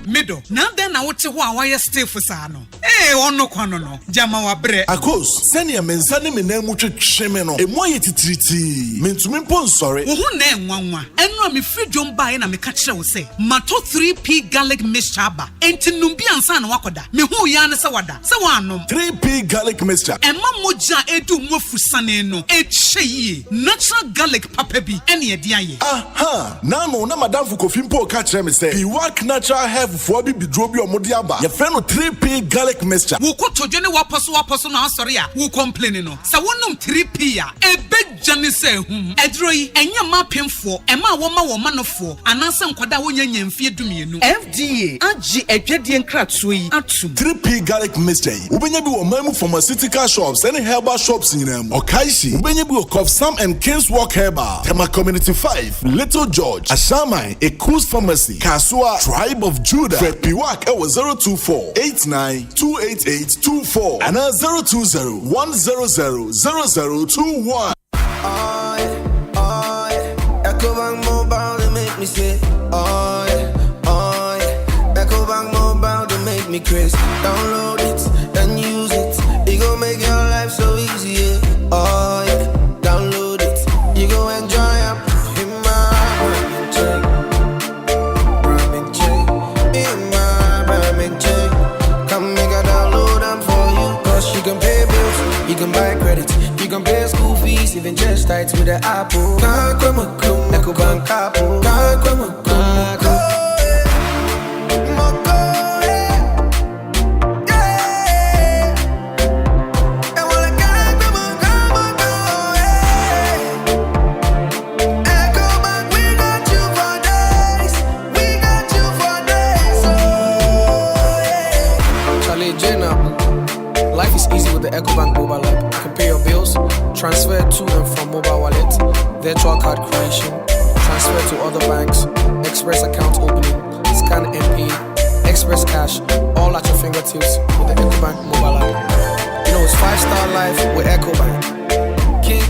Mido, now then I would say why you stay for Sano. Ono kwano Jama wa bre. Akos, send your mensani me name much shemeno. E mo yeti triti. Mentumi pon sorry. Who name nwanwa. Enro mi free jom ba na me catch we say. Mato 3P garlic mixture ba. Enti numbi ansa na wakoda. Me hu ya ne se wada. Se wanom. 3P garlic mixture. Emma moja edu mofu sane no. Echeye. Natural garlic papa bi ene edi aye. Aha. Nano na madam Fukofimpo ka kire me say. He work natural health for bi bidrobi omodi aba. Ye friend no 3P garlic mixture. Wo ko tojo ne waposo na asori a wo complain no. Sa wonum 3P a ebe jane se hum. Edro yi enye mapemfo, ema wo ma nofo. Ananse nkwada wo nyanya mfie dumienu. FDA agi edwedie nkratso yi atum. 3P garlic mixture yi. Ubenya bi wo mamu pharmaceutical shops and herbal shops nyinam. Okaishi, ubenya bi wo Cough Sam and King's Walk Herbal. Tema Community 5, Little George, Ashama, Ekos Pharmacy, Kasua, Tribe of Judah. Fred Piwak ewo 024-89-288-24 and 020-100-0021. Ecobank Mobile, they make me say, oh yeah. Ecobank Mobile, they make me crazy. Download it and use it. It gon' make your life so easy, yeah. Oh yeah. Download it. You gon' enjoy it. In my Ramen chain. In my Ramen chain. Come make a download them for you. Cause you can pay bills, you can buy credit, you can pay school fees, even just tights with the Apple. Ecobank Apple. Life is easy with the Ecobank mobile app. You can pay your bills, transfer to and from mobile wallet, virtual card creation, transfer to other banks, express account opening, scan and pay, express cash, all at your fingertips with the Ecobank mobile app. You know it's 5-star life with Ecobank. King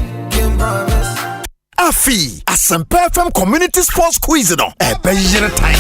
promise. Afi, Asempa FM Community Sports Quiz no. Ebeyire time.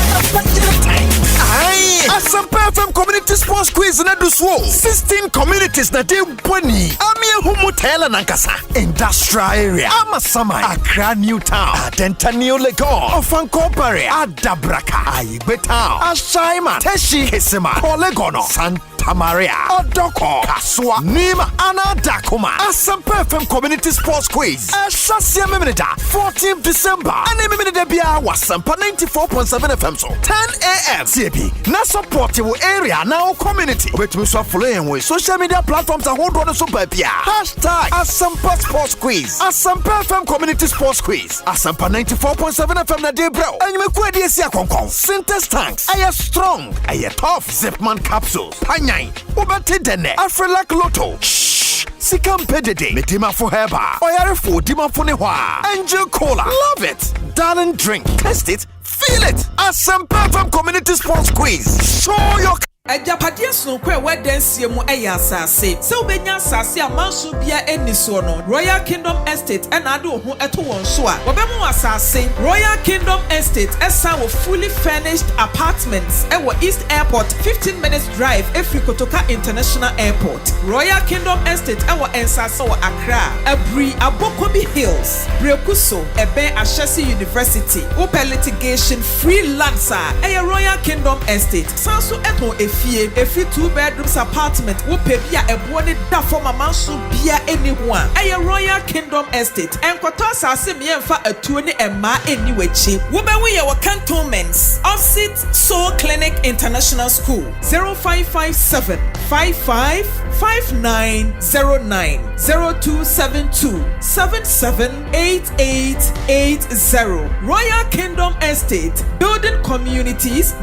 Aye, Asempa FM Community Sports Quiz na do so. 16 communities na dey boni. Amie humu tela nankasa. Industrial area. Amasamai. Accra New Town. Adenta New Legon. Ofankopare. Adabraka. Ayigbe Town. Ashaima. Teshi Kesema. Polegono. Santa Maria. Odoko. Kaswa. Nima. Anadakuma. Asempa FM Community Sports Quiz. Shasia Meminida. 14th December. And Meminida Bia was Asempa 94.7 FM so. 10 a.m. CAP. Na support your area now community. Wait me so following with social media platforms and hold on super pia. Hashtag Asempa Sports Quiz. Asempa FM Community Sports Quiz. Asempa 94.7 FM na day bro. And you make way this year konkon. Synthesis tanks. Aye strong. Aye tough. Zipman capsules. Panyai. Ubati dene. Afrelak Lotto. Shh. Sikam pedede. Medima for heba. Oyare for dima for newa. Angel Cola. Love it. Darling drink. Test it. Feel it. Asempa FM Community Sports Quiz. Show your Ajapadia Snokwe Wedensia mu asase. Se ubenya asase a manso bia eni so no. Royal Kingdom Estate and ado ho eto won so a. Wobemu asase Royal Kingdom Estate esa wo fully furnished apartments e wo East Airport 15 minutes drive efri Kotoka International Airport. Royal Kingdom Estate e wo ensase wo Accra. Abri Abokobi Hills. Brekuso ebe Ashesi University. Open litigation free lancer e Royal Kingdom Estate. Sanso eto Every 2 bedrooms apartment wo pebia ebo ne da forma manso bia anyone. Eye Royal Kingdom Estate. Enkoto asase me emfa atuo ne emma eni wachi. Wo be we ye wo cantonments. Opposite Soul Clinic International School. 0557 555909 0272 778880. Royal Kingdom Estate. Building communities.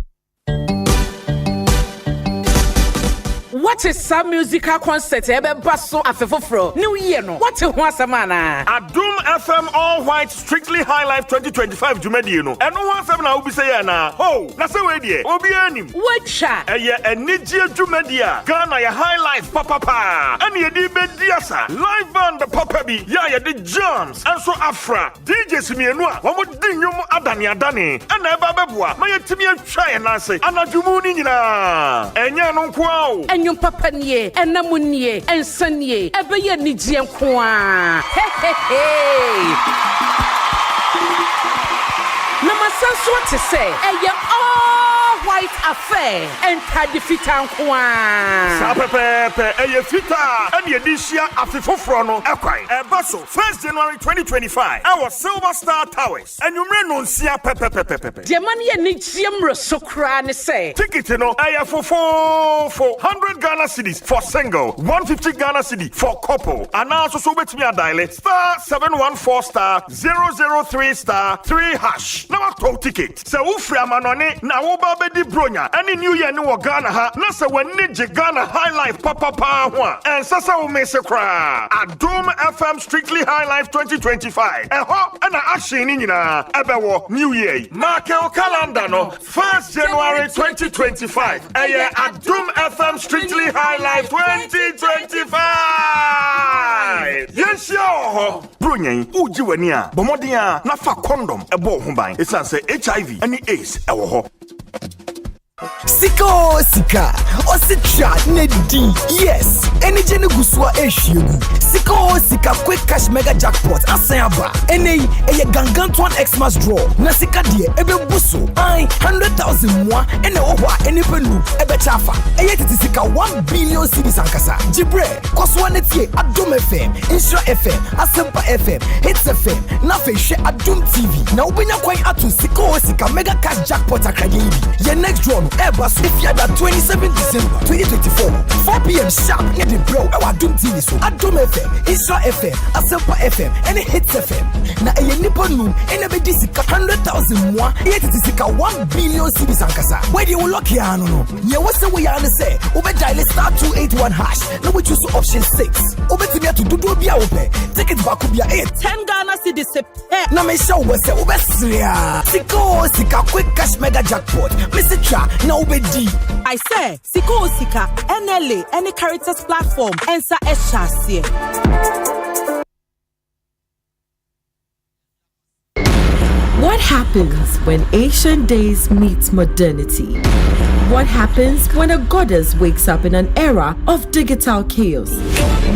What is some musical concert ebe baso afefofro New Year no what ho asemana Adum FM All White Strictly High Life 2025 jumedi no eno ho asem na obi say na ho na say we die obi anim wacha eye enije jumedi a Ghana ya High Life papa ene ye di bedi asa live band papa bi ya the jams enso afra DJs mienu a wo mo di nwum adane ene eba beboa ma yetimi atwa ye na say anajumu ni nyina enye no nko a Enyum papa nie, enamunie, ensanie, ebeye nijie nkoa. Hey. Namasanso te say, eye all white affair, enta fita nkoa. Sa pepe, eye fita, ene edisia afefofro no ekwai. Ebaso 1st January 2025. Our Silver Star Towers. Enyumre no nsia pepe. De man ye nijie mroso kra ne say. Ticket no eye for 100 Ghana cedis for single, 150 Ghana cedi for couple. And now so betimi dial star 714 star 003 star 3 hash. Now to ticket. Se wo free amanone na wo ba be di bronya. Any new year ni wo Ghana ha. Na se we nije Ghana High Life papa ho. And sasa wo mese kra. Adum FM Strictly High Life 2025. Eho na action ni nyina. Ebewo new year. Mark your calendar no 1st January 2025. Eye Adum FM Strictly High Life 2025. Yes yo. Bronya uji wani a. Bomodi a na fa condom ebo ho ban. Esan say HIV any AIDS ewo ho. Sika ositra nedi yes any jene gusua ehwiegu sika quick cash mega jackpot asenaba ene eye ganganton xmas draw na sika de ebebuso 100,000 mwa ene ohwa ene penu ebechafa eye titi sika 1 billion cedis ankasa jibre koswa netie Adum FM Insure FM Asempa FM Hits FM na fehwe Adum TV na ubenya kwan atu sika mega cash jackpot akrade ye next draw Airbus if you are 27 December 2024 4 p.m. sharp near the bro our Adum TV so Adum FM Insure FM Asempa FM and Hits FM na eye nipa nu ene be disika 100,000 mwa ye titisika 1 billion cedis ankasa where you lock here no ye wose we ya say ube dial star 281 hash no we choose option 6 ube timia to do bia ope ticket back bia 8 10 Ghana cedis na me show we say ube sria sika quick cash mega jackpot Mr. Cha na ube di I say sika NLA any characters platform ensa eshase happens when ancient days meet modernity? What happens when a goddess wakes up in an era of digital chaos?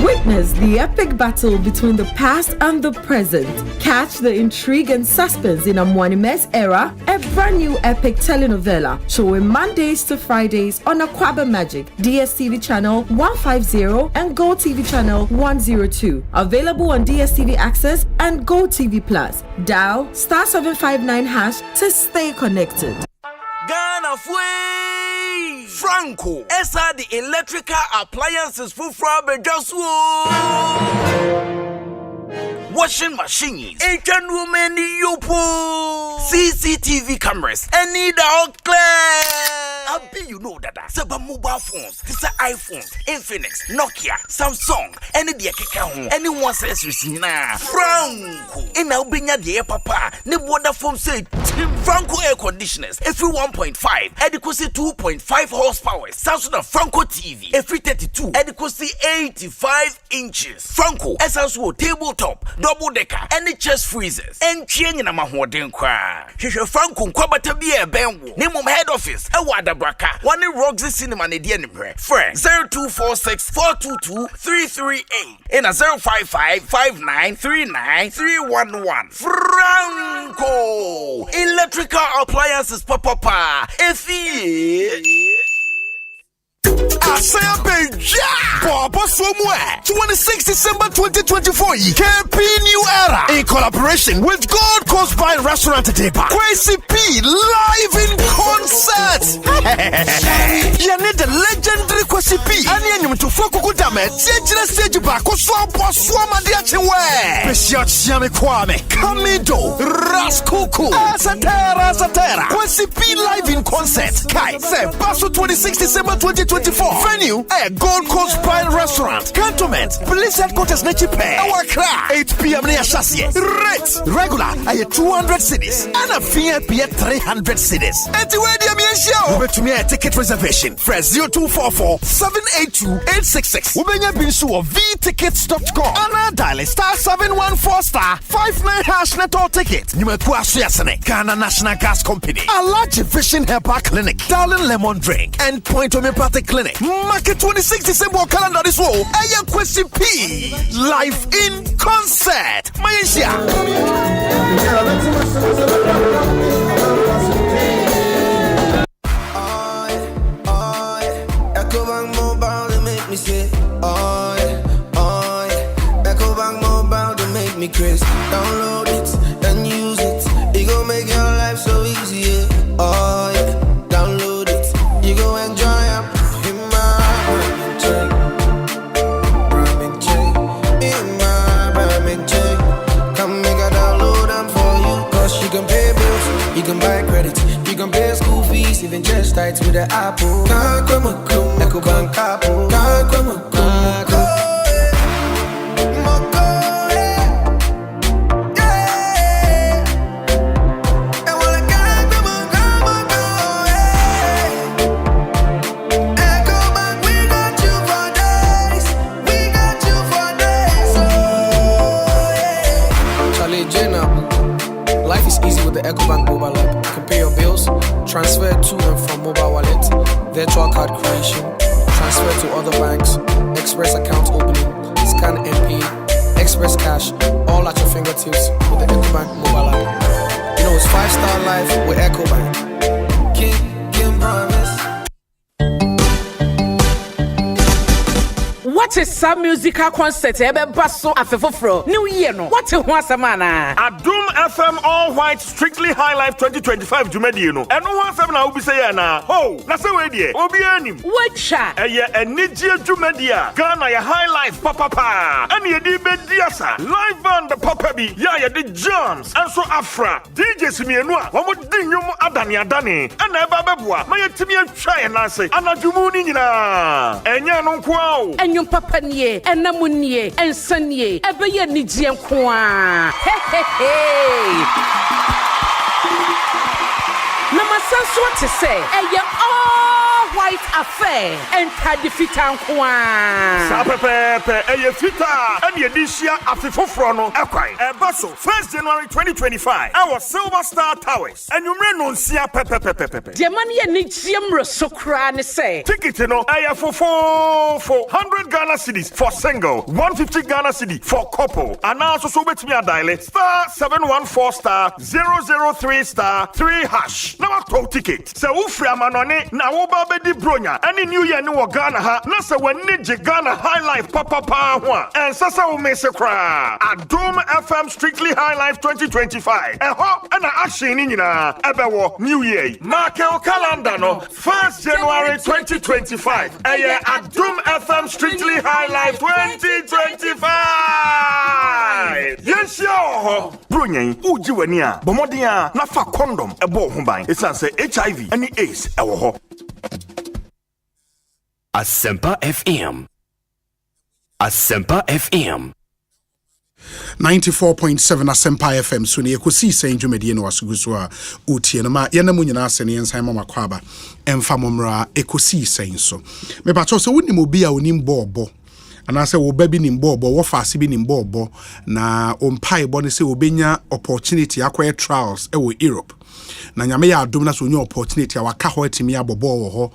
Witness the epic battle between the past and the present. Catch the intrigue and suspense in Omanhene's era, a brand new epic telenovela showing Mondays to Fridays on Kwabena Magic, DSTV channel 150 and Go TV channel 102. Available on DSTV Access and Go TV Plus. Dial *759# to stay connected. Ghana Fui Franco Esa the electrical appliances for washing machines, Asian women yopo, CCTV cameras, and need out clear. I'll be you know that Saba mobile phones, this are iPhones, Infinix, Nokia, Samsung, any the Keka, anyone says Ricina, Franco, in Albania the papa, ne water foam say Franco air conditioners, every 1.5, adequacy 2.5 horsepower, Samsung Franco TV, every 32, adequacy 85 inches. Franco, SSO tabletop, double decker, any chest freezers, and change in a mahoden cry. Franco, Kwabata be a benwo, name of head office, a wada braka, one in Roxy Cinema, and the enemy, friend 0246 422 338, and a 055 5939 311. Franco, electrical appliances, papa, Asempa Papa somewhere 26 December 2024 KP New Era in collaboration with Gold Coast Pine Restaurant Deba Kwesi P live in concert. You need the legendary Kwesi P and you to Fokukutame Tiejina stage back Swama Diachewe Peshiachame Kwame Kamido Raskuku Asatera Kwesi P live in concert Kai say Basso 26 December 2024 venue a Gold Coast Pine Restaurant Cantonment Police Headquarters Nechipe Our cry 8 p.m. near Chassis Rates regular a 200 cities and a VIP 300 cities and to where the show over to me a ticket reservation fresh 0244 782 866 Ubenya Binsu of vtickets.com and dial *714*59# net all ticket Nimekua Suyasene Ghana National Gas Company a large vision herbal clinic Darling Lemon Drink and Point Homeopathic Clinic. Market 26 December calendar this wall. Aya Kwesi P live in concert. Malaysia. Ecobank Mobile they make me say, oh yeah. Ecobank Mobile they make me crazy. Download it and use it. It gon' make your life so easy. Yeah. Oh yeah. Download it. You go enjoy it. You can pay bills, you can buy credit, you can pay school fees, even just tights with the Apple. Ecobank Apple. Life is easy with the Ecobank mobile app. You can pay your bills, transfer to and from mobile wallet, virtual card creation, transfer to other banks, express account opening, scan and pay, express cash, all at your fingertips with the Ecobank mobile app. You know it's 5-star life with Ecobank. King promise. What is some musical concert? Ebe basso afefofro. New year no. What is one samana? Adum FM All White Strictly High Life 2025 Jumedi no. And one FM na ubi say na. Ho, na say we die. Obi anim. What sha? Eye eniji Jumedia. Ghana ya High Life papa. And ye di bediasa. Live band papa bi. Ya di jams. And so Afra. DJ Simienwa. Wamo dinyum adani. And eba bebwa. Ma ye timi try na say. Anajumu ni nyina. Enya no kwao. Enyum papa nie, enamunie, ensanie, ebeye nijie nkoa. Hey. Na masanso te say, eye all white affair enter the fitan kwa. Sa pepe eye fita and ye dishia afifofro no ekwai. Baso 1st January 2025. Our Silver Star Towers. And you may non sia pepe. The man ye ni jiemro sokra ne say. Ticket no eye for 100 Ghana cedis for single, 150 Ghana cedi for couple. And now so bet me a dial star 714 star 003 star 3 hash. Now a to ticket. So ufria manone na wo ba be di bronya. Any new year no Ghana ha. Na se when ni Ghana high life papa ho. And sasa wo me se kra. Adom FM Strictly High Life 2025. Eho and action ni nyina. Ebewo new year. Mark your calendar no 1st January 2025. Eye Adom FM Strictly High Life 2025. Yes yo. Brunyen uji weni a. Bomodi a na fa condom ebo ho ban. Esan say HIV and AIDS ewo ho. Asempa FM. Asempa FM. 94.7 Asempa FM so ne Ekosiise ndwumedie no wasuguso a utie no ma yenamu nyina asene yensan mama kwaba emfa momra Ekosiise so me pacho so woni obi a onim bobo anase wo ba bi nim bobo wo faase bi nim bobo na ompai bo ne se obenya opportunity akwa trials wo Europe na nyame ya adom na so onye opportunity a waka ho atimi abobo wo ho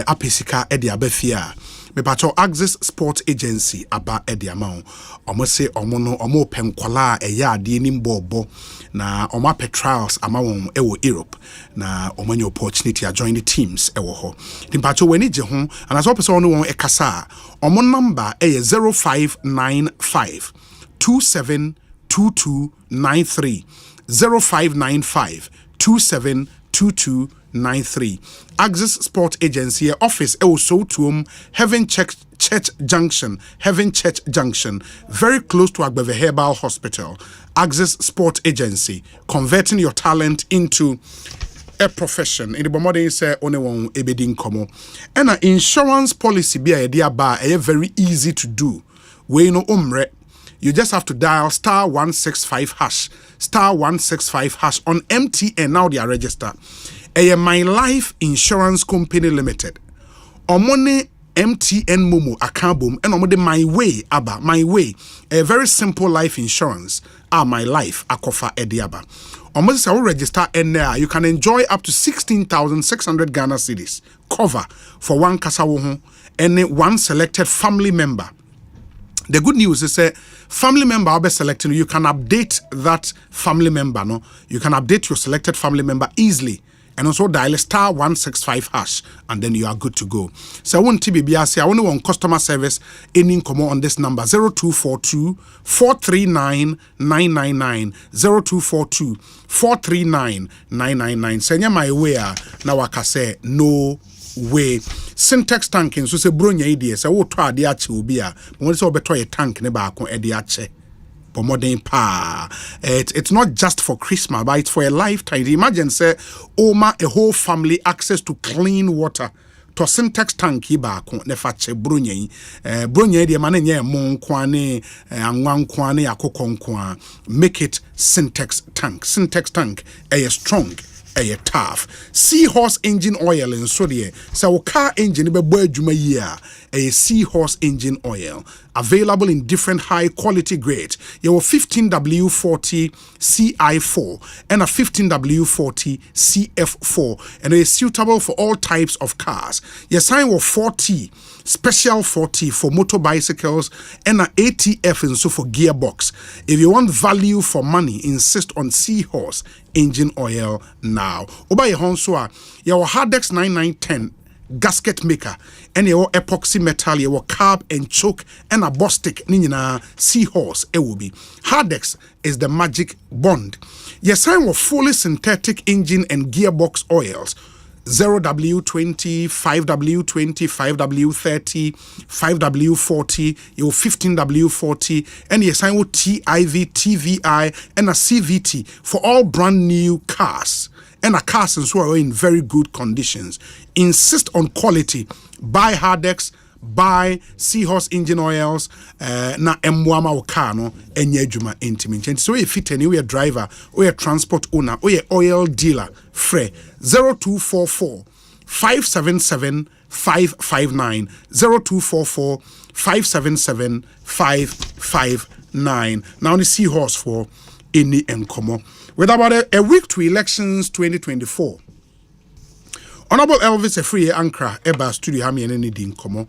apesika e de abafia me pacho Access Sport Agency aba e de amount omo se omo no omo penkwala e ya ade nim bobo na omo trials ama won e wo Europe na omo nye opportunity a join the teams e wo ho me pacho weni je ho anaso person won won e kasa omo number e 0595 272293 0595 272293 Access Sport Agency office also to Heaven Church Junction very close to Agbeve Herbal Hospital. Access Sport Agency, converting your talent into a profession. In the bomode say only one ebedin komo and an insurance policy be a dear bar very easy to do. We no umre. You just have to dial star 165 hash on MTN. Now they are registered. My Life Insurance Company Limited. Omone MTN Momo Akabum and omode My Way Aba My Way. A very simple life insurance. My Life Akofa Ediaba. Almost I will register and there you can enjoy up to 16,600 Ghana cedis cover for one kasawo and one selected family member. The good news is a family member will be selected. You can update that family member. No, you can update your selected family member easily, and also dial star 165 hash, and then you are good to go. So I want TBBR. I only want customer service. Any come on this number 0242 439 999 0242 439 999. Send my way. Now I can say no way. Syntax tanking so say bronya idea say wo to ade ache obi a mo say obeto ye tank ne ba ko ade ache for modern pa it's not just for Christmas but it's for a lifetime. Imagine say oma a whole family access to clean water to Syntax tank ba ko ne fa che bronya de ma na nye mo nkwane anwan nkwane akokko nkwa make it Syntax tank strong a tough seahorse engine oil in Sodie. So car engine be boy juma year a seahorse engine oil available in different high quality grades. Your 15W40 CI4 and a 15W40 CF4 and it is suitable for all types of cars. Your sign was 40 special 40 for motor bicycles and an ATF and so for gearbox. If you want value for money, insist on seahorse engine oil now. Oba your Honswa, your Hardex 9910 gasket maker and your epoxy metal, your carb and choke and a bostic nina seahorse it will be. Hardex is the magic bond. Your sign was fully synthetic engine and gearbox oils. 0W20, 5W20, 5W30, 5W40, your 15W40, and yes, I will TIV, TVI, and a CVT for all brand new cars. And a cars and so are in very good conditions. Insist on quality. Buy Hardex, buy Seahorse engine oils, na emwama wakano, enye juma intimate. So if fit anywhere driver, or a transport owner, or a oil dealer, free 0244 577 559 0244 577 559. Now the seahorse for any encomo. With about a week to elections 2024. Honorable Elvis Efree Ankra Eba Studio Hami and any din komo.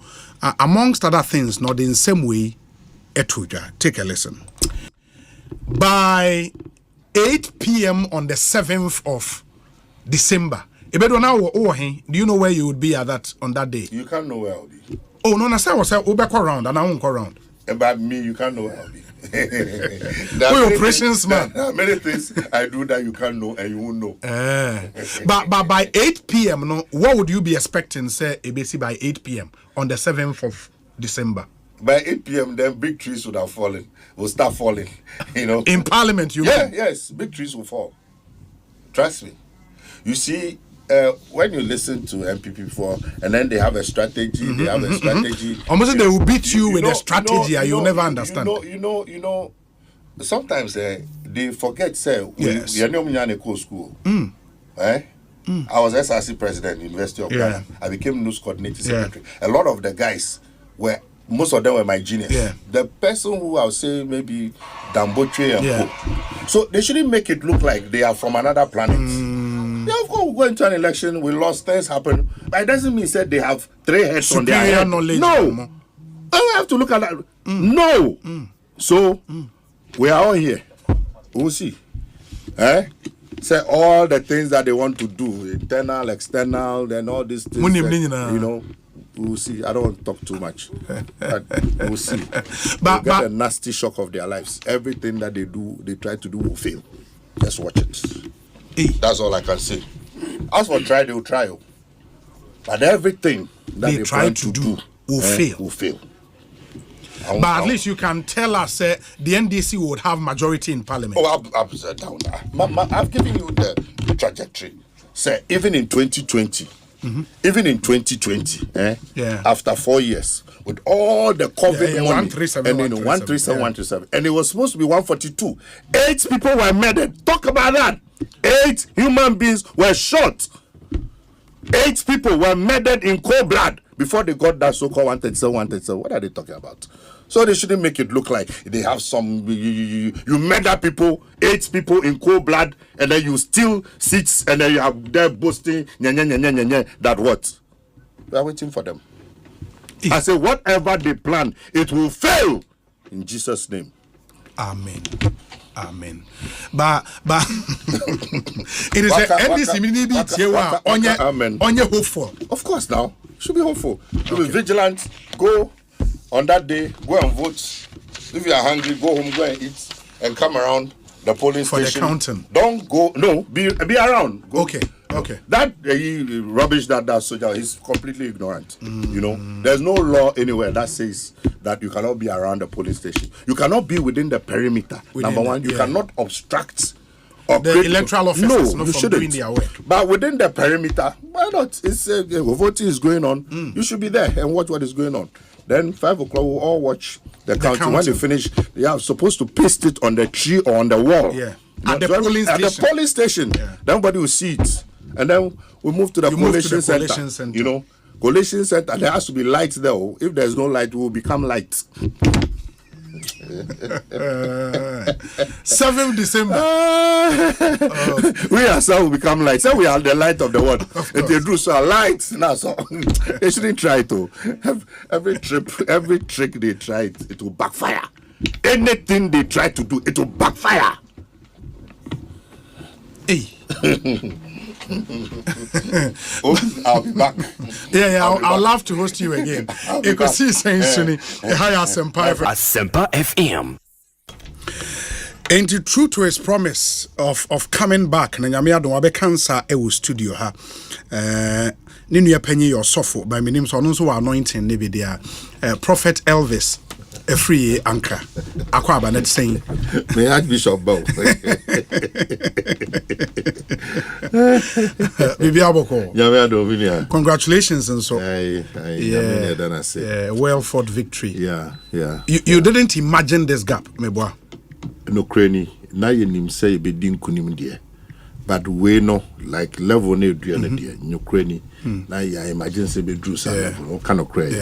Amongst other things, not in the same way, Etuja. Take a listen. By 8 p.m. on the 7th of December, do you know where you would be at on that day? You can't know where I'll be. Oh, no, I said, we'll back around and I won't go around. About me, you can't know where I'll be. Operations man. There are many things I do that you can't know and you won't know. But by 8 p.m., no, what would you be expecting, say, ABC by 8 p.m. on the 7th of December? By 8 p.m., then big trees would have fallen, will start falling, you know. In Parliament, you mean? Yes, big trees will fall. Trust me. You see, when you listen to MPP before, and then they have a strategy, Almost they will beat you with a strategy, and you'll never understand. You know, sometimes they forget, say, we are not in school. I was SRC president, University of Ghana. I became news coordinator secretary. A lot of the guys most of them were my juniors. The person who I would say maybe Dambotre and Co. So they shouldn't make it look like they are from another planet. Yeah, of course, we go into an election, we lost, things happen. But it doesn't mean that they have 3 heads on their head. Knowledge. No. We have to look at that. No. So, we are all here. We'll see. Say all the things that they want to do, internal, external, then all these things. You know, we'll see. I don't want to talk too much. But we'll see. But get a nasty shock of their lives. Everything that they do, they try to do will fail. Just watch it. That's all I can say. As for try, they will try. But everything that they try to do will fail. Will fail. But at least you can tell us the NDC would have majority in Parliament. Oh, I've given you the trajectory. Say, even in 2020, after 4 years, with all the COVID money, 137, and it was supposed to be 142. 8 people were murdered. Talk about that. 8 human beings were shot. 8 people were murdered in cold blood before they got that so-called 137. What are they talking about? So they shouldn't make it look like they have some. You murder people, 8 people in cold blood, and then you steal seats, and then you have them boasting. That what? We are waiting for them. I say whatever they plan, it will fail in Jesus' name. Amen. But it is on your hopeful. Of course, now should be hopeful. Should be vigilant. Go on that day. Go and vote. If you are hungry, go home. Go and eat and come around the polling for station. The counting. Don't go. No, be around. Go. Okay. That rubbish that soldier is completely ignorant. You know, there's no law anywhere that says that you cannot be around the polling station. You cannot be within the perimeter. Number one, you cannot obstruct the electoral officers you shouldn't. Doing their work. But within the perimeter, why not? It's voting is going on. You should be there and watch what is going on. Then 5 o'clock we'll all watch the counting. When they finish, they are supposed to paste it on the tree or on the wall. At the polling station. Everybody will see it. And then we move to the collation center. You know, collation center, there has to be lights there. If there's no light, we will become light. 7th December. We ourselves will become light. So we are the light of the world. If they do so, lights. Now, so they shouldn't try to. Every trick they try, it will backfire. Anything they try to do, it will backfire. Hey. I'll be back. I'll love to host you again. Ekosiisen Asempa FM. And true to his promise of coming back, na nyame adom abekansa e wo studio ha. Ne nua panyi your sofo by me name so no so anointing ne be there. Prophet Elvis Efree Ankra Kwabena net saying may Archbishop Bow Bibi Aboko. Congratulations and so well fought victory. You didn't imagine this gap, meboa. No cranny na yenim say be din kunim de but we know like level ne do na dia nyukrani na ya imagine say be drew some level kind of crazy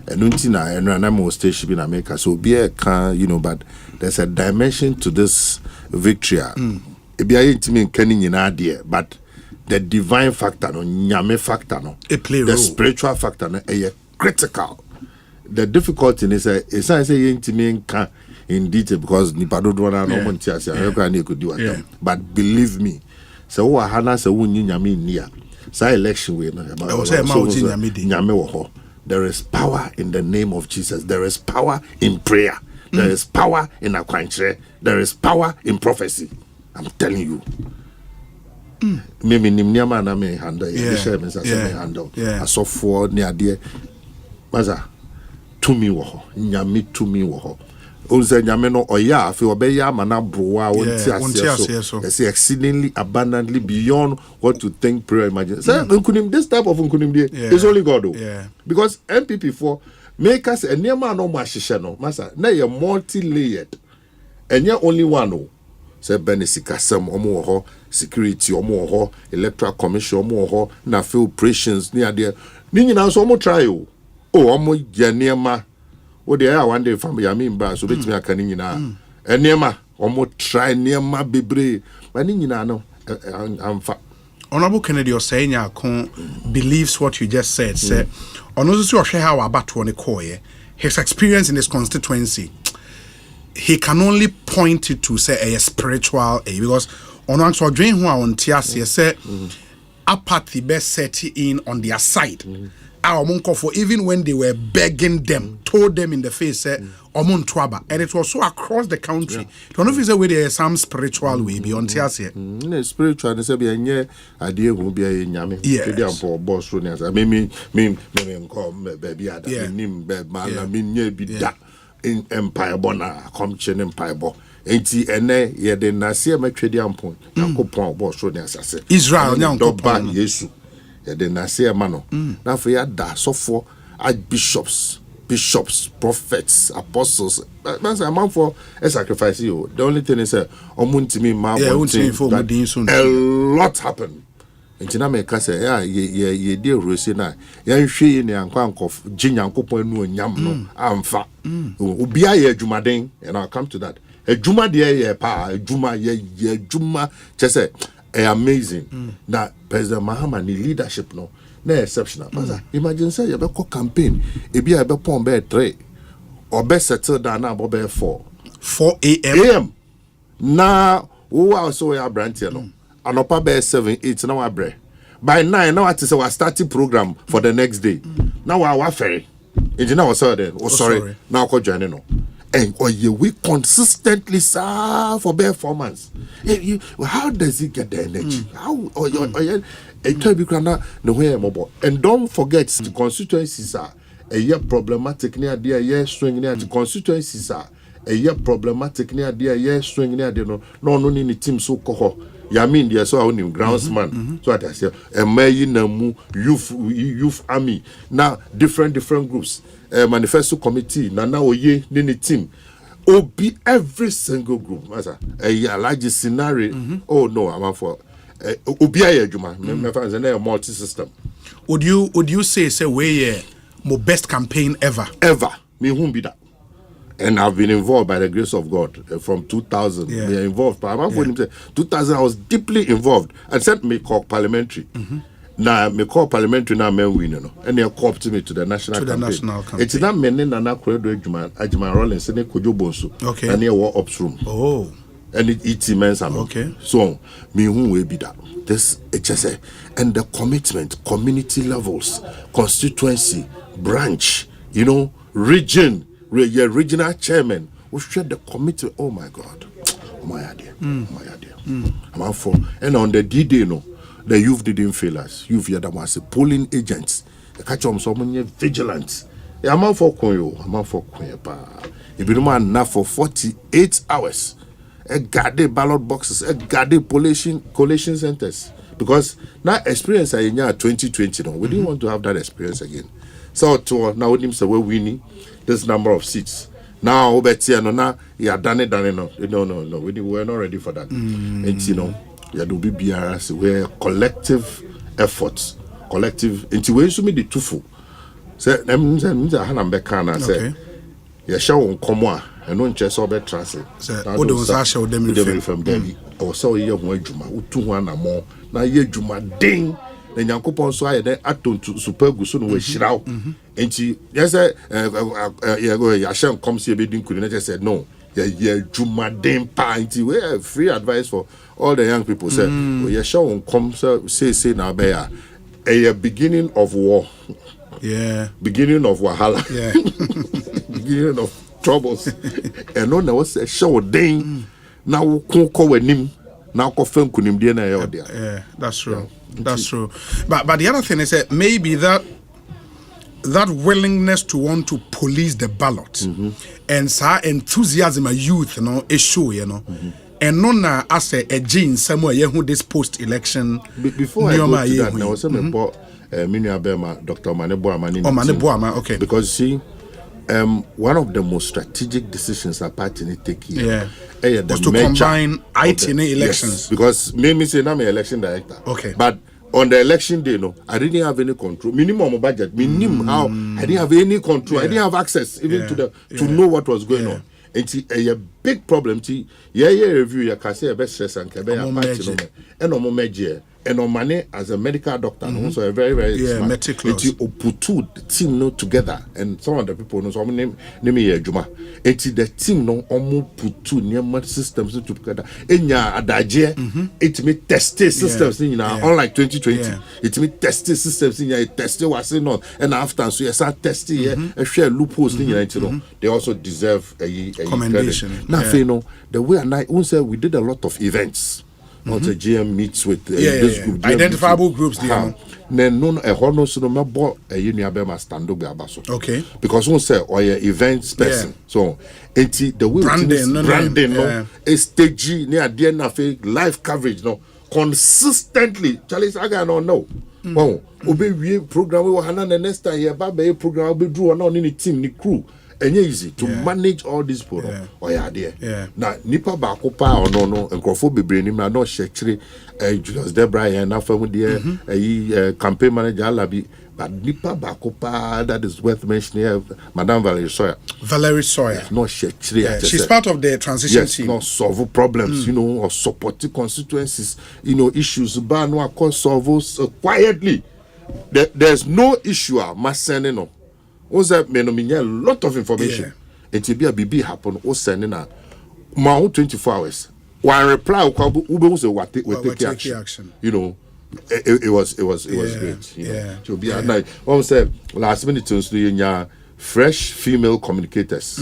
and untina and na mo station in America so be can but there's a dimension to this victory e be intimi nkani nyina there but the divine factor no nyame factor no the spiritual factor no critical. The difficulty is it's not say intimi nka in detail because nipa do do na no mo ntia sia e kwa na could do at but believe me so wo hana se wo nyi nyame nia say election we no nyame wo ho. There is power in the name of Jesus. There is power in prayer. There is power in akwanche. There is power in prophecy. I'm telling you. Maybe nimnyama na me handle handle aso for ni ade maza to me wo nyame to me wo Oze nyame no oya afi obeya mana browa wonti aseso say exceedingly abundantly beyond what you think prayer imagine. Say this type of nkunimdie is only God because MPP for make us a niema no ma hihye no masa na ye multi-layered enye only one o say benesikasem omo ho security omo ho electoral commission omo ho na field operations ni ade ni nyina so omo try o omo je niema o dey one day family yami mba so betimi aka ni nyina niema omo try niema bebre but ni nyina no amfa. Honorable Kennedy Osei believes what you just said. Say, honestly, how about his experience in his constituency, he can only point it to say a spiritual because on one so dream who on TRC say apathy best set in on their side. Our monko for even when they were begging them, told them in the face, Omon Twaba, and it was so across the country. Don't know if it's a way there is some spiritual way beyond Tiasia. Spiritual, and say, be a year idea will be a yammy. Yes, for boss runners. I mean, come, baby, I mean, man, I mean, be that in Empire Bona, Comchen Empire Bo. Enti ene ye de nasie metwediam point. Yakopon boss runners, I say. Israel, Doba, Yesu. The Nasia Mano. Now for ya da so for bishops, prophets, apostles. That's a man for a sacrifice you. The only thing is a lot happened. And Tina make us say, ye dear Rosina, yan she in the anquank of Jinyanko no yam no amfa. Ubia ye Jumadin, and I'll come to that. A Juma dear ye pa, a Juma ye Juma just say. Amazing. That President Mahama ni leadership no exceptional. Imagine say you be campaign, e be be pon be 3 or be settle down na be 4 a.m. Na wo also ya branch no. Anopa be 7 8 na wa bre. By 9 now at say we starting program for the next day. Now wa ferry. Engineer was then. Sorry. Now ko join no. And we consistently serve for bare 4 months. How does he get the energy? And don't forget the constituencies are a year problematic near dear year swing near the constituencies are a year problematic near dear year swing near the no any team so coho. Yamin there so on groundsman. So I say a mayin youth army. Now different groups. Manifesto committee nana oye nini team obi every single group masa a large scenario oh no I'm for obi ayejuma me fa say na multi system. Would you say we my best campaign ever me won't be that. And I've been involved by the grace of God from 2000. We are involved. But I'm going to say 2000 I was deeply involved and sent me called Parliamentary. Now me call Parliamentary now men win and they co-opt me to the national campaign. It's not men in an accredited Ajman Rollins and Bonsu. Okay. And near war ops room. Oh. And it's immense. Okay. So me who will be that. This HSA and the commitment, community levels, constituency, branch, region, your regional chairman who share the committee. Oh my God. Oh my idea. I'm out for and on the D-Day the youth didn't fail us. Youth here that was a polling agents. The catch on so many vigilant. I'm out for Koyo. I'm out for Koyo. If you don't enough for 48 hours, a guarded ballot boxes, a guarded collation centers. Because now experience in year 2020, we didn't want to have that experience again. So to now we say we're winning this number of seats. Now, now, you are done it. No. We were not ready for that. And ya do be biara say we collective efforts collective into we so me the twofold say them hana mbeka na say ya sha won komo a eno nche so be translate o de sa sha o dem from David o so ye ho adwuma utu ho anamo na ye adwuma den na Nyankopon so aye den atontu supergu so no we hiraw enti yes ya sha come see be din kunu na say no ya adwuma den pa enti we free advice for all the young people say ya sha won come say na be a beginning of war. Beginning of wahala. Beginning of troubles. And no was a show ding. Now ko wenim. Now ko fen kunim die na ya odia. Yeah, that's true. That's true. But the other thing is that maybe that willingness to want to police the ballot and sa enthusiasm of youth, you know, is show, you know. And no na as a gene somewhere who this post-election before I go to that, now was about Dr. Omanhene, okay. Because see, one of the most strategic decisions our party need take here was to combine IT elections. Yes, because me say I'm an election director. Okay. But on the election day, no, I didn't have any control. Minimum budget, minimum how I didn't have any control. I didn't have access even to know what was going on. It's a big problem. Review your case best stress and party and no major and no money as a medical doctor. Also a very smart. Meticulous. It's put the team together and some of the people know some name Juma. It's the team no put two near systems together. In your adaje, it me tested systems in unlike 2020. It me tested systems in your tested was not and after so yes, I tested a share loopholes in your they also deserve a commendation. Now, you know, the way I say we did a lot of events. Not a GM meets with this group. Identifiable groups. Then no a horno so no more a uniabema stand up abaso. Okay. Because one say or your events person. So the way branding no a stage near the end of live coverage no consistently. Charlie Saga no no. Wow. Obey program we will the next time here baby program will be draw on any team ni crew. And easy to manage all these people. Now, nipa bakopa or no, and Crawford be him. I know Shekri, Julius Debra, and after with the campaign manager, Alabi, but nipa bakopa that is worth mentioning. Madame Valerie Sawyer. No Shekri. She's part of the transition team. Not solve problems, you know, or supporting constituencies, you know, issues. But no, I can solve quietly. There's no issue. Must send no. Was that a lot of information? It will be a BB happen or sending a 24 hours. One reply was a what take action. You know, it was great. You know, to be at night. One said last minute to your fresh female communicators.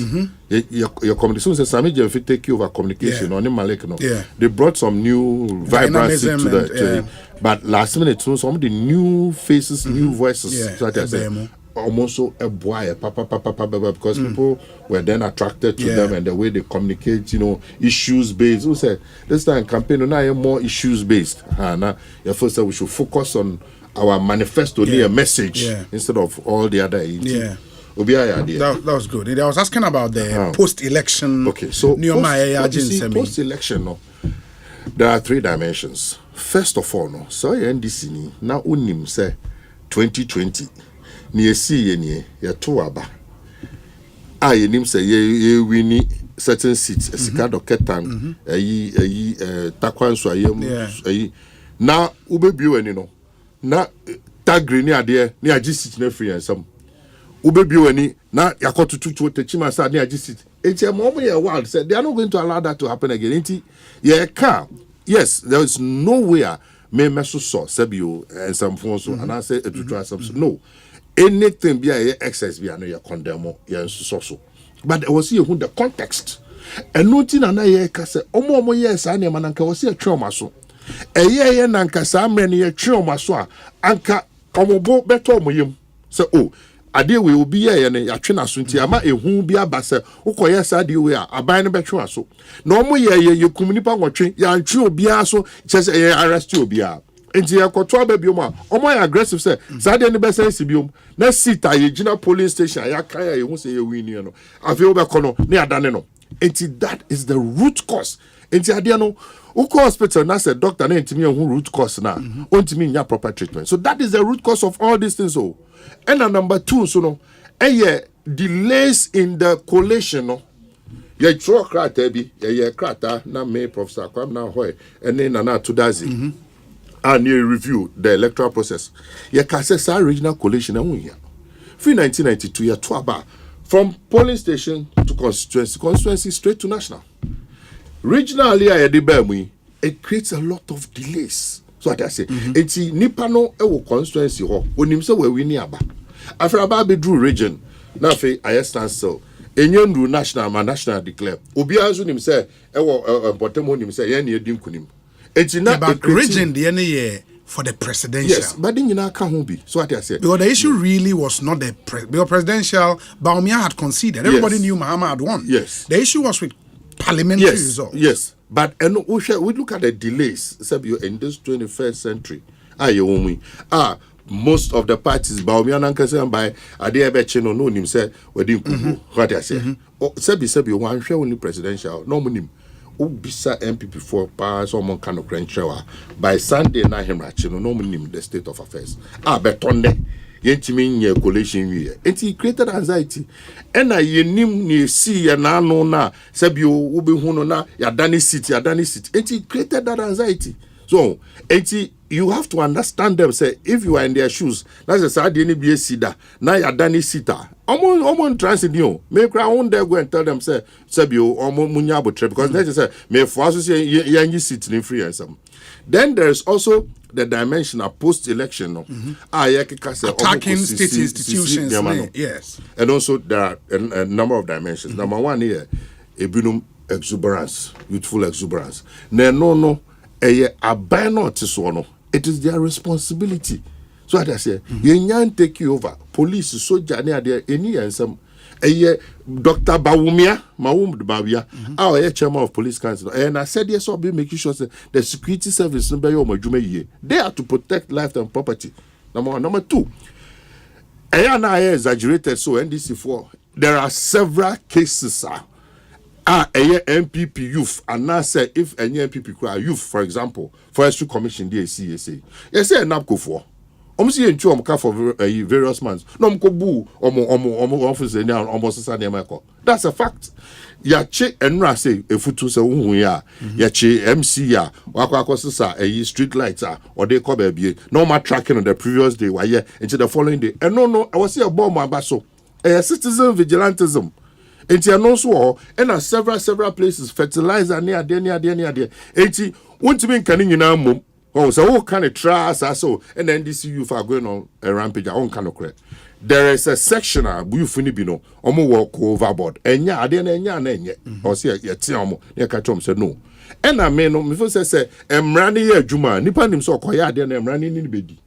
Your communication says Sami Jeff take over communication on the They brought some new vibrancy to the but last minute some of the new faces, new voices. So that I almost a boy, because people were then attracted to them and the way they communicate, you know, issues based. Who said this time campaign now more issues based? Now, first said we should focus on our manifesto, a message instead of all the other. That was good. I was asking about the post-election. Okay, so post-election, no, there are three dimensions. First of all, no, so NDC now unim say 2020. Ni esi ye ya to aba ye nim say ye wini certain seats esika do ketan takwanso ayem na ubebi wani no na tagri ni ade ni agi seat na free ansam ubebi wani na yakotutu techima sa ni agi seat mo ye wild said they are not going to allow that to happen again nti ye ka yes there is nowhere me meso so sebio and some fonso and I say to try some no. Anything be a excess be no condemn so. But it was here who the context. And nothing na ye ka say omo yes ane mananka was here trauma so. Ye nanka sa many ye trauma so anka omobo beto omoyem. Say oh ade we obi ye ne ya twena so nti ama ehu bi aba say ukoye sa ade we a aban ne betwa so. Na omo ye kumnipa nwotwe ya ntwe obi a so chese ye arrest obi a. Enti yakoto ababiom a omo ya aggressive say zade ne besa sibiom na sita ye gina polling station ya kan ya hu say ye win no afi obekono ne adane no enti that is the root cause enti ade no Uko hospital na say doctor na intimi who root cause na ontimi nya proper treatment. So that is the root cause of all these things. So, and number 2, so no, delays in the collation. No, ye draw crata bi ye crata na me Professor Kwabena Hoy and then Nana Tudazi. And you review the electoral process. Ye can say original collation and here. Free 1992 year 12 from polling station to constituency straight to national. Regionally, it creates a lot of delays. So what I say, it's nipa no ewo constituency ho. Onim se we wini aba. After aba be drew region, na fe I stand still. Enyendu national ma national declare. Obi azu nim se ewo bottom nim se ye na edim kunim. It's not about region the any year for the presidential. Yes, but then you know can't be. So what I say. Because the issue really was not the because presidential. Baumia had conceded. Everybody knew Mahama had won. Yes. The issue was with parliamentary results. Yes. But and we look at the delays. In this 21st century, most of the parties Baumia Nankasa by Adebechino no him say we didn't what I say. Sebi one share only presidential no monim. Ubisa MPP for pass someone kind of credential by Sunday na him rachino no monim the state of affairs. Betonde yentimi nye collation wie. It created anxiety. And ye nim ni see ya na no na sebi obi hu no na ya dani city. It created that anxiety. So you have to understand them. Say if you are in their shoes, that's a sad any be sida. Now ya dani sita. Omon transit you. Make I won't dare go and tell them say you omo munyabo trip because they say me for us say yangi sit in free and some. Then there is also the dimension of post-election. Attacking state institutions. Yes. And also there are a number of dimensions. Number 1 here, ebinum exuberance, youthful exuberance. No. It is their responsibility. So what I say, you can't take you over. Police, soldier, any and some. Dr. Bawumia, our chairman of police council, and I said yes, I'll be making sure that the security service they are to protect life and property. Number 1. Number 2, I exaggerated so NDC4. There are several cases. MPP youth, and now say if any MPP cry youth, for example, Forestry Commission, DACSA, yes, say NAPCO for. See in for various months. No mkobu office almost. That's a fact. Ya che enra say efutu se hu ya ya che MC ya wakwa sisa street lights or they call baby no more tracking on the previous day why into the following day. And no I was see a bomb abaso citizen vigilantism. Enti anonso and several places fertilizer near there. Enti wontimi nkane nyina mom. So what kind of trust so and then this youth are going on a rampage on kind of correct. There is a section you finibino omo walk overboard. Enya or say yetiamo near katom said no. And I may no me say emrani ye juma nipa nim so koya de na emrani ni bedi.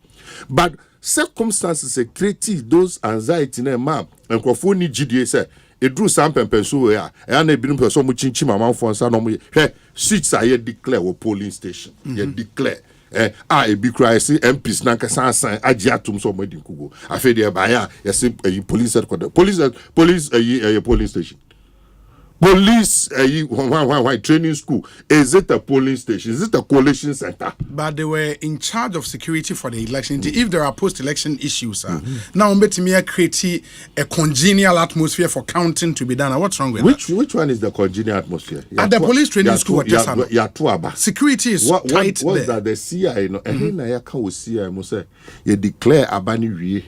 But circumstances create those anxiety na ma enkrofo ni gidie say it drew some pensu ya and e binu person mu chinchi mama fon sa no mo seats are declare wo polling station. Ye declare a big crisis MPs na kasa san agiatum so modin kugo afi de ba ya yes police headquarters police polling station police why training school. Is it a polling station? Is it a coalition center? But they were in charge of security for the election. If there are post-election issues, now Mbetimia create a congenial atmosphere for counting to be done. What's wrong with that? Which one is the congenial atmosphere? At the police training school, security is tight what's there. That the CIA no na ya ka wo CIA mo say you declare abani wie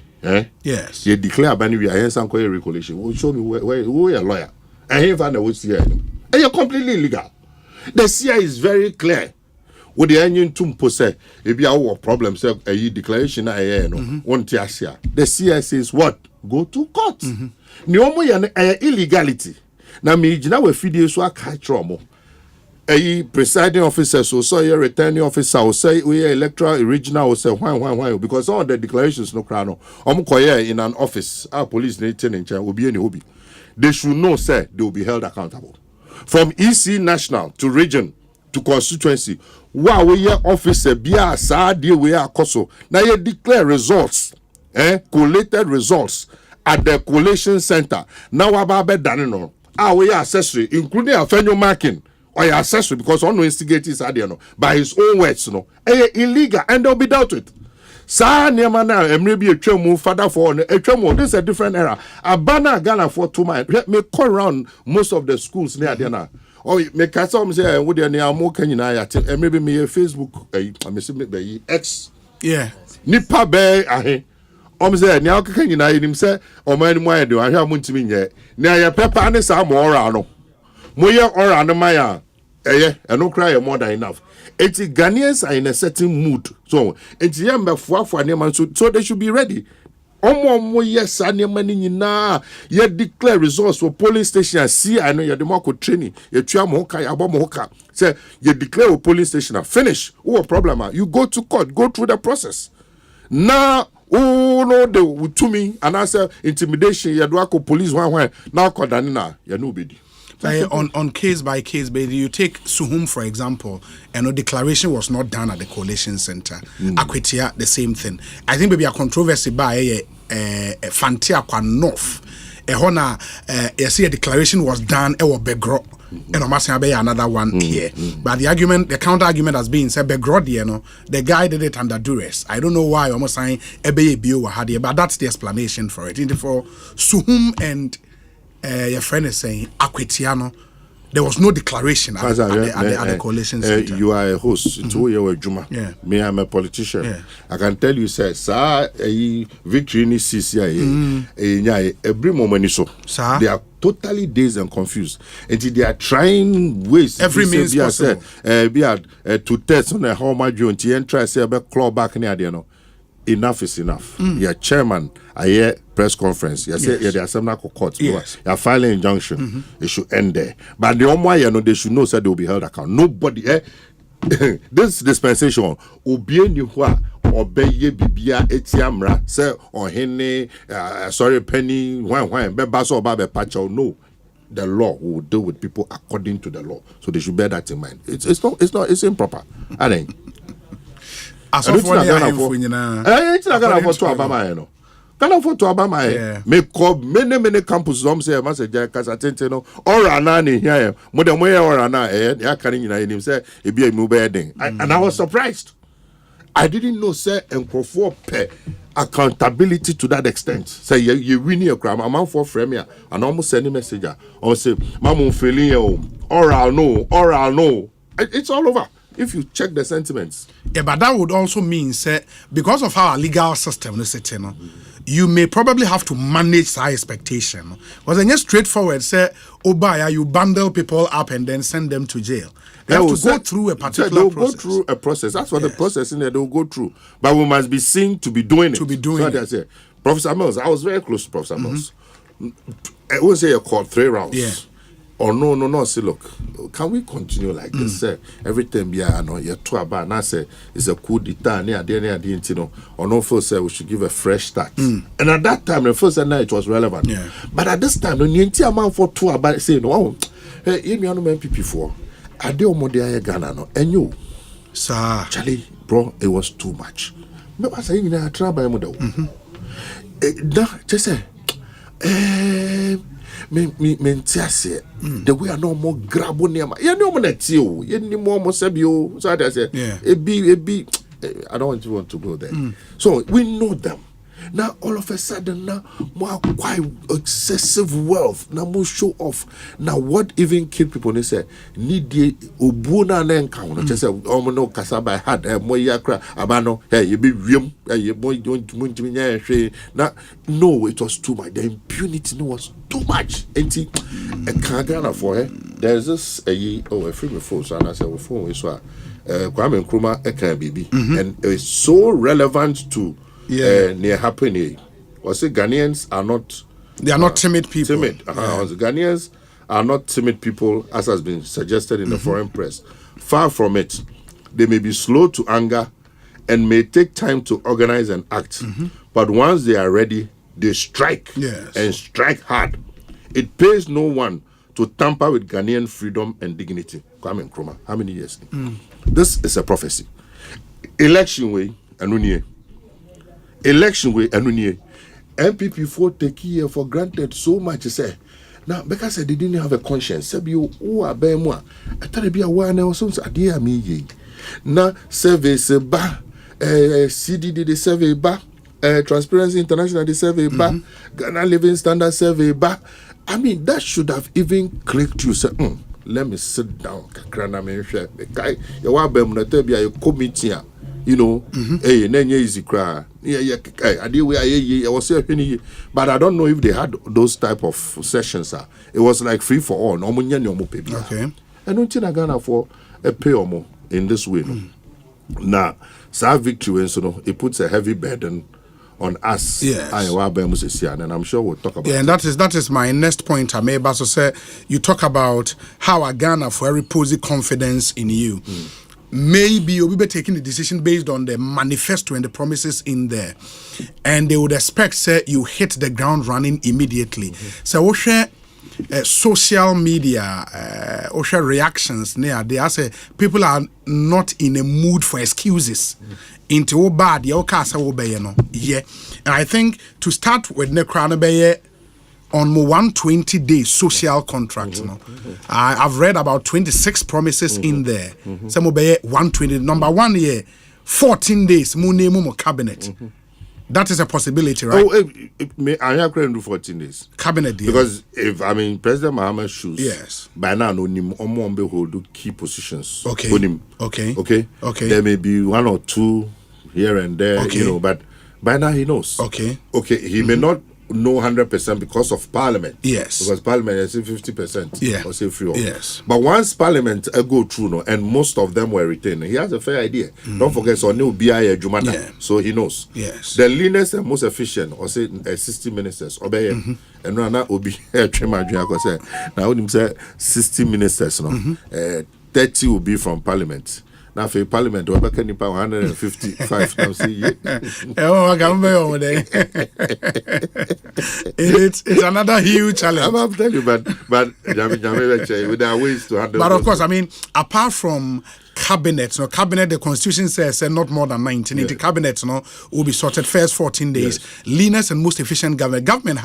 yes you declare abani wie ayen san koy regulation. Show me where you a lawyer. And he found out CIA. And you're completely illegal. The CIA is very clear. With the onion tumpo say, if you have problems, a declaration, the CIA says what? Go to court. Niomo yan illegality. Now me jina we fidie so aka tromo. Presiding officer, so your returning officer, or say we electoral original, or say why because all the declarations no crown. In an office, our police need in charge will be any hobby. They should know, sir, they will be held accountable. From EC national to region to constituency, wow, we are officer, bia saadi we are koso. Now you declare results, collated results at the collation center. Now ababe danino. We are accessory, including a fenyo marking. or accessory because on no instigate is no by his own words no illegal and they'll be dealt with. Sa niema na emre bi etwam father for etwam this is a different era. Abana Ghana for 2 months me call around most of the schools near there na. Oh, me kasa o me say wo de na mo kan nyina ya emre bi me Facebook me say me X. Yeah. Nipa be ahe. O me say na kan nyina nim say o man mu aye de ahwe amuntimi nye. Na ya pepper ne sa mo ora no. Mo ye ora no maya. Eno cry more than enough. Eti Ghanaians are in a certain mood. So eti yamba fuafua neman so they should be ready. Omo yes anema ni nyina ye declare results for polling station. See I know you the more training. You twa mo hoka ya mo hoka. Say you declare a polling station finish. What problem? You go to court, go through the process. Now no they would to me and I say intimidation you do police one now kodanina you nobody. On case by case basis, you take Suhum for example, and a declaration was not done at the coalition center. Akwetia, the same thing. I think maybe a controversy by Fantia Kwa North. Hona, you see a declaration was done. It was Begro, and Omasina be another one here. But the counter argument has been said Begro, you know, the guy did it under duress. I don't know why almost saying Ebe Bio had here, but that's the explanation for it. For Suhum and your friend is saying Akwetiano, there was no declaration at the coalition center. You are a host. Juma. Yeah. Me, I'm a politician. Yeah. I can tell you, sir, victory in CCI, every moment so. They are totally dazed and confused. And they are trying ways. Every means possible. To test on how much you and try to say about claw back near the enough is enough. Your chairman, I hear press conference. You say the Assembly court. Yes. You filing injunction. It should end there. But the only they should know that they will be held account. Nobody. This dispensation obey you obey bibia etiamra say Omanhene sorry penny when be baso ba pacho no. The law will deal with people according to the law. So they should bear that in mind. It's improper. I think. As of one year, it's not going to afford to Obama. Can afford to Obama. Make many campuses. Some say, "Master Jack, Asante, no, or Anani here, more than way or Anna, they carrying in him say, it be a new bedding." And I was surprised. I didn't know, sir, and for pay accountability to that extent. Say, you win your crime, a man for frame here, and almost send a message. Or say, Mamu feeling you, or I'll know. It's all over. If you check the sentiments. Yeah, but that would also mean, say, because of our legal system, you may probably have to manage that expectation. Because then just straightforward, say, Obaya, you bundle people up and then send them to jail. They have to go through a particular process. They'll go through a process. That's what the process in there they'll go through. But we must be seen to be doing it. So I say, Professor Mills, I was very close to Professor Mills. I won't say a call 3 rounds. Yeah. Or no. Say, look, can we continue like this? Say, every time you're too about. Now say it's a coup d'etat. Or no first say we should give a fresh start. And at that time, the first night it was relevant. Yeah. But at this time, the entire amount for 2 about say no. Hey, you know PP4. I did omodia Ghana no. And you, sir, Charlie, bro, it was too much. Me was saying na try by model. Just say, the way I no more grab on near my. You know me net you. You need more sebio. So I say, it be. I don't want to go there. So we know them. Now all of a sudden now more quite excessive wealth. Now more show off. Now what even kid people they say need the ubuna na encounter. Just say no kasaba had more yakra abano. Hey you be real. You boy don't now no it was too much. The impunity was too much. And I can't get for her. There's this a free phone. So I said phone is Kwame Nkrumah a baby and it's so relevant to. Near happening. Was it Ghanaians are not? They are not timid people. Ghanaians are not timid people, as has been suggested in the foreign press. Far from it. They may be slow to anger and may take time to organize and act. But once they are ready, they strike and strike hard. It pays no one to tamper with Ghanaian freedom and dignity. Kwame Nkrumah, how many years? This is a prophecy. Election way, Anunie. Election way, Anunie. MPP4 take here for granted so much. Say, Now, because they didn't have a conscience, said you who are bear more. I thought it'd be a one or something. I dear me. Now, service ba, CDD the survey ba, Transparency International the survey ba, Ghana Living Standard survey ba. I mean, that should have even clicked you. Say, let me sit down. Kakrana me share. Guy, you want be na te be a committee. You know, easy cry. I did where I was saying, but I don't know if they had those type of sessions. It was like free for all. No money, no more people. Okay. I don't think I gonna for a pay or more in this way. Now, so victory, so it puts a heavy burden on us. Yes. And I'm sure we'll talk about. Yeah, and that is my next point. I may also say you talk about how a Ghana for repose confidence in you. Maybe you'll be taking the decision based on the manifesto and the promises in there, and they would expect say you hit the ground running immediately. So we share social media, we share reactions. They are say people are not in a mood for excuses. Into bad, yeah. And I think to start with, Nekrana on 120-day social contract. I've read about 26 promises in there. Some will be 120. Number 1 year, 14 days. Mu cabinet. That is a possibility, right? I have to do 14 days. Cabinet deal. Because if President Mahama shoes, yes, by now no him hold key positions. Okay. Okay. There may be 1 or 2 here and there, but by now he knows. Okay. He may not know 100% because of Parliament. Yes. Because Parliament is 50%. Yeah. Or say free. Yes. But once Parliament go through, and most of them were retained, he has a fair idea. Don't forget, so new BIA Jumada. So he knows. Yes. The leanest and most efficient, or say 60 ministers, obey. And Rana will be now when say 60 ministers, 30 will be from Parliament. Now for Parliament, we're back in 155. Now see, it's another huge challenge. I'm telling you, but there are ways to handle. But of course, I mean, apart from cabinet, cabinet, the constitution says not more than 19. The cabinet, will be sorted first 14 days. Yes. Leanest and most efficient government. Government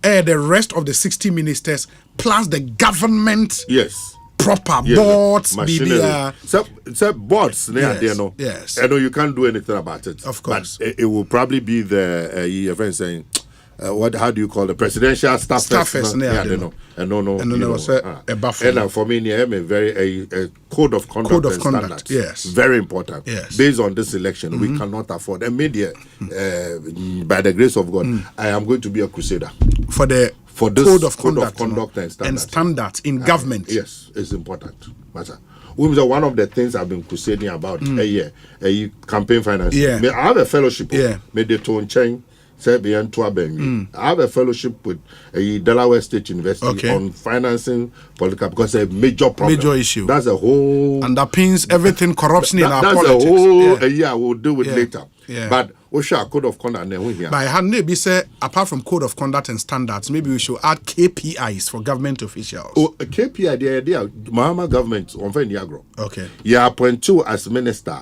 had the rest of the 60 ministers plus the government. Yes. Proper boards, machinery. So boards, they are there, no. Yes. I know you can't do anything about it. Of course. But it will probably be the your friend saying, how do you call the presidential staffers? No. A buffer. And for me, I am a very a code of conduct. Standards. Yes. Very important. Yes. Based on this election, we cannot afford. And media, by the grace of God, I am going to be a crusader for this code of conduct and standards in government. Yes, it's important. One of the things I've been crusading about a campaign finance. Yeah. I have a fellowship. Yeah. I have a fellowship with a Delaware State University on financing political because it's a major problem. Major issue. That's a whole underpins everything corruption in our politics. That's a whole we'll deal with later. Yeah. But we should have code of conduct here. By hand, maybe say apart from code of conduct and standards, maybe we should add KPIs for government officials. A KPI, the idea, Mahama government on Niagara. Okay. You appoint you as minister.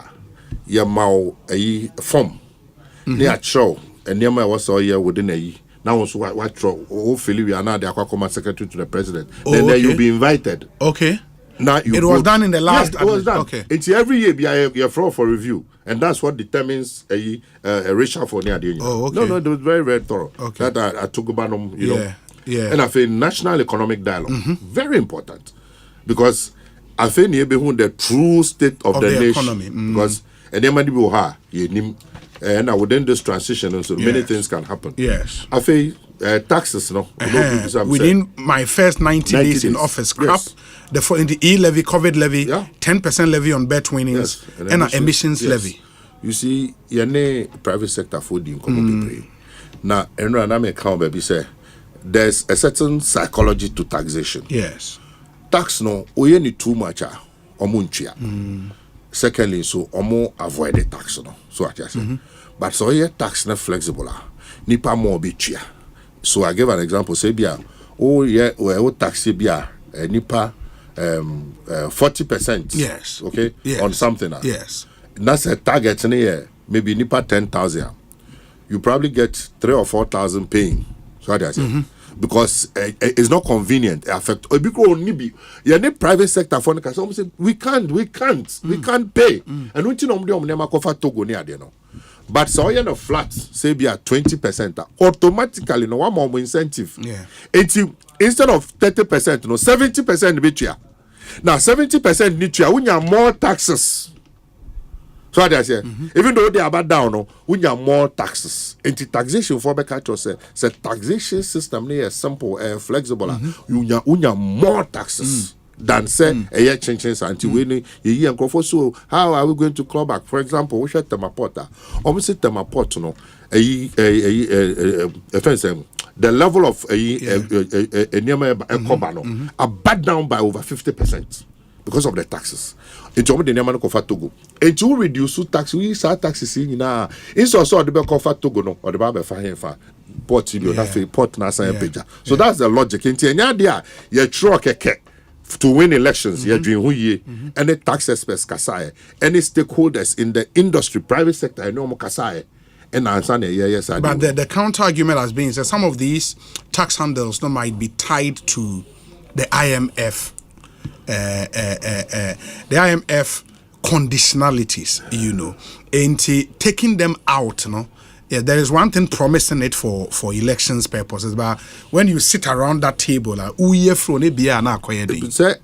You mau a form. Near show. And Nema was all year within a year. Now, hopefully, we are now the Aquacoma secretary to the president. Then you'll be invited. Okay. Now it was done in the last. Yes, it was done. Okay. It's every year you're for review, and that's what determines a ratio for near the. Oh, okay. No, it was very, very thorough. Okay. That I took about know. Yeah. And I feel national economic dialogue very important because I feel the true state of the nation economy. Because and then many people have and within this transition, also many things can happen. Yes. I feel taxes, within my first 90 days in office, scrap the E-levy, COVID levy, 10% levy on bet winnings, and emissions levy. You see, private sector food in now, and I may count baby say there's a certain psychology to taxation. Yes. Tax no, we need too much omunchia. Secondly, so omo avoid the tax no. So I just say. But so here tax not flexible. Nipa more be chia. So I give an example. Say bia, tax bia nipa 40%. Yes. Okay. Yes. On something. Yes. That's a target in here. Maybe nipa 10,000. You probably get 3,000 or 4,000 paying. So I say. because it's not convenient. Affect any private sector for the we can't pay. And we Togo near there now. But so you know flat, say be at 20%, automatically no one more incentive. Yeah. Instead of 30%, no 70% betria. Now 70% betria, we have more taxes. So what I say, even though they are bad down, no, we have more taxes. And the taxation for Bekato say taxation system is simple, flexible. You have more taxes. Than say a year changes until we year and go. So how are we going to claw back? For example, we should Temapota. Almost Temaport, no, the level of Ekobano are back down by over 50% because of the taxes. It's only the name of Togo. And to reduce tax, we start taxes in now. It's also the back of Togo, no, or the Baba Fahenfa. Port, you know, port Nasa and Peja. So that's the logic. In Tiania, you truck to win elections, and the tax experts kasai, any stakeholders in the industry, private sector, I know kasai, and Asante, yes, I do. But the counter argument has been that some of these tax handles might be tied to the IMF, the IMF conditionalities, you know, and taking them out, no. Yeah, there is one thing promising it for elections purposes, but when you sit around that table, say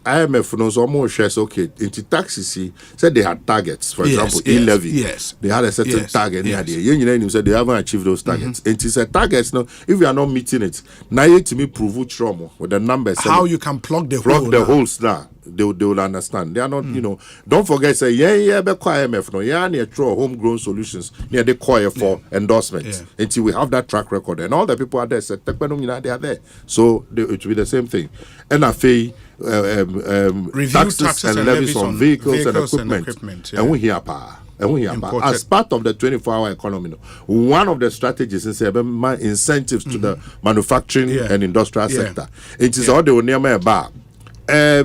IMF knows almost shares okay. Into taxes, said they had targets. For example, e-levy. Yes, they had a certain target. You said they haven't achieved those targets. And it's a targets. No, if you are not meeting it, now you to me prove trauma with the numbers. How you can plug the holes now. They will understand. They are not, you know. Don't forget, say, be IMF, no, near throw homegrown solutions, near the choir for endorsement. Until we have that track record. And all the people are there, say, they are there. So it will be the same thing. NFA, taxes and levies on vehicles and equipment. And we hear power. As part of the 24-hour economy, one of the strategies is incentives to the manufacturing and industrial sector. It is all the near bar.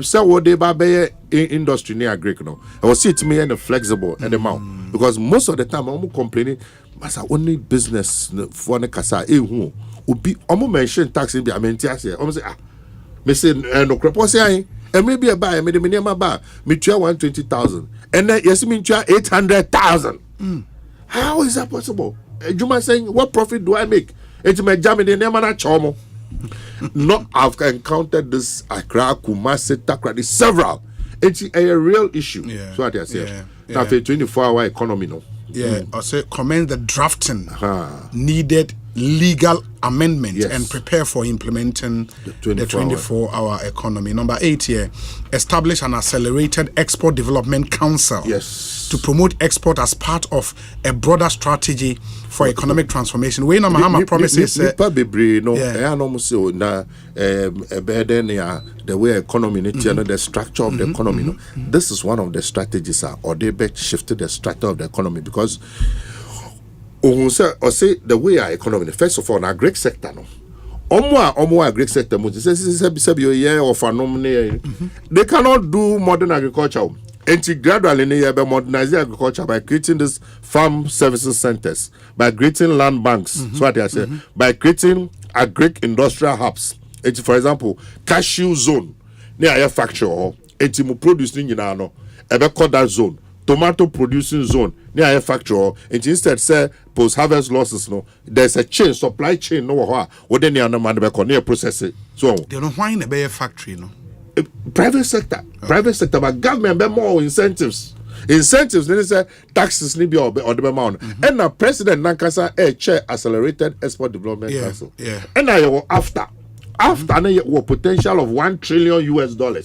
So what they buy industry near Greek no. I was see it me and flexible and the amount because most of the time I'm complaining as only business for the kasa who be mention tax in the amenities here. Say me say no crop say and maybe a buy me the minimum buy me 120,000 and then yes me 800,000. How is that possible? Juma saying what profit do I make? It's my jam in the name of chomo. Not I've encountered this Accra, Kumasi, Takrady, several. It's a real issue. So what I say. Now for 24-hour economy, no. Also commend the drafting needed legal amendment and prepare for implementing the 24-hour economy. Number 8 here, establish an accelerated export development council to promote export as part of a broader strategy for economic transformation. We know Mahama promises the way economy the structure of the economy. This is one of the strategies or they bet shifted the structure of the economy because say the way our economy, first of all, our Greek sector, no. Omo Greek sector, they cannot do modern agriculture. And gradually, they modernize agriculture by creating these farm services centers, by creating land banks. So what I say, by creating agric industrial hubs. For example, cashew zone near a factory or producing in ano, ebe call that zone. Tomato producing zone near a factory, and instead say post harvest losses. No, there's a chain, supply chain. No, what then the man near process it. So they don't want to be a factory, no. Private sector, but government be more incentives. Then they say taxes need be or the amount. And now President Nankasa chair accelerated export development council. And now after now potential of $1 trillion.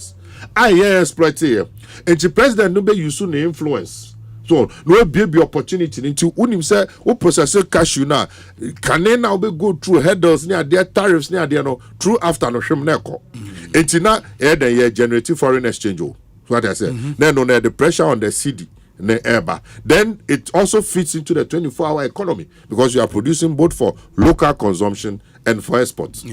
I exploit here. And the president no be use the influence. So no be opportunity into unim say who process cashew now. Can they now be go through headers near their tariffs near their no through after no shim neko. And now then generating foreign exchange. What I say. Then on the pressure on the CD. Then it also fits into the 24-hour economy because you are producing both for local consumption and for exports.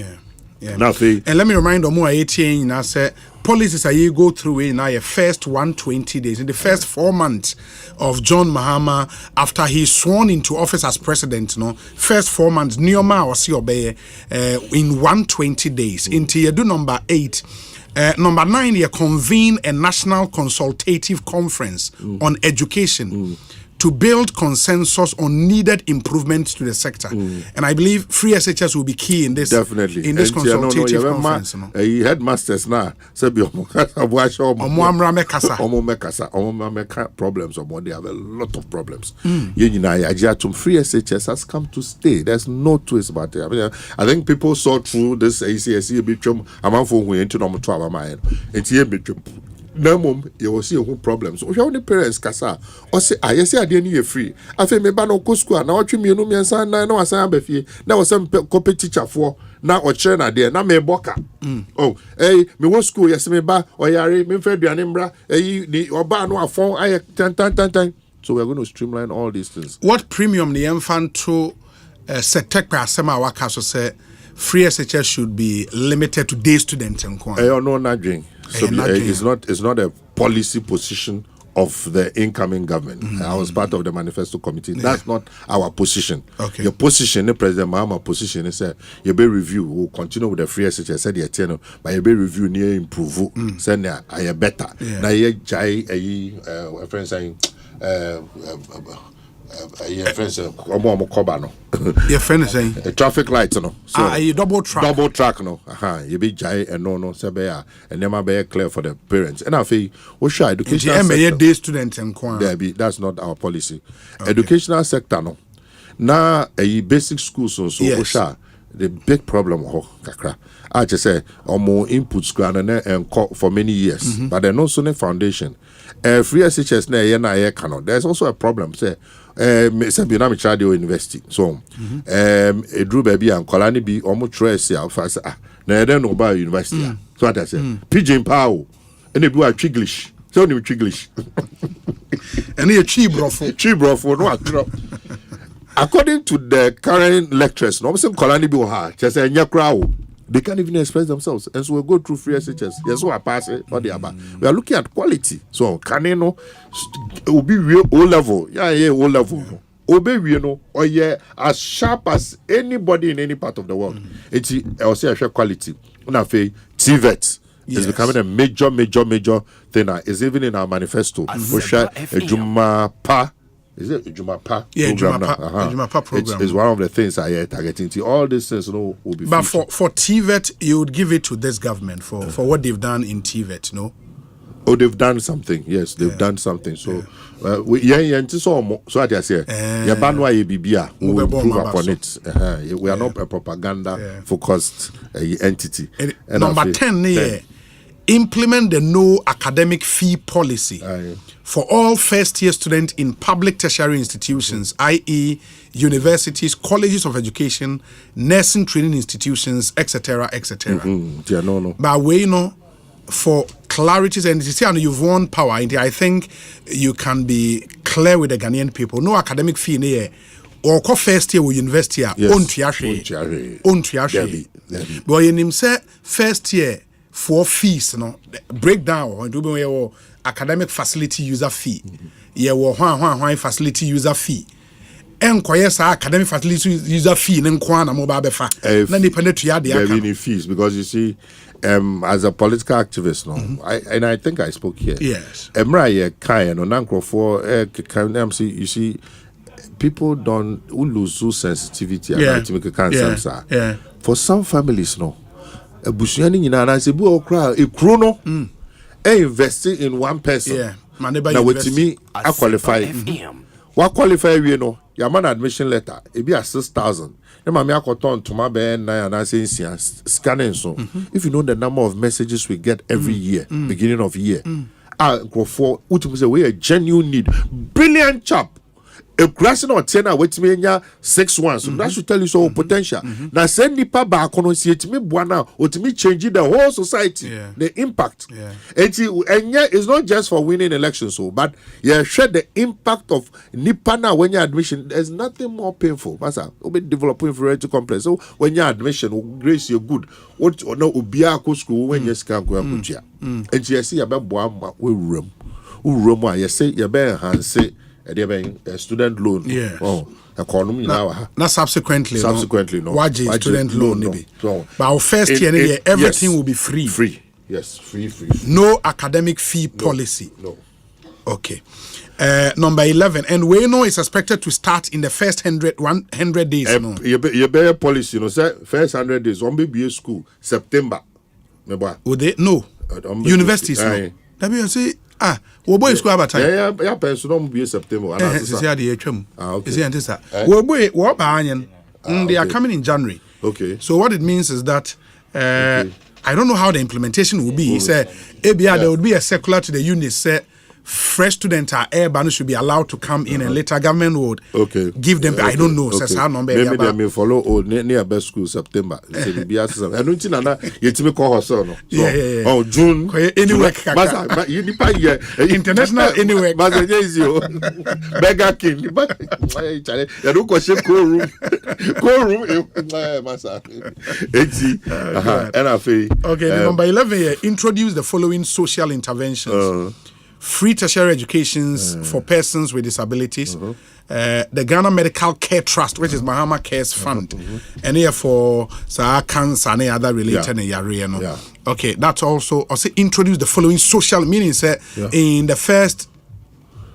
And let me remind them more 18 now say policies are you go through in now your first 120 days in the first 4 months of John Mahama after he sworn into office as president. No, first 4 months Nioma or see obey in 120 days. Into you do number 8. Number 9, you convene a national consultative conference on education to build consensus on needed improvements to the sector. And I believe free SHS will be key in this. Definitely. In this consultative conference. Headmasters now, problems or more. They have a lot of problems. Free SHS has come to stay. There's no twist about it. I think people saw through this ACSE between among who into normal travel mine. It's here between. No mum, you will see who problems. If your parents kasa, or say, I say I didn't free. I feel me ban on Cusco, now what you mean, no son, no, I say I'm befi. Now was some copy teacher for now or China there, now me boka. Oh, hey, me was school, yes, me ba, or yari, me fed Yanimbra, or ba no phone, I tan. So we're going to streamline all these things. What premium the infant to set tech Asema Wakaso say free SHS should be limited to day students and no, not drink. So it's not a policy position of the incoming government. I was part of the manifesto committee. That's not our position. Okay. Your position, the President Mahama position is you be review. We'll continue with the free SHS. Said the eternal, but you be review near improve. Send I better. Now you jai a friend saying your friend saying your friend is saying traffic lights no. So you double track no. You be jai and no sabeya and them be clear for the parents. And I feel what should educational sector day students and that's not our policy. Educational sector no. Now a basic schools so the big problem kakra. I just say more inputs and for many years, but there's no sone foundation. Free SHS na cannot. There's also a problem. Say, say be na me child university. So, Drew baby and Kolani be almost trace ya. Na don't know about university. So what I say, Pigeon Pow, and they do a Chiglish. So you Chiglish. And you cheap brofo. No. According to the current lecturers, no some Kolani be ha. Just say nyakra. They can't even express themselves, and so we go through free SHS. Yes, so I pass it. What they are, we are looking at quality. So can you know, will be real O level, O level, obey you know, or as sharp as anybody in any part of the world. It's also a quality. Now, TVET is becoming a major thing. It's even in our manifesto. We share a Juma Pa. Is it Jumapa? Yeah, Jumapa program. It's one of the things I are targeting. All these things, will be. But for TVET, you would give it to this government for what they've done in TVET, no? Oh, they've done something. Yes, they've done something. So, so what I say, we will improve upon it. We are not a propaganda focused entity. And number 10, implement the no academic fee policy for all first-year students in public tertiary institutions, i.e., universities, colleges of education, nursing training institutions, etc., etc. But we know for clarities and you see, you've won power. I think you can be clear with the Ghanaian people. No academic fee in here. Or first year with university, own tiashe. But in him say first year. For fees, no breakdown or do we academic facility user fee. One facility user fee. Academic facility user fee. Mobile befa. Any fees because you see, as a political activist, no, I think I spoke here. Yes. You see, people don't lose sensitivity about to make a cancer. For some families, no. A bushani nyina say bu okra e kro no investing in one person now with me I qualify what qualify we no your man admission letter e be 6,000 na ma me akoton to ma be 9 and I say scanning so if you know the number of messages we get every year beginning of year go for which say we a genuine need brilliant chap a grass or 10 wait me 6 ones. So that should tell you so potential. Now send nipa back on see it me buana or to me changing the whole society. The impact. And it's not just for winning elections, so but share the impact of nipa now when your admission. There's nothing more painful. Masa, we developing inferiority complex. So when your admission, grace you're good. What or no ubia school when you can go and put and you see about boam we room. Room, you say you bear and say a student loan. Yeah. Oh, economy now. Not subsequently. No. Why student loan? Maybe. But our first year, everything will be free. Free. Yes, free. No academic fee policy. No. Okay. Number 11, and we know it's expected to start in the first 100 days. You bear policy, say first 100 days. On BBA school, September. Would they? No. Universities. No. That means say. We boy school about time. Yeah, person don't be September. Is here the HM. Is here this that. We boy what banyan. They are coming in January. Okay. So what it means is that I don't know how the implementation will be. He said ABR there would be a circular to the unit say fresh students are urban should be allowed to come in and later government would give them I don't know says how number maybe they may follow old near best school September say be as I don't think na yetimi call her no oh June anywhere you nipa here international anywhere but is you beggar king you don't question cool room masa and I feel okay number 11 here introduce the following social interventions. Free tertiary educations for persons with disabilities, the Ghana Medical Care Trust, which is Mahama Cares Fund, and here for cancer and other related area. Okay, that's also introduce the following social meanings in the first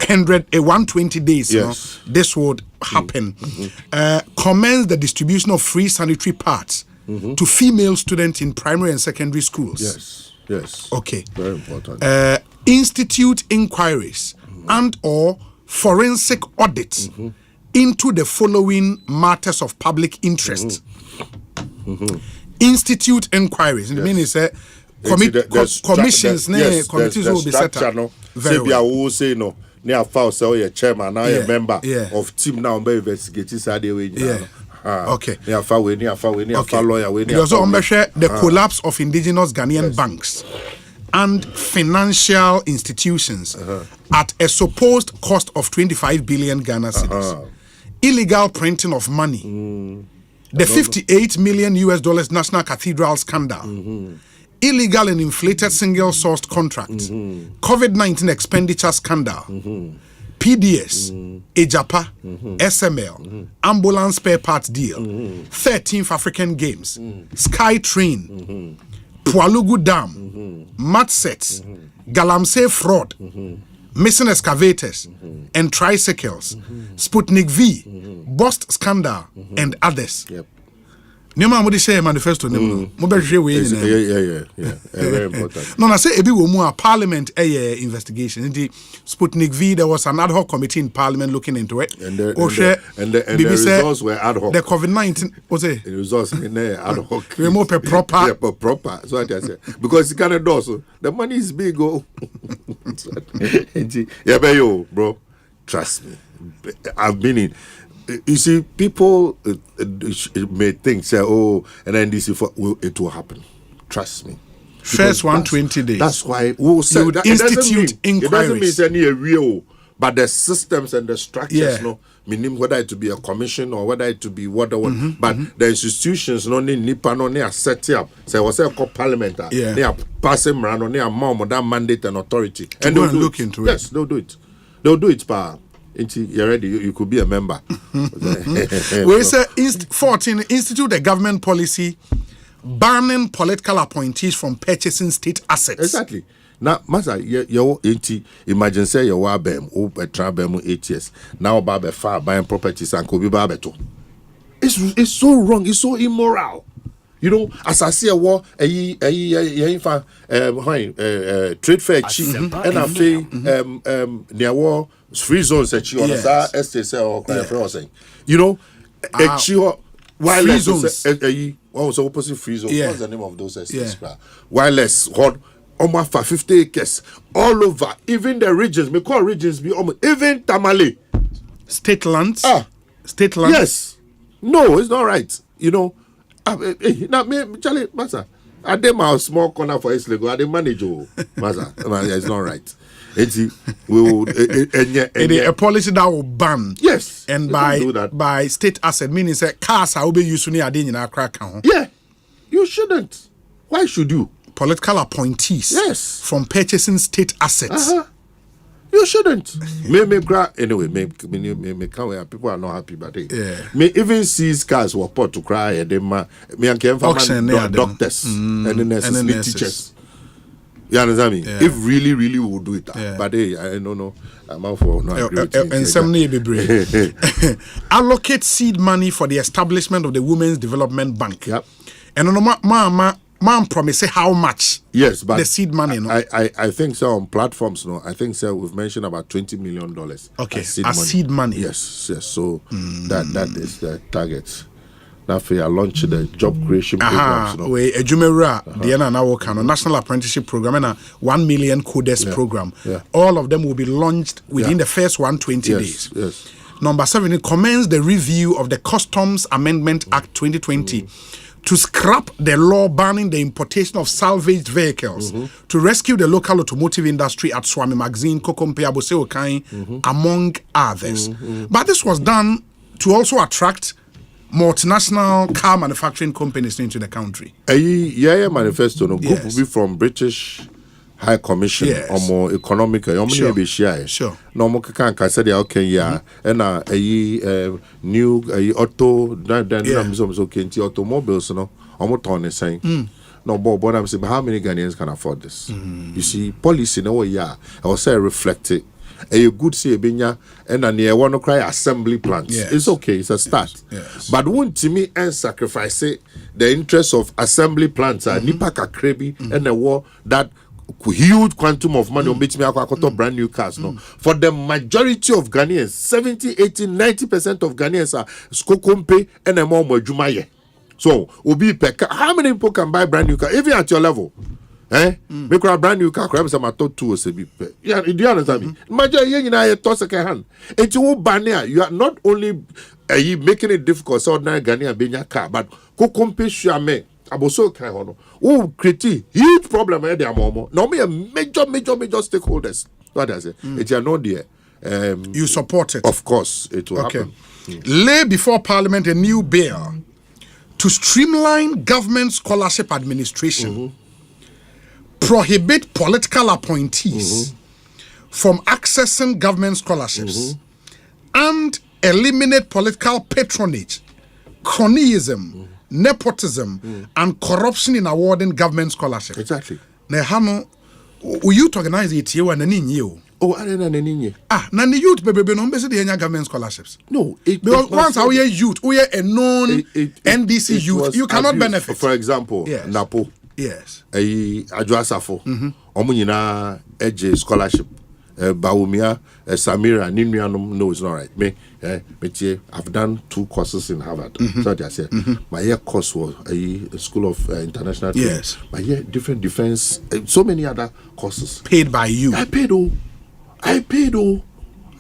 120 days. This would happen. Commence the distribution of free sanitary pads to female students in primary and secondary schools. Yes. Okay. Very important. Institute inquiries and or forensic audits into the following matters of public interest. Institute inquiries. It means commissions, committees will be set up. Very well. Say no. Near file say chairman, now a member of team now be investigating way. Okay. Near file lawyer way. It also the collapse of indigenous Ghanaian banks and financial institutions at a supposed cost of 25 billion Ghana cedis. Illegal printing of money. The $58 million National Cathedral scandal. Illegal and inflated single-sourced contracts. COVID-19 expenditure scandal. PDS, Ejapa, SML, ambulance spare parts deal, 13th African Games, Sky Train, Pualugu Dam, mat sets, Galamsey fraud, missing excavators and tricycles, Sputnik V, bust scandal, and others. Nyoma mo de share manifesto nem mo be hwe we yeah very important. No na say ebi wo mu a parliament investigation the Sputnik V there was an ad hoc committee in parliament looking into it and the results were ad hoc. The COVID-19 was it the results in ad hoc we more proper proper so I say because it can do so the money is big yeah but yo bro trust me I've been in. You see, people may think, say, and then this it will happen. Trust me. First 120 days. That's why we'll say that institute inquiries. It doesn't mean it's any real, but the systems and the structures, meaning whether it to be a commission or whether it to be whatever, but the institutions, no need nipa, no need set up. Say, what's a parliament? They are passing around, no need a mom that mandate and authority, and they'll look into it. Yes, they'll do it. They'll do it, pa. You're ready. You could be a member. We say 14 institute a government policy banning political appointees from purchasing state assets. Exactly. Now, Master, you imagine say you are bem or try bem 8 years. Now, Baba far buying properties and could be Babeto. It's so wrong. It's so immoral. You know, as I see a war, trade fair chief, and I feel near war free zones that you understand. STC you know, wireless zones. What was opposite free zones? What's the name of those STCs? Wireless hot almost for 50 acres all over, even the regions. We call regions be almost even Tamale. State lands. State lands. Yes. No, it's not right. You know, now me, Charlie, Master, I did my small corner for Islego. I did manage, Master. It's not right. We will, a policy that will ban. Yes. And by state asset, meaning that cars will be used in a crack. Yeah. You shouldn't. Why should you? Political appointees. Yes. From purchasing state assets. You shouldn't. Anyway, people are not happy about it. Yeah. May even see cars were put to cry and them me can auction doctors and the nurses, teachers. You understand me? Yeah. If really we will do it. But hey, I don't know. I'm out for no agree with you. And some need be brave. Allocate seed money for the establishment of the Women's Development Bank. Yep. And man promise how much? Yes, but the seed money. No? I think so on platforms. No, I think so. We've mentioned about $20 million. Okay, seed money. Yes. So that is the target. Now for you launch the job creation programs. No? We Ejumera, Diana now National Apprenticeship Program and a 1 million coders program. Yeah. All of them will be launched within the first 120 days. Yes. Number 7, it commends the review of the Customs Amendment Act 2020 to scrap the law banning the importation of salvaged vehicles to rescue the local automotive industry at Swami Magazine, Kokompe, Abose Okai, among others. But this was done to also attract multinational car manufacturing companies into the country. Yeah, manifesto no group will be from British High Commission or more economic. Sure. No more can say okay, yeah, and new auto automobiles, no, almost on the same. No, but I'm saying, how many Ghanaians can afford this? You see, policy no way, I will say reflected. A good say benya and near one cry assembly plants. It's okay, it's a start. Yes. But won't to me and sacrifice the interests of assembly plants are nipa kakrebi and the war that huge quantum of money on which me akoto brand new cars. No, for the majority of Ghanaians, 70, 80, 90% of Ghanaians are skokompe and a more mojumaye. So obi peka, how many people can buy brand new car even at your level? Make a brand new car, grab some at 2 or do you understand me? Imagine you toss a hand. And you banner, you are not only making it difficult so ordinary Ghanaian being your car, but go compare shame. Aboso Kahono. Oh, create huge problem at the moment. No, me a major stakeholders. What does it? It's not there. You support it. Of course, it will happen. Lay before Parliament a new bill to streamline government scholarship administration. Prohibit political appointees from accessing government scholarships and eliminate political patronage, cronyism, nepotism, and corruption in awarding government scholarships. Exactly. Nehano, we youth organize it here and any new. Oh, I don't know. Now the youth baby no be the government scholarships. No, because once we are youth, we are a known NDC youth, you cannot benefit. For example, Napo. Yes. Ajuasafo. Omunyina edge scholarship. Baumia, Samira, Nimianum. No, it's not right. Me, I've done 2 courses in Harvard. So I said, my year course was a school of international trade. Yes. My year different defense, so many other courses. Paid by you. I paid all.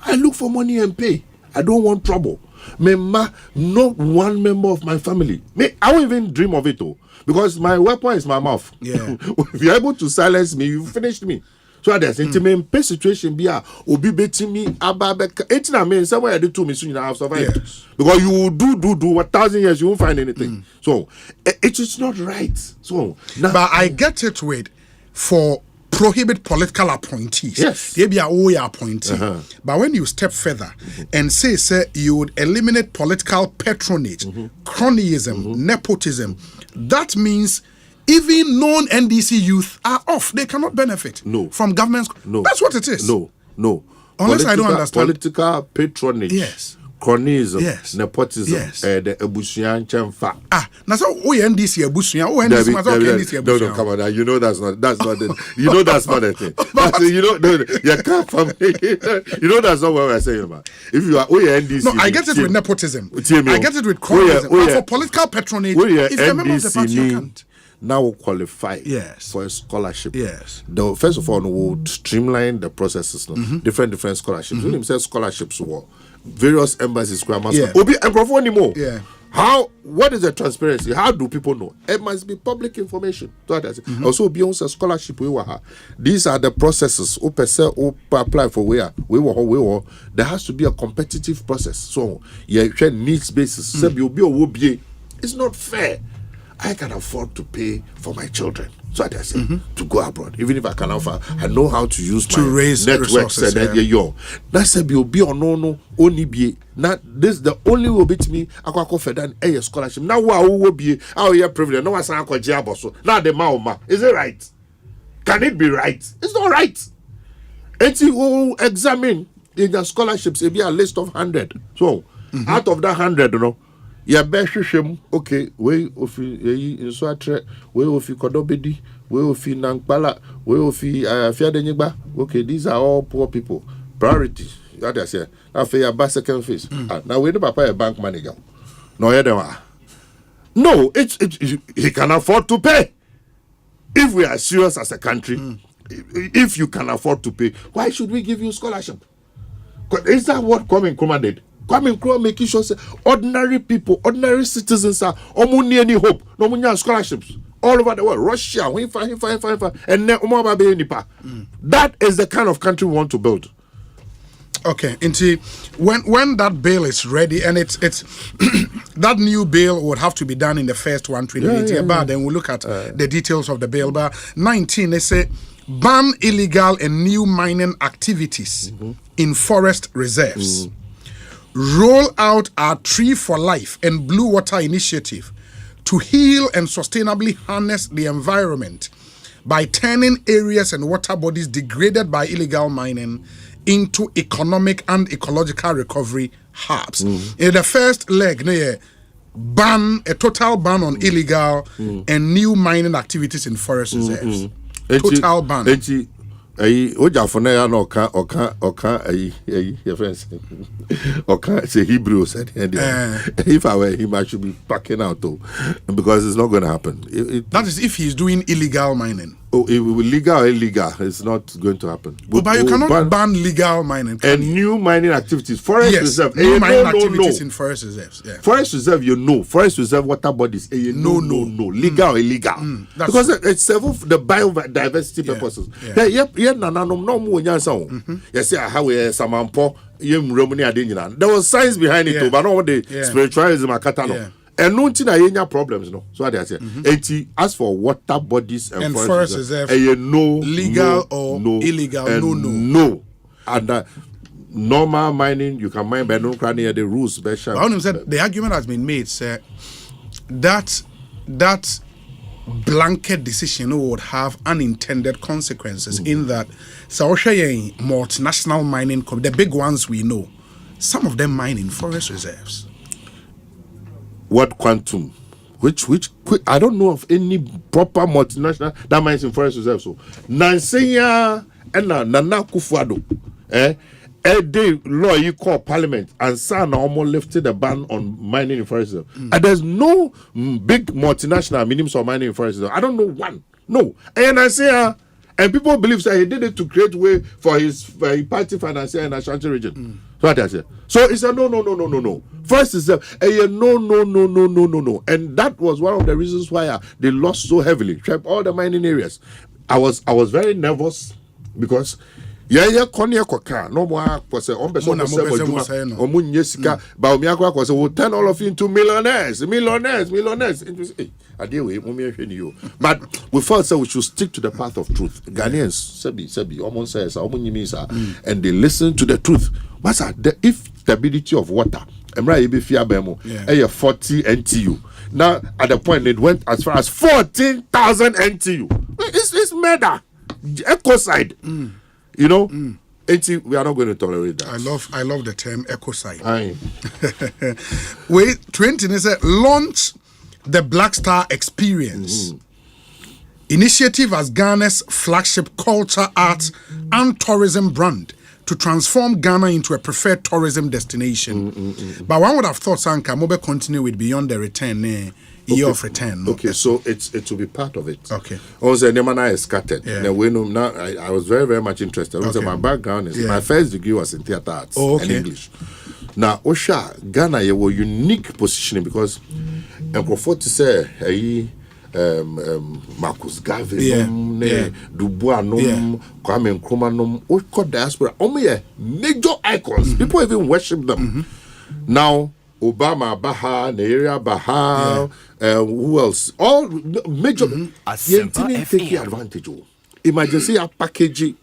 I look for money and pay. I don't want trouble. Not one member of my family. I won't even dream of it all. Because my weapon is my mouth. Yeah. If you're able to silence me, you finished me. So there's intimate pay situation be obi betting me ababeka. 18 I mean somewhere I did 2 minutes in the house survive. Because you will do 1,000 years you won't find anything. So it is not right. So now, but I get it with for prohibit political appointees. Yes. They be a OYA appointee. But when you step further and say you would eliminate political patronage, cronyism, nepotism, that means even non-NDC youth are off. They cannot benefit from government. No. That's what it is. No. Unless I don't understand. Political patronage. Yes. Cronyism, nepotism, the Ebusian Chamfa. Now so NDC Ebusian, NDC Ebusian. No, come on, you know that's not it. You know that's not a thing. You can't from you know that's not what we're saying about. If you are NDC, no, I get it with nepotism. I get it with cronyism. But for political patronage, if you're a member of the party, you can't. now will qualify for a scholarship. First of all, we'll streamline the processes. Different scholarships. When you say scholarships, various embassies, Obi and Crawford anymore. What is the transparency? How do people know? It must be public information. Also, beyond a scholarship, these are the processes. Apply for where there has to be a competitive process. So, needs basis. It's not fair. I can afford to pay for my children. So I say to go abroad, even if I can offer, I know how to use to raise networks. That's a be or no only be. Not this the only will be to me. I can offer a scholarship. Now will be our year privilege. No one's uncle Jaboso. Now the Maoma. Is it right? Can it be right? It's not right. And you examine in the scholarships, it be a list of 100. So out of that 100, ya beshwehwem okay we ofi nso atre we ofi kodobedi we ofi nankpala we ofi afiadanyigba okay these are all poor people priority that I say after your back second phase now we no papa a bank manager no he can afford to pay if we are serious as a country if you can afford to pay why should we give you scholarship? Is that what Kwame Nkrumah did? Kwame Nkrumah making sure ordinary people, ordinary citizens are only any hope. No money scholarships all over the world. Russia, and that is the kind of country we want to build. Okay, and when that bill is ready, and it's that new bill would have to be done in the first 120 but then we'll look at the details of the bill. But 19, they say ban illegal and new mining activities in forest reserves. Roll out our Tree for Life and Blue Water initiative to heal and sustainably harness the environment by turning areas and water bodies degraded by illegal mining into economic and ecological recovery hubs. In the first leg, a total ban on illegal and new mining activities in forest reserves. Total ban. Oja for na no oka your friends oka say Hebrew said if I were him I should be packing out though because it's not going to happen. That is if he's doing illegal mining. Legal or illegal, it's not going to happen. But you cannot ban legal mining. And new mining activities, forest reserve. New mining activities in forest reserves. Yeah. Forest reserve, forest reserve water bodies. No. Legal or illegal. Because it's several the biodiversity purposes. There was science behind it, but not the spiritualism. And no problems, so they say. As for water bodies and forest reserve, legal or illegal, no. And normal mining, you can mine, but no near the rules. The argument has been made, sir, that blanket decision would have unintended consequences in that multinational mining, the big ones we know, some of them mine in forest reserves. What quantum? Which I don't know of any proper multinational that mines in forest reserve. So Nansenya and Nana Kufuado, a day law you call Parliament and Sana almost lifted the ban on mining in forest reserve. And there's no big multinational minimum of mining in forest reserve. I don't know one. No. And I say and people believe that he did it to create way for his party financier in the Asante region. So what I say. So it's a no. First is no. And that was one of the reasons why they lost so heavily. All the mining areas. I was very nervous because konya koka no more was on we'll turn all of you into millionaires. But we felt that we should stick to the path of truth. Ghanaians almost says and they listen to the truth. What's that? If stability of water 40 NTU. Now at the point it went as far as 14,000 NTU. It's murder. Ecocide. We are not going to tolerate that. I love the term ecocide. Wait, 20 is launch the Black Star Experience. Initiative as Ghana's flagship culture, arts, and tourism brand to transform Ghana into a preferred tourism destination. But one would have thought Sanka Mobe continue with Beyond the Return year of return. No? Okay, so it will be part of it. Okay. Also, Nemana is scattered. Yeah. Now, I was very, very much interested. Also, my background is my first degree was in theatre arts and English. Now, Osha, Ghana, you were unique positioning because Nkrofo to say, Marcus Garvey, Dubois, Kwame Nkrumah, Oko diaspora, major icons. People even worship them. Now, Obama, Baha, Nigeria, Baha, who else? All major. Asempa Take advantage. Imagine say a package,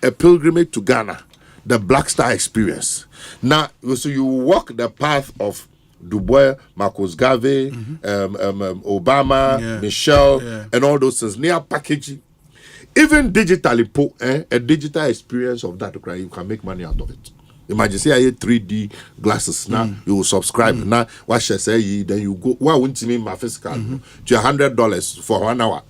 a pilgrimage to Ghana, the Black Star experience. Now, so you walk the path of Dubois, Marcus Garvey, Obama, Michelle, and all those things. Near packaging, even digitally, a digital experience of that, you can make money out of it. Imagine say I had 3D glasses. Now you will subscribe. Now what shall I say? Then you go. Why wouldn't you mean my physical to $100 for 1 hour?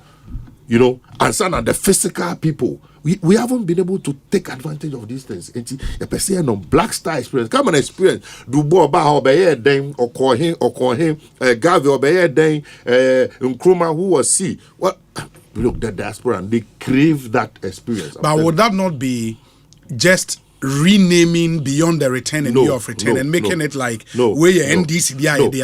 You know, and some of the physical people. We haven't been able to take advantage of these things. A person on Black Star experience. Come on, experience. Dubois, Baha, Obeye, Den, or call him, Garvey, Obeye, Den, Nkrumah, who was see. What? Look, the diaspora, and they crave that experience. But would that not be just renaming beyond the return and year of return and making it like where your NDC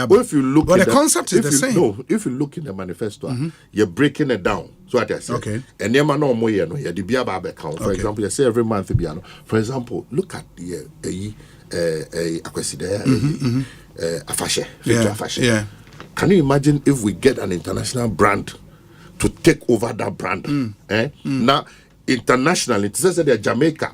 But if you look, but the concept is the same. No, if you look in the manifesto, you're breaking it down. So what I say. Okay. And you no more the Biaba account. For example, you say every month for example, look at the Akwesida Afashe. Yeah. Can you imagine if we get an international brand to take over that brand? Now, internationally, it says that Jamaica.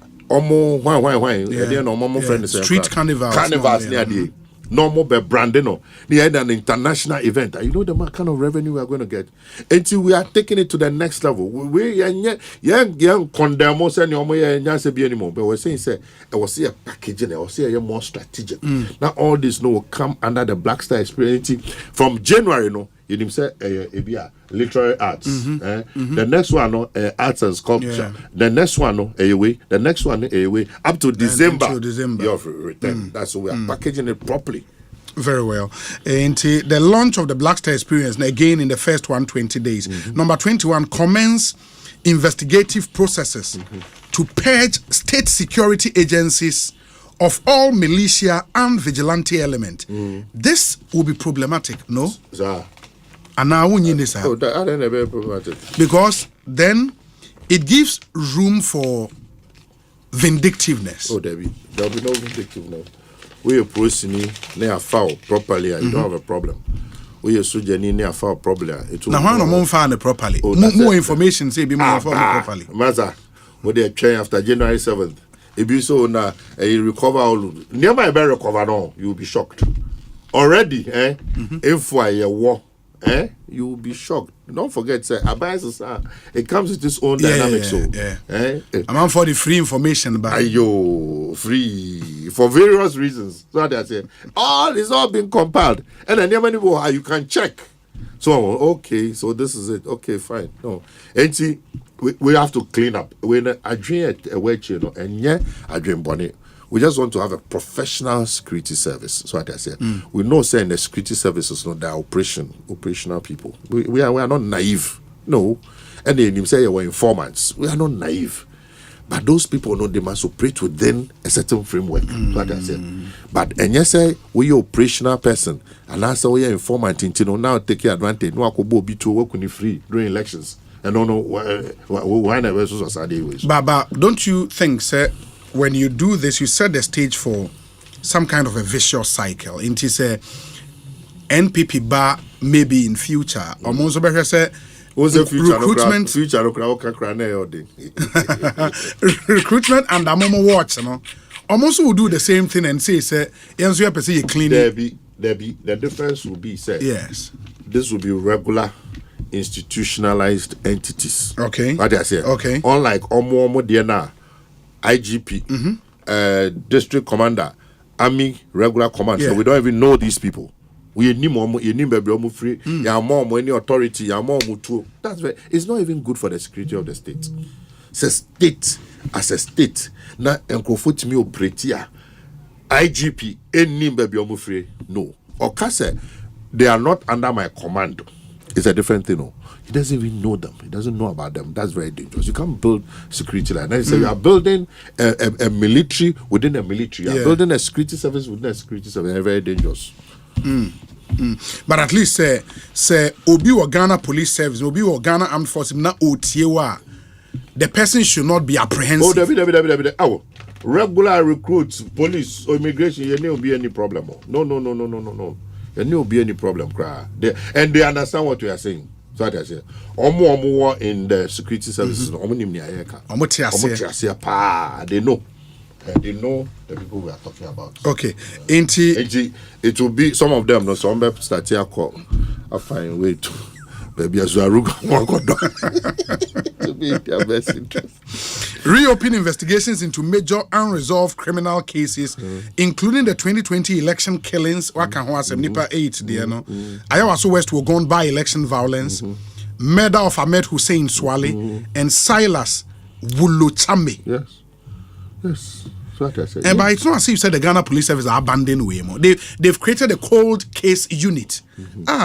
Street carnivals near the normal branding no near an international event. You know the kind of revenue we are going to get until we are taking it to the next level. We young condemn us and anymore, but we're saying say I was see a packaging, I was see a more strategic. Now all this will come under the Black Star experience from January. You didn't say literary arts. The next one, arts and sculpture. The next one, the next one, up to December. You have return. That's why we are packaging it properly. Very well. And the launch of the Black Star experience, again in the first 120 days. Number 21, commence investigative processes to purge state security agencies of all militia and vigilante element. This will be problematic, no? And now because then it gives room for vindictiveness. There'll be no vindictiveness. We are proceeding near foul properly, you don't have a problem. We are suggesting near foul properly. Now, why not found properly? More information say be more informed properly. Maza, what they are trying after January 7th. If you saw now, you recover all. Near my better recover now, you will be shocked. Already, if I war. You will be shocked. Don't forget, it comes with its own dynamics. I'm for the free information, but free for various reasons. So they say all is all being compiled, and then you can check. So okay, so this is it. Okay, fine. No, and see, we have to clean up. When I dream a wedge, and I dream bonnet. We just want to have a professional security service. So what I said, we know saying the security services not the operational people. We are not naive. No. And then say we're informants. We are not naive. But those people know they must operate within a certain framework. So what I said. But and yes, say we are operational person and also we are informant now take advantage. No akobo be to work with free during elections. And don't know why never so ways. But don't you think, sir? When you do this, you set the stage for some kind of a vicious cycle. It is a NPP bar maybe in future. Almost say recruitment, recruitment, and Amomo watch. Almost will do the same thing and say, you clean it. The difference will be, say, yes, this will be regular institutionalized entities. Okay, what I say. Okay, unlike Omo DNA. IGP, district commander, army regular command. So we don't even know these people. We need more free. More any authority. More too. That's very. It's not even good for the security of the state. It's a state as a state. Now, encofoot me operate IGP any free. No. Or kase they are not under my command, it's a different thing. No, he doesn't even know them. He doesn't know about them. That's very dangerous. You can't build security like that. You are building a military within a military. You are building a security service within a security service. They're very dangerous. But at least say Obi or Ghana Police Service, Obi or Ghana Armed Forces, na OTwa. The person should not be apprehensive. Oh, regular recruits, police or immigration, there will be any problem. No. There will be any problem. And they understand what we are saying. So what I say. Omo in the security services. They know. They know the people we are talking about. Okay. It will be some of them. No, some people start here call. I find way to. Maybe as well to be their best interest. Reopen investigations into major unresolved criminal cases, including the 2020 election killings. Nipa 8 there no. Ayawaso West were gone by election violence, murder of Ahmed Hussein Swale and Silas Wuluchame. Yes. What I said. But it's not as if you said the Ghana Police Service are abandoned way more. They've created a cold case unit.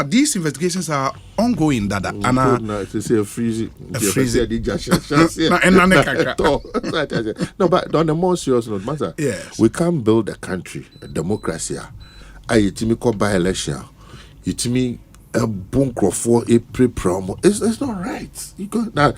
These investigations are ongoing. Dada. It's a freeze. No, but on the more serious note, matter. Yes. We can't build a country, a democracy. You call by election. You a bunker for a pre-promo. It's not right. You go now.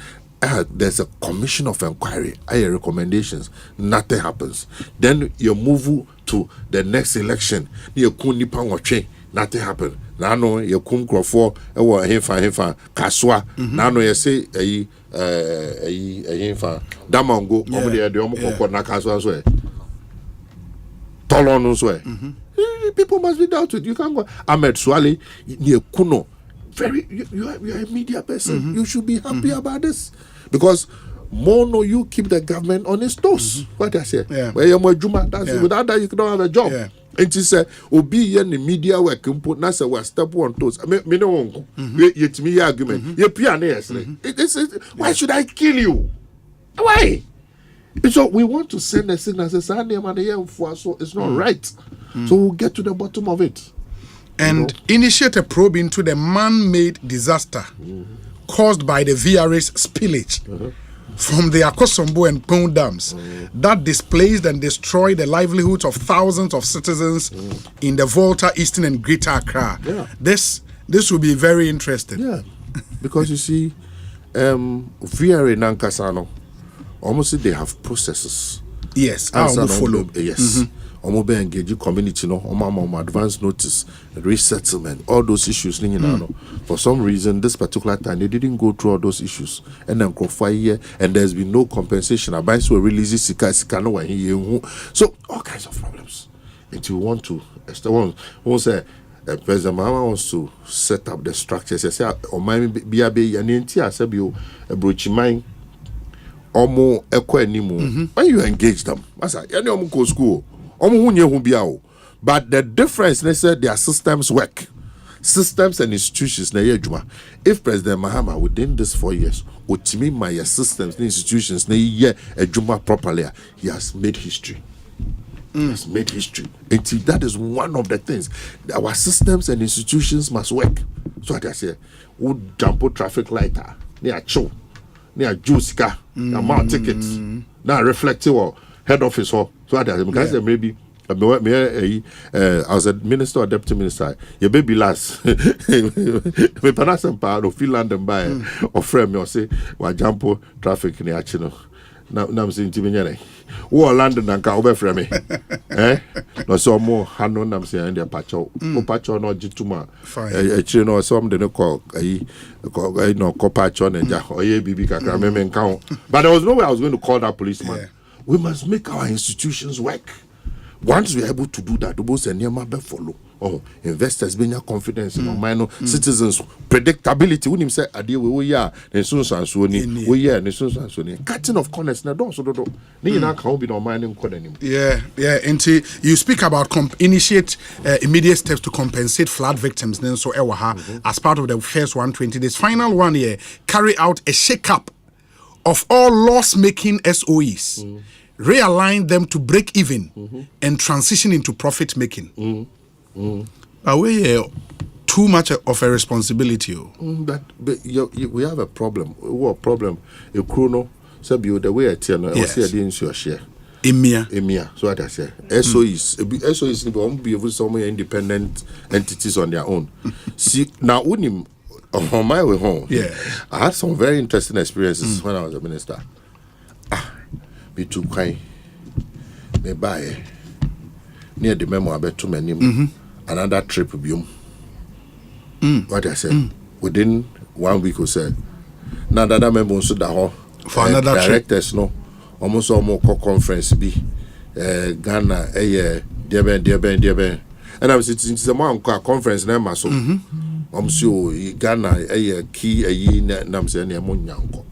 There's a commission of inquiry. Recommendations. Nothing happens. Then you move to the next election. Nothing happens. Now you come for hefa kaswa. Now you say hefa damango. Na kaswa so. Tolon so. People must be doubted. You can't go. Ahmed Swale near Kuno. You are a media person. You should be happy about this because you keep the government on its toes. What I say? Where you're more Juma, without that you don't have a job. And she said, "Obi in the media work put nasa was step on toes." Me no yet me argument. You pianist. Why should I kill you? Why? So we want to send a signal. So it's not right. So we'll get to the bottom of it. And initiate a probe into the man-made disaster caused by the VRA's spillage from the Akosombo and Pong dams that displaced and destroyed the livelihoods of thousands of citizens in the Volta, Eastern and Greater Accra. This will be very interesting. Yeah, because you see, VRA Nankasano, almost they have processes. Yes, I will follow. Yes. Omobe engage community no advance notice, resettlement, all those issues. For some reason, this particular time they didn't go through all those issues, and then here, and there's been no compensation. Abais were releasing so all kinds of problems. And you want to, President Mahama wants to set up the structures. I say, BAB and NT said you a brochimine. When you engage them, I say, you go school. But the difference, they said their systems work. Systems and institutions. If President Mahama within these 4 years, my systems and institutions properly, he has made history. He has made history. And that is one of the things. Our systems and institutions must work. So what I say, we jump traffic lighter, near show, near juice car, amount tickets, now reflective or head office or so because maybe I was a minister or deputy minister. Your baby last me Asempa no feel London by or frame me or say wa jump traffic in action. Now I'm saying to me London and ka frame me. No so more hand on I'm saying the patcho. Patcho no jituma. Actually no some they no call no patcho and ja or ye bibi kakra me count. But there was no way I was going to call that policeman. We must make our institutions work. Once we are able to do that, the boss and Yama follow. Investors being confidence in our citizens, predictability. When him say, "Adi we are," then soon we are, then soon cutting of corners. Now don't so do. Ni na can't be no mining corner. Yeah. And you speak about initiate immediate steps to compensate flood victims. Then so as part of the first 120 days, final 1 year, carry out a shake-up of all loss-making SOEs, realign them to break even and transition into profit-making. 2 too much of a responsibility. But we have a problem. What problem? A chrono, so be the way I tell you, I was here didn't share. EMEA. So what I say. SOEs won't be able some independent entities on their own. See now on my way home, I had some very interesting experiences when I was a minister. Me too kind. Me buy near the memo about too many another trip biome. What I said within 1 week or so. Now that I remember so that for another directors trip. No almost conference be Ghana dear and I was sitting to the conference name so so Ghana key a ye nam say near Munyanko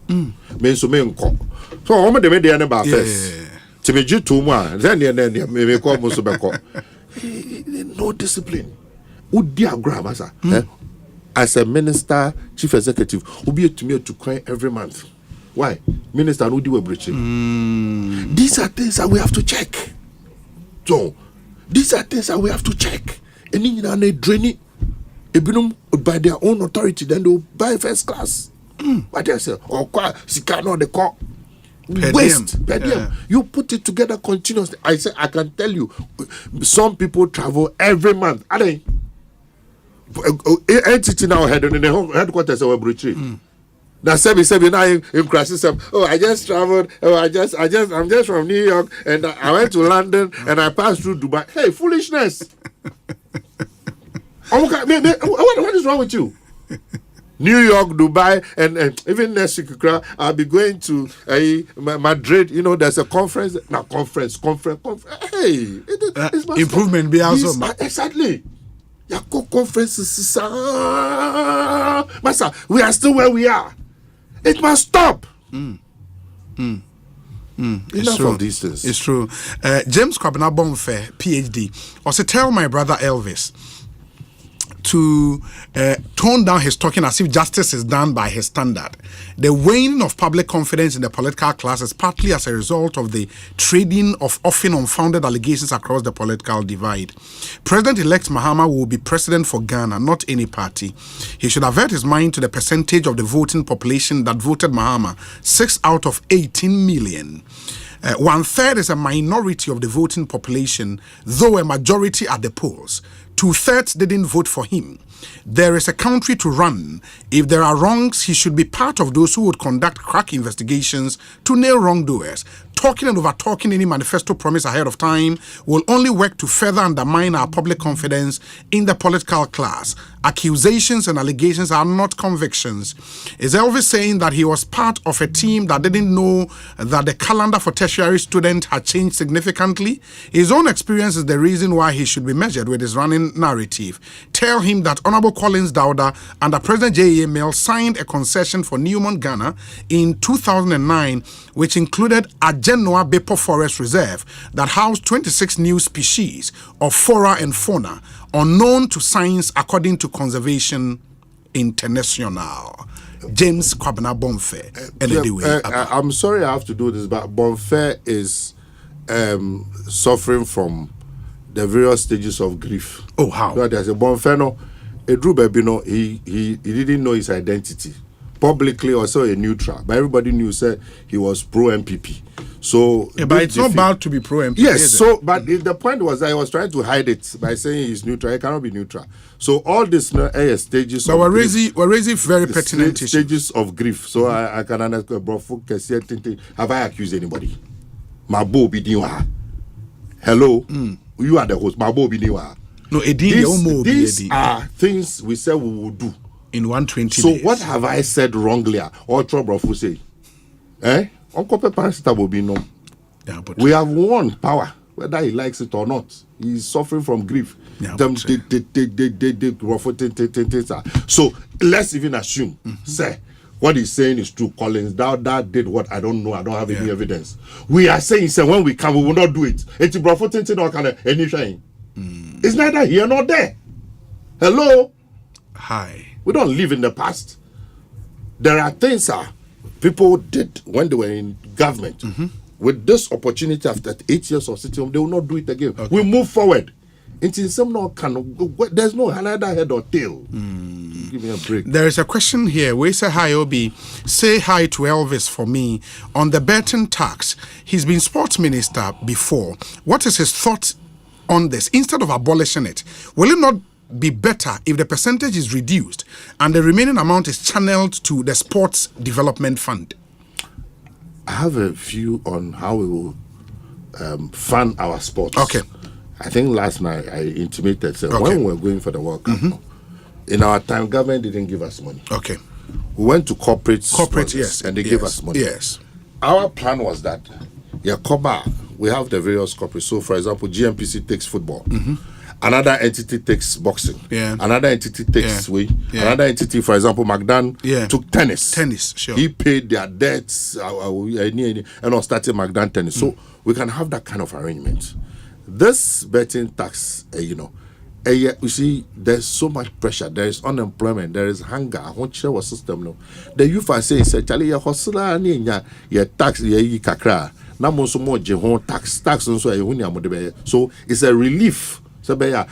me so I'm the media about first to be due to one then me call most of no discipline would diagram as a minister chief executive will be to me to cry every month. Why? Minister no do a breaching. These are things that we have to check. So, these are things that we have to check. And then they drain it. By their own authority, then they'll buy first class. What they say? Or Sikano the call. Waste. Per diem. You put it together continuously. I can tell you, some people travel every month. Are they? Entity now head in the headquarters of a breaching. Now, seven now in crisis. Oh, I just traveled. Oh, I'm just from New York, and I went to London, and I passed through Dubai. Hey, foolishness! What is wrong with you? New York, Dubai, and even next week, I'll be going to Madrid. You know, there's a conference. Now, conference. Hey, improvement be also exactly. Conferences, Master, we are still where we are. It must stop. Enough of these things. It's true. James Kwabena Bonfair, PhD, also tell my brother Elvis to tone down his talking as if justice is done by his standard. The waning of public confidence in the political class is partly as a result of the trading of often unfounded allegations across the political divide. President-elect Mahama will be president for Ghana, not any party. He should avert his mind to the percentage of the voting population that voted Mahama, 6 out of 18 million. 1/3 is a minority of the voting population, though a majority at the polls. 2/3 didn't vote for him. There is a country to run. If there are wrongs, he should be part of those who would conduct crack investigations to nail wrongdoers. Talking and over-talking any manifesto promise ahead of time will only work to further undermine our public confidence in the political class. Accusations and allegations are not convictions. Is Elvis saying that he was part of a team that didn't know that the calendar for tertiary students had changed significantly? His own experience is the reason why he should be measured with his running narrative. Tell him that Honorable Collins Dauda under President J.A. Mill signed a concession for Newmont, Ghana in 2009, which included a Genoa Bepo Forest Reserve that housed 26 new species of flora and fauna unknown to science according to Conservation International. James Kwabena Bonfair. I'm sorry I have to do this, but Bonfair is suffering from the various stages of grief. Oh, how? So there's a Bonfair, no, a Drew Baby, no, he didn't know his identity. Publicly also a neutral, but everybody knew said he was pro MPP. So, but it's not bad to be pro MPP. Yes, so but the point was that I was trying to hide it by saying he's neutral. He cannot be neutral. So all this stages. But we're raising very pertinent stages of grief. So I can understand. Bro, have I accused anybody? Mabo Bidiwa. Hello, you are the host. Mabo Bidiwa. No, these are things we said we will do. In 120 so days. What have I said wrongly or trouble for say? We have won power, whether he likes it or not. He's suffering from grief. So let's even assume, say, what he's saying is true. Collins that did what I don't know. I don't have any evidence. We are saying, say, when we come, we will not do it. It's neither here nor there. Hello? Hi. We don't live in the past. There are things people did when they were in government. With this opportunity after 8 years of sitting home, they will not do it again. Okay. We move forward. Into some no can there's no another head or tail. Give me a break. There is a question here. We say hi, Obi. Say hi to Elvis for me on the betting tax. He's been sports minister before. What is his thought on this? Instead of abolishing it, will it not be better if the percentage is reduced and the remaining amount is channeled to the sports development fund? I have a view on how we will fund our sports. Okay. I think last night I intimated when we were going for the World Cup, in our time, government didn't give us money. Okay. We went to corporate, yes, and they gave us money. Yes. Our plan was that, we have the various corporates. So, for example, GMPC takes football. Another entity takes boxing. Another entity takes Another entity, for example, Magdan took tennis. Sure. He paid their debts and started Magdan tennis. So we can have that kind of arrangement. This betting tax, you see, there's so much pressure. There is unemployment. There is hunger. I won't share what system no. The youth are saying, "Charlie, your hustler ni your tax ye kakra. Na mo so mo jehon tax so so it's a relief. So that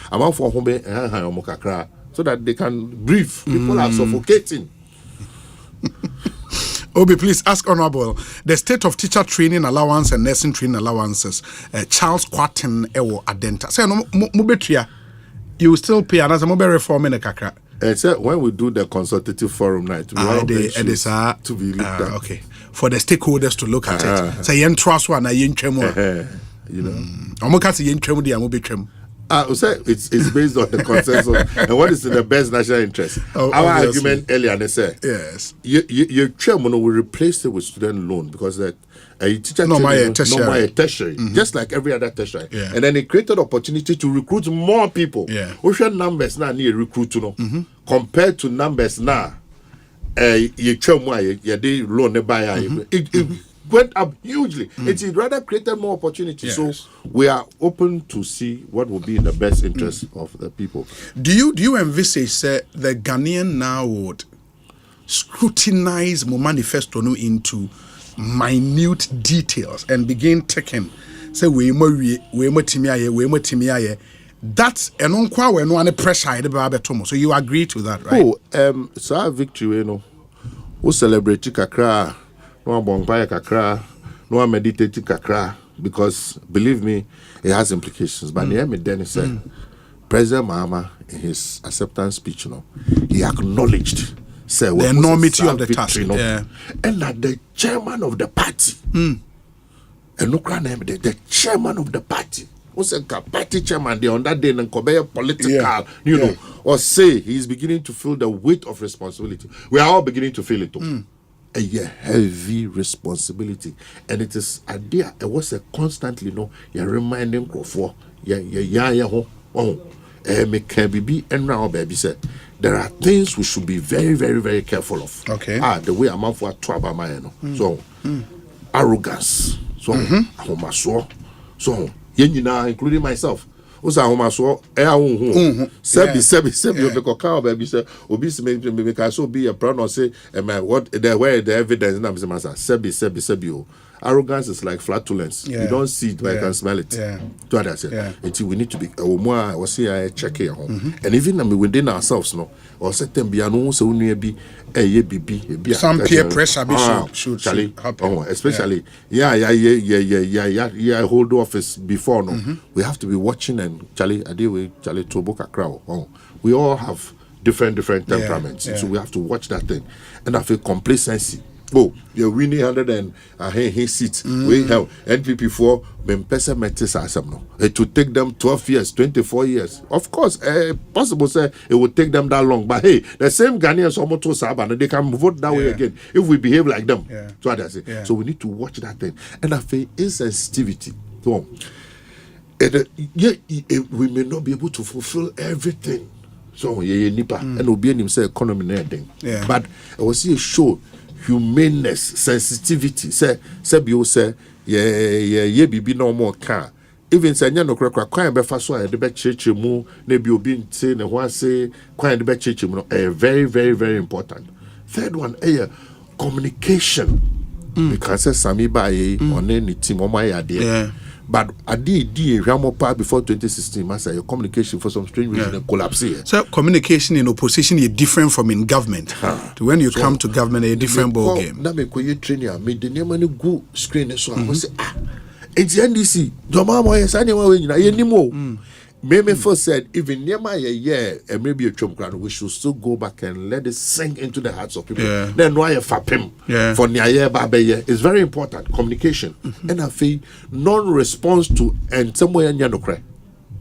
they can breathe. People are suffocating." Obi, please ask Honorable the state of teacher training allowance and nursing training allowances. Charles Quatin Ewo Adenta. Say no mubetria. You still pay another mobile reform in a kakra. When we do the consultative forum night, we want to be looked at. Okay. For the stakeholders to look at it. Say yen trust one yen tremo. Omokasi yen tremo di amobetrem. It's based on the consensus and what is in the best national interest. Our argument earlier, they say, yes, your chairman will replace it with student loan because that a teacher tertiary, just like every other tertiary, and then it created opportunity to recruit more people. Which are numbers now need recruit compared to numbers now. Your chairman, your loan buy it went up hugely. It rather created more opportunities. So we are open to see what will be in the best interest of the people. Do you envisage the Ghanaian now would scrutinize my manifesto into minute details and begin taking say we mo timiaye that's an unqua when one pressure so you agree to that, right? So our victory we celebrate kakra. No bonfire kakra, no meditate kakra, because believe me, it has implications. But Dennis said, President Mahama in his acceptance speech, he acknowledged the enormity of the task, and that the chairman of the party, and the chairman of the party, was a party chairman there on that day and political, or say he's beginning to feel the weight of responsibility. We are all beginning to feel it too. A heavy responsibility, and it is a dear. It was a constantly you're reminding for me can be and now baby said there are things we should be very, very, very careful of. Okay. The way I'm out for a trouble, so arrogance, so including myself. Sebi baby say obisi me can so be a pronoun say what the where the evidence na sebi arrogance is like flatulence. You don't see it but you can smell it. To others until we need to be more was say check here and even within ourselves or certain be no so be some peer pressure should happen. Especially hold office before we have to be watching and we all have different temperaments, so we have to watch that thing. And I feel complacency. You're winning 100 and seats. We have NPP for Mempesa Metis Asam. It would take them 12 years, 24 years. Of course, possible say it would take them that long. But hey, the same Ghanaians almost to Sabah, they can vote that way again if we behave like them. So I say. So we need to watch that thing. And I feel insensitivity. So, we may not be able to fulfill everything. So nipa and obey say economy and everything. But I will see a show humaneness, sensitivity. Say bibi no more car. Even say no kra kwan be fa so de be cheche mu na bi obi nte ne ho ase kwan de be cheche mu no very, very, very important. Third one communication. Because Sami Baye on any team on my idea. But I did part before 2016. Master, your communication for some strange reason collapse here. So communication in opposition is different from in government. When you come to government, a different ball game. Now me you train I made the name and go screen so I was say it's NDC. Your mama is anyway anymore. Maybe first said even near my year and maybe a chum crown, we should still go back and let it sink into the hearts of people. Then why a fapim for Nya Babaye is very important. Communication and I feel non-response to and somewhere in Yanokre.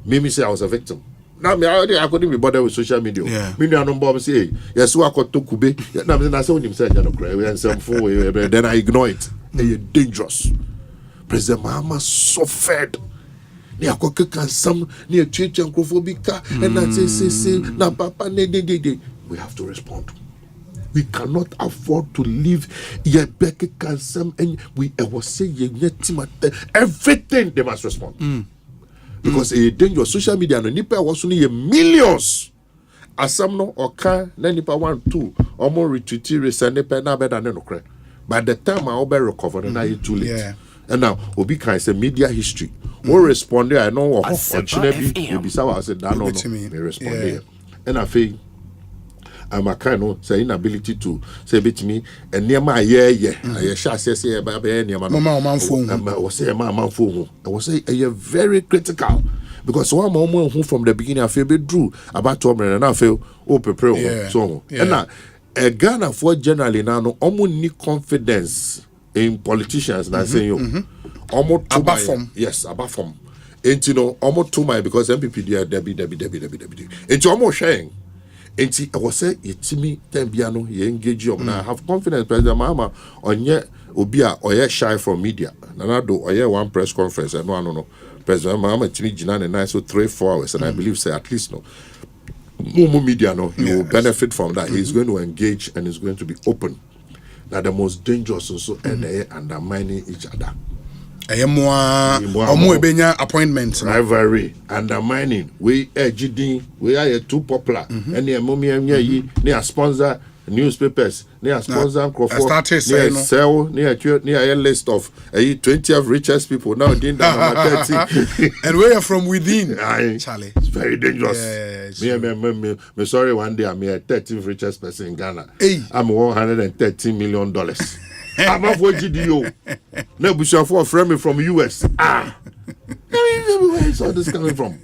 Maybe say I was a victim. Now me I couldn't be bothered with social media. Me no number say yes I got to Kube. Now I say when him say Yanokre and some fool then I ignore it. You're dangerous. President Mahama suffered. Ni akoke kan sam ni etwetwe ankrofobika and that say na papa ne de we have to respond. We cannot afford to leave ye beke kan sam and we was say ye everything they must respond. Because a dangerous social media no nipa was only millions asam no oka na nipa 1 2 omo retreat resend nipa na better no kre. By the time I will recover na it too late. And now obi can say media history. What responded, I know or Chinebi, be so I said, no, me respond. And I feel I'm a kind of say inability to say bit me and near my I shall say about any man phone. I was say a man phone. I was say a very critical because one moment who from the beginning I feel bit drew about Tom and I feel prepare so and now a Ghana for generally now no need confidence in politicians and I say you. Almost above form. Yes, above form. And you know, almost too much because MPP there, Debbie. And you almost sharing. And I was say, it's me, Tembiano, you engage you. Now I have confidence, President Mahama, on ye, Obia, or ye shy from media. Nanado, or ye one press conference, and no. President Mahama, it's me, Jinan, and I, so 3-4 hours, and I believe, say, at least no. More media, no, he will benefit from that. He's going to engage and he's going to be open. Now, the most dangerous also, and they undermining each other. Appointment rivalry undermining we we are too popular and the mommy near sponsor newspapers near sponsor near sell near a list of 20 of richest people now doing that 30 and we are from within. Charlie, it's very dangerous. Me sorry, one day I'm a 13th richest person in Ghana. I'm $113 million. I'm off with GDO. No, we shall frame me from US. Where is all this coming from?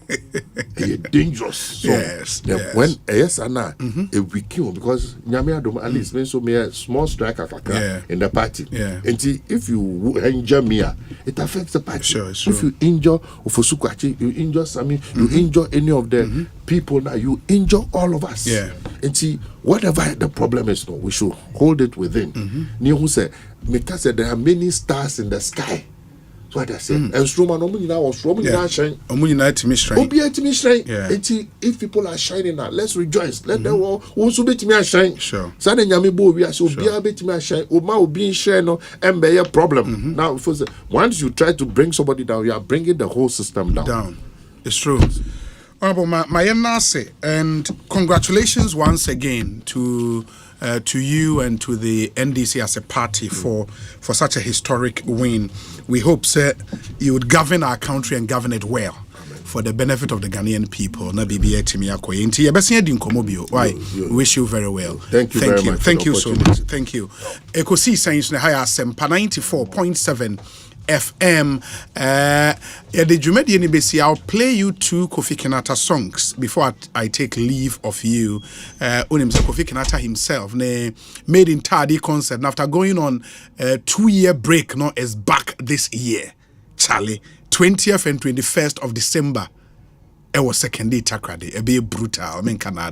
Dangerous. So when Anna a week because Nyame at least means so me a small striker in the party. And if you injure me, it affects the party. Sure. If you injure Ofosukwachi, you injure Sami, you injure any of the people now, you injure all of us. And see, whatever the problem is, we should hold it within. Who said, because there are many stars in the sky. So what I say, and Strowman, if people are shining now, let's rejoice. Let them all also be me shine. Sure. Suddenly, we are so be a bit me shine. Oma will be share no and be a problem. Now, once you try to bring somebody down, you are bringing the whole system down. It's true. Honorable Mayenase, and congratulations once again to you and to the NDC as a party for such a historic win. We hope, sir, you would govern our country and govern it well for the benefit of the Ghanaian people. Na BBA Timiako. Inti yabesi di nkomobio. Why? We wish you very well. Thank you very much. Thank you so much. Thank you. Ekosiisen On Asempa 94.7 FM. I'll play you 2 Kofi Kenata songs before I take leave of you. Kofi Kenata himself made in Tardy concert, and after going on a 2-year break, is back this year. Charlie, 20th and 21st of December. It was second day Takrade, a bit brutal. I mean, Canada.